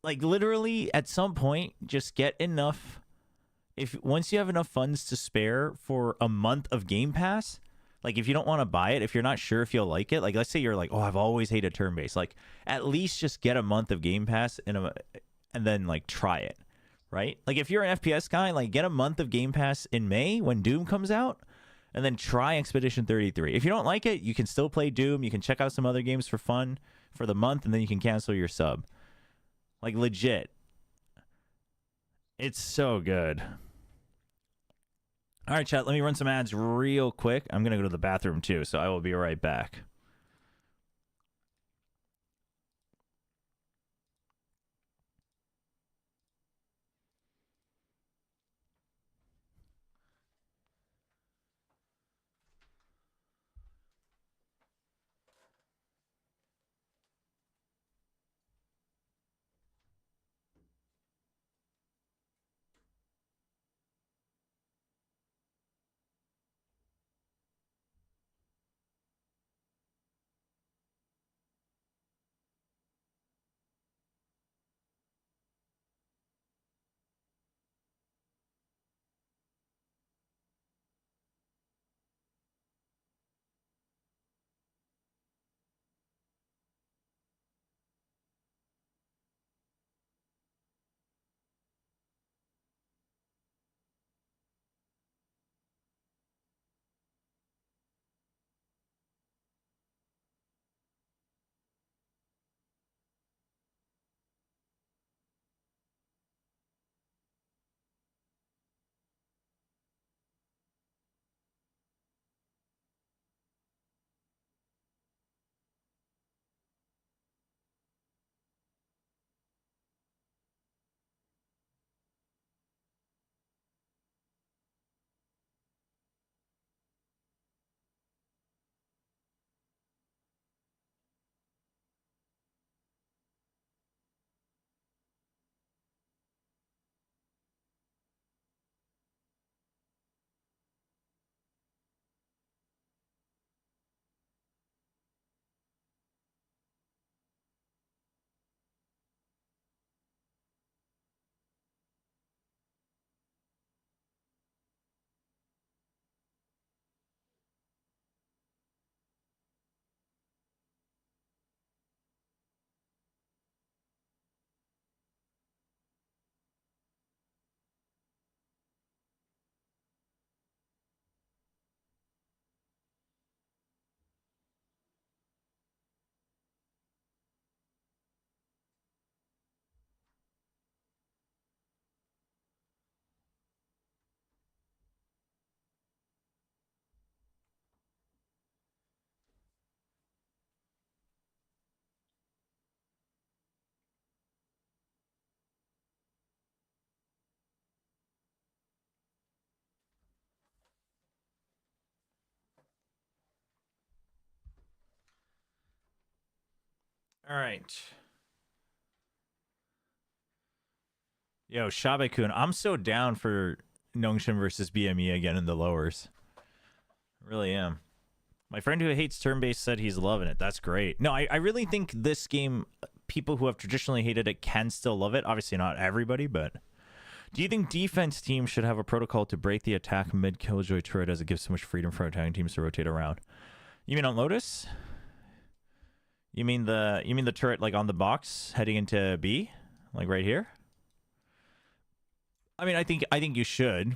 like, literally, at some point, just get enough. Once you have enough funds to spare for a month of Game Pass, like, if you don't want to buy it, if you're not sure if you'll like it, like, let's say you're like, oh, I've always hated turn-based, like, at least just get a month of Game Pass and then, like, try it, right? Like, if you're an FPS guy, like, get a month of Game Pass in May when Doom comes out, and then try Expedition 33. If you don't like it, you can still play Doom. You can check out some other games for fun for the month, and then you can cancel your sub. Like, legit. It's so good. All right, chat, let me run some ads real quick. I'm going to go to the bathroom, too, so I will be right back. All right. Yo, Shabekun, I'm so down for Nongshin versus BME again in the lowers. Really am. My friend who hates turn-based said he's loving it. That's great. No, I really think this game, people who have traditionally hated it can still love it. Obviously not everybody, but... Do you think defense teams should have a protocol to break the attack mid-Killjoy turret as it gives so much freedom for attacking teams to rotate around? You mean on Lotus? You mean the turret like on the box heading into B? Like right here? I mean, I think you should.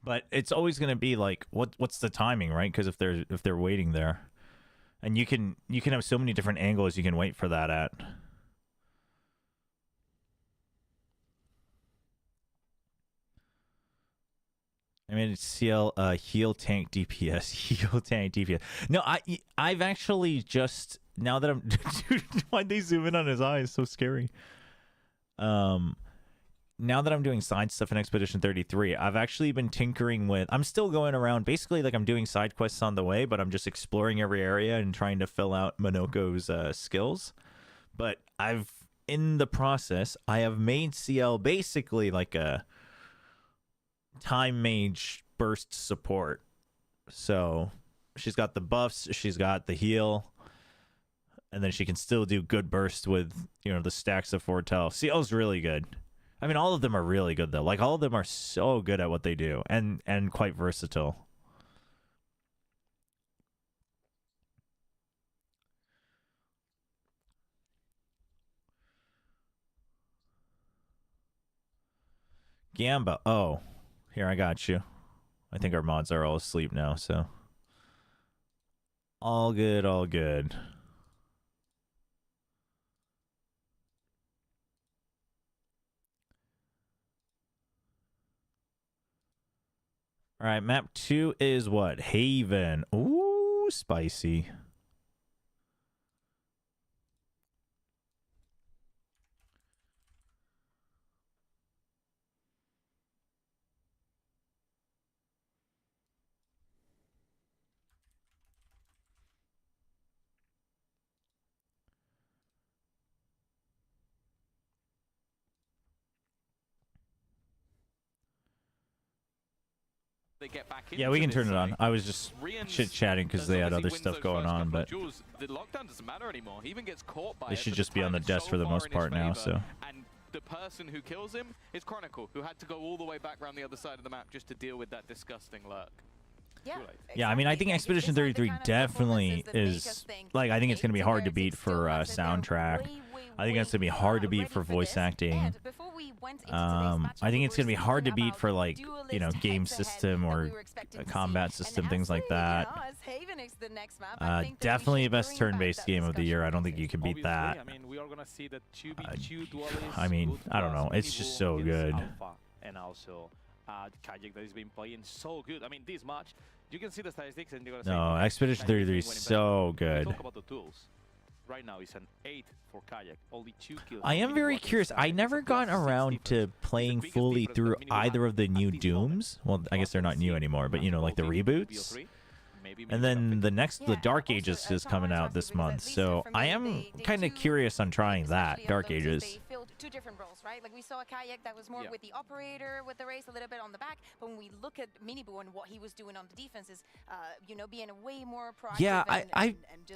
But it's always going to be like what's the timing, right? Because if they're waiting there. And you can have so many different angles you can wait for that at. I mean, it's CL heal tank DPS, heal tank DPS. No, I've actually just now that I'm dude, why'd they zoom in on his eyes? So scary. Now that I'm doing side stuff in Expedition 33, I've actually been tinkering with. I'm still going around, basically like I'm doing side quests on the way, but I'm just exploring every area and trying to fill out Monoko's skills. But in the process, I have made CL basically like a time mage burst support. So she's got the buffs, she's got the heal, and then she can still do good burst with, you know, the stacks of foretell. CL's really good. I mean, all of them are really good though. Like all of them are so good at what they do and quite versatile. Gamba, oh, Here, I got you. I think our mods are all asleep now, so. All good, all good. All right, map 2 is what? Haven. Ooh, spicy. They get back Yeah, we can turn it on. I was just chit-chatting because they had other stuff going on, but the lockdown doesn't matter anymore. He even gets caught by they should just be on the desk for the most part now, so. And the person who kills him is Chronicle, who had to go all the way back around the other side of the map just to deal with that disgusting lurk. Yeah, I mean, I think Expedition 33 definitely is, like, I think it's going to be hard to beat for soundtrack. I think it's going to be hard to beat for voice acting. I think it's going to be hard to beat for, like, you know, game system or a combat system, things like that. Definitely the best turn-based game of the year. I don't think you can beat that. I mean, I don't know. It's just so good. And also, Kayak that has been playing so good. I mean, this match, you can see the statistics and you're going to say... No, Expedition 33 is so good. Talk about the tools. Right now, it's an 8 for Kayak. Only 2 kills. I am very curious. I never got around to playing fully through either of the new Dooms. Well, I guess they're not new anymore, but, you know, like the reboots. And then the Dark Ages is coming out this month, so I am kind of curious on trying that, Dark Ages. Two different roles, right? Like we saw a Kayak that was more with the operator, with the race a little bit on the back. But when we look at Miniboo and what he was doing on the defenses, you know, being way more proactive. Yeah,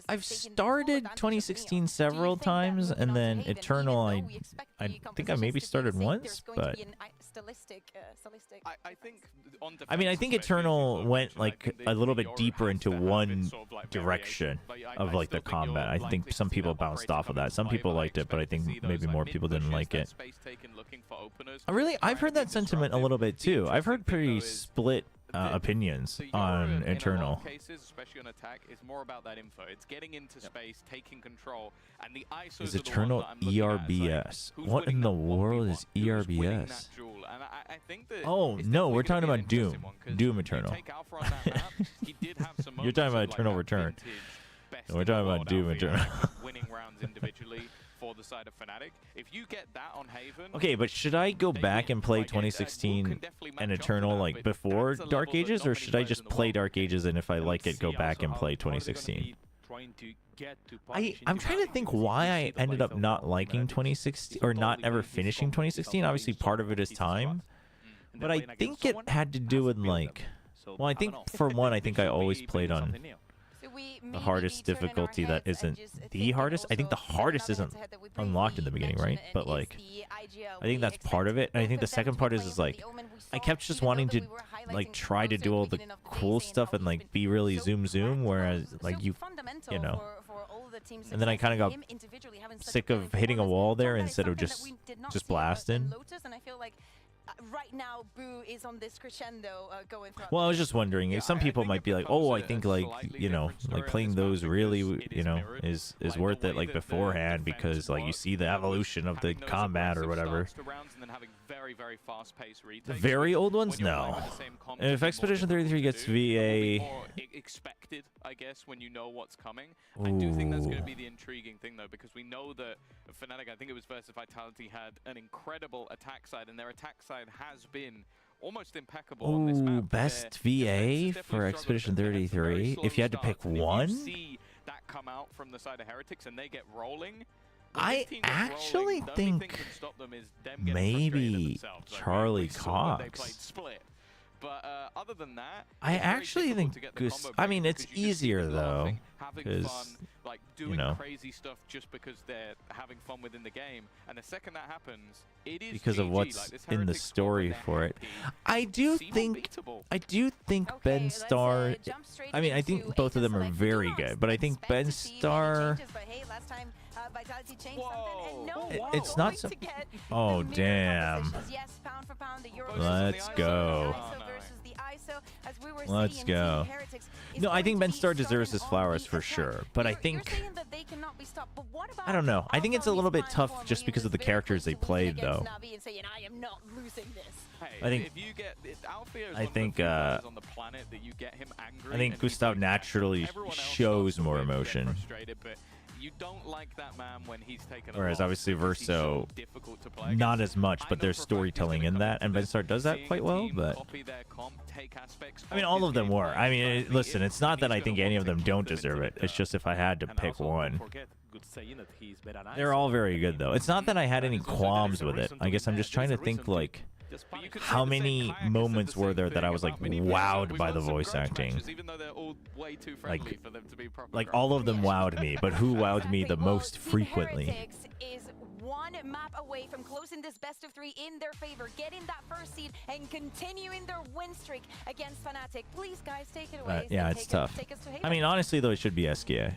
I've started 2016 several times, and then Eternal, I think I maybe started once, but I mean, I think Eternal went like a little bit deeper into one direction of like the combat. I think some people bounced off of that. Some people liked it, but I think maybe more people didn't like it. Really, I've heard that sentiment a little bit too. I've heard pretty split opinions on Eternal. Cases, especially on attack, it's more about that info. It's getting into space, taking control, and the ISOs Is Eternal ERBS? What in the world is ERBS? Oh no, we're talking about Doom. Doom Eternal. You're talking about Eternal Return. No, we're talking about Doom Eternal. Winning rounds individually for the side of Fnatic. If you get that on Haven, okay, but should I go back and play 2016 and Eternal like before Dark Ages, or should I just play Dark Ages and if I like it, go back and play 2016? I'm trying to think why I ended up not liking 2016 or not ever finishing 2016. Obviously, part of it is time, but I think it had to do with like, well, I think for one, I think I always played on the hardest difficulty that isn't the hardest. I think the hardest isn't unlocked in the beginning, right? But like, I think that's part of it. And I think the second part is like, I kept just wanting to like try to do all the cool stuff and like be really zoom, whereas like you know. And then I kind of got sick of hitting a wall there instead of just blasting. Right now, Boo is on this crescendo going through. Well, I was just wondering, some people might be like, oh, I think like, you know, like playing those really, you know, is worth it like beforehand because like you see the evolution of the combat or whatever. The very old ones, no. If Expedition 33 gets VA, expected, I guess, when you know what's coming. I do think that's going to be the intriguing thing, though, because we know that Fnatic, I think it was versus Vitality, had an incredible attack side, and their attack side has been almost impeccable on this map. Best VA for Expedition 33. If you had to pick one, you see that come out from the side of Heretics, and they get rolling. I actually think maybe Charlie Cox. But other than that, I actually think I mean, it's easier though. having fun, like doing crazy stuff just because they're having fun within the game. And the second that happens, it is because of what's in the story for it. I do think Ben Star. I mean, I think both of them are very good, but I think Ben Star. It's not so. Oh damn! Let's go. Let's go. No, I think Ben Star deserves his flowers for sure, but I think I don't know. I think it's a little bit tough just because of the characters they played, though. I think Gustav naturally shows more emotion. You don't like that man when he's taken. Whereas obviously Verso, not as much, but there's storytelling in that, and Ben Star does that quite well. But I mean, all of them were. I mean, listen, it's not that I think any of them don't deserve it. It's just if I had to pick one. They're all very good, though. It's not that I had any qualms with it. I guess I'm just trying to think, like, how many moments were there that I was, like, wowed by the voice acting? Like all of them wowed me, but who wowed me the most frequently? Is one map away from closing this best of 3 in their favor, getting that first seed, and continuing their win streak against Fnatic. Please, guys, take it away. Yeah, it's tough. I mean, honestly, though, it should be SKA.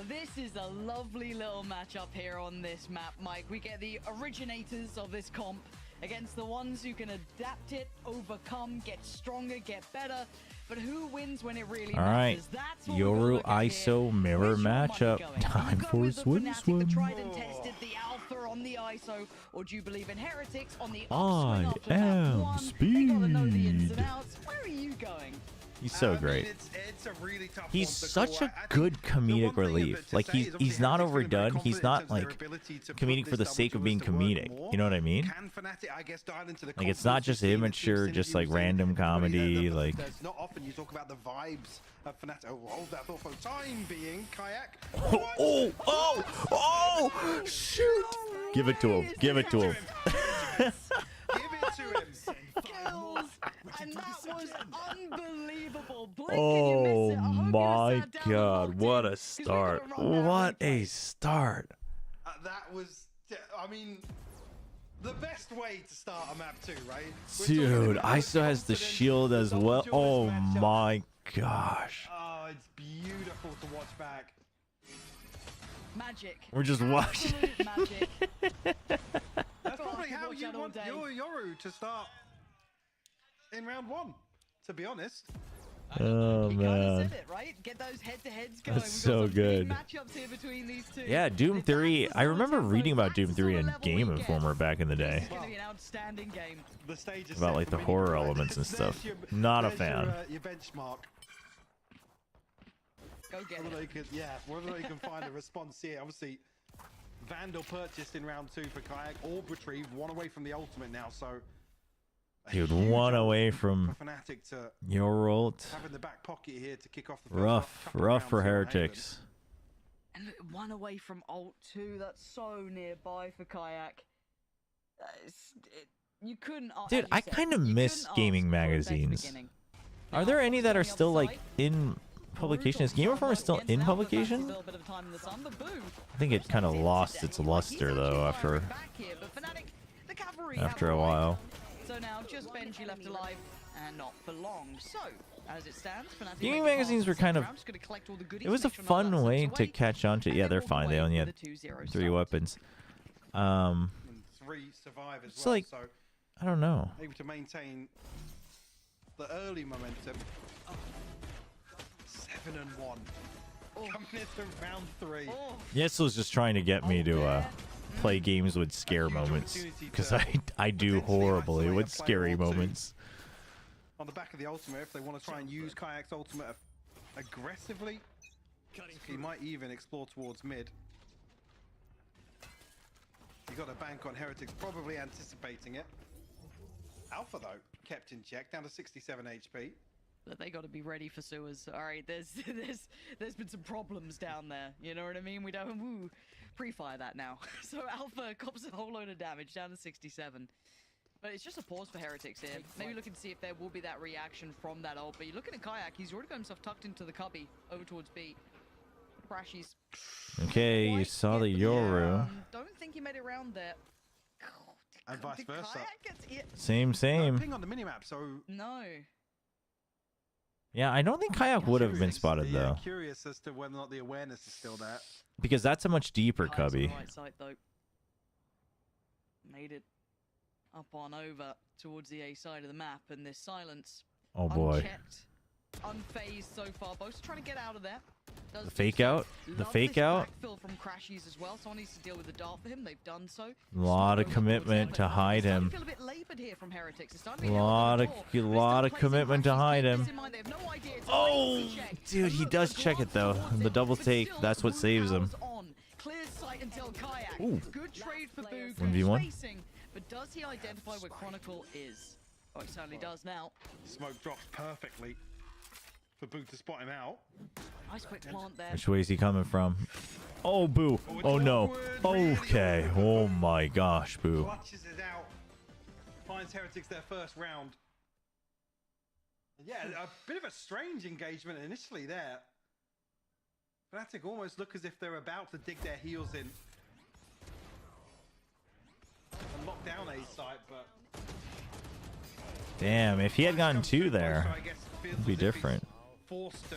This is a lovely little matchup here on this map, Mike. We get the originators of this comp against the ones who can adapt it, overcome, get stronger, get better. But who wins when it really matters? That's what Yoru ISO mirror matchup. Time for swim. The tried and tested, the alpha on the ISO, or do you believe in heretics on the I am speed. They gotta know the ins and outs. Where are you going? He's so great. It's a really tough he's one such a good comedic relief. Like he's not overdone. He's not like comedic for the sake of being comedic. You know what I mean? Like it's not just immature, just like random comedy. Like it's not often you talk about the vibes of Fnatic. Oh, hold that thought for the time being, Kayak. Oh! Shoot! Give it to him. Give it to him. Give it to him. Kills, and that was unbelievable. Oh my God! What a start! What a start! That was, I mean, the best way to start a map 2, right? Dude, ISO has the shield as well. Oh my gosh! Oh, it's beautiful to watch back. Magic. We're just watching. Magic. That's probably how you want your Yoru to start in round 1, to be honest. Oh man, said it, right? Get those head-to-heads going. That's so good. Matchups here between these two. Yeah, Doom 3. I remember reading about Doom 3 in Game Informer back in the day. It's gonna be an outstanding game. The stage is about like the horror elements and stuff. Not a fan. Your benchmark. Go get whether they can find a response here. Obviously, Vandal purchased in round 2 for Kayak. Orb retrieve, 1 away from the ultimate now. So, dude, 1 away from Fnatic to your ult. Having the back pocket here to kick off the rough for Heretics. And 1 away from ult 2. That's so nearby for Kayak. You couldn't. Dude, I kind of miss gaming magazines. Are there any that are still like in publication? Is Game Informer still in publication? I think it kind of lost its luster though after a while. So now just Benji left alive and not for long. So as it stands, gaming magazines were kind of. It was a fun way to catch on to. Yeah, they're fine. They only had 3 weapons. 3 survive as well. Like, so I don't know. Able to maintain the early momentum. 7-1. Coming into round 3. Yessel's just trying to get me to play games with scare moments because I do horribly with scary moments. On the back of the ultimate, if they want to try and use Kayak's ultimate aggressively, he might even explore towards mid. You got a bank on Heretics, probably anticipating it. Alpha though kept in check, down to 67 HP. But they got to be ready for sewers. All right, there's been some problems down there. You know what I mean? We don't pre-fire that now. So Alpha cops a whole load of damage, down to 67. But it's just a pause for Heretics here. Maybe looking to see if there will be that reaction from that ult. But you're looking at Kayak, he's already got himself tucked into the cubby over towards B. Crashies. Okay, you saw the Yoru. Don't think he made it around there. And vice versa. Same. Ping on the minimap, so no. Yeah, I don't think Kayak would have been spotted though. Curious as to whether or not the awareness is still there. Because that's a much deeper cubby. Right side, though. Made it up on over towards the A side of the map, and this silence. Oh boy. Unchecked, unfazed so far. Both trying to get out of there. The fake out. The fake out. Backfill from Crashies as well. Someone needs to deal with the dart for him. They've done so. A lot of commitment to hide him. Feel a bit labored here from Heretics. A lot of commitment to hide him. Oh, dude, he does check it though. The double take. That's what saves him. Clear sight until Kayak. Ooh. Good trade for Boog. 1v1. But does he identify where Chronicle is? Oh, he certainly does now. Smoke drops perfectly for Boog to spot him out. Nice quick plant there. Which way is he coming from? Oh, boo. Oh, no. Okay. Oh, my gosh, boo. Clutches it out. Finds Heretics their first round. Yeah, a bit of a strange engagement initially there. Fnatic almost look as if they're about to dig their heels in. And lock down A site, but... Damn, if he had gotten 2 there, it'd be different. Forced to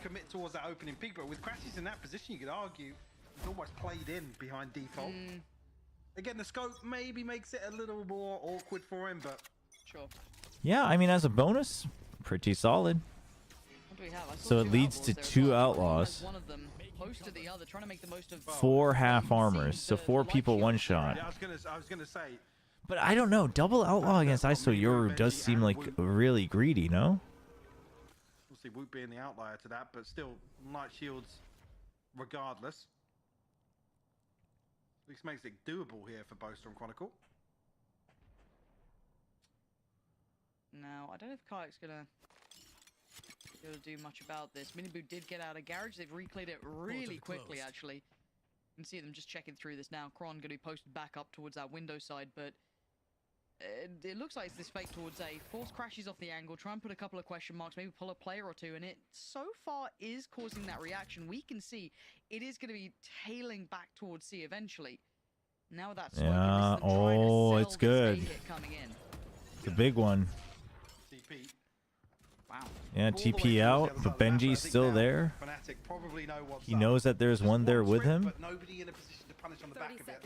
commit towards that opening peak, but with Crashies in that position, you could argue he's almost played in behind default. Again, the scope maybe makes it a little more awkward for him, but sure. Yeah, I mean, as a bonus, pretty solid. So it leads to 2 outlaws. One of them close to the other, trying to make the most of 4 half armors, so 4 people one shot. Yeah, I was gonna say. But I don't know, double outlaw against ISO Yoru does seem like really greedy, no? Obviously, Woot being the outlier to that, but still, light shields regardless. This makes it doable here for Boaster and Chronicle. Now, I don't know if Kayak's gonna be able to do much about this. Minibu did get out of garage. They've recleared it really quickly, actually. You can see them just checking through this now. Kron going to be posted back up towards that window side, but it looks like it's this fake towards A. Force Crashies off the angle, try and put a couple of question marks, maybe pull a player or two, and it so far is causing that reaction. We can see it is going to be tailing back towards C eventually. Now that's it's good. It's a big one. Wow. Yeah, TP out, but Benji's still there. He knows that there's one there with him. But nobody in a position to punish on the back of it.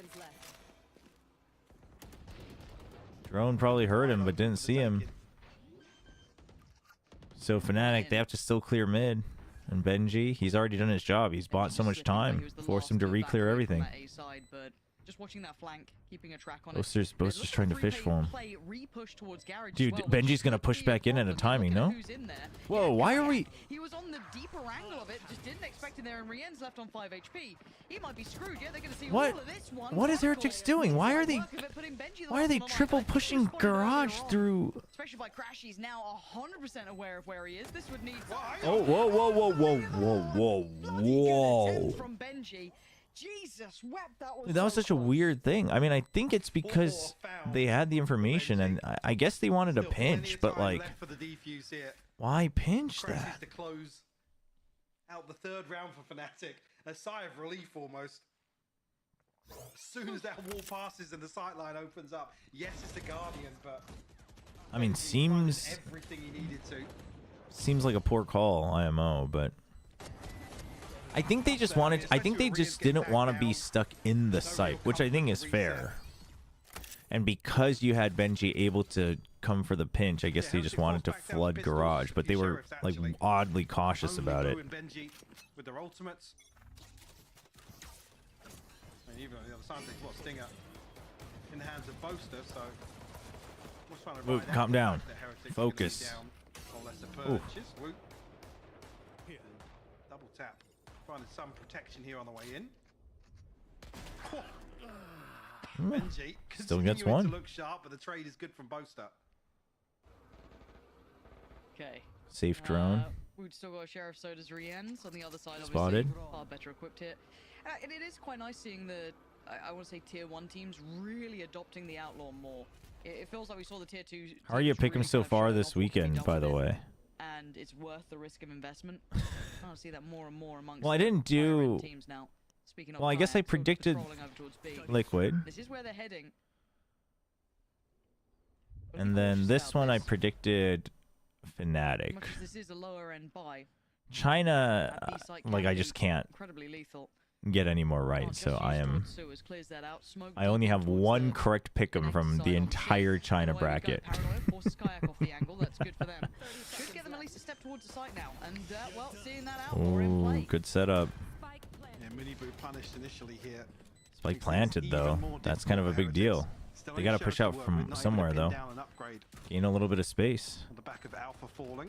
Drone probably heard him, but didn't see him. So Fnatic, they have to still clear mid. And Benji, he's already done his job. He's bought so much time. Forced him to re-clear everything. Just watching that flank, keeping a track on Boaster's trying to fish for him. Dude, well, Benji's gonna push back in at a timing, no? Whoa, why are we... He was on the deeper angle of it, just didn't expect him there, and Rien's left on 5 HP. He might be screwed, yeah, they're gonna see What? all of this one. What is Heretics doing? Why are they triple pushing garage through... Especially by Crash, he's now 100% aware of where he is. This would need... Oh, whoa. From Benji. Jesus, wept, That was such a weird thing. I mean, I think it's because they had the information, and I guess they wanted a pinch, but like, why pinch that? To close out the third round for Fnatic, a sigh of relief almost. As soon as that wall passes and the sightline opens up, yes, it's the Guardian, but I mean, seems everything he needed to. Seems like a poor call, IMO, but. I think they just wanted. I think they just didn't want to be stuck in the site, which I think is fair. And because you had Benji able to come for the pinch, I guess they just wanted to flood garage, but they were like oddly cautious about it. Benji with their ultimates. And even on the other side, they've got Stinger in the hands of Boaster, so. Ooh, calm down. Focus. Ooh. Double tap. Finding some protection here on the way in. Benji still gets one. To look sharp, but the trade is good from Boaster. Okay. Safe drone. We've still got Sheriff, so does Rien's on the other side. Spotted. Obviously, far better equipped here. And it is quite nice seeing the I want to say tier 1 teams really adopting the Outlaw more. It feels like we saw the tier 2. How are you picking so far this weekend, by the way? And it's worth the risk of investment. I want to see that more and more amongst Well, I didn't do. teams now. Speaking of Well, I guess I predicted Liquid. This is where they're heading. And then this one I predicted Fnatic. This is a lower end buy. China, like I just can't Incredibly lethal. get any more right, so I only have one correct pick'em from the entire China bracket. Ooh, good setup. Yeah, Minibu punished initially here. Spike planted though. That's kind of a big deal. They gotta push out from somewhere though. Gain a little bit of space. On the back of Alpha falling.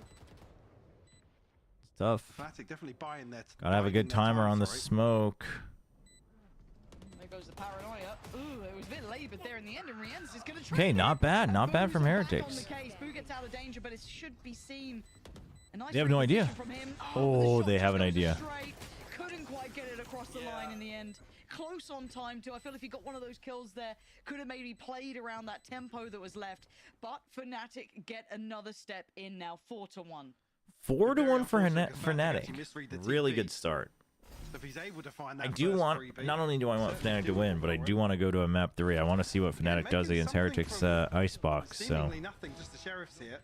It's tough. Fnatic definitely buying that. Gotta have a good timer on the smoke. There goes the paranoia. Ooh, it was a bit late, but there in the end, and Rienz is gonna try. Okay, not bad. Not bad from Heretics. Boo gets out of danger, but it should be seen. They have no idea. Oh, they have an idea. Couldn't quite get it across the line in the end. Close on time too. I feel if he got one of those kills there, could have maybe played around that tempo that was left. But Fnatic get another step in now, 4-1. 4-1 for Fnatic. Really good start. If he's able to find that I do want, not only do I want Fnatic to win, but I do want to go to a map 3. I want to see what Fnatic does against Heretics Icebox. So nothing, just the sheriffs here.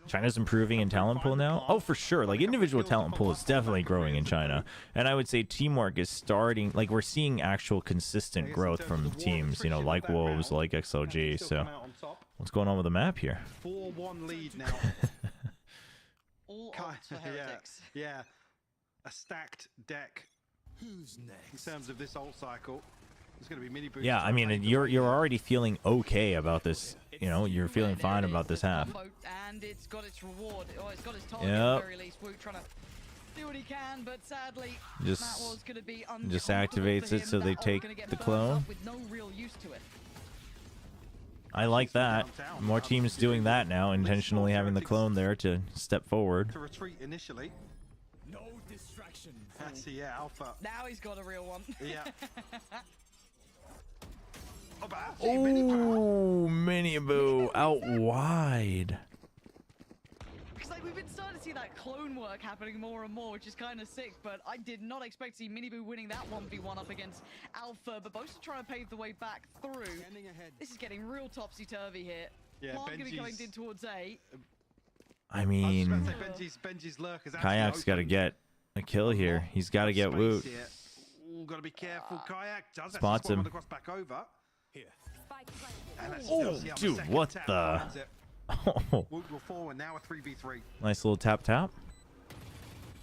China's improving in talent pool now. Oh, for sure. Like individual talent pool is definitely growing in China, and I would say teamwork is starting. Like we're seeing actual consistent growth from teams. You know, like Wolves, like XLG. So what's going on with the map here? 4-1 lead now. All odds for Heretics. Yeah, a stacked deck. Who's next? In terms of this ult cycle, it's going to be mini boost. Yeah, I mean, you're already feeling okay about this. You know, you're feeling fine about this half. And it's got its reward. Oh, it's got its target yep. at the very least. Woot trying to do what he can, but sadly, that was going to be just activates it so they take the clone. With no real use to it. I like that. More teams doing that now, intentionally having the clone there to step forward. To retreat initially. No distraction. That's Alpha. Now he's got a real one. Yeah. Oh, Miniboo out wide. Because like we've been starting to see that clone work happening more and more, which is kind of sick. But I did not expect to see Miniboo winning that 1v1 up against Alpha. But both are trying to pave the way back through. This is getting real topsy-turvy here. Yeah, Plant going to be coming in towards A. I mean, Benji's lurk is Kayak's got to get a kill here. He's got to get Woot. Got to be careful. Kayak does spots him. Across back over. Oh, dude, what the? Oh. Now a 3v3. Nice little tap.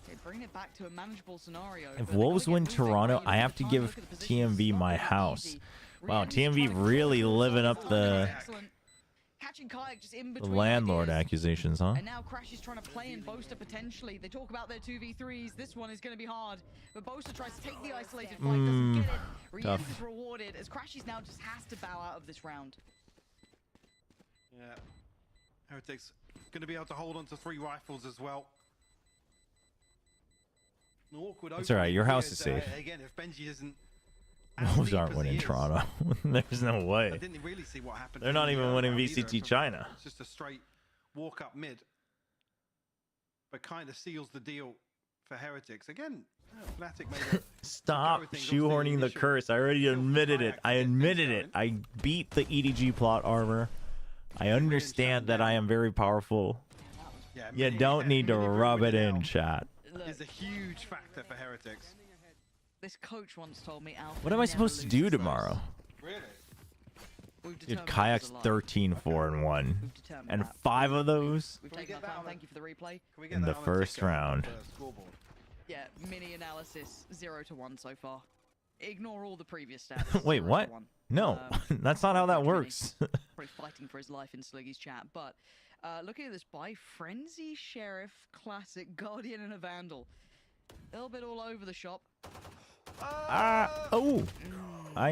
They bring it back to a manageable scenario. If Wolves win Toronto, I have to give TMV my house. Wow, TMV really living up the landlord accusations, huh? And now Crash is trying to play in Boaster potentially. They talk about their 2v3s. This one is going to be hard. But Boaster tries to take the isolated flight, doesn't get it. Rienz is rewarded as Crashies now just has to bow out of this round. Yeah. Heretics going to be able to hold on to 3 rifles as well. It's alright, your house is safe. Again, if Benji isn't Wolves aren't winning Toronto. There's no way. I didn't really see what happened. They're not even winning VCT China. It's just a straight walk up mid. But kind of seals the deal for Heretics. Again, Fnatic made Stop shoehorning the curse. I already admitted it. I admitted it. I beat the EDG plot armor. I understand that I am very powerful. You don't need to rub it in, chat. Is a huge factor for Heretics. This coach once told me, Alpha, what am I supposed to do tomorrow? Really? Dude, Kayak's 13-4-1, and 5 of those Thank you for the replay. in the first round. Yeah, mini analysis 0-1 so far. Ignore all the previous stats. Wait, what? No, that's not how that works. Probably fighting for his life in Sliggy's chat, but looking at this buy, Frenzy, Sheriff, Classic, Guardian, and a Vandal. A little bit all over the shop. I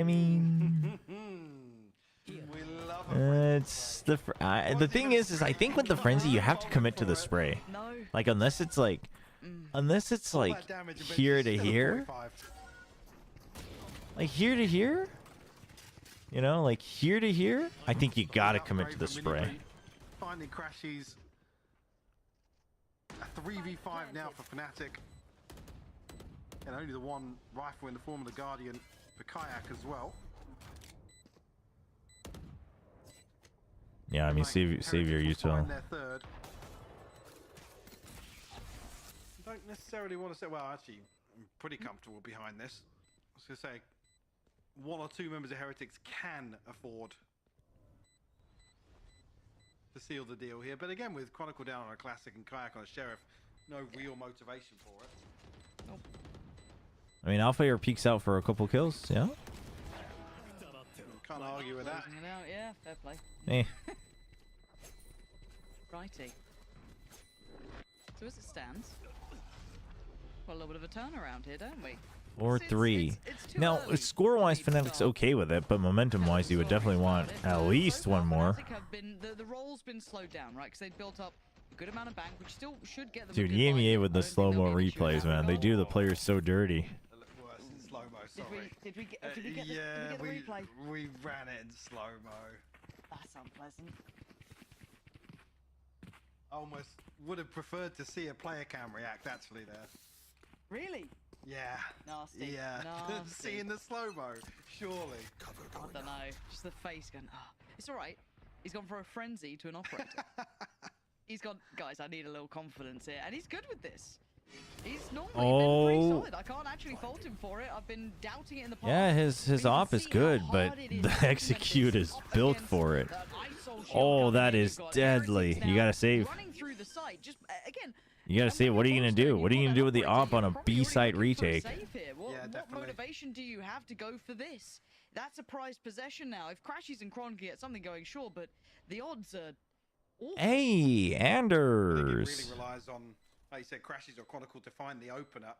mean, it's the thing is I think with the Frenzy you have to commit to the spray. Like unless it's like here to here, like here to here, You know, like here to here, I think you gotta commit to the spray. Finding Crashies. A 3v5 now for Fnatic. And only the one rifle in the form of the Guardian for Kayak as well. Yeah, I mean, save your util. Don't necessarily want to say, well, actually, I'm pretty comfortable behind this. I was going to say, one or two members of Heretics can afford to seal the deal here. But again, with Chronicle down on a Classic and Kayak on a Sheriff, no real motivation for it. Nope. I mean, Alpha peeks out for a couple kills, yeah? Can't argue with that. Yeah, fair play. Eh. Righty. So as it stands, got a little bit of a turnaround here, don't we? 4-3. Now, score-wise, Fnatic's okay with it, but momentum-wise, you would definitely want at least one more. The roll's been slowed down, right? Because they built up a good amount of bank, which still should get them. Dude, EMEA with the slow-mo replays, man. They do the players so dirty. Worse in slow-mo, sorry. Did we get the replay? We ran it in slow-mo. That's unpleasant. I almost would have preferred to see a player cam react actually there. Really? Yeah. Nasty. Yeah. Nasty. Seeing the slow-mo, surely. I don't know. Just the face going, oh. It's all right. He's gone from a frenzy to an operator. He's gone, guys, I need a little confidence here. And he's good with this. He's normally been pretty solid. I can't actually fault him for it. I've been doubting it in the past. Yeah, his op is good, but the execute is built for it. Oh, that is deadly. You gotta save. You gotta save. What are you gonna do? What are you gonna do with the op on a B-site retake? What motivation do you have to go for this? That's a prized possession now. If Crashies and Kron can get something going, sure, but the odds are awful. Hey, Anders. It really relies on, like you said, Crashies or Chronicle to find the opener.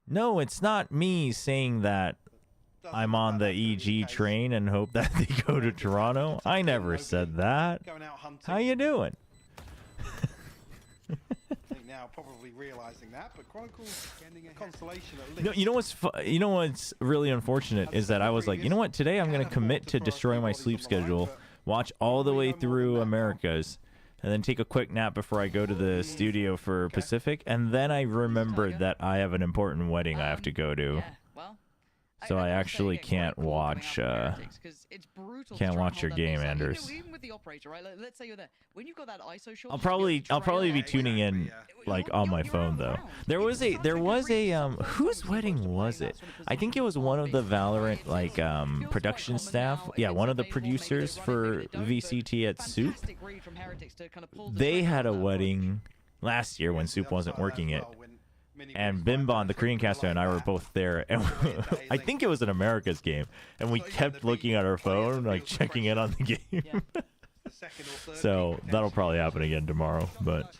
No, it's not me saying that I'm on the EG train and hope that they go to Toronto. I never said that. How you doing? I think now probably realizing that, but Chronicle's consolation at least. No, you know what's really unfortunate is that I was like, you know what, today I'm gonna commit to destroying my sleep schedule, watch all the way through Americas, and then take a quick nap before I go to the studio for Pacific, and then I remembered that I have an important wedding I have to go to. So I actually can't watch your game, Anders. Even with the operator, right? Let's say you're there. When you've got that ISO shot, I'll probably be tuning in like on my phone though. There was a whose wedding was it? I think it was one of the Valorant like production staff. Yeah, one of the producers for VCT at Soup. They had a wedding last year when Soup wasn't working it. And Bimbon, the Korean caster, and I were both there, and I think it was an America's game, and we kept looking at our phone, like checking in on the game. So that'll probably happen again tomorrow, but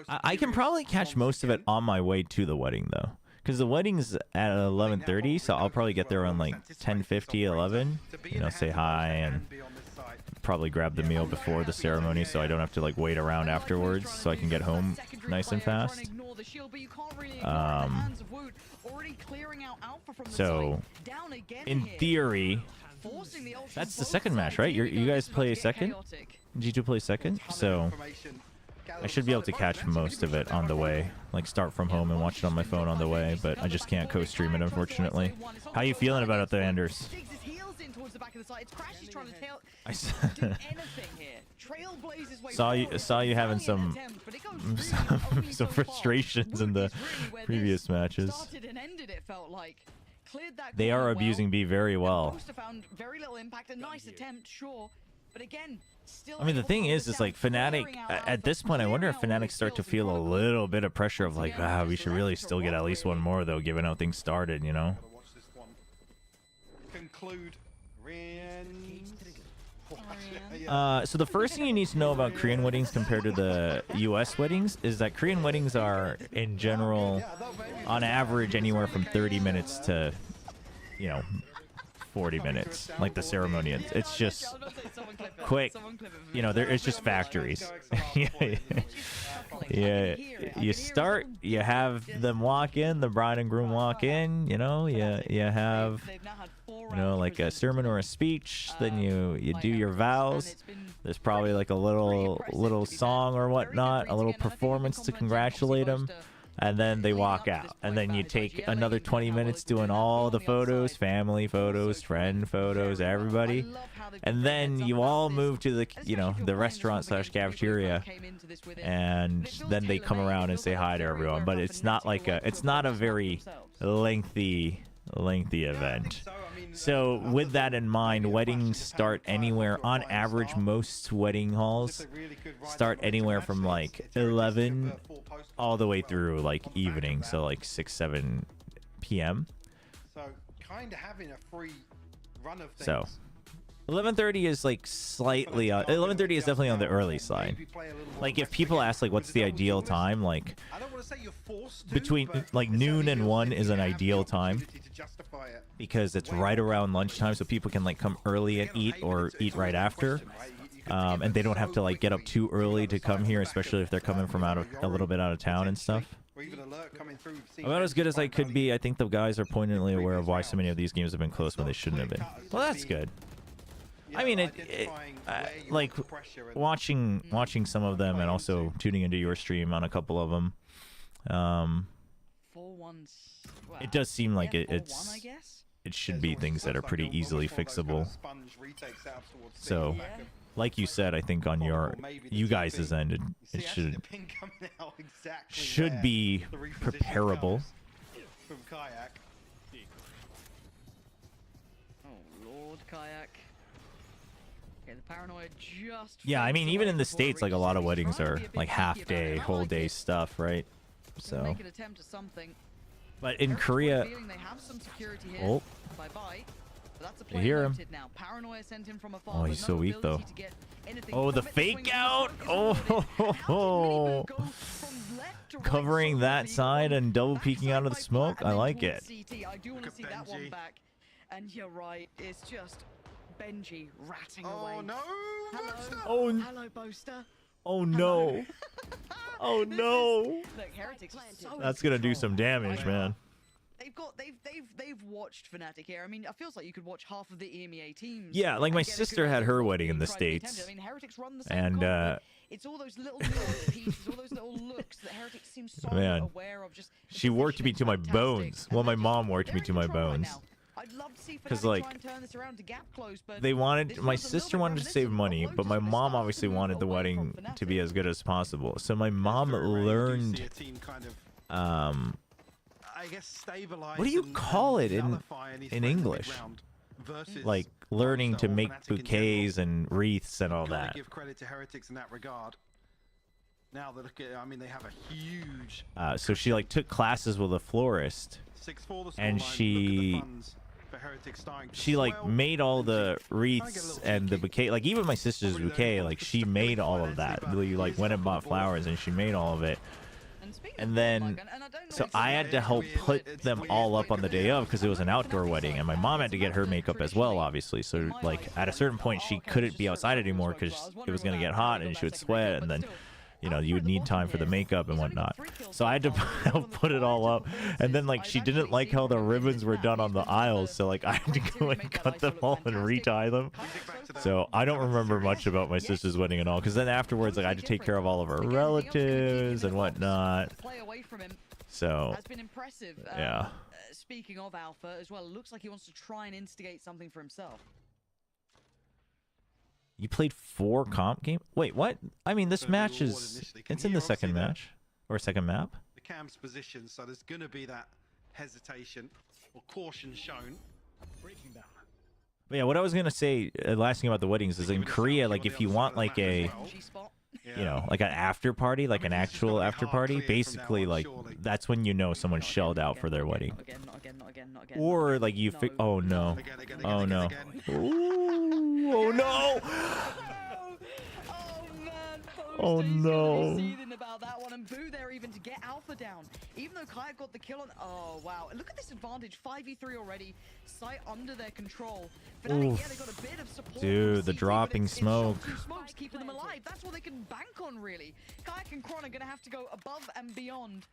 I can probably catch most of it on my way to the wedding though, because the wedding's at 11:30, so I'll probably get there around like 10:50, 11. You know, say hi and probably grab the meal before the ceremony so I don't have to like wait around afterwards, so I can get home nice and fast. So in theory, that's the second match, right? You guys play second? G2 plays second? So I should be able to catch most of it on the way, like start from home and watch it on my phone on the way, but I just can't co-stream it, unfortunately. How you feeling about it, the Anders? Saw you having some frustrations in the previous matches. They are abusing B very well. I mean, the thing is like Fnatic, at this point, I wonder if Fnatic start to feel a little bit of pressure of like, wow, we should really still get at least one more though, given how things started, you know? So the first thing you need to know about Korean weddings compared to the US weddings is that Korean weddings are, in general, on average, anywhere from 30 minutes to, you know, 40 minutes, like the ceremony. It's just quick. You know, it's just factories. Yeah, you start, you have them walk in, the bride and groom walk in, you know, you have, you know, like a sermon or a speech, then you do your vows. There's probably like a little song or whatnot, a little performance to congratulate them. And then they walk out, and then you take another 20 minutes doing all the photos, family photos, friend photos, everybody, and then you all move to the, you know, the restaurant / cafeteria, and then they come around and say hi to everyone. But it's not like it's not a very lengthy event. So with that in mind, weddings start anywhere, on average, most wedding halls start anywhere from like 11 all the way through like evening, so like 6-7 p.m. So kind of having a free run of things. So 11:30 is like slightly 11:30 is definitely on the early side. Like if people ask like what's the ideal time, like between like noon and 1 is an ideal time because it's right around lunchtime, so people can like come early and eat or eat right after. And they don't have to like get up too early to come here, especially if they're coming from a little bit out of town and stuff. About as good as I could be. I think the guys are poignantly aware of why so many of these games have been close when they shouldn't have been. Well, that's good. I mean, like watching some of them and also tuning into your stream on a couple of them. It does seem like it should be things that are pretty easily fixable. So, like you said, I think on you guys' end, it should be preparable. From Kayak. Oh Lord, Kayak. Okay, the paranoia just. Yeah, I mean, even in the States, like a lot of weddings are like half day, whole day stuff, right? So. Make an attempt at something. But in Korea, oh, you hear him. Oh, he's so weak though. Oh, the fake out. Oh, covering that side and double peeking out of the smoke. I like it. I do want to see that one back. And you're right, it's just Benji ratting away. Oh no! Hello. Hello, Boaster. Oh no. Oh no. Look, Heretics are so That's gonna do some damage, man. They've watched Fnatic here. I mean, it feels like you could watch half of the EMEA teams. Yeah, like my sister had her wedding in the States, I mean, Heretics run the same and it's all those little pieces, all those little looks that Heretics seems so aware of. Just she worked me to my bones. Well, my mom worked me to my bones. I'd love to see because like they wanted, my sister wanted to save money, but my mom obviously wanted the wedding to be as good as possible. So my mom learned I guess stabilize. What do you call it in English? Like learning to make bouquets and wreaths and all that. Give credit to Heretics in that regard. Now that look at, I mean, they have a huge. So she like took classes with a florist, and she like made all the wreaths and the bouquet. Like even my sister's bouquet, like she made all of that. We like went and bought flowers, and she made all of it. And then, so I had to help put them all up on the day of because it was an outdoor wedding, and my mom had to get her makeup as well, obviously. So like at a certain point, she couldn't be outside anymore because it was gonna get hot and she would sweat, and then, you know, you would need time for the makeup and whatnot. So I had to help put it all up. And then like she didn't like how the ribbons were done on the aisles, so like I had to go and cut them all and retie them. So I don't remember much about my sister's wedding at all, because then afterwards like I had to take care of all of her relatives and whatnot. So has been impressive. Yeah. Speaking of Alpha as well, it looks like he wants to try and instigate something for himself. You played 4 comp games? Wait, what? I mean, this match is... It's in the second match. Or second map. The cam's position, so there's going to be that hesitation or caution shown. Breaking down. But yeah, what I was going to say, last thing about the weddings, is in Korea, like, if you want, like, a... You know, like an after party, like an actual after party, basically, like, that's when you know someone shelled out for their wedding. Or, like, you... Oh, no. Oh, no. Ooh, oh, no! Oh, no. and Boo there even to get Alpha down. Even though Kayak got the kill on... Oh, wow. Look at this advantage. 5v3 already. Sight under their control. Fnatic, yeah, they got a bit of support. Dude, the dropping smoke. It's smokes keeping them alive. That's what they can bank on, really. Kayak and Kron are going to have to go above and beyond.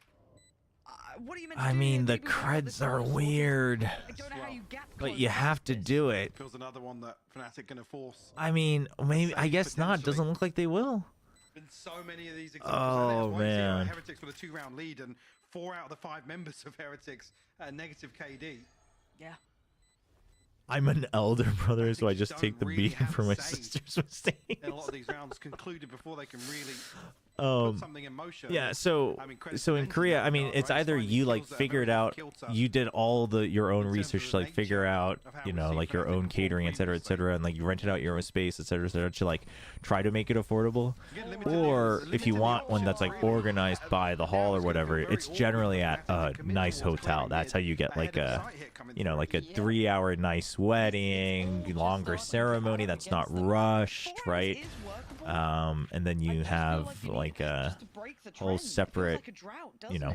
What are you meant to do? I mean, the creds are weird, but you have to do it. Feels another one that Fnatic gonna force. I mean, maybe, I guess not. Doesn't look like they will. Been so many of these examples. Oh man. Heretics with a 2-round lead, and 4 out of the 5 members of Heretics negative KD. Yeah. I'm an elder brother, so I just take the beating for my sister's mistakes. And a lot of these rounds concluded before they can really put something in motion. Yeah, so I mean, so in Korea, I mean, it's either you like figured out, you did all your own research, like figure out, you know, like your own catering, etc., and like you rented out your own space, etc., to like try to make it affordable. Or if you want one that's like organized by the hall or whatever, it's generally at a nice hotel. That's how you get like a, you know, like a 3-hour nice wedding, longer ceremony that's not rushed, right? And then you have like a whole separate, you know,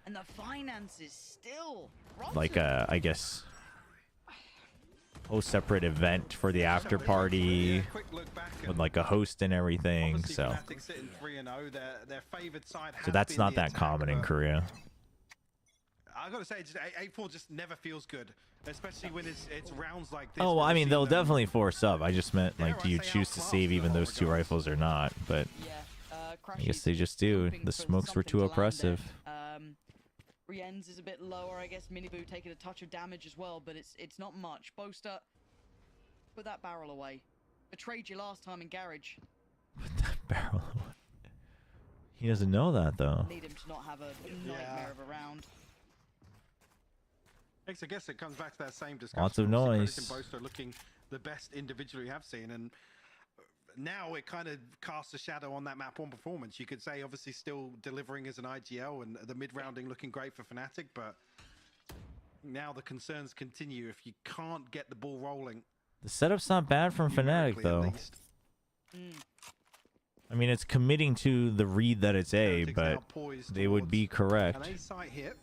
and the finances still like a, I guess, whole separate event for the after party with like a host and everything. So that's not that common in Korea. I gotta say, 8-4 just never feels good, especially when it's rounds like this. Oh, well, I mean, they'll definitely force up. I just meant, like, do you choose to save even those 2 rifles or not? But I guess they just do. The smokes were too oppressive. Rien's is a bit lower, I guess. Miniboo taking a touch of damage as well, but it's not much. Boaster, put that barrel away. Betrayed you last time in Garage. Put that barrel away. He doesn't know that, though. Need him to not have a nightmare of a round. I guess it comes back to that same discussion. Lots of noise. And Boaster looking the best individually we have seen, and now it kind of casts a shadow on that map 1 performance. You could say obviously still delivering as an IGL and the mid-rounding looking great for Fnatic, but now the concerns continue if you can't get the ball rolling. The setup's not bad from Fnatic, though. I mean, it's committing to the read that it's A, but they would be correct. An A site hit.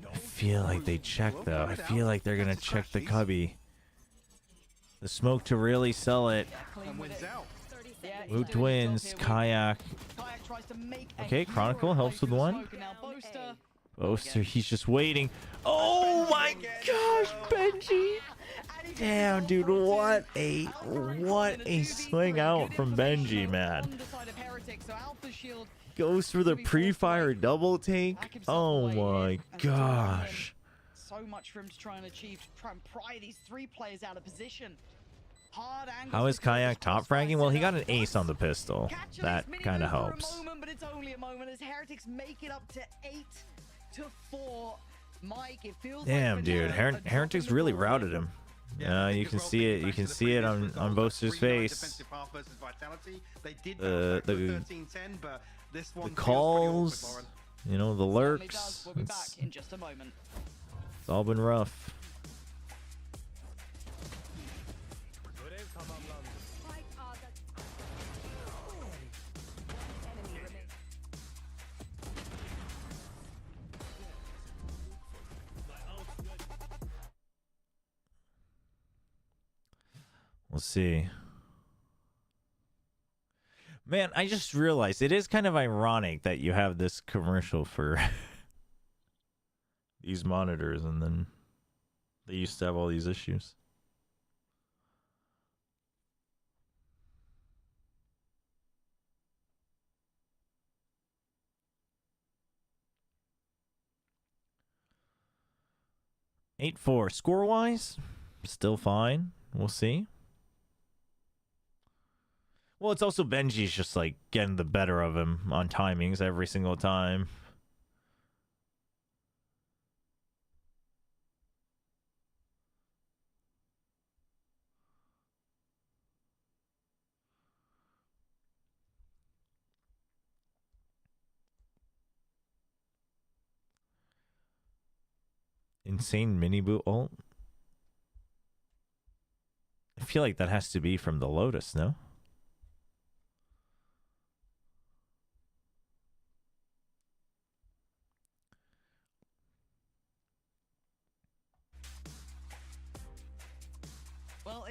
I feel like they checked, though. I feel like they're going to check the cubby. The smoke to really sell it. Woot wins. Kayak. Okay, Chronicle helps with 1. Boaster, he's just waiting. Oh my gosh, Benji! Damn, dude, what a swing out from Benji, man. Goes for the pre-fire double tank. Oh my gosh. So much for him to try and achieve, to try and pry these 3 players out of position. Hard How is Kayak top fragging? Well, he got an ace on the pistol. That kind of helps. But it's only a moment as Heretics make it up to 8-4. Mike, it feels damn, like dude, Heretics really routed him. You can see it. You can see it on Boaster's face. The calls, you know, the lurks. It's all been rough. We'll see. Man, I just realized it is kind of ironic that you have this commercial for these monitors, and then they used to have all these issues. Eight 8-4 score-wise, still fine. We'll see. Well, it's also Benji's just like getting the better of him on timings every single time. Insane mini boot ult. I feel like that has to be from the Lotus, no?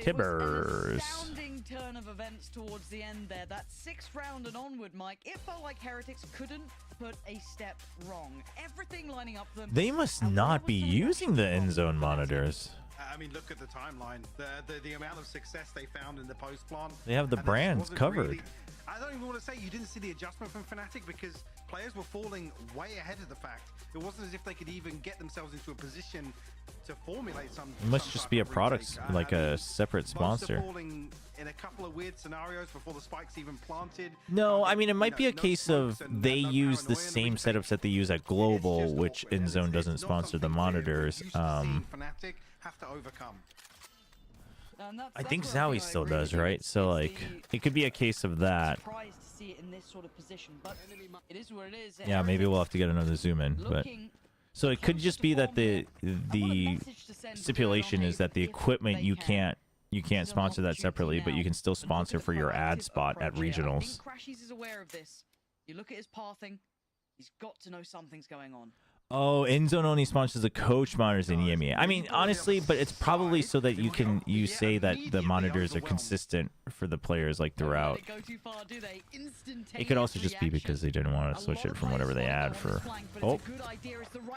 Tibbers. Astounding turn of events towards the end there. That 6th round and onward, Mike. It felt like Heretics couldn't put a step wrong. Everything lining up for them. They must not be using the end zone monitors. I mean, look at the timeline. The amount of success they found in the post plant. They have the brands covered. Really, I don't even want to say you didn't see the adjustment from Fnatic because players were falling way ahead of the fact. It wasn't as if they could even get themselves into a position to formulate some. It must just be a product, like a separate sponsor. Falling in a couple of weird scenarios before the spikes even planted. No, I mean, it might be a case of they use the same setups that they use at Global, which Endzone doesn't sponsor the monitors. Fnatic have to overcome. I think Zowie still does, right? So, like, it could be a case of that. Yeah, maybe we'll have to get another zoom in, but so it could just be that the stipulation is that the equipment you can't sponsor that separately, but you can still sponsor for your ad spot at regionals. Crashies is aware of this. You look at his pathing, he's got to know something's going on. Oh, Endzone only sponsors the coach monitors in EMEA. I mean, honestly, but it's probably so that you say that the monitors are consistent for the players like throughout. It could also just be because they didn't want to switch it from whatever they add for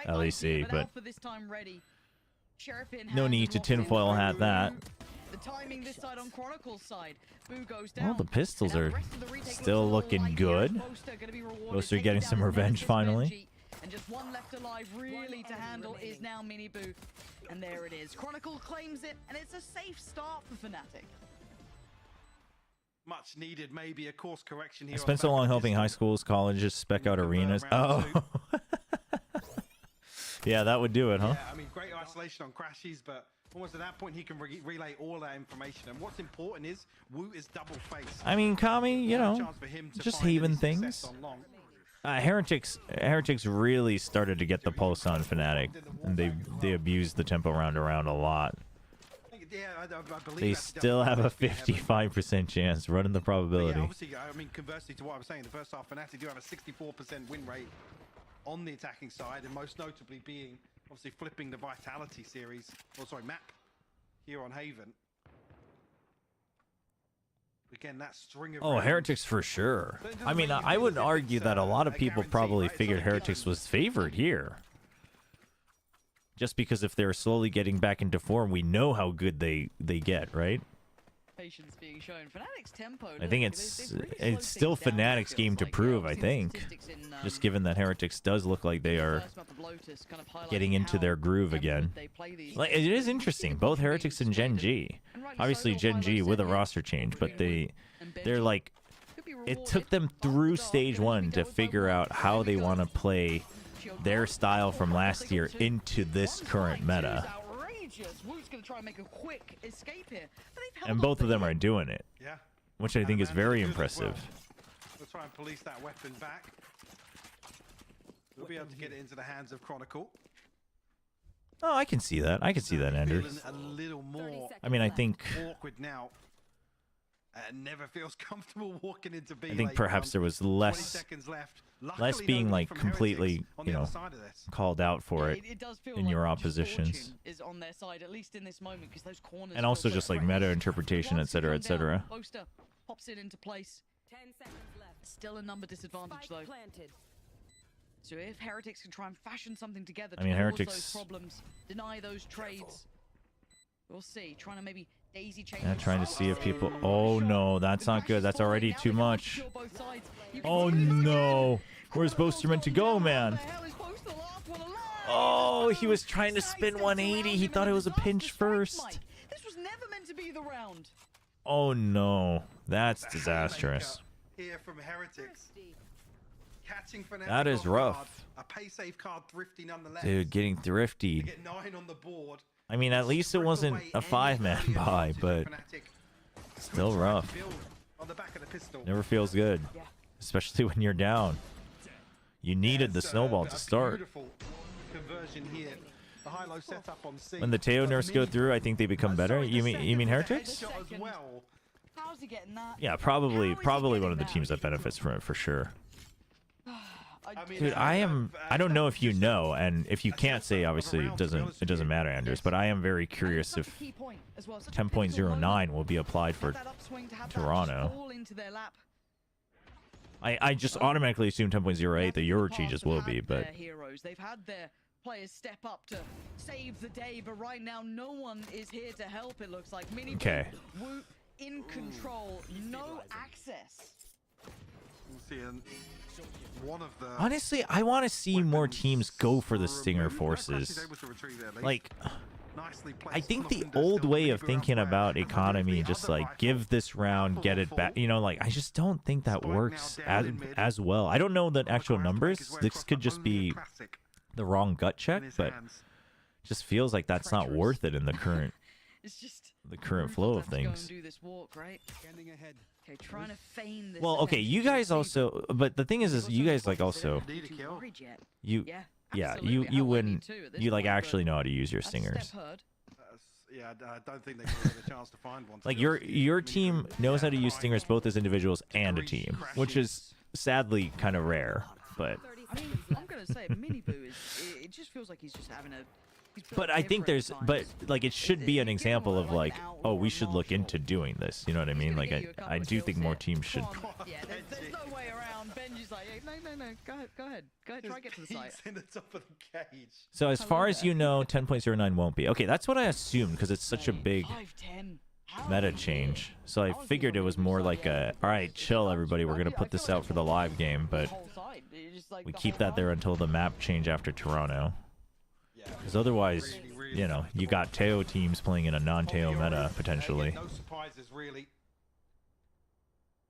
LEC, but no need to tinfoil hat that. The timing this side on Chronicle's side. Boo goes Well, down. the pistols are still looking good. Boaster getting some revenge finally. And just one left alive really to handle is now Mini Boo. And there it is. Chronicle claims it, and it's a safe start for Fnatic. Much needed, maybe a course correction here. I spent so long helping high schools, colleges spec out arenas. Oh. Yeah, that would do it, huh? Yeah, I mean, great isolation on Crashies, but almost at that point he can relay all that information. And what's important is Wu is double faced. I mean, Kami, you know, just haven things. Heretics really started to get the pulse on Fnatic, and they abused the tempo round around a lot. They still have a 55% chance running the probability. Yeah, obviously, I mean, conversely to what I was saying, the first half Fnatic do have a 64% win rate on the attacking side, and most notably being obviously flipping the Vitality series, or sorry, map here on Haven. Again, that string of Heretics for sure. I mean, I would argue that a lot of people probably figured Heretics was favored here. Just because if they're slowly getting back into form, we know how good they get, right? Patience being shown. Fnatic's tempo. I think it's still Fnatic's game to prove, I think. Just given that Heretics does look like they are getting into their groove again. Like, it is interesting, both Heretics and Gen G. Obviously Gen G with a roster change, but they're like, it took them through stage 1 to figure out how they want to play their style from last year into this current meta. And both of them are doing it, which I think is very impressive. We'll try and police that weapon back. We'll be able to get it into the hands of Chronicle. Oh, I can see that. I can see that, Anders. A little more. I mean, I think awkward now. Never feels comfortable walking into B. I think perhaps there was less being like completely, you know, called out for it in your oppositions. And also just like meta interpretation, etc., etc. Pops it into place. 10 seconds left. Still a number disadvantage though. So if Heretics can try and fashion something together to cause those problems, deny those trades, we'll see. Trying to maybe daisy chain. Yeah, trying to see if people. Oh no, that's not good. That's already too much. Oh no, where's Boaster meant to go, man? Oh, he was trying to spin 180. He thought it was a pinch first. This was never meant to be the round. Oh no, that's disastrous. Here from Heretics. That is rough. A pay safe card thrifty nonetheless. Dude, getting thrifty. Get 9 on the board. I mean, at least it wasn't a 5-man buy, but still rough. Never feels good, especially when you're down. You needed the snowball to start. When the Teo nerfs go through, I think they become better. You mean Heretics? How's he getting that? Yeah, probably one of the teams that benefits from it for sure. Dude, I don't know if you know, and if you can't say, obviously it doesn't matter, Anders, but I am very curious if 10.09 will be applied for Toronto. I just automatically assume 10.08 the Euro changes will be, but they've had their players step up to save the day, but right now no one is here to help. It looks like Mini okay. Whoop in control, no access. Honestly, I want to see more teams go for the Stinger forces. Like, I think the old way of thinking about economy, just like give this round, get it back, you know, like I just don't think that works as well. I don't know the actual numbers. This could just be the wrong gut check, but just feels like that's not worth it in the current flow of things. Okay, trying to feign this. Well, okay, you guys also, but the thing is you guys like also, you wouldn't, you like actually know how to use your stingers. Yeah, I don't think they're going to get a chance to find one. Like your team knows how to use stingers both as individuals and a team, which is sadly kind of rare. But I mean, I'm gonna say Mini Boo it just feels like he's just having a. But I think like it should be an example of like, oh, we should look into doing this. You know what I mean? Like I do think more teams should. Yeah, there's no way around. Benji's like, hey, no, go ahead, try to get to the site. He's in the top of the cage. So as far as you know, 10.09 won't be. Okay, that's what I assumed because it's such a big meta change. So I figured it was more like a, all right, chill everybody, we're gonna put this out for the live game, but we keep that there until the map change after Toronto. Because otherwise, you know, you got Teo teams playing in a non-Teo meta potentially. No surprises really.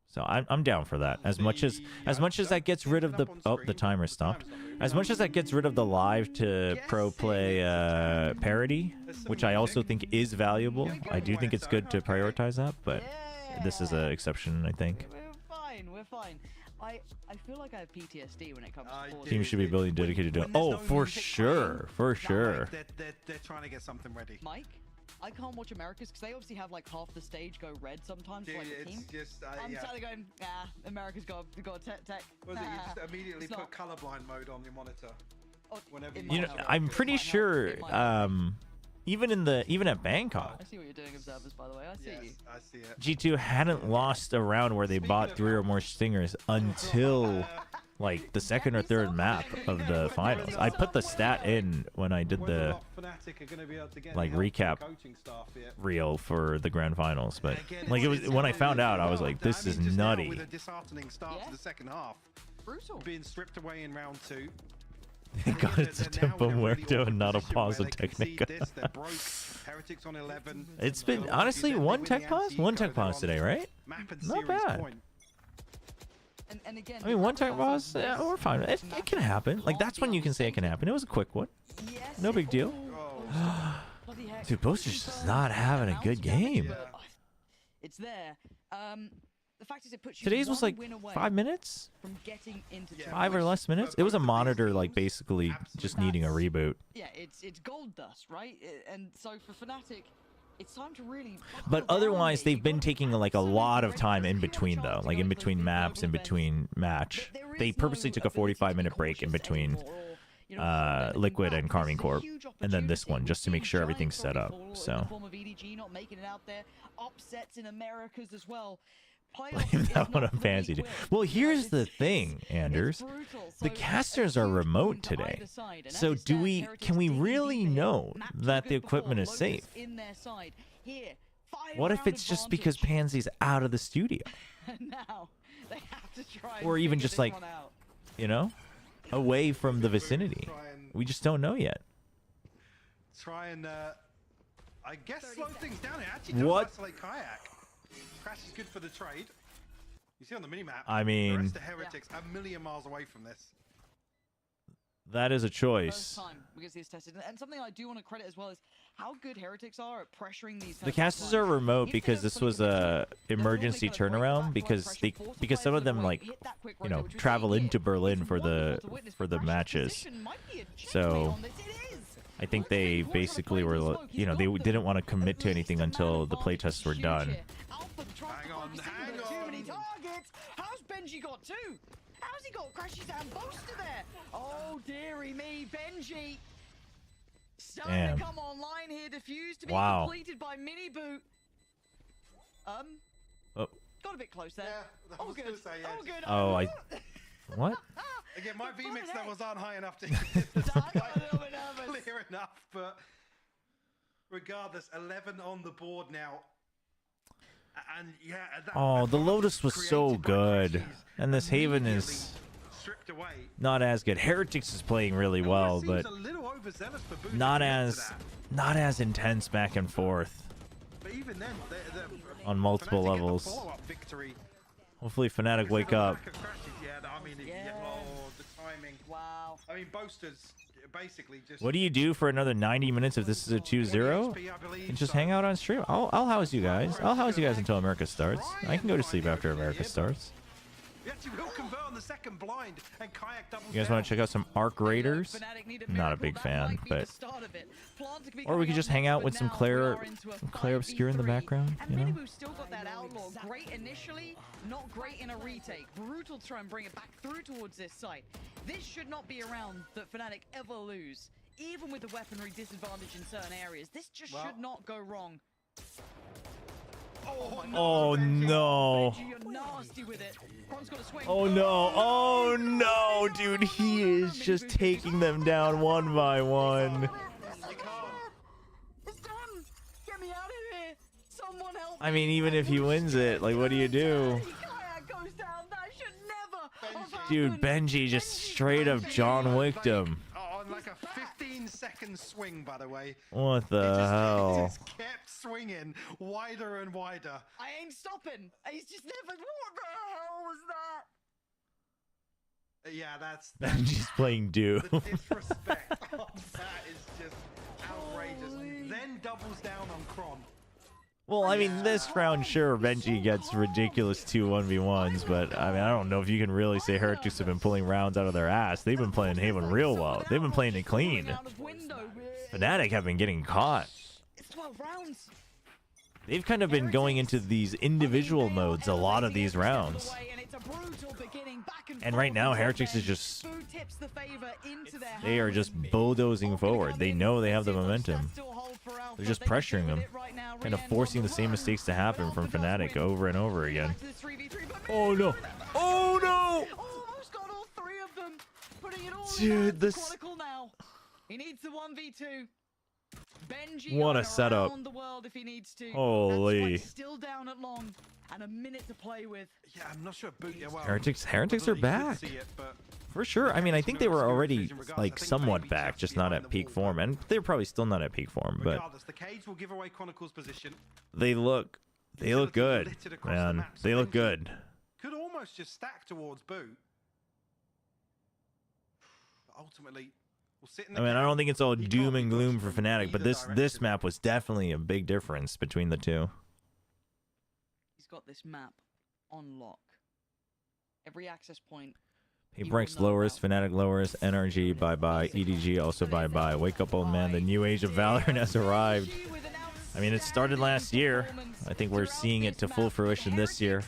So I'm down for that. As much as that gets rid of the timer stopped. As much as that gets rid of the live to pro play parity, which I also think is valuable. I do think it's good to prioritize that, but this is an exception, I think. We're fine. I feel like I have PTSD when it comes to teams should be building dedicated to. Oh, for sure. They're trying to get something ready. Mike, I can't watch Americas because they obviously have like half the stage go red sometimes for like a team. I'm totally going, America's got tech. Was it you just immediately put colorblind mode on your monitor? Whenever you know, I'm pretty sure even at Bangkok. I see what you're doing, observers, by the way. I see you. I see it. G2 hadn't lost a round where they bought 3 or more stingers until like the second or third map of the finals. I put the stat in when I did the like recap reel for the grand finals, but like it was when I found out, I was like, this is nutty. With a disheartening start to the second half. Brutal. Being stripped away in round 2. Thank God it's a tempo muerto and not a pause of technica. It's been, honestly, one tech pause today, right? Not bad. And again, I mean, one tech pause, yeah, we're fine. It can happen. Like, that's when you can say it can happen. It was a quick one. No big deal. Dude, Boaster's just not having a good game. It's there. The fact is, it puts you today's was like 5 minutes? From getting into 5 or less minutes? It was a monitor, like, basically just needing a reboot. Yeah, it's gold dust, right? And so for Fnatic, it's time to really... But otherwise, they've been taking, like, a lot of time in between, though. Like, in between maps, in between match. They purposely took a 45-minute break in between Liquid and Carmine Corp. And then this one, just to make sure everything's set up, so... Not making it out there. Upsets in Americas as well. Blame that one on Fancy. Well, here's the thing, Anders. The casters are remote today. So can we really know that the equipment is safe? What if it's just because Pansy's out of the studio? Or even just like, you know, away from the vicinity. We just don't know yet. Try and, I guess, slow things down. It actually does isolate Kayak. Crash is good for the trade. You see on the minimap, I mean, the rest of Heretics a million miles away from this. That is a choice. Because he's tested. And something I do want to credit as well is how good Heretics are at pressuring these. The casters are remote because this was a emergency turnaround because some of them, like, you know, travel into Berlin for the matches. So I think they basically were, you know, they didn't want to commit to anything until the playtests were done. Hang on. Too many targets. How's Benji got 2? How's he got Crashes and Boaster there? Oh, dearie me, Benji. Starting to come online here. Defuse to be completed by Mini Boot. Oh. Got a bit close there. Yeah, I was gonna say, yeah. Oh, good. Oh, I. What? Again, my VMix levels aren't high enough to get this clear enough, but regardless, 11 on the board now. And yeah, Oh, the Lotus was so good, and this Haven is not as good. Heretics is playing really well, but not as intense back and forth But even then, on multiple levels. Hopefully Fnatic wake up. the timing. Wow. I mean, Boasters basically just... What do you do for another 90 minutes if this is a 2-0? And just hang out on stream. I'll house you guys. I'll house you guys until America starts. I can go to sleep after America starts. We actually will convert on the second blind, and Kayak doubles You guys want to check out some Arc Raiders? Not a big fan, but... Or we could just hang out with some Claire Obscure in the background, you know? Minibu still got that outlaw. Great initially, not great in a retake. Brutal to try and bring it back through towards this site. This should not be a round that Fnatic ever lose. Even with the weaponry disadvantage in certain areas, this just should not go wrong. Oh no. Oh no. Oh no, dude. He is just taking them down one by one. It's done. Get me out of here. Someone help. I mean, even if he wins it, like, what do you do? Goes down. That should never. Dude, Benji just straight up John Wicked him. On like a 15-second swing, by the way. What the hell? He just kept swinging wider and wider. I ain't stopping. He's just never. What the hell was that? Yeah, that's Benji's playing Do. The disrespect of that is just outrageous. Then doubles down on Kron. Well, I mean, this round, sure, Benji gets ridiculous 2 1v1s, but I mean, I don't know if you can really say Heretics have been pulling rounds out of their ass. They've been playing Haven real well. They've been playing it clean. Fnatic have been getting caught. It's 12 rounds. They've kind of been going into these individual modes a lot of these rounds. And right now, Heretics is just... They are just bulldozing forward. They know they have the momentum. They're just pressuring them. Kind of forcing the same mistakes to happen from Fnatic over and over again. Oh no! Oh no! Almost got all 3 of them. Putting it all Dude, this... Chronicle now. He needs the 1v2. Benji what a setup. The world if he needs to. Holy. Still down at long and a minute to play with. Yeah, I'm not sure. Well, Heretics are back. For sure. I mean, I think they were already like somewhat back, just not at peak form, and they're probably still not at peak form. But the cage will give away Chronicle's position. They look good, man. They look good. Could almost just stack towards Boot. Ultimately, we'll sit in the I mean, I don't think it's all doom and gloom for Fnatic, but this map was definitely a big difference between the two. He's got this map on lock. Every access point. Apex lowers, Fnatic lowers, NRG bye-bye, EDG also bye-bye. Wake up, old man, the new age of Valorant has arrived. I mean, it started last year. I think we're seeing it to full fruition this year.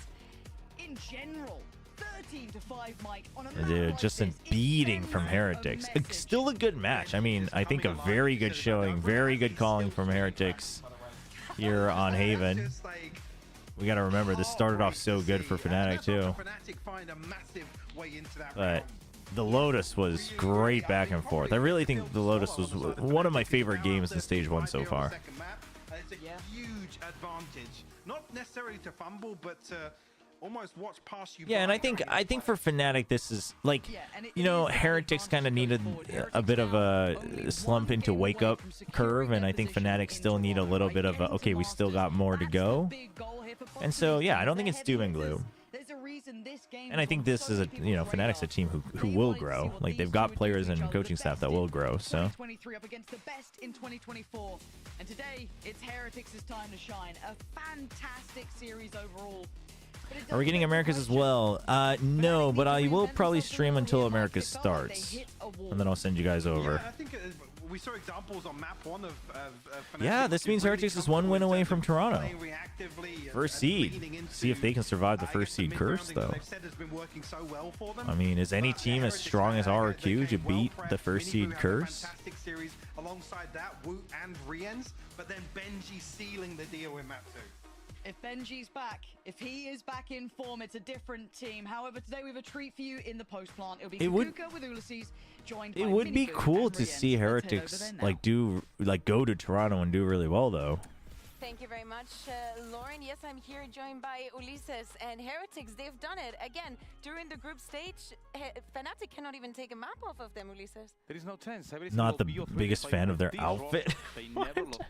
In general, 13 to 5 Mike on a Dude, just a beating from Heretics. Still a good match. I mean, I think a very good showing, very good calling from Heretics here on Haven. We got to remember, this started off so good for Fnatic, too. But the Lotus was great back and forth. I really think the Lotus was one of my favorite games in Stage 1 so far. It's a huge advantage. Not necessarily to fumble, but to almost watch past you. Yeah, and I think for Fnatic, this is like, you know, Heretics kind of needed a bit of a slump into wake up curve, and I think Fnatic still need a little bit of a, okay, we still got more to go. And so, yeah, I don't think it's doom and gloom. And I think this is a, you know, Fnatic's a team who will grow. Like, they've got players and coaching staff that will grow, so. 2023 up against the best in 2024. And today, it's Heretics' time to shine. A fantastic series overall. Are we getting Americas as well? No, but I will probably stream until Americas starts. And then I'll send you guys over. Yeah, I think we saw examples on map 1 of yeah, this means Heretics is 1 win away from Toronto. First seed. See if they can survive the first seed curse, though. I mean, is any team as strong as RRQ to beat the first seed curse? Series alongside that, Woot and Riens, but then Benji sealing the deal in map 2. If Benji's back, if he is back in form, it's a different team. However, today we have a treat for you in the post plant. It'll be Kuka with Ulysses, joined by It would be cool to see Heretics go to Toronto and do really well, though. Thank you very much, Lauren. Yes, I'm here joined by Ulises and Heretics. They've done it again during the group stage. Fnatic cannot even take a map off of them, Ulises. There is no chance. Not the biggest fan of their outfit. They never look.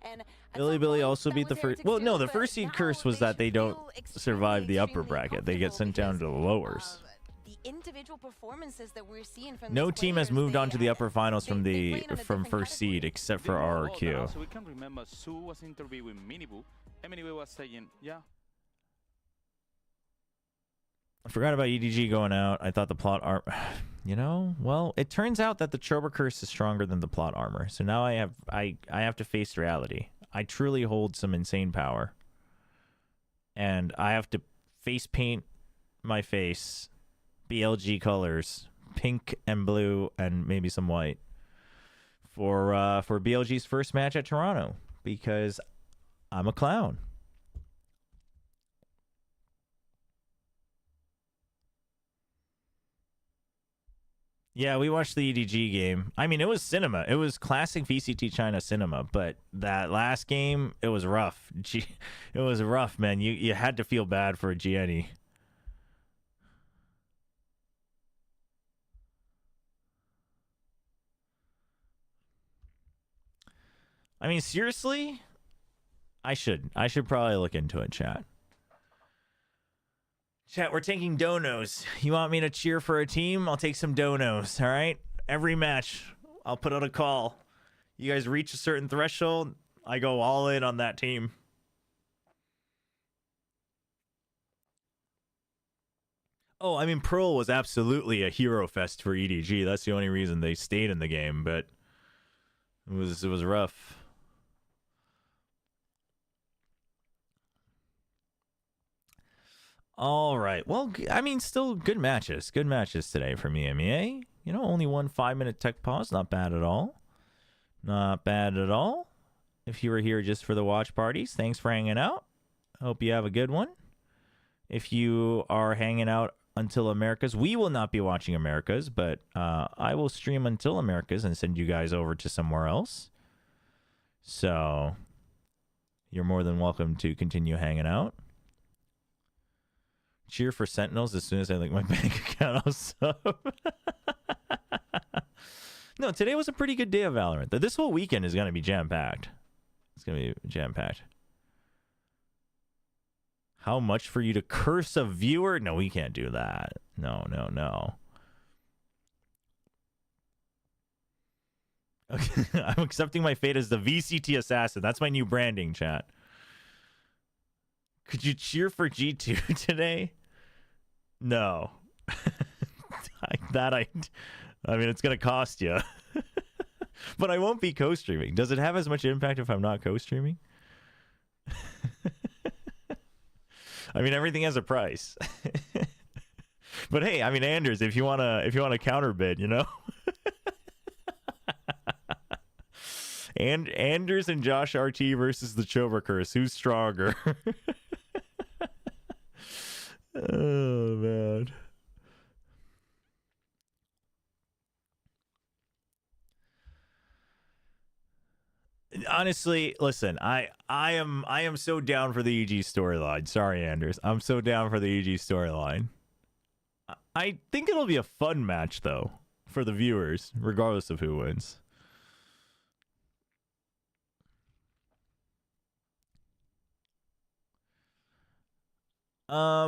And Billy also beat the first. Well, no, the first seed curse was that they don't survive the upper bracket. They get sent down to the lowers. The individual performances that we're seeing from no team has moved on to the upper finals from first seed except for RRQ. So we can remember Sue was interviewing Minibu. Emily was saying, yeah. I forgot about EDG going out. I thought the plot armor, well, it turns out that the Chobra curse is stronger than the plot armor. So now I have to face reality. I truly hold some insane power. And I have to face paint my face BLG colors, pink and blue and maybe some white for BLG's first match at Toronto because I'm a clown. Yeah, we watched the EDG game. I mean, it was cinema. It was classic VCT China cinema, but that last game, it was rough. It was rough, man. You had to feel bad for Gianni. I mean, seriously? I should probably look into it, chat. Chat, we're taking donos. You want me to cheer for a team? I'll take some donos, all right? Every match, I'll put out a call. You guys reach a certain threshold, I go all in on that team. Oh, I mean, Pearl was absolutely a hero fest for EDG. That's the only reason they stayed in the game, but it was rough. All right. Well, I mean, still good matches. Good matches today from EMEA. Only one 5-minute tech pause. Not bad at all. Not bad at all. If you were here just for the watch parties, thanks for hanging out. Hope you have a good one. If you are hanging out until Americas, we will not be watching Americas, but I will stream until Americas and send you guys over to somewhere else. So you're more than welcome to continue hanging out. Cheer for Sentinels as soon as I link my bank account. I'll sub. No, today was a pretty good day of Valorant. This whole weekend is going to be jam-packed. It's going to be jam-packed. How much for you to curse a viewer? No, we can't do that. No. Okay. I'm accepting my fate as the VCT assassin. That's my new branding, chat. Could you cheer for G2 today? No. I mean, it's going to cost you. But I won't be co-streaming. Does it have as much impact if I'm not co-streaming? I mean, everything has a price. But hey, I mean, Anders, if you want to counterbid, And Anders and Josh RT versus the Chobra curse. Who's stronger? Oh, man. Honestly, listen, I am so down for the EG storyline. Sorry, Anders. I'm so down for the EG storyline. I think it'll be a fun match, though, for the viewers, regardless of who wins.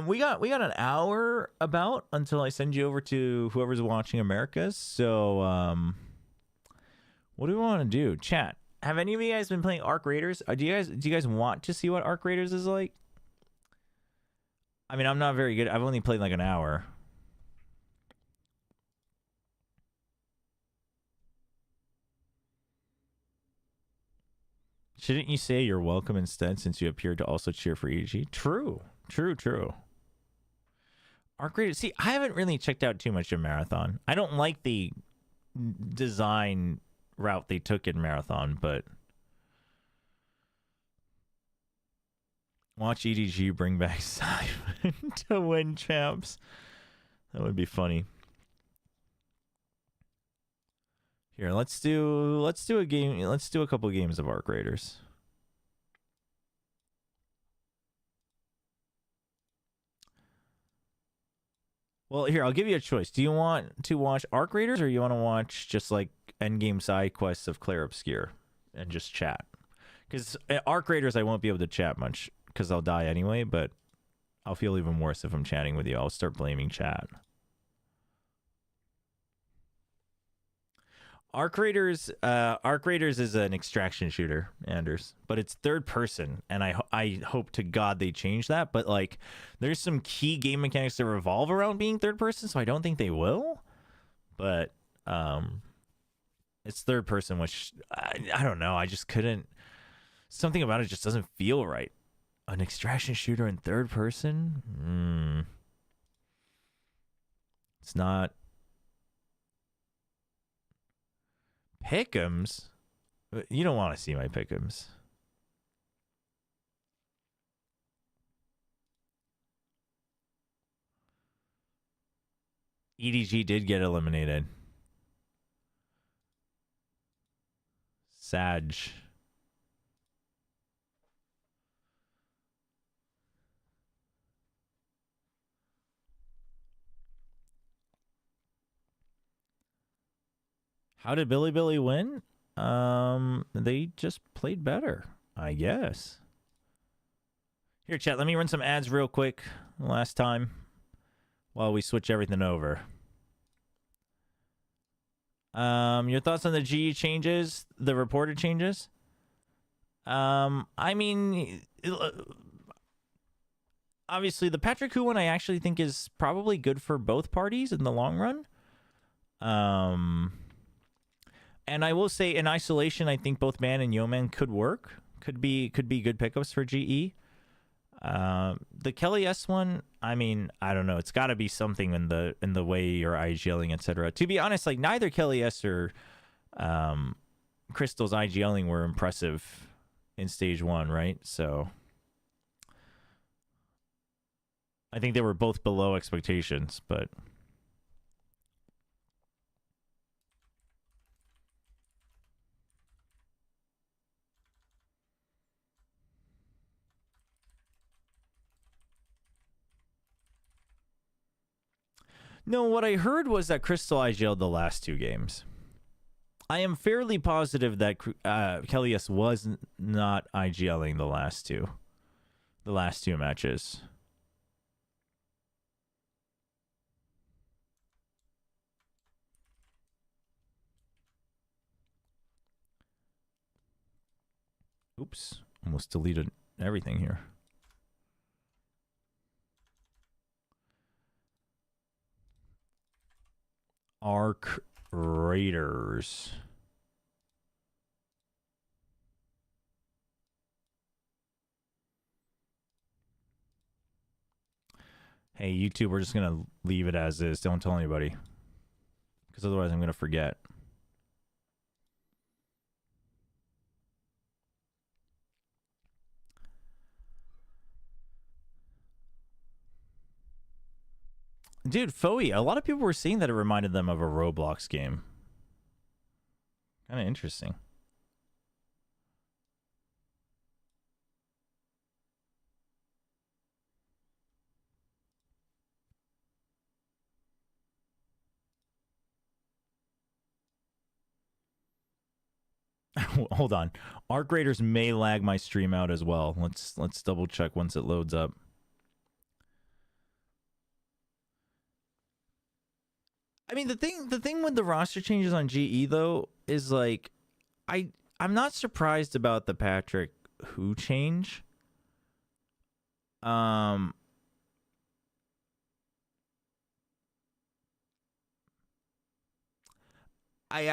We got an hour about until I send you over to whoever's watching Americas. So What do we want to do? Chat. Have any of you guys been playing Arc Raiders? Do you guys want to see what Arc Raiders is like? I mean, I'm not very good. I've only played like an hour. Shouldn't you say you're welcome instead since you appeared to also cheer for EG? True. True. Arc Raiders. See, I haven't really checked out too much of Marathon. I don't like the design route they took in Marathon, but watch EDG bring back Simon to win champs. That would be funny. Here, let's do a game. Let's do a couple games of Arc Raiders. Well, here, I'll give you a choice. Do you want to watch Arc Raiders or you want to watch just like endgame side quests of Claire Obscure and just chat? Because Arc Raiders I won't be able to chat much because I'll die anyway, but I'll feel even worse if I'm chatting with you. I'll start blaming chat. Arc Raiders is an extraction shooter, Anders, but it's third person, and I hope to God they change that. But like, there's some key game mechanics that revolve around being third person, so I don't think they will. But it's third person, which I don't know. I just couldn't. Something about it just doesn't feel right. An extraction shooter in third person? It's not. Pick'ems? You don't want to see my pick'ems. EDG did get eliminated. Sag. How did Billy win? They just played better, I guess. Here, chat, let me run some ads real quick last time while we switch everything over. Your thoughts on the GE changes, the reported changes? I mean, obviously the Patrick Hu one I actually think is probably good for both parties in the long run. And I will say, in isolation, I think both Man and Yeoman could work. Could be good pickups for GE. The Kelly S one, I mean, I don't know. It's got to be something in the way you're IGLing, etc. To be honest, like neither Kelly S or Crystal's IGLing were impressive in stage 1, right? So I think they were both below expectations, but. No, what I heard was that Crystal IGL'd the last 2 games. I am fairly positive that Kelly S was not IGLing the last two matches. Oops, almost deleted everything here. Arc Raiders. Hey, YouTube, we're just going to leave it as is. Don't tell anybody. Because otherwise I'm going to forget. Dude, Foey, a lot of people were saying that it reminded them of a Roblox game. Kind of interesting. Hold on. Arc Raiders may lag my stream out as well. Let's double check once it loads up. I mean, the thing with the roster changes on GE though is like I'm not surprised about the Patrick Hu change. I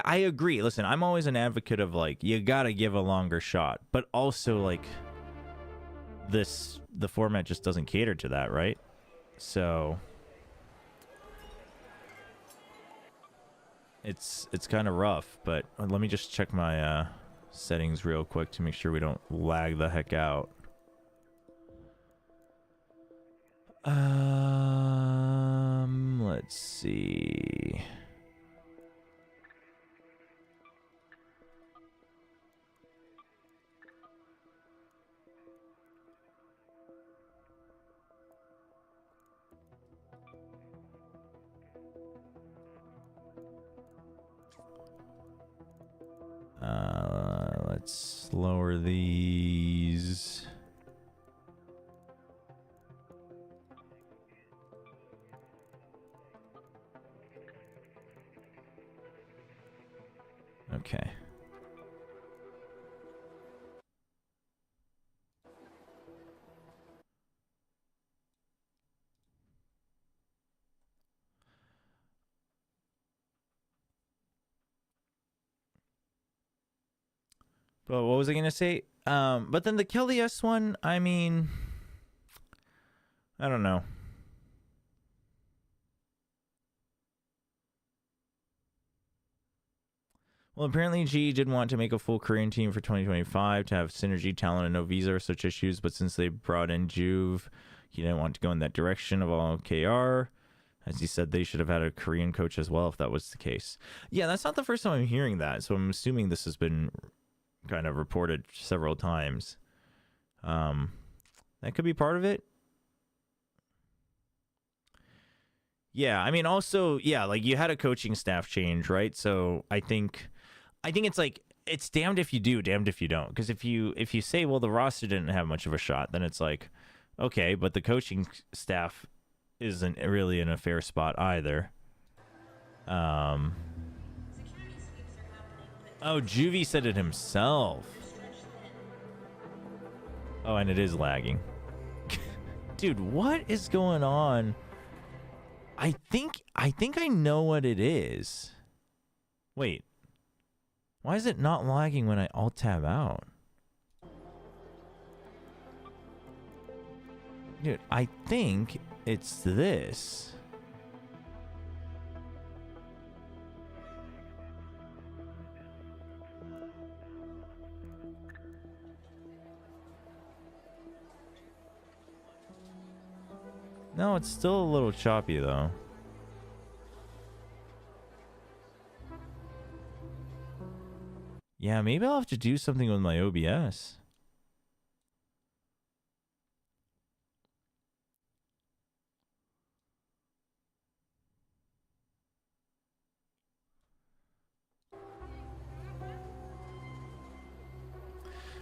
agree. Listen, I'm always an advocate of like you gotta give a longer shot, but also like the format just doesn't cater to that, right? So it's kind of rough. But let me just check my settings real quick to make sure we don't lag the heck out. Let's see. Let's lower these. Okay. But what was I gonna say? But then the Kelly S one, I mean, I don't know. Well, apparently GE did want to make a full Korean team for 2025 to have synergy, talent, and no visa or such issues, but since they brought in Juve, he didn't want to go in that direction of all KR. As he said, they should have had a Korean coach as well if that was the case. Yeah, that's not the first time I'm hearing that, so I'm assuming this has been kind of reported several times. That could be part of it. Yeah, I mean, also, yeah, like you had a coaching staff change, right? So I think it's like it's damned if you do, damned if you don't. Because if you say, well, the roster didn't have much of a shot, then it's like, okay, but the coaching staff isn't really in a fair spot either. Oh, Juvie said it himself. Oh, and it is lagging. Dude, what is going on? I think I know what it is. Wait. Why is it not lagging when I alt tab out? Dude, I think it's this. No, it's still a little choppy though. Yeah, maybe I'll have to do something with my OBS.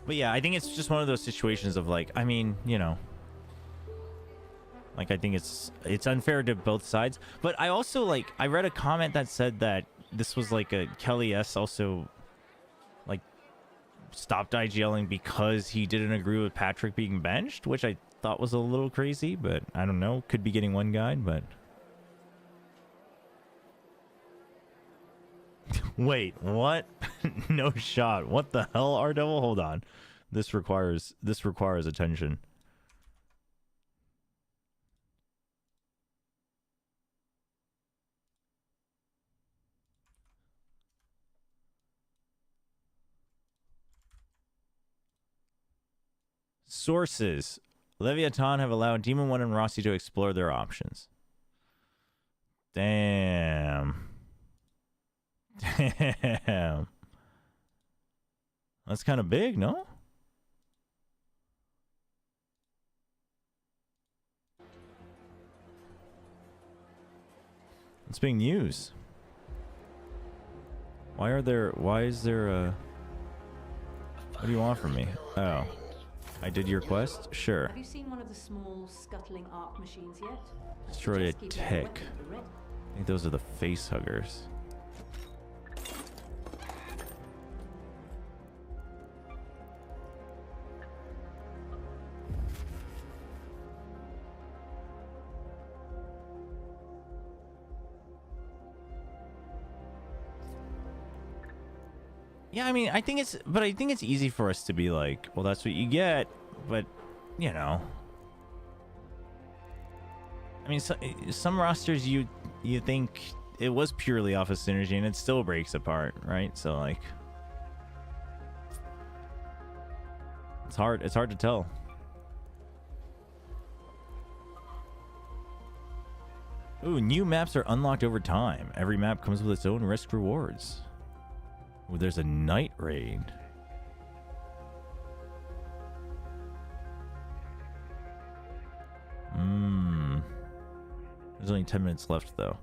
But yeah, I think it's just one of those situations of like, I mean, you know, like I think it's unfair to both sides. But I also like, I read a comment that said that this was like a Kelly S also like stopped IGLing because he didn't agree with Patrick being benched, which I thought was a little crazy, but I don't know. Could be getting one guide, but wait, what? No shot. What the hell, R-Devil? Hold on. This requires attention. Sources. Leviathan have allowed Demon 1 and Rossi to explore their options. Damn. Damn. That's kind of big, no? It's big news. Why is there a... What do you want from me? Oh. I did your quest? Sure. Have you seen one of the small scuttling arc machines yet? Destroy a tick. I think those are the face huggers. Yeah, I mean, I think it's easy for us to be like, well, that's what you get, but you know, I mean, some rosters you think it was purely off of synergy, and it still breaks apart, right? So like, it's hard to tell. Ooh, new maps are unlocked over time. Every map comes with its own risk rewards. Ooh, there's a night raid. There's only 10 minutes left though.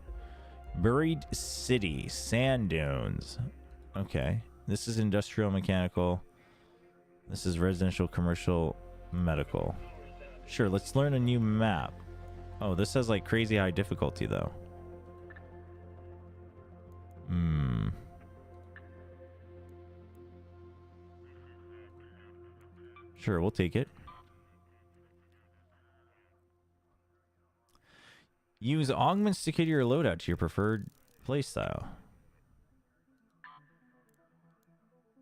Buried City, Sand Dunes. Okay. This is industrial mechanical. This is residential, commercial, medical. Sure, let's learn a new map. Oh, this has like crazy high difficulty though. Sure, we'll take it. Use augments to cater your loadout to your preferred playstyle.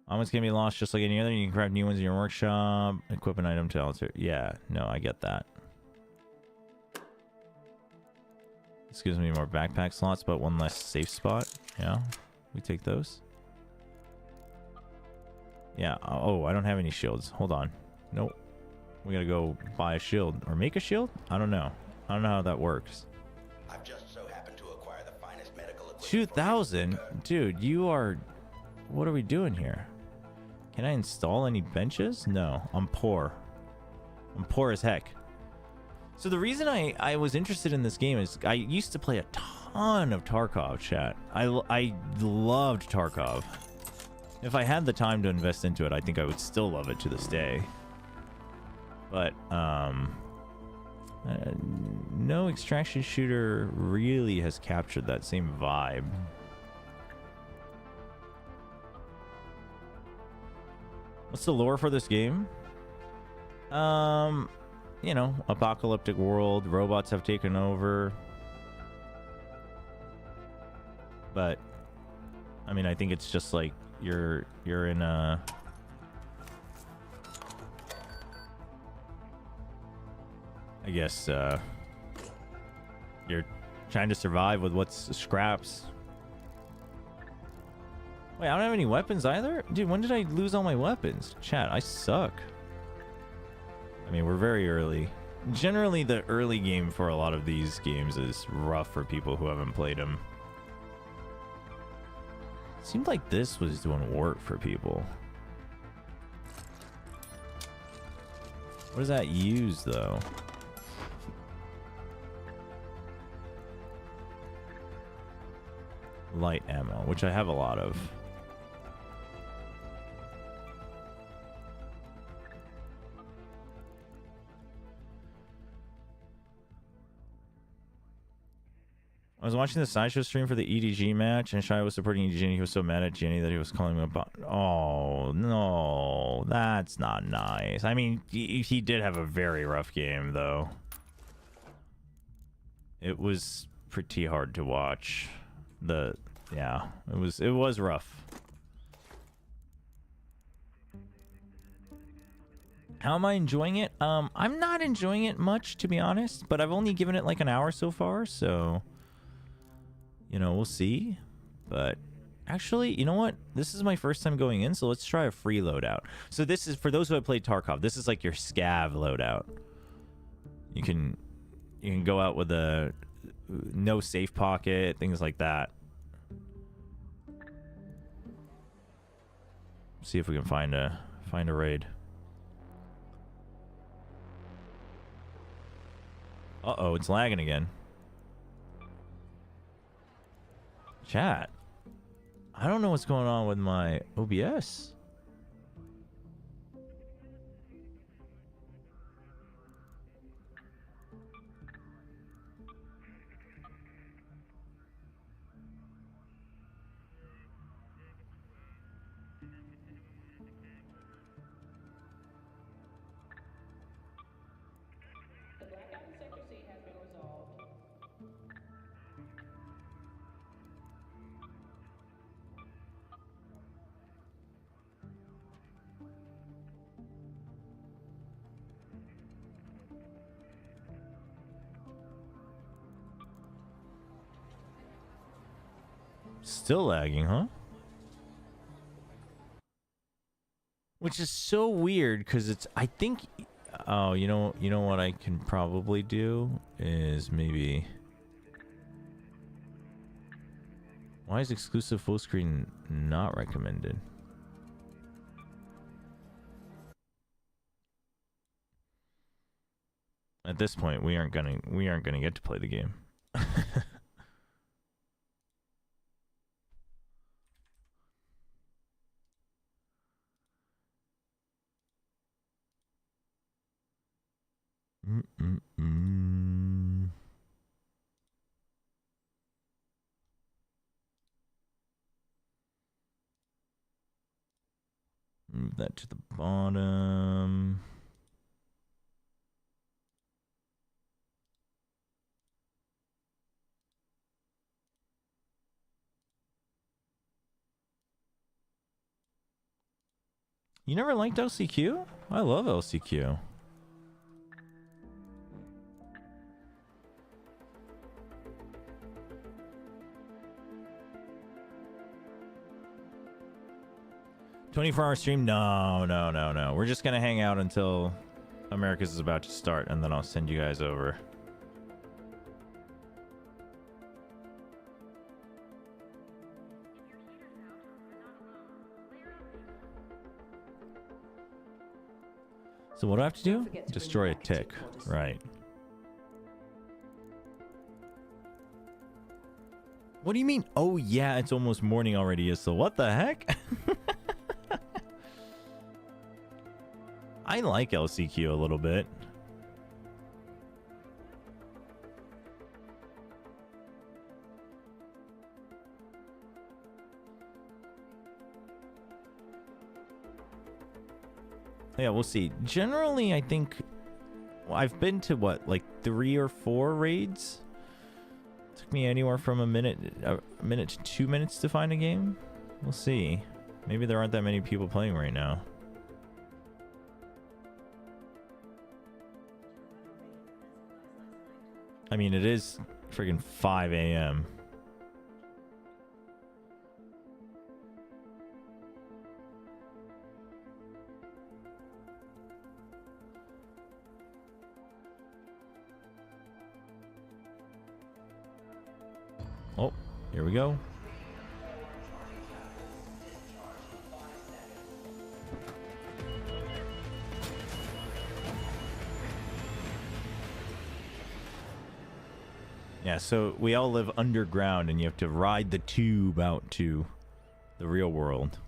Augments can be lost just like any other. You can craft new ones in your workshop. Equip an item to alter. Yeah, no, I get that. This gives me more backpack slots, but one less safe spot. Yeah, we take those. Yeah, oh, I don't have any shields. Hold on. Nope. We gotta go buy a shield. Or make a shield? I don't know. I don't know how that works. I've just so happened to acquire the finest medical equipment. 2,000? Dude, you are... What are we doing here? Can I install any benches? No, I'm poor. I'm poor as heck. So the reason I was interested in this game is I used to play a ton of Tarkov, chat. I loved Tarkov. If I had the time to invest into it, I think I would still love it to this day. But, no extraction shooter really has captured that same vibe. What's the lore for this game? You know, apocalyptic world, robots have taken over. But I mean, I think it's just like you're in a I guess you're trying to survive with what's scraps. Wait, I don't have any weapons either? Dude, when did I lose all my weapons? Chat, I suck. I mean, we're very early. Generally, the early game for a lot of these games is rough for people who haven't played them. Seemed like this was doing work for people. What does that use, though? Light ammo, which I have a lot of. I was watching the Sideshow stream for the EDG match, and Shai was supporting EDG, and he was so mad at Jenny that he was calling him about. Oh, no. That's not nice. I mean, he did have a very rough game, though. It was pretty hard to watch. Yeah, it was rough. How am I enjoying it? I'm not enjoying it much, to be honest, but I've only given it like an hour so far, so... You know, we'll see. But actually, you know what? This is my first time going in, so let's try a free loadout. So this is, for those who have played Tarkov, this is like your scav loadout. You can go out with a no safe pocket, things like that. See if we can find a raid. Uh-oh, it's lagging again. Chat, I don't know what's going on with my OBS. Still lagging, huh? Which is so weird because it's, I think, oh, you know what I can probably do is maybe, why is exclusive full screen not recommended? At this point, we aren't gonna get to play the game. Move that to the bottom. You never liked LCQ? I love LCQ. $24-hour stream? No. We're just gonna hang out until America's is about to start, and then I'll send you guys over. So what do I have to do? Destroy a tick. Right. What do you mean? Oh yeah, it's almost morning already. So what the heck? I like LCQ a little bit. Yeah, we'll see. Generally, I think I've been to what, like 3 or 4 raids. Took me anywhere from a minute to 2 minutes to find a game. We'll see. Maybe there aren't that many people playing right now. I mean, it is friggin' 5 a.m. Oh, here we go. Yeah, so we all live underground and you have to ride the tube out to the real world.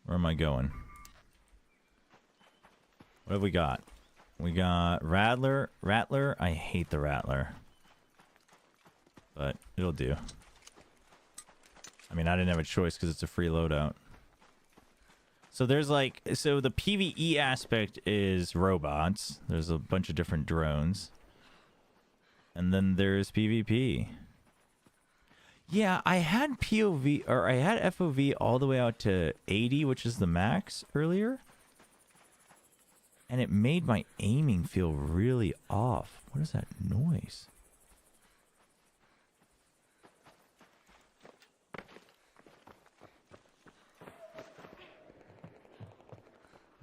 Where am I going? What have we got? We got Rattler. I hate the Rattler. But it'll do. I mean, I didn't have a choice because it's a free loadout. So there's like... So the PvE aspect is robots. There's a bunch of different drones. And then there's PvP. Yeah, I had POV... Or I had FOV all the way out to 80, which is the max earlier. And it made my aiming feel really off. What is that noise?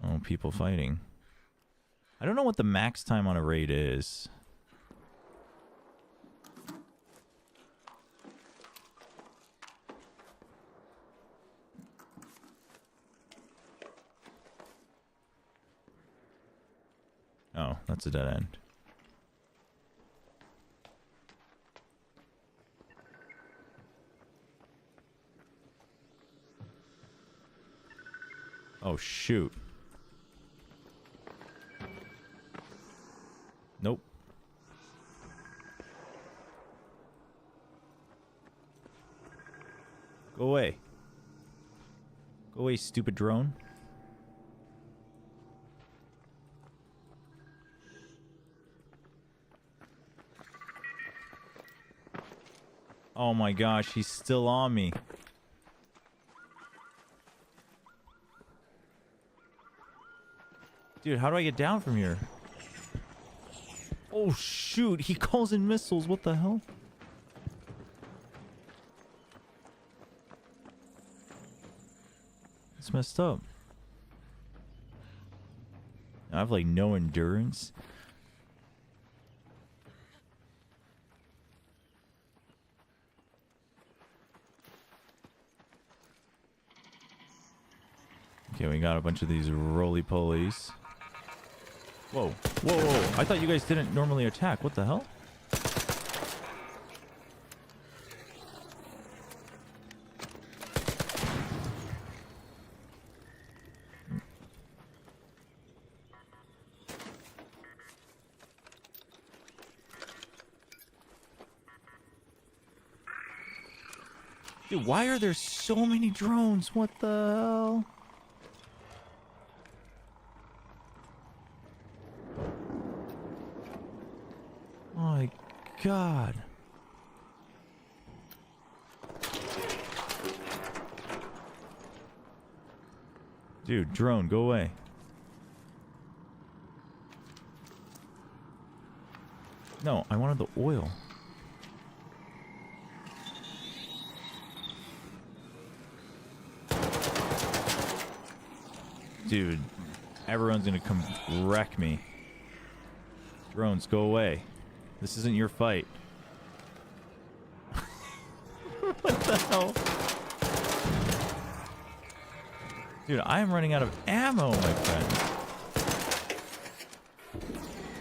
Oh, people fighting. I don't know what the max time on a raid is. Oh, that's a dead end. Oh, shoot. Nope. Go away. Go away, stupid drone. Oh my gosh, he's still on me. Dude, how do I get down from here? Oh shoot, he calls in missiles. What the hell? It's messed up. I have like no endurance. Okay, we got a bunch of these roly-polies. Whoa, whoa, whoa. I thought you guys didn't normally attack. What the hell? Dude, why are there so many drones? What the hell? My God. Dude, drone, go away. No, I wanted the oil. Dude, everyone's gonna come wreck me. Drones, go away. This isn't your fight. What the hell? Dude, I am running out of ammo, my friend.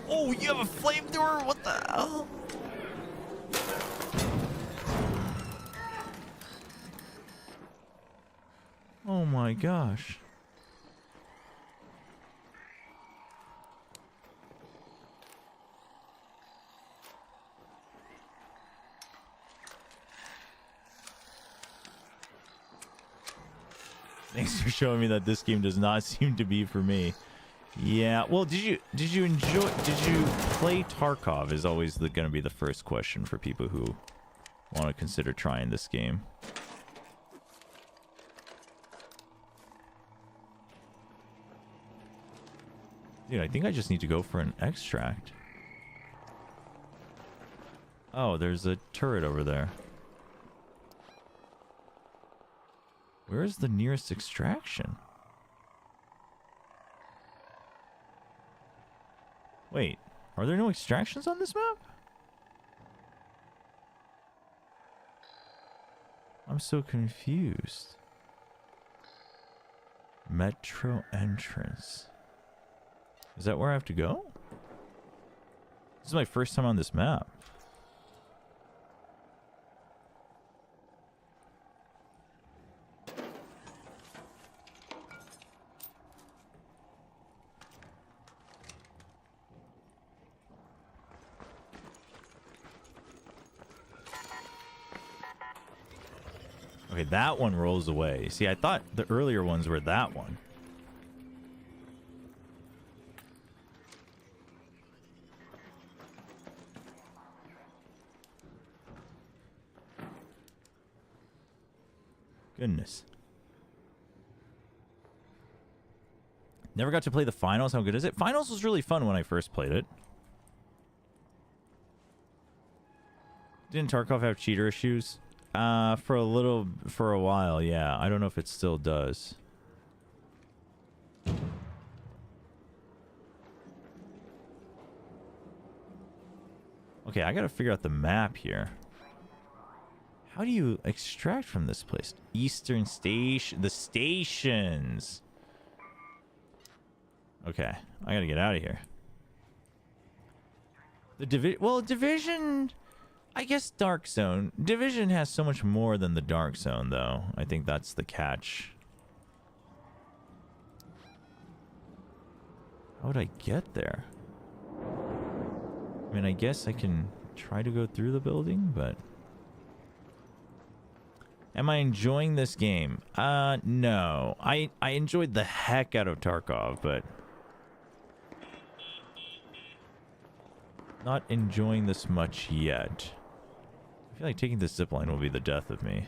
Oh, you have a flamethrower? What the hell? Oh my gosh. Thanks for showing me that this game does not seem to be for me. Yeah, well, did you play Tarkov is always going to be the first question for people who want to consider trying this game. Dude, I think I just need to go for an extract. Oh, there's a turret over there. Where is the nearest extraction? Wait, are there no extractions on this map? I'm so confused. Metro entrance. Is that where I have to go? This is my first time on this map. Okay, that one rolls away. See, I thought the earlier ones were that one. Goodness. Never got to play the finals. How good is it? Finals was really fun when I first played it. Didn't Tarkov have cheater issues? For a while, yeah. I don't know if it still does. Okay, I gotta figure out the map here. How do you extract from this place? Eastern Station. The stations. Okay, I gotta get out of here. The Division... I guess Dark Zone. Division has so much more than the Dark Zone, though. I think that's the catch. How would I get there? I mean, I guess I can try to go through the building, but... Am I enjoying this game? No. I enjoyed the heck out of Tarkov, but... Not enjoying this much yet. I feel like taking this zipline will be the death of me.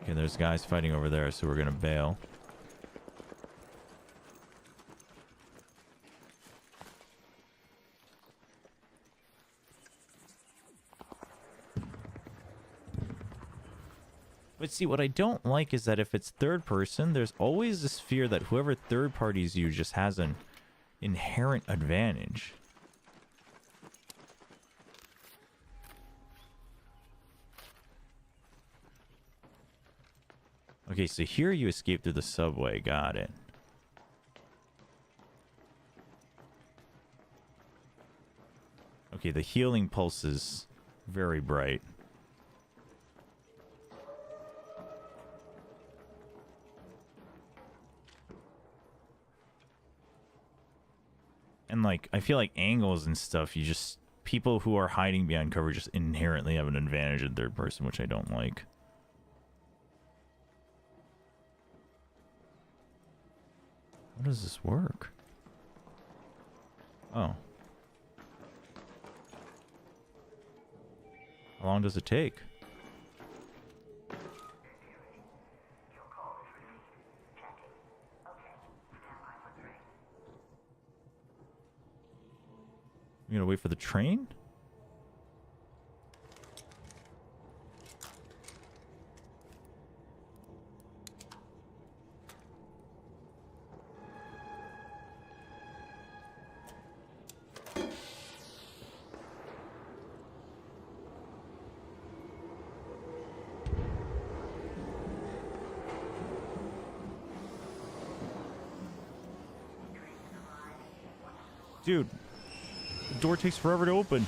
Okay, there's guys fighting over there, so we're gonna bail. But see, what I don't like is that if it's third person, there's always this fear that whoever third parties you just has an inherent advantage. Okay, so here you escape through the subway. Got it. Okay, the healing pulse is very bright. And like, I feel like angles and stuff, you just, people who are hiding behind cover just inherently have an advantage in third person, which I don't like. How does this work? Oh. How long does it take? You gonna wait for the train? Dude, the door takes forever to open.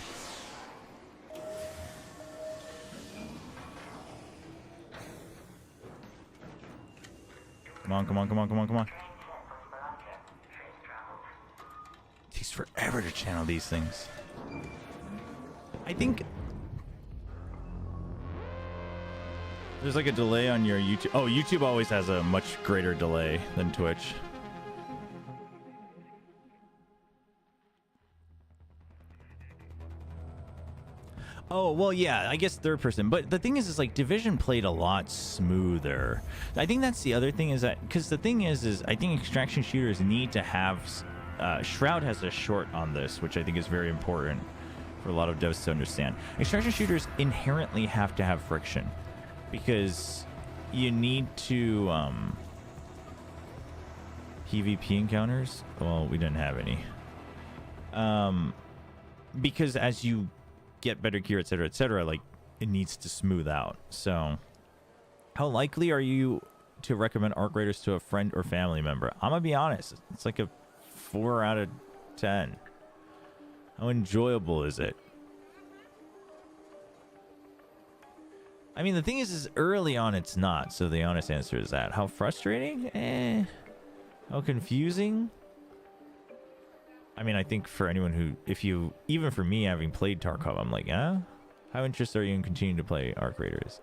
Come on, come on, come on, come on, come on. It takes forever to channel these things. I think there's like a delay on your YouTube. Oh, YouTube always has a much greater delay than Twitch. Oh, well, yeah, I guess third person. But the thing is like Division played a lot smoother. I think that's the other thing is that, because the thing is I think extraction shooters need to have, Shroud has a short on this, which I think is very important for a lot of devs to understand. Extraction shooters inherently have to have friction because you need to, PvP encounters. Well, we didn't have any. Because as you get better gear, etc., like it needs to smooth out. So how likely are you to recommend arc raiders to a friend or family member? I'm gonna be honest, it's like a 4 out of 10. How enjoyable is it? I mean, the thing is early on it's not, so the honest answer is that. How frustrating? How confusing? I mean, I think for anyone who, even for me having played Tarkov, I'm like, how interested are you in continuing to play Arc Raiders?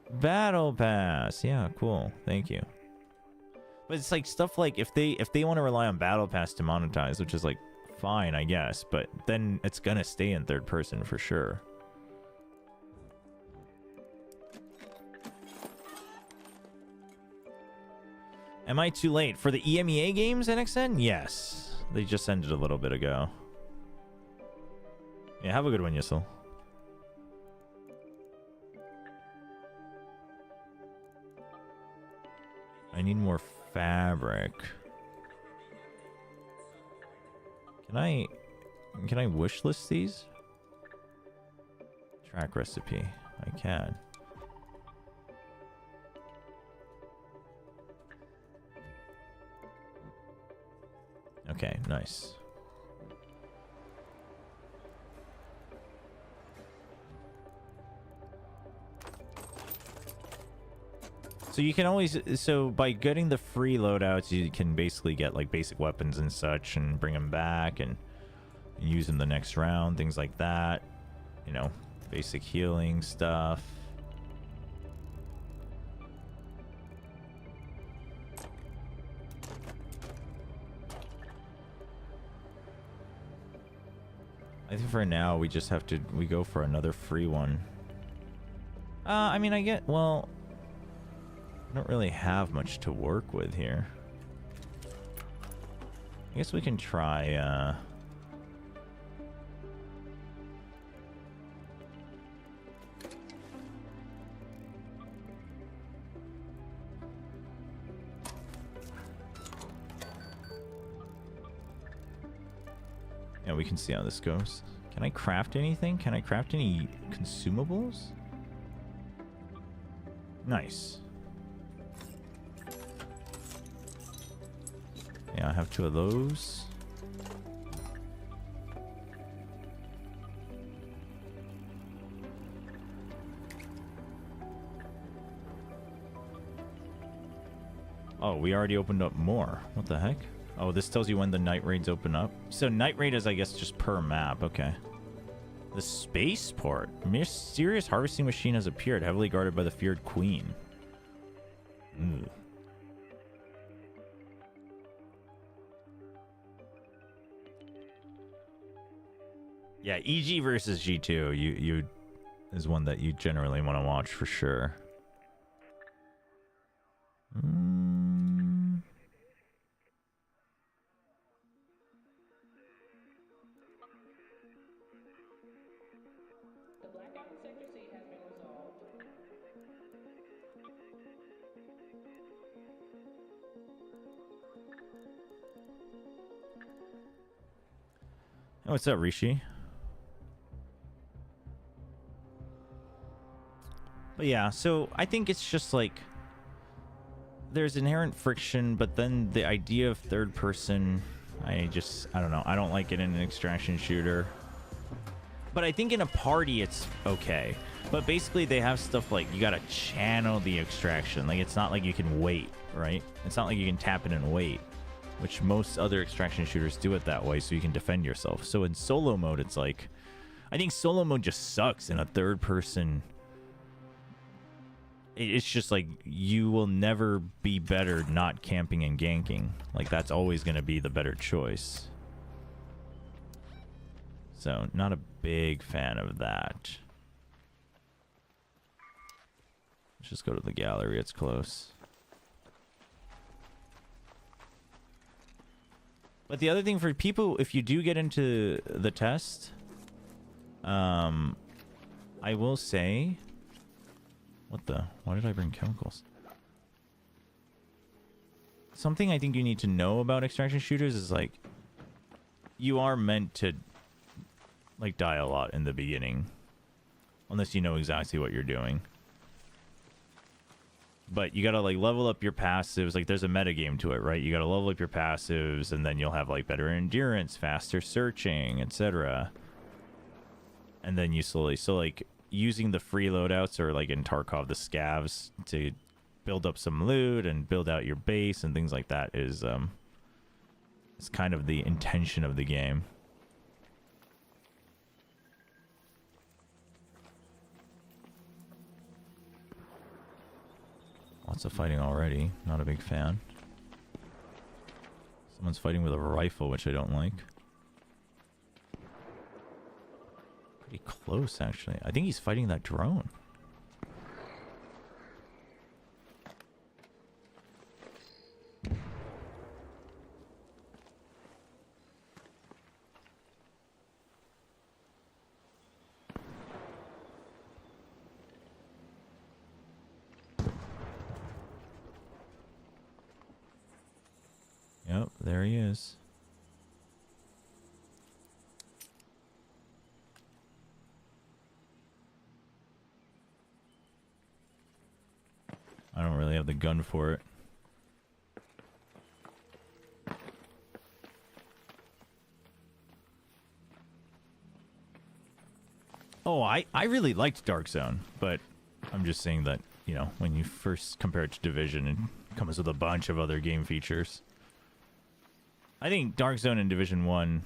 Battle Pass. Yeah, cool. Thank you. But it's like stuff like if they want to rely on Battle Pass to monetize, which is like fine, I guess, but then it's gonna stay in third person for sure. Am I too late for the EMEA games, NXN? Yes. They just ended a little bit ago. Yeah, have a good one, Yissel. I need more fabric. Can I wish list these? Track recipe. I can. Okay, nice. So you can always, so by getting the free loadouts, you can basically get like basic weapons and such and bring them back and use them the next round, things like that. You know, basic healing stuff. I think for now we just have to go for another free one. I mean, well, I don't really have much to work with here. I guess we can try yeah, we can see how this goes. Can I craft anything? Can I craft any consumables? Nice. Yeah, I have 2 of those. Oh, we already opened up more. What the heck? Oh, this tells you when the night raids open up. So night raid is, I guess, just per map. Okay. The spaceport. Mysterious harvesting machine has appeared, heavily guarded by the feared queen. Ooh. Yeah, EG versus G2, you is one that you generally want to watch for sure. Oh, what's up, Rishi? But yeah, so I think it's just like there's inherent friction, but then the idea of third person, I don't know. I don't like it in an extraction shooter. But I think in a party it's okay. But basically they have stuff like you gotta channel the extraction. Like it's not like you can wait, right? It's not like you can tap it and wait, which most other extraction shooters do it that way so you can defend yourself. So in solo mode, it's like, I think solo mode just sucks in a third person. It's just like you will never be better not camping and ganking. Like that's always going to be the better choice. So not a big fan of that. Let's just go to the gallery. It's close. But the other thing for people, if you do get into the test, I will say, why did I bring chemicals? Something I think you need to know about extraction shooters is like, you are meant to like die a lot in the beginning, unless you know exactly what you're doing. But you gotta like level up your passives. Like there's a meta game to it, right? You gotta level up your passives, and then you'll have like better endurance, faster searching, etc. And then you slowly, so like using the free loadouts, or like in Tarkov the scavs, to build up some loot and build out your base and things like that is kind of the intention of the game. Lots of fighting already. Not a big fan. Someone's fighting with a rifle, which I don't like. Pretty close, actually. I think he's fighting that drone. Yep, there he is. I don't really have the gun for it. Oh, I really liked Dark Zone, but I'm just saying that, you know, when you first compare it to Division, it comes with a bunch of other game features. I think Dark Zone in Division 1,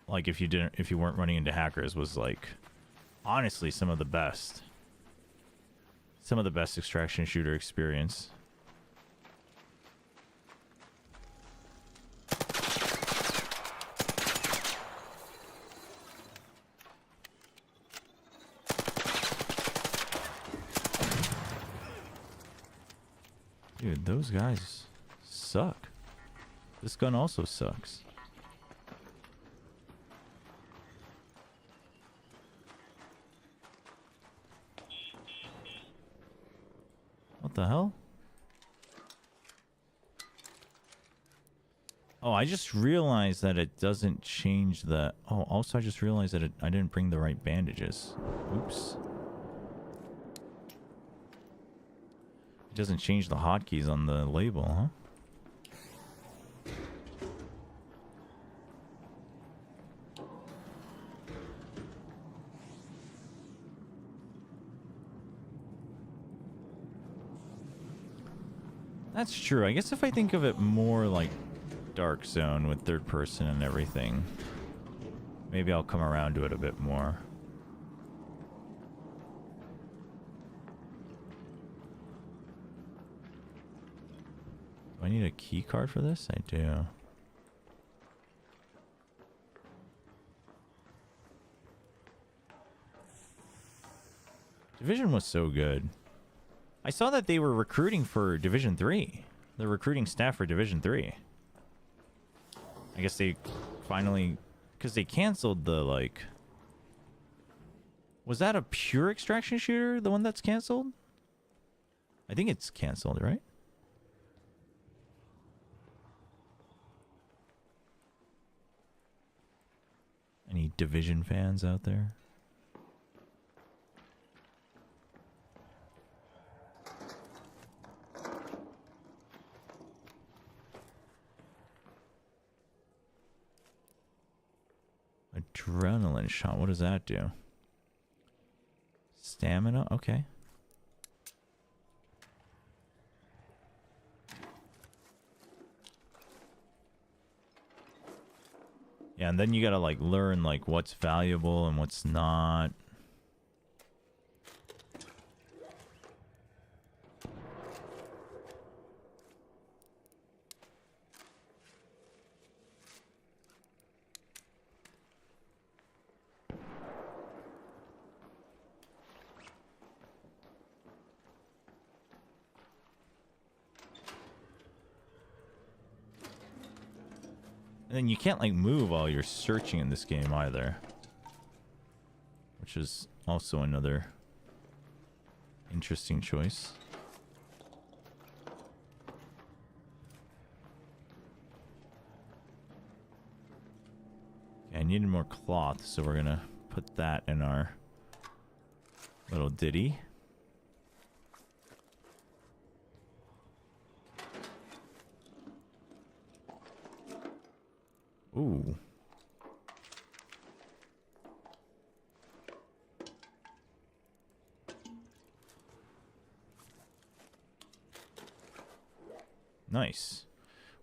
like if you weren't running into hackers, was like honestly some of the best extraction shooter experience. Dude, those guys suck. This gun also sucks. What the hell? Oh, I just realized that it doesn't change the... Oh, also I just realized that I didn't bring the right bandages. Oops. It doesn't change the hotkeys on the label, huh? That's true. I guess if I think of it more like Dark Zone with third person and everything, maybe I'll come around to it a bit more. Do I need a key card for this? I do. Division was so good. I saw that they were recruiting for Division 3. They're recruiting staff for Division 3. I guess they finally... Because they canceled the, like... Was that a pure extraction shooter? The one that's canceled? I think it's canceled, right? Any Division fans out there? Adrenaline shot. What does that do? Stamina? Okay. Yeah, and then you gotta like learn like what's valuable and what's not. And then you can't like move while you're searching in this game either, which is also another interesting choice. Okay, I needed more cloth, so we're gonna put that in our little ditty. Ooh. Nice.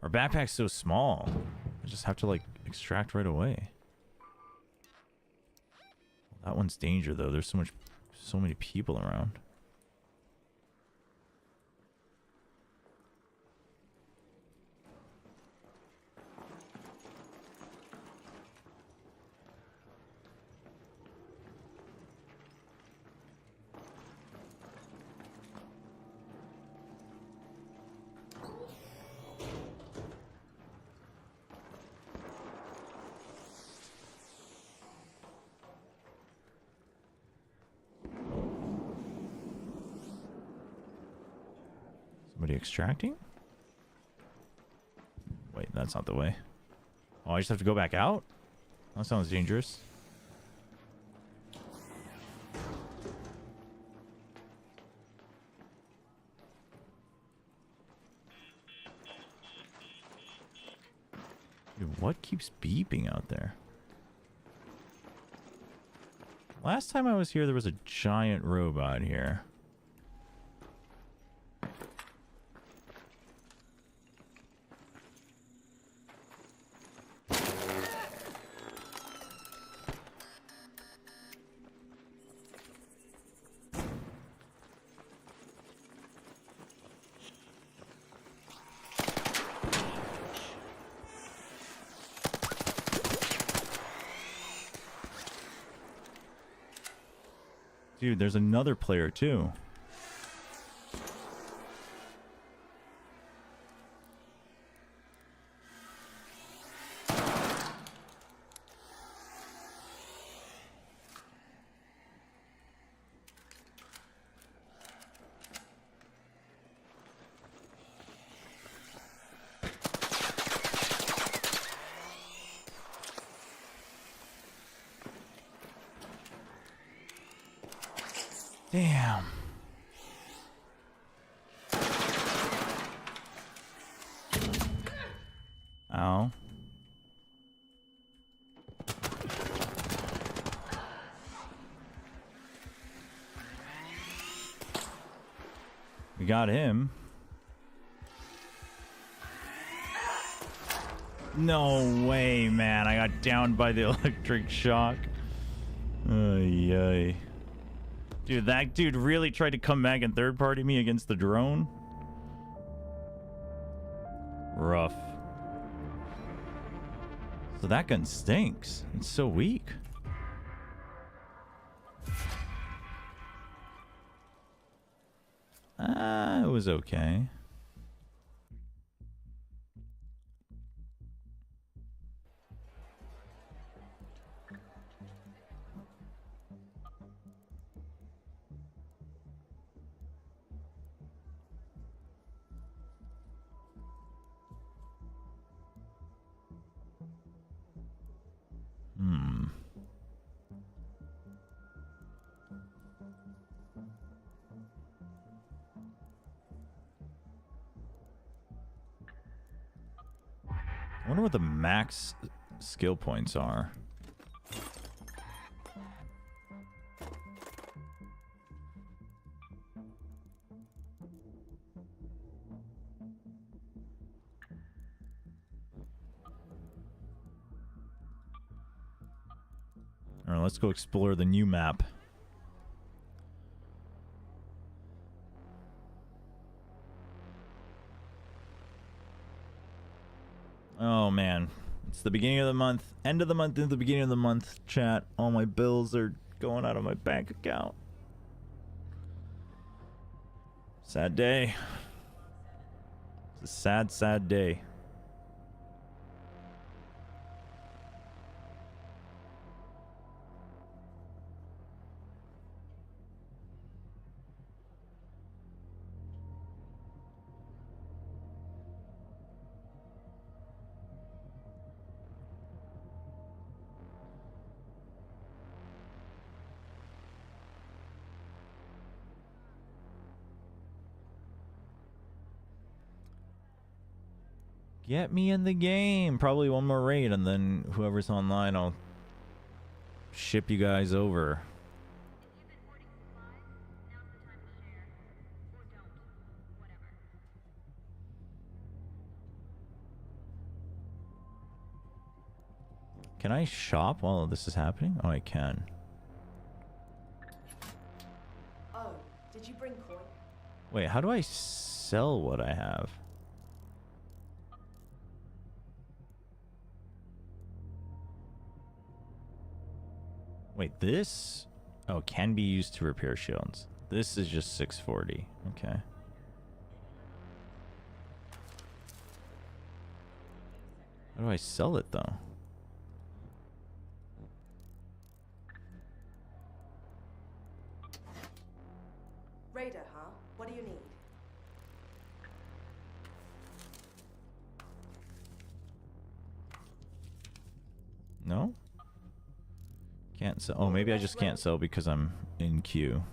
Our backpack's so small. I just have to like extract right away. That one's danger though. There's so many people around. Somebody extracting? Wait, that's not the way. Oh, I just have to go back out? That sounds dangerous. Dude, what keeps beeping out there? Last time I was here, there was a giant robot here. Dude, there's another player too. Damn. Ow. We got him. No way, man. I got downed by the electric shock. Ay, ay. Dude, that dude really tried to come back and third party me against the drone. Rough. So that gun stinks. It's so weak. It was okay. I wonder what the max skill points are. All right, let's go explore the new map. Oh man, it's the beginning of the month, end of the month into the beginning of the month, chat. All my bills are going out of my bank account. Sad day. It's a sad, sad day. Get me in the game. Probably one more raid, and then whoever's online, I'll ship you guys over. Can I shop while this is happening? Oh, I can. Oh, did you bring coin? Wait, how do I sell what I have? Wait, this? Oh, can be used to repair shields. This is just 640. Okay. How do I sell it, though? Raider, huh? What do you need? No? Can't sell. Oh, maybe I just can't sell because I'm in queue.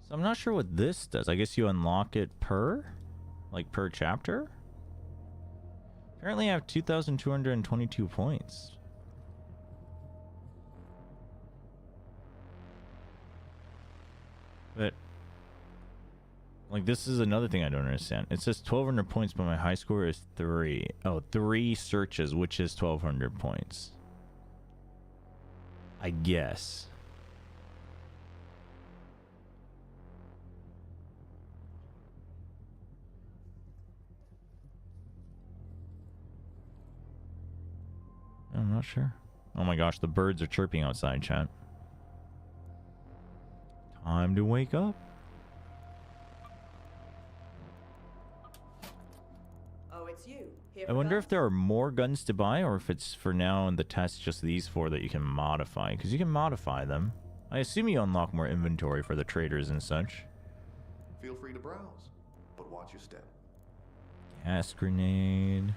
So I'm not sure what this does. I guess you unlock it per? Like per chapter? Apparently I have 2,222 points. But, like, this is another thing I don't understand. It says 1,200 points, but my high score is 3. Oh, 3 searches, which is 1,200 points. I guess. I'm not sure. Oh my gosh, the birds are chirping outside, chat. Time to wake up. Oh, it's you. Here I wonder if there are more guns to buy, or if it's for now in the test just these 4 that you can modify, because you can modify them. I assume you unlock more inventory for the traders and such. Feel free to browse. but watch your step. Gas grenade.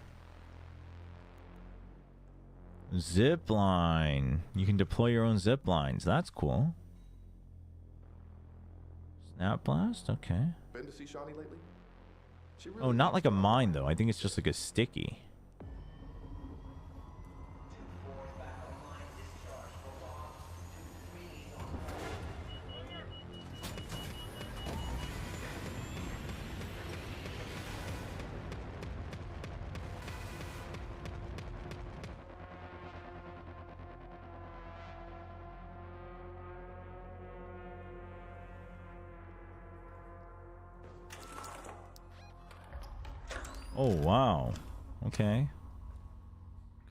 Zip line. You can deploy your own zip lines. That's cool. Snap blast. Okay. Been to see Shawnee lately? She really Oh, not like a mine though. I think it's just like a sticky. Oh, wow. Okay.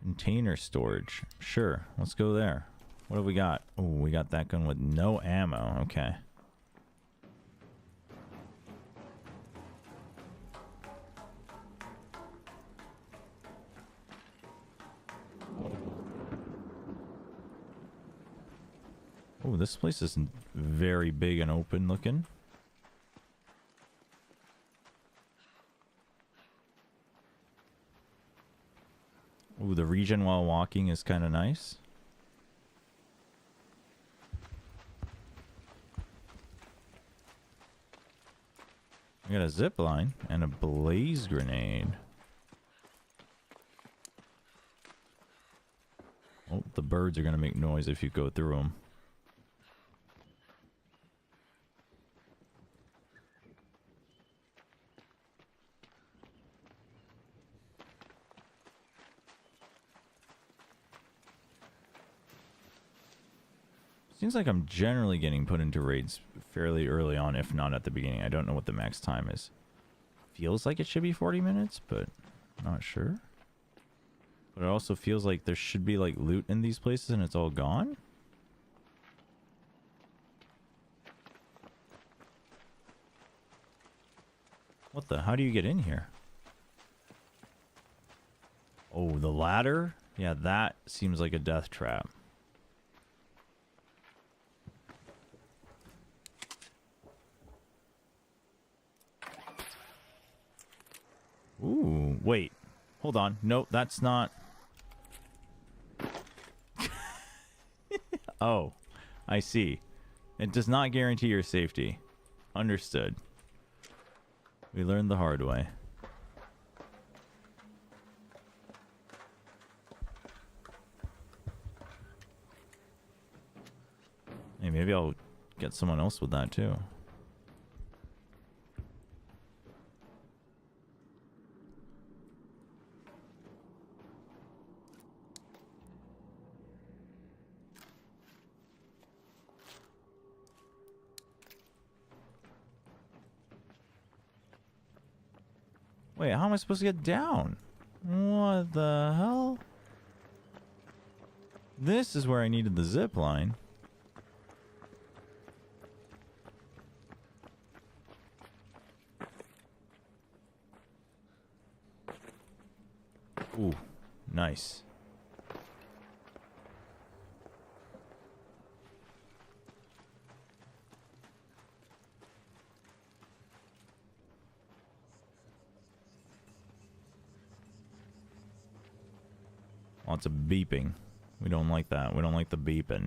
Container storage. Sure. Let's go there. What have we got? Oh, we got that gun with no ammo. Okay. Oh, this place is very big and open looking. Ooh, the region while walking is kind of nice. We got a zip line and a blaze grenade. Oh, the birds are going to make noise if you go through them. Seems like I'm generally getting put into raids fairly early on, if not at the beginning. I don't know what the max time is. Feels like it should be 40 minutes, but not sure. But it also feels like there should be like loot in these places and it's all gone. What the? How do you get in here? Oh, the ladder? Yeah, that seems like a death trap. Ooh, wait. Hold on. Nope, that's not... Oh, I see. It does not guarantee your safety. Understood. We learned the hard way. Hey, maybe I'll get someone else with that too. Wait, how am I supposed to get down? What the hell? This is where I needed the zip line. Ooh, nice. Lots of beeping. We don't like that. We don't like the beeping.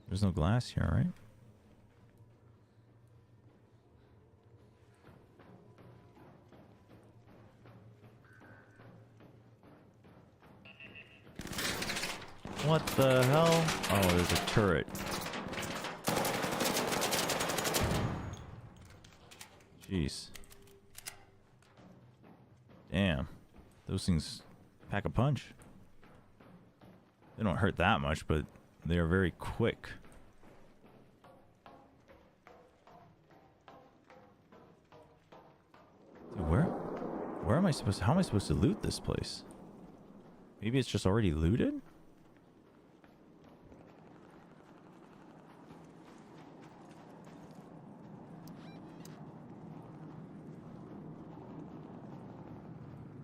There's no glass here, right? What the hell? Oh, there's a turret. Jeez. Damn. Those things pack a punch. They don't hurt that much, but they are very quick. Dude, where am I supposed to, how am I supposed to loot this place? Maybe it's just already looted?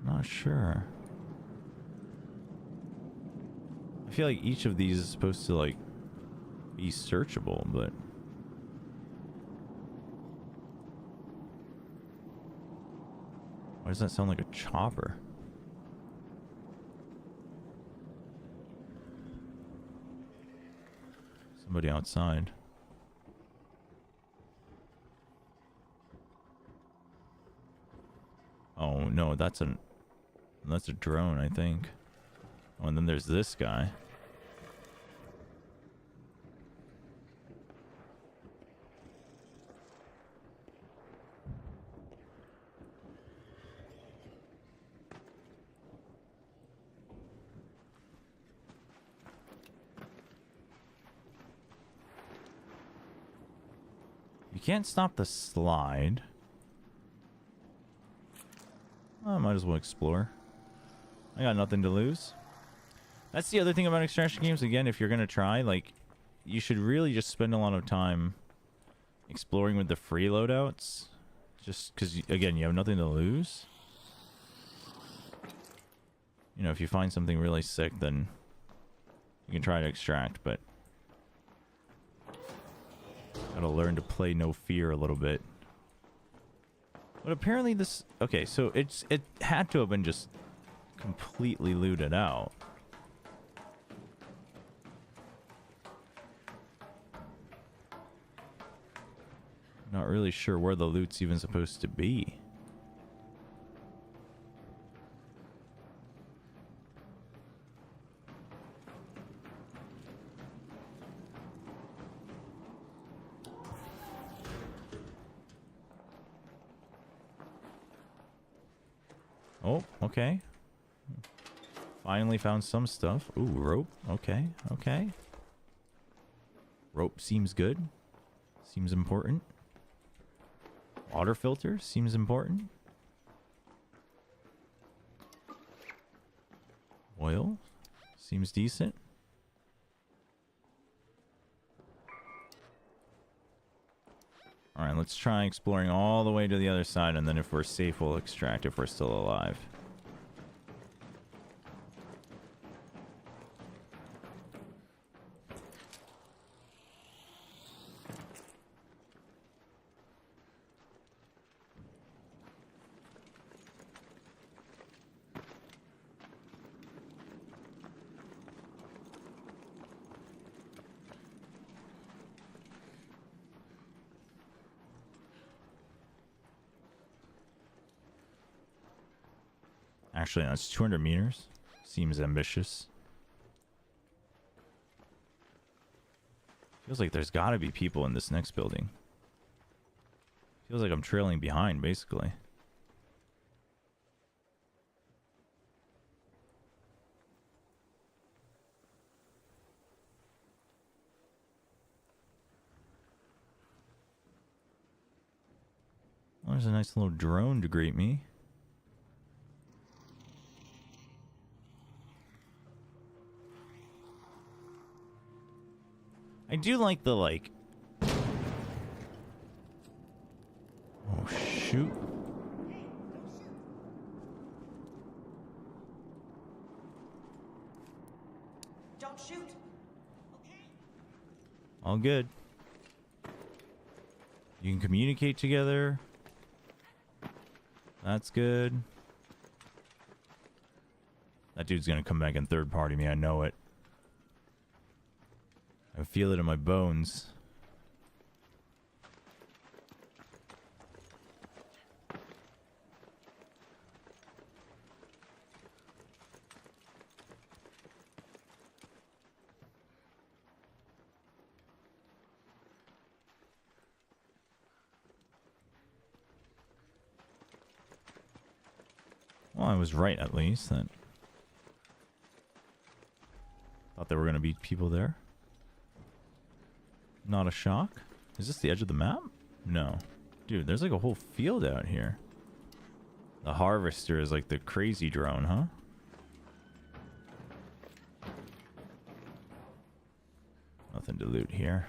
Not sure. I feel like each of these is supposed to like be searchable, but why does that sound like a chopper? Somebody outside. Oh no, that's a drone, I think. Oh, and then there's this guy. You can't stop the slide. I might as well explore. I got nothing to lose. That's the other thing about extraction games. Again, if you're going to try, like, you should really just spend a lot of time exploring with the free loadouts. Just because, again, you have nothing to lose. You know, if you find something really sick, then you can try to extract, but gotta learn to play no fear a little bit. But apparently this... Okay, so it had to have been just completely looted out. Not really sure where the loot's even supposed to be. Oh, okay. Finally found some stuff. Ooh, rope. Okay, okay. Rope seems good. Seems important. Water filter seems important. Oil seems decent. Alright, let's try exploring all the way to the other side, and then if we're safe, we'll extract if we're still alive. Actually, that's 200 meters. Seems ambitious. Feels like there's got to be people in this next building. Feels like I'm trailing behind, basically. Oh, there's a nice little drone to greet me. I do like the, like... Oh, shoot. Don't shoot. All good. You can communicate together. That's good. That dude's gonna come back and third party me, I know it. I feel it in my bones. Well, I was right at least. That thought there were going to be people there. Not a shock. Is this the edge of the map? No. Dude, there's like a whole field out here. The harvester is like the crazy drone, huh? Nothing to loot here.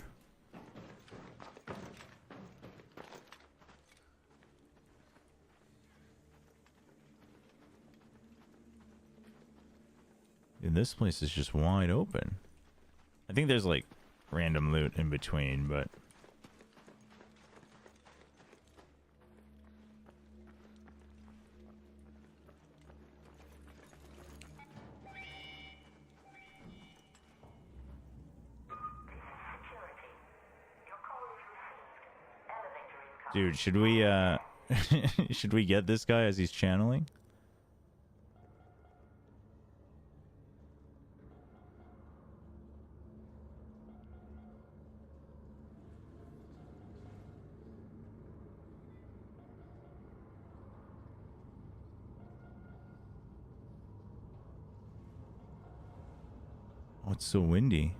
Dude, this place is just wide open. I think there's like random loot in between, but dude, should we should we get this guy as he's channeling? Oh, it's so windy.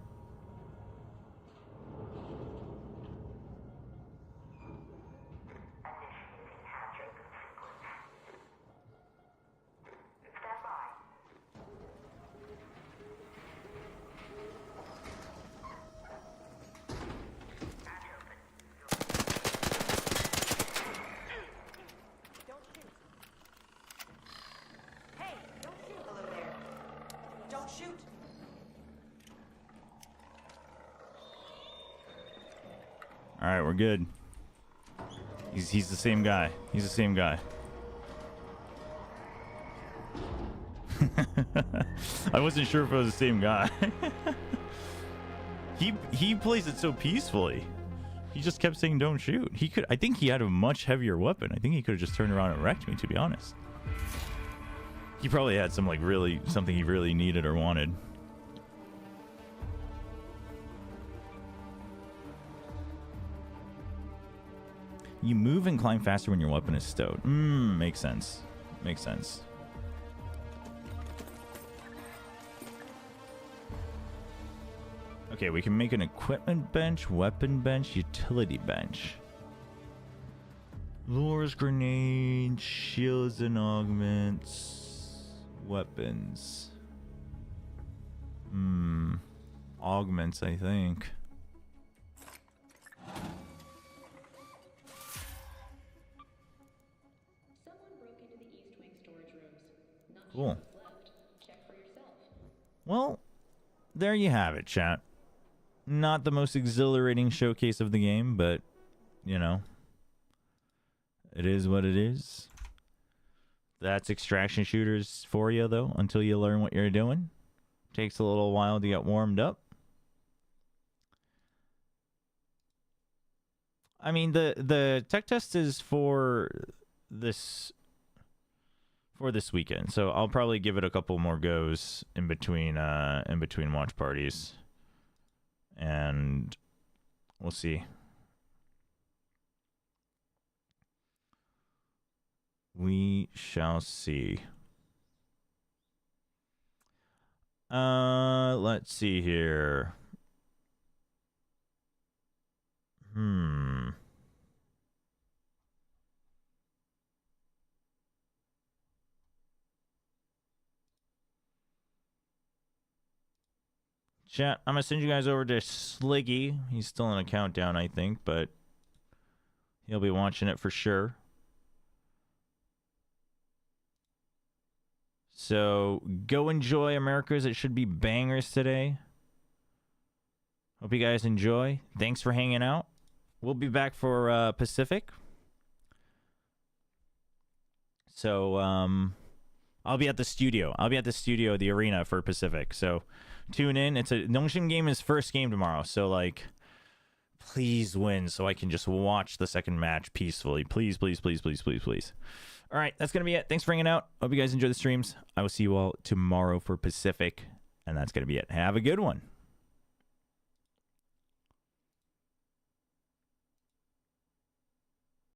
All right, we're good. He's the same guy. He's the same guy. I wasn't sure if it was the same guy. He plays it so peacefully. He just kept saying don't shoot. He could. I think he had a much heavier weapon. I think he could have just turned around and wrecked me, to be honest. He probably had some something he really needed or wanted. You move and climb faster when your weapon is stowed. Makes sense. Makes sense. Okay, we can make an equipment bench, weapon bench, utility bench. Lures, grenades, shields and augments, weapons. Augments, I think. Cool. Well, there you have it, chat. Not the most exhilarating showcase of the game, but, you know, it is what it is. That's extraction shooters for you, though, until you learn what you're doing. Takes a little while to get warmed up. I mean, the tech test is for this weekend, so I'll probably give it a couple more goes in between watch parties, and we'll see. We shall see. Let's see here. Chat, I'm gonna send you guys over to Sliggy. He's still in a countdown, I think, but he'll be watching it for sure. So go enjoy America's. It should be bangers today. Hope you guys enjoy. Thanks for hanging out. We'll be back for Pacific. So I'll be at the studio. The arena for Pacific. So tune in. It's a Nongshim game is first game tomorrow. So like, please win so I can just watch the second match peacefully. Please, please, please, please, please, please. All right, that's gonna be it. Thanks for hanging out. Hope you guys enjoy the streams. I will see you all tomorrow for Pacific, and that's gonna be it. Have a good one.